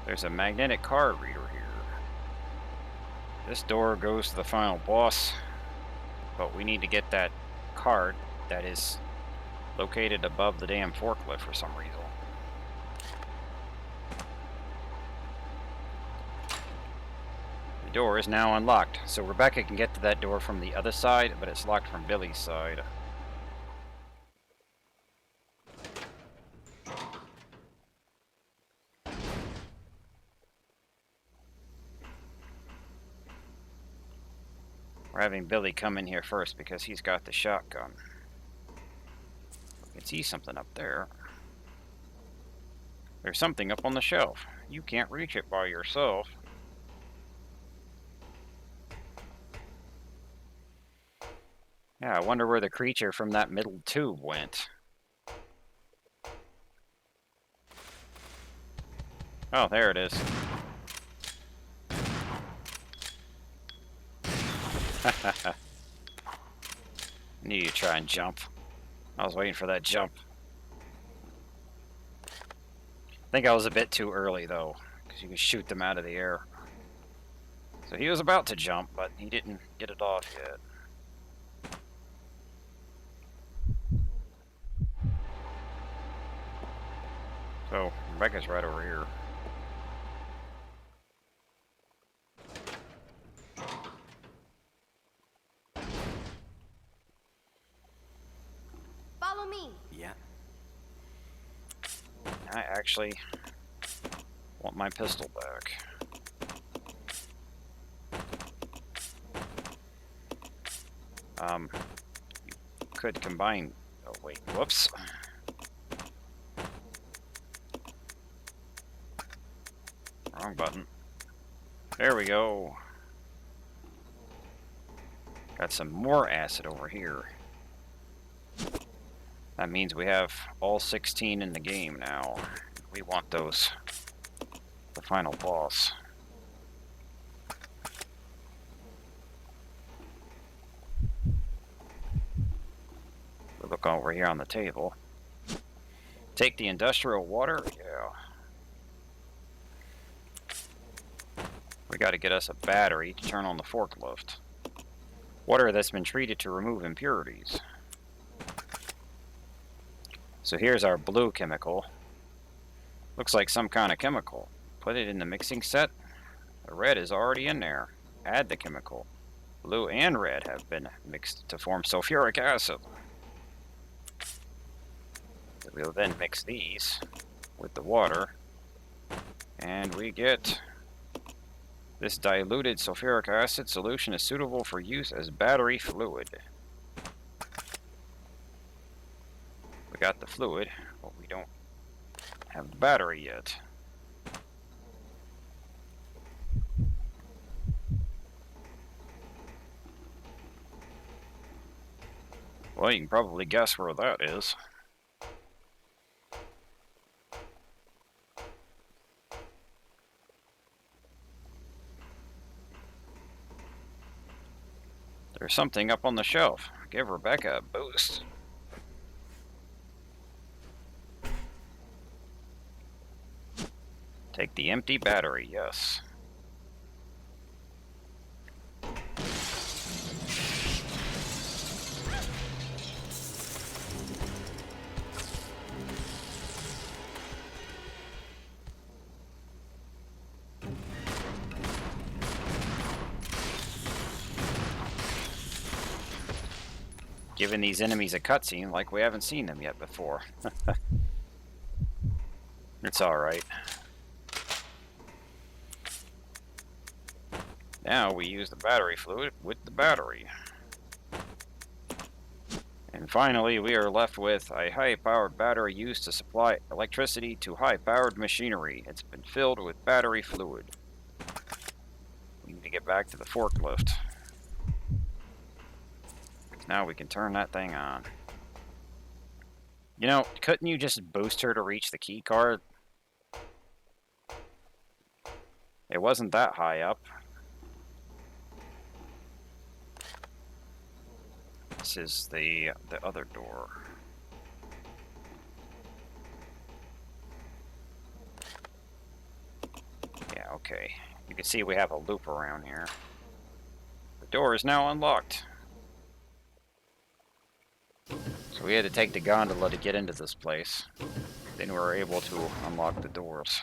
There's a magnetic card reader here. This door goes to the final boss, but we need to get that card that is located above the damn forklift for some reason. The door is now unlocked, so Rebecca can get to that door from the other side, but it's locked from Billy's side. We're having Billy come in here first because he's got the shotgun. I can see something up there. There's something up on the shelf. You can't reach it by yourself. Yeah, I wonder where the creature from that middle tube went. Oh, there it is. Knew you'd try and jump. I was waiting for that jump. I think I was a bit too early, though, because you can shoot them out of the air. So he was about to jump, but he didn't get it off yet. So, Rebecca's right over here. Follow me. Yeah. I actually want my pistol back. You could combine... Oh, wait. Whoops. Wrong button. There we go. Got some more acid over here. That means we have all 16 in the game now. We want those. The final boss. We'll look over here on the table. Take the industrial water? Yeah. We gotta get us a battery to turn on the forklift. Water that's been treated to remove impurities. So here's our blue chemical. Looks like some kind of chemical. Put it in the mixing set. The red is already in there. Add the chemical. Blue and red have been mixed to form sulfuric acid. We'll then mix these with the water. And we get... This diluted sulfuric acid solution is suitable for use as battery fluid. We got the fluid, but we don't have the battery yet. Well, you can probably guess where that is. There's something up on the shelf. Give Rebecca a boost. Take the empty battery, yes. Giving these enemies a cutscene like we haven't seen them yet before. It's alright. Now we use the battery fluid with the battery. And finally we are left with a high-powered battery used to supply electricity to high-powered machinery. It's been filled with battery fluid. We need to get back to the forklift. Now we can turn that thing on. You know, couldn't you just boost her to reach the key card? It wasn't that high up. This is the other door. Yeah, okay. You can see we have a loop around here. The door is now unlocked. So we had to take the gondola to get into this place. Then we were able to unlock the doors.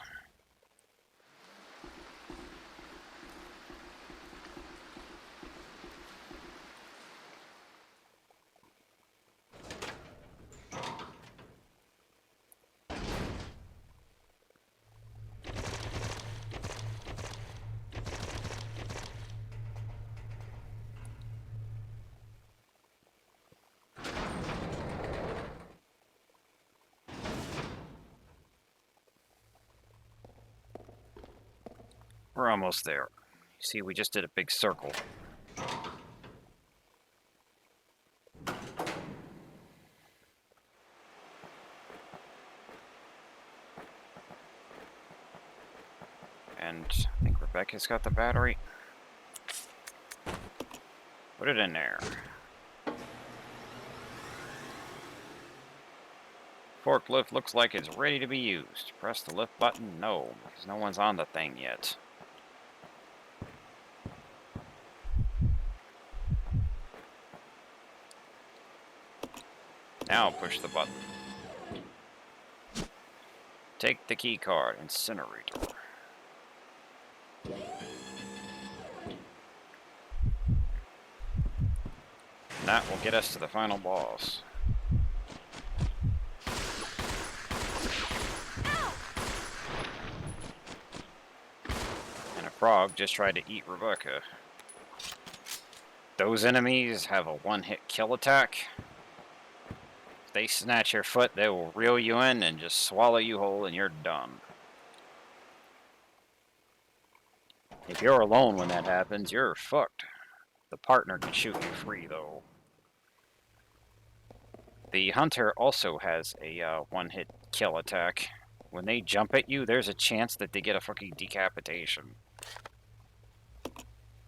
We're almost there. See, we just did a big circle. And I think Rebecca's got the battery. Put it in there. Forklift looks like it's ready to be used. Press the lift button? No, because no one's on the thing yet. Now push the button. Take the key card, incinerator. And that will get us to the final boss. And a frog just tried to eat Rebecca. Those enemies have a one-hit kill attack. If they snatch your foot, they will reel you in and just swallow you whole and you're done. If you're alone when that happens, you're fucked. The partner can shoot you free, though. The hunter also has a one-hit kill attack. When they jump at you, there's a chance that they get a fucking decapitation.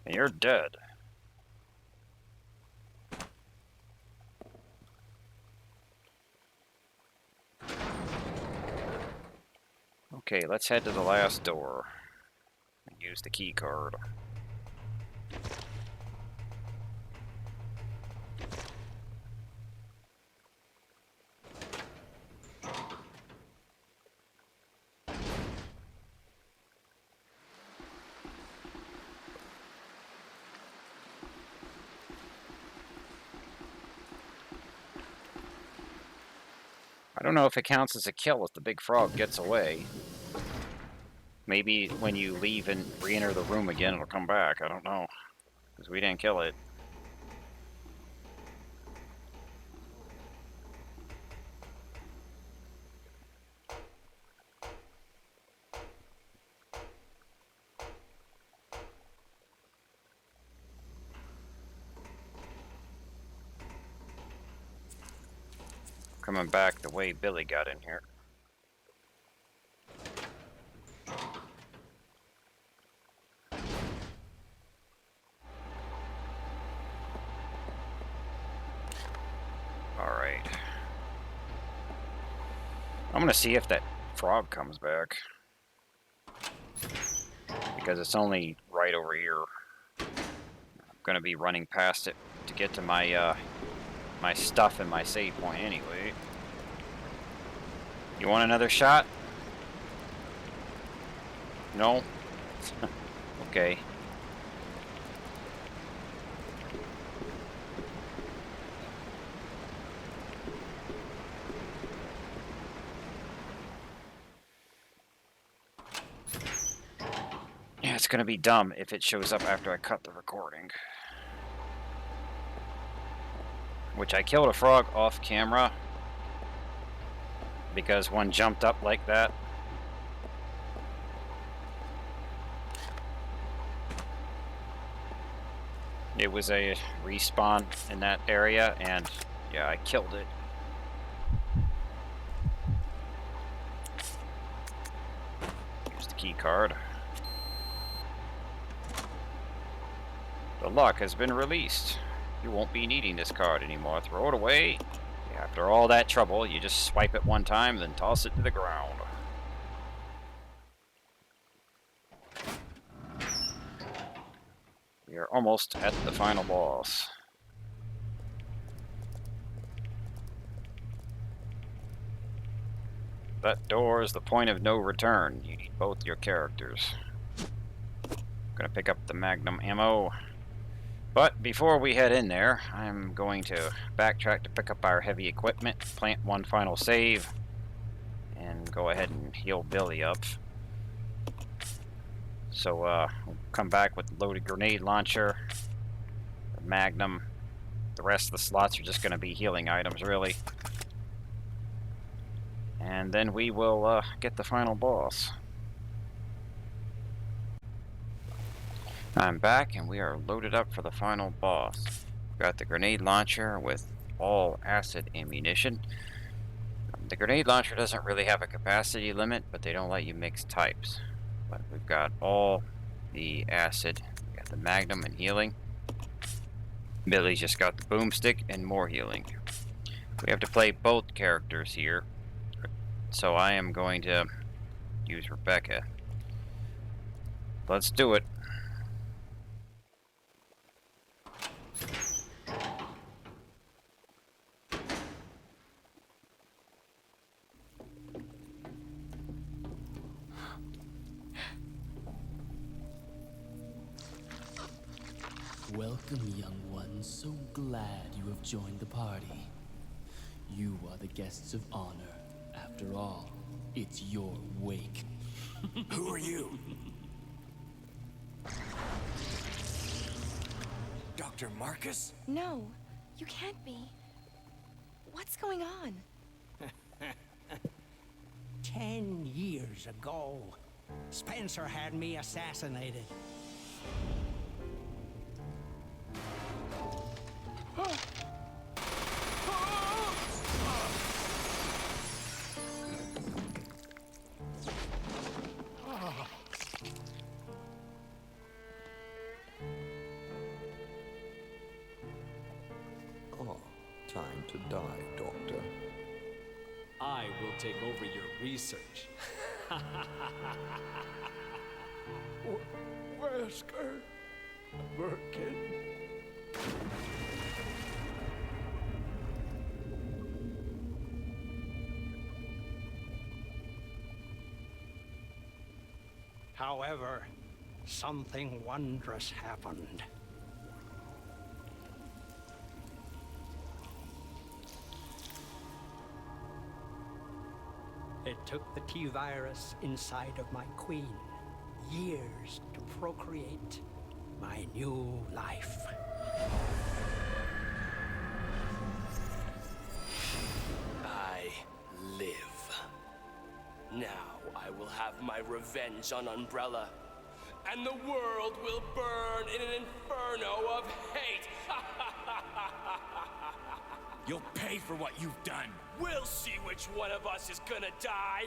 And you're dead. Okay, let's head to the last door. And use the key card. I don't know if it counts as a kill if the big frog gets away. Maybe when you leave and re-enter the room again, it'll come back. I don't know. Because we didn't kill it. Coming back the way Billy got in here. Alright. I'm gonna see if that frog comes back. Because it's only right over here. I'm gonna be running past it to get to my my stuff and my save point anyway. You want another shot? No? Okay. Yeah, it's gonna be dumb if it shows up after I cut the recording. Which I killed a frog off camera because one jumped up like that. It was a respawn in that area and yeah, I killed it. Here's the key card. The lock has been released. You won't be needing this card anymore. Throw it away. After all that trouble, you just swipe it one time, then toss it to the ground. We are almost at the final boss. That door is the point of no return. You need both your characters. I'm gonna pick up the magnum ammo. But before we head in there, I'm going to backtrack to pick up our heavy equipment, plant one final save, and go ahead and heal Billy up. So we'll come back with the loaded grenade launcher, the magnum. The rest of the slots are just going to be healing items, really. And then we will get the final boss. I'm back, and we are loaded up for the final boss. Got the grenade launcher with all acid ammunition. The grenade launcher doesn't really have a capacity limit, but they don't let you mix types. But we've got all the acid. We got the magnum and healing. Billy's just got the boomstick and more healing. We have to play both characters here, so I am going to use Rebecca. Let's do it. Welcome, young one. So glad you have joined the party. You are the guests of honor. After all, it's your wake. Who are you? Dr. Marcus? No, you can't be. What's going on? 10 years ago, Spencer had me assassinated. Oh, time to die, Doctor. I will take over your research. Wesker, Birkin. However, something wondrous happened. It took the T-virus inside of my queen years to procreate my new life. I live. Now I will have my revenge on Umbrella, and the world will burn in an inferno of hate. You'll pay for what you've done. We'll see which one of us is gonna die.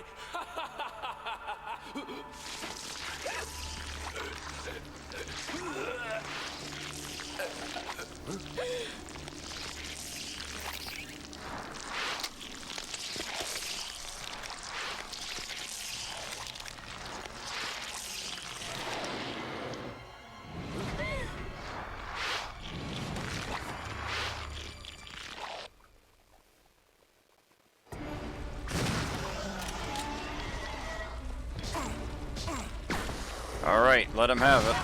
All right, let him have it.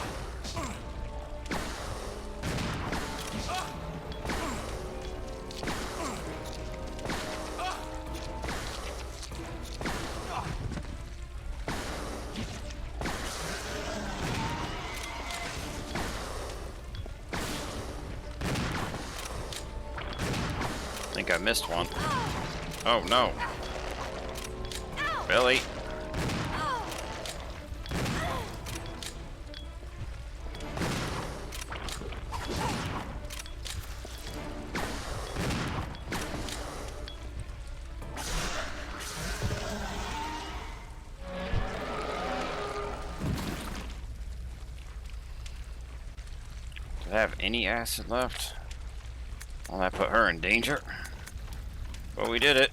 I think I missed one. Oh no. Billy. Do I have any acid left? Well, that put her in danger. But we did it.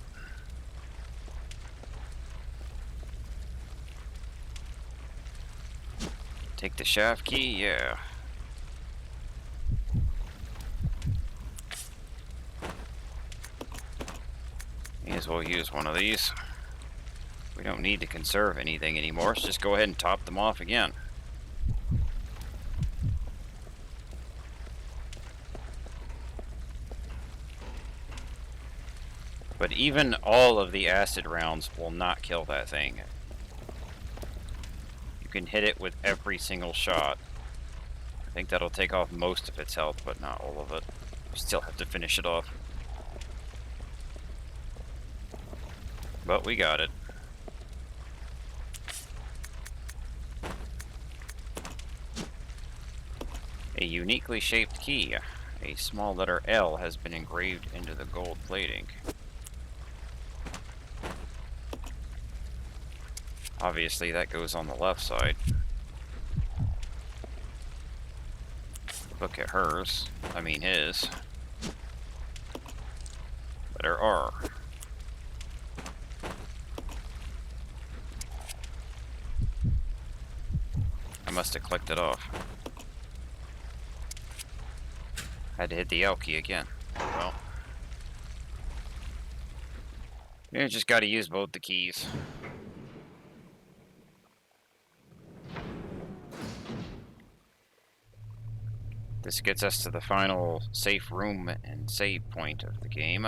Take the shaft key, yeah. May as well use one of these. We don't need to conserve anything anymore. Let's just go ahead and top them off again. But even all of the acid rounds will not kill that thing. You can hit it with every single shot. I think that'll take off most of its health, but not all of it. We still have to finish it off. But we got it. uniquely shaped key. A small letter L has been engraved into the gold plating. Obviously, that goes on the left side. Look at hers. I mean his. Letter R. I must have clicked it off. Had to hit the L key again. Well. You just gotta use both the keys. This gets us to the final safe room and save point of the game.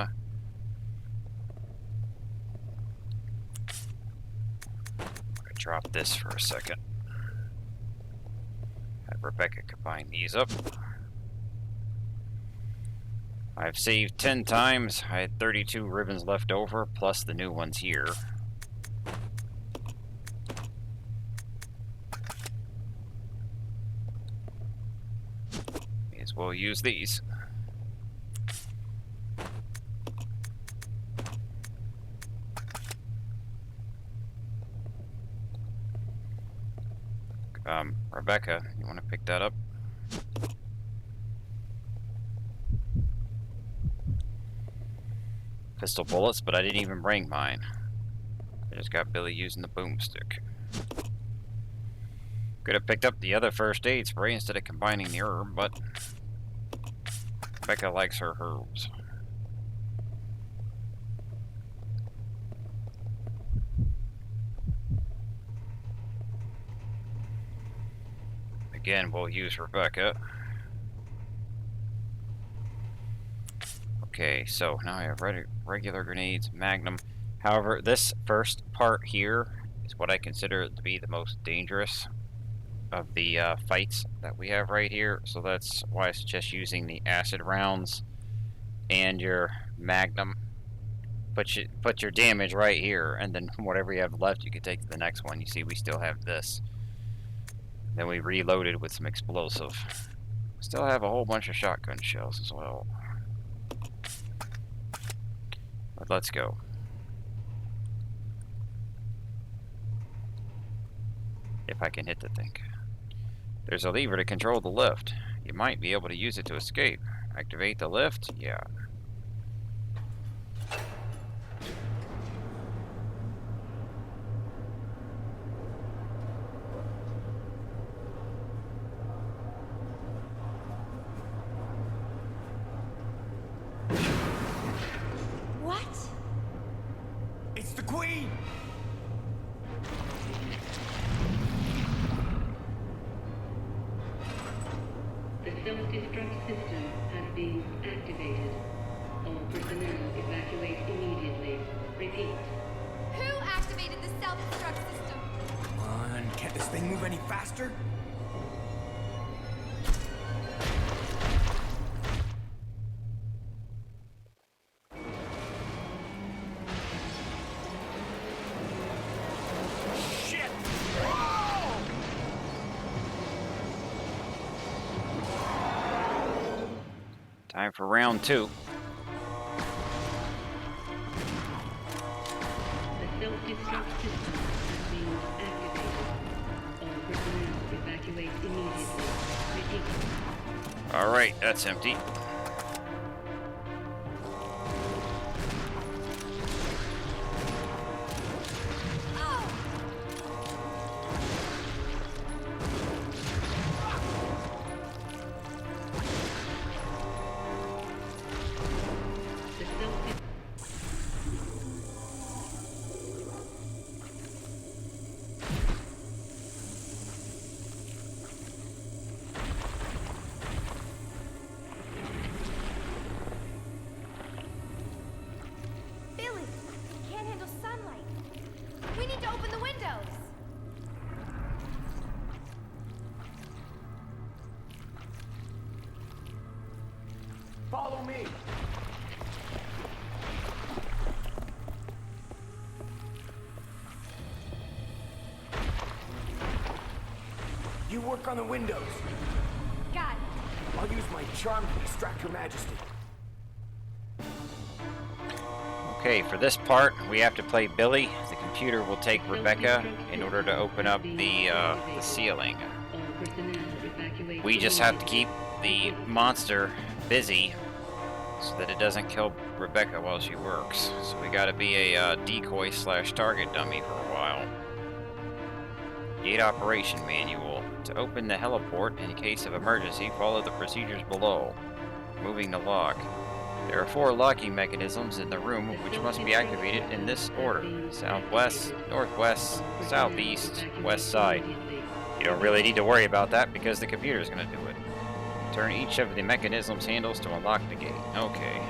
Drop this for a second. Have Rebecca combine these up. I've saved 10 times. I had 32 ribbons left over, plus the new ones here. May as well use these. Rebecca, you want to pick that up? Pistol bullets, but I didn't even bring mine. I just got Billy using the boomstick. Could have picked up the other first aid spray instead of combining the herb, but Rebecca likes her herbs. Again, we'll use Rebecca. Okay, so now I have regular grenades, magnum. However, this first part here is what I consider to be the most dangerous of the fights that we have right here. So that's why I suggest using the acid rounds and your magnum. Put your damage right here, and then whatever you have left, you can take to the next one. You see, we still have this. Then we reloaded with some explosive. Still have a whole bunch of shotgun shells as well. But let's go. If I can hit the thing. There's a lever to control the lift. You might be able to use it to escape. Activate the lift? Yeah. Queen! The self-destruct system has been activated. All personnel evacuate immediately. Repeat. Who activated the self-destruct system? Come on, can't this thing move any faster? Time for round 2. The self-destruct system has been activated. All personnel evacuate immediately. Repeat. Alright, that's empty. Follow me! You work on the windows. Got it. I'll use my charm to distract Her Majesty. Okay, for this part, we have to play Billy. The computer will take Rebecca in order to open up the ceiling. We just have to keep the monster busy so that it doesn't kill Rebecca while she works. So we gotta be a decoy/target dummy for a while. Gate operation manual. To open the heliport in case of emergency, follow the procedures below. Moving the lock. There are 4 locking mechanisms in the room which must be activated in this order. Southwest, northwest, southeast, west side. You don't really need to worry about that because the computer is going to do it. Turn each of the mechanism's handles to unlock the gate. Okay.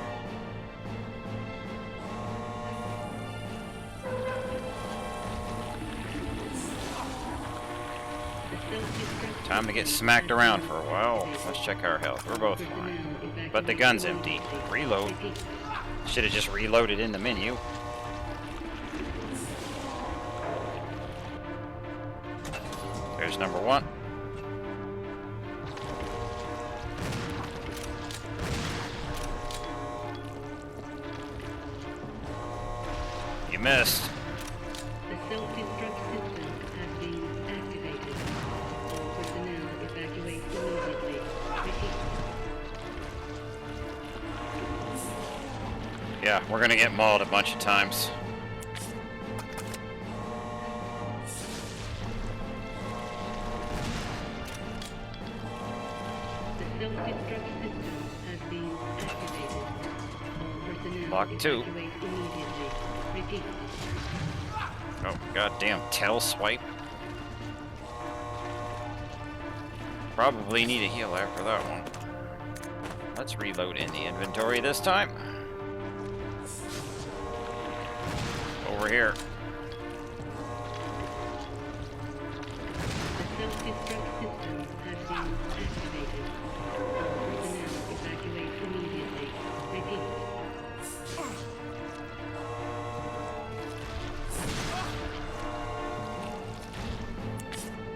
Time to get smacked around for a while. Let's check our health. We're both fine. But the gun's empty. Reload. Should have just reloaded in the menu. There's number 1. You missed. The self-destruct system has been activated. All personnel evacuate immediately. Repeat. Yeah, we're gonna get mauled a bunch of times. The self-destruct system has been activated. All personnel Lock 2. evacuate immediately. Repeat. Oh, goddamn tail swipe. Probably need a heal after that one. Let's reload in the inventory this time. Over here. The self-destruct system has been activated. All personnel evacuate immediately. Repeat.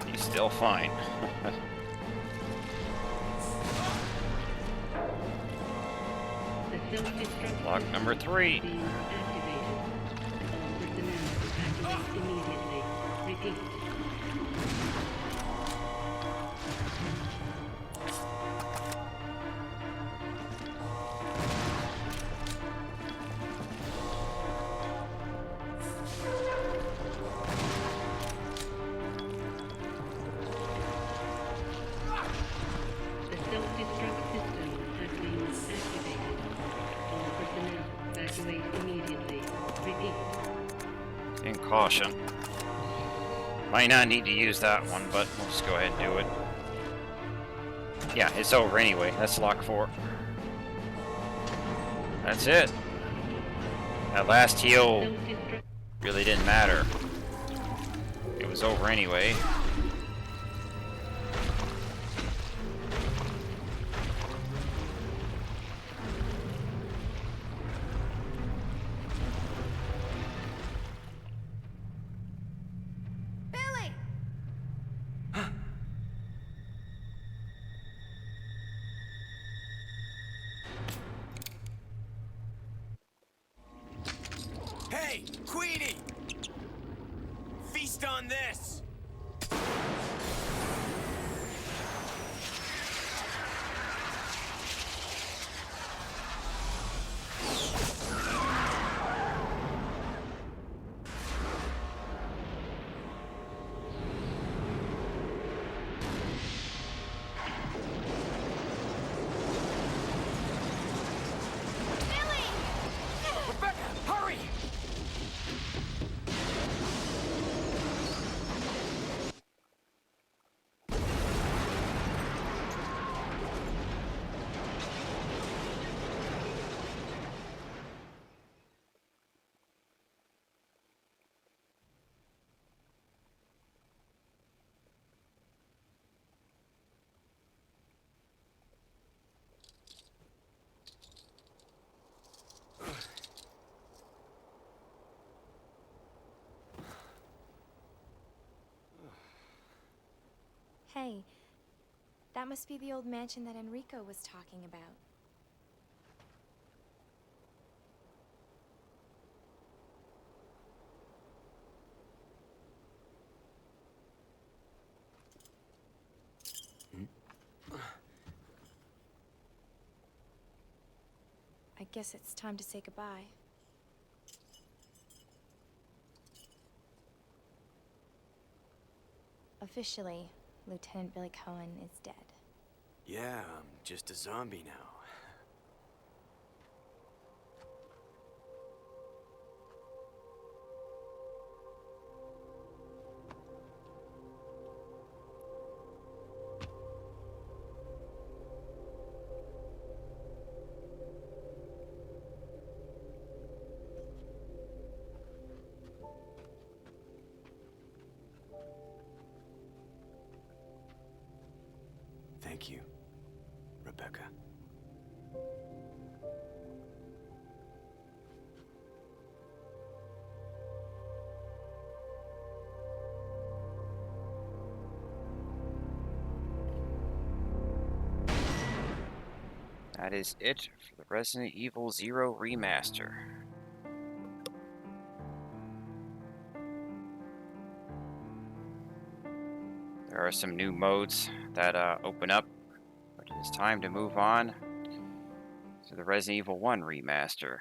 He's still fine. The self-destruct Lock number 3. being activated. All personnel evacuate immediately. Repeat. The self-destruct system has been activated. All personnel evacuate immediately. Repeat. And caution. Might not need to use that one, but we'll just go ahead and do it. Yeah, it's over anyway. That's lock 4. That's it. That last heal really didn't matter. It was over anyway. Billy! Hey, Queenie! Feast on this! Rebecca, hurry! Hey, That must be the old mansion that Enrico was talking about. I guess it's time to say goodbye. Officially, Lieutenant Billy Cohen is dead. Yeah, I'm just a zombie now. Thank you, Rebecca. That is it for the Resident Evil 0 Remaster. There are some new modes that open up, but it is time to move on to the Resident Evil 1 Remaster.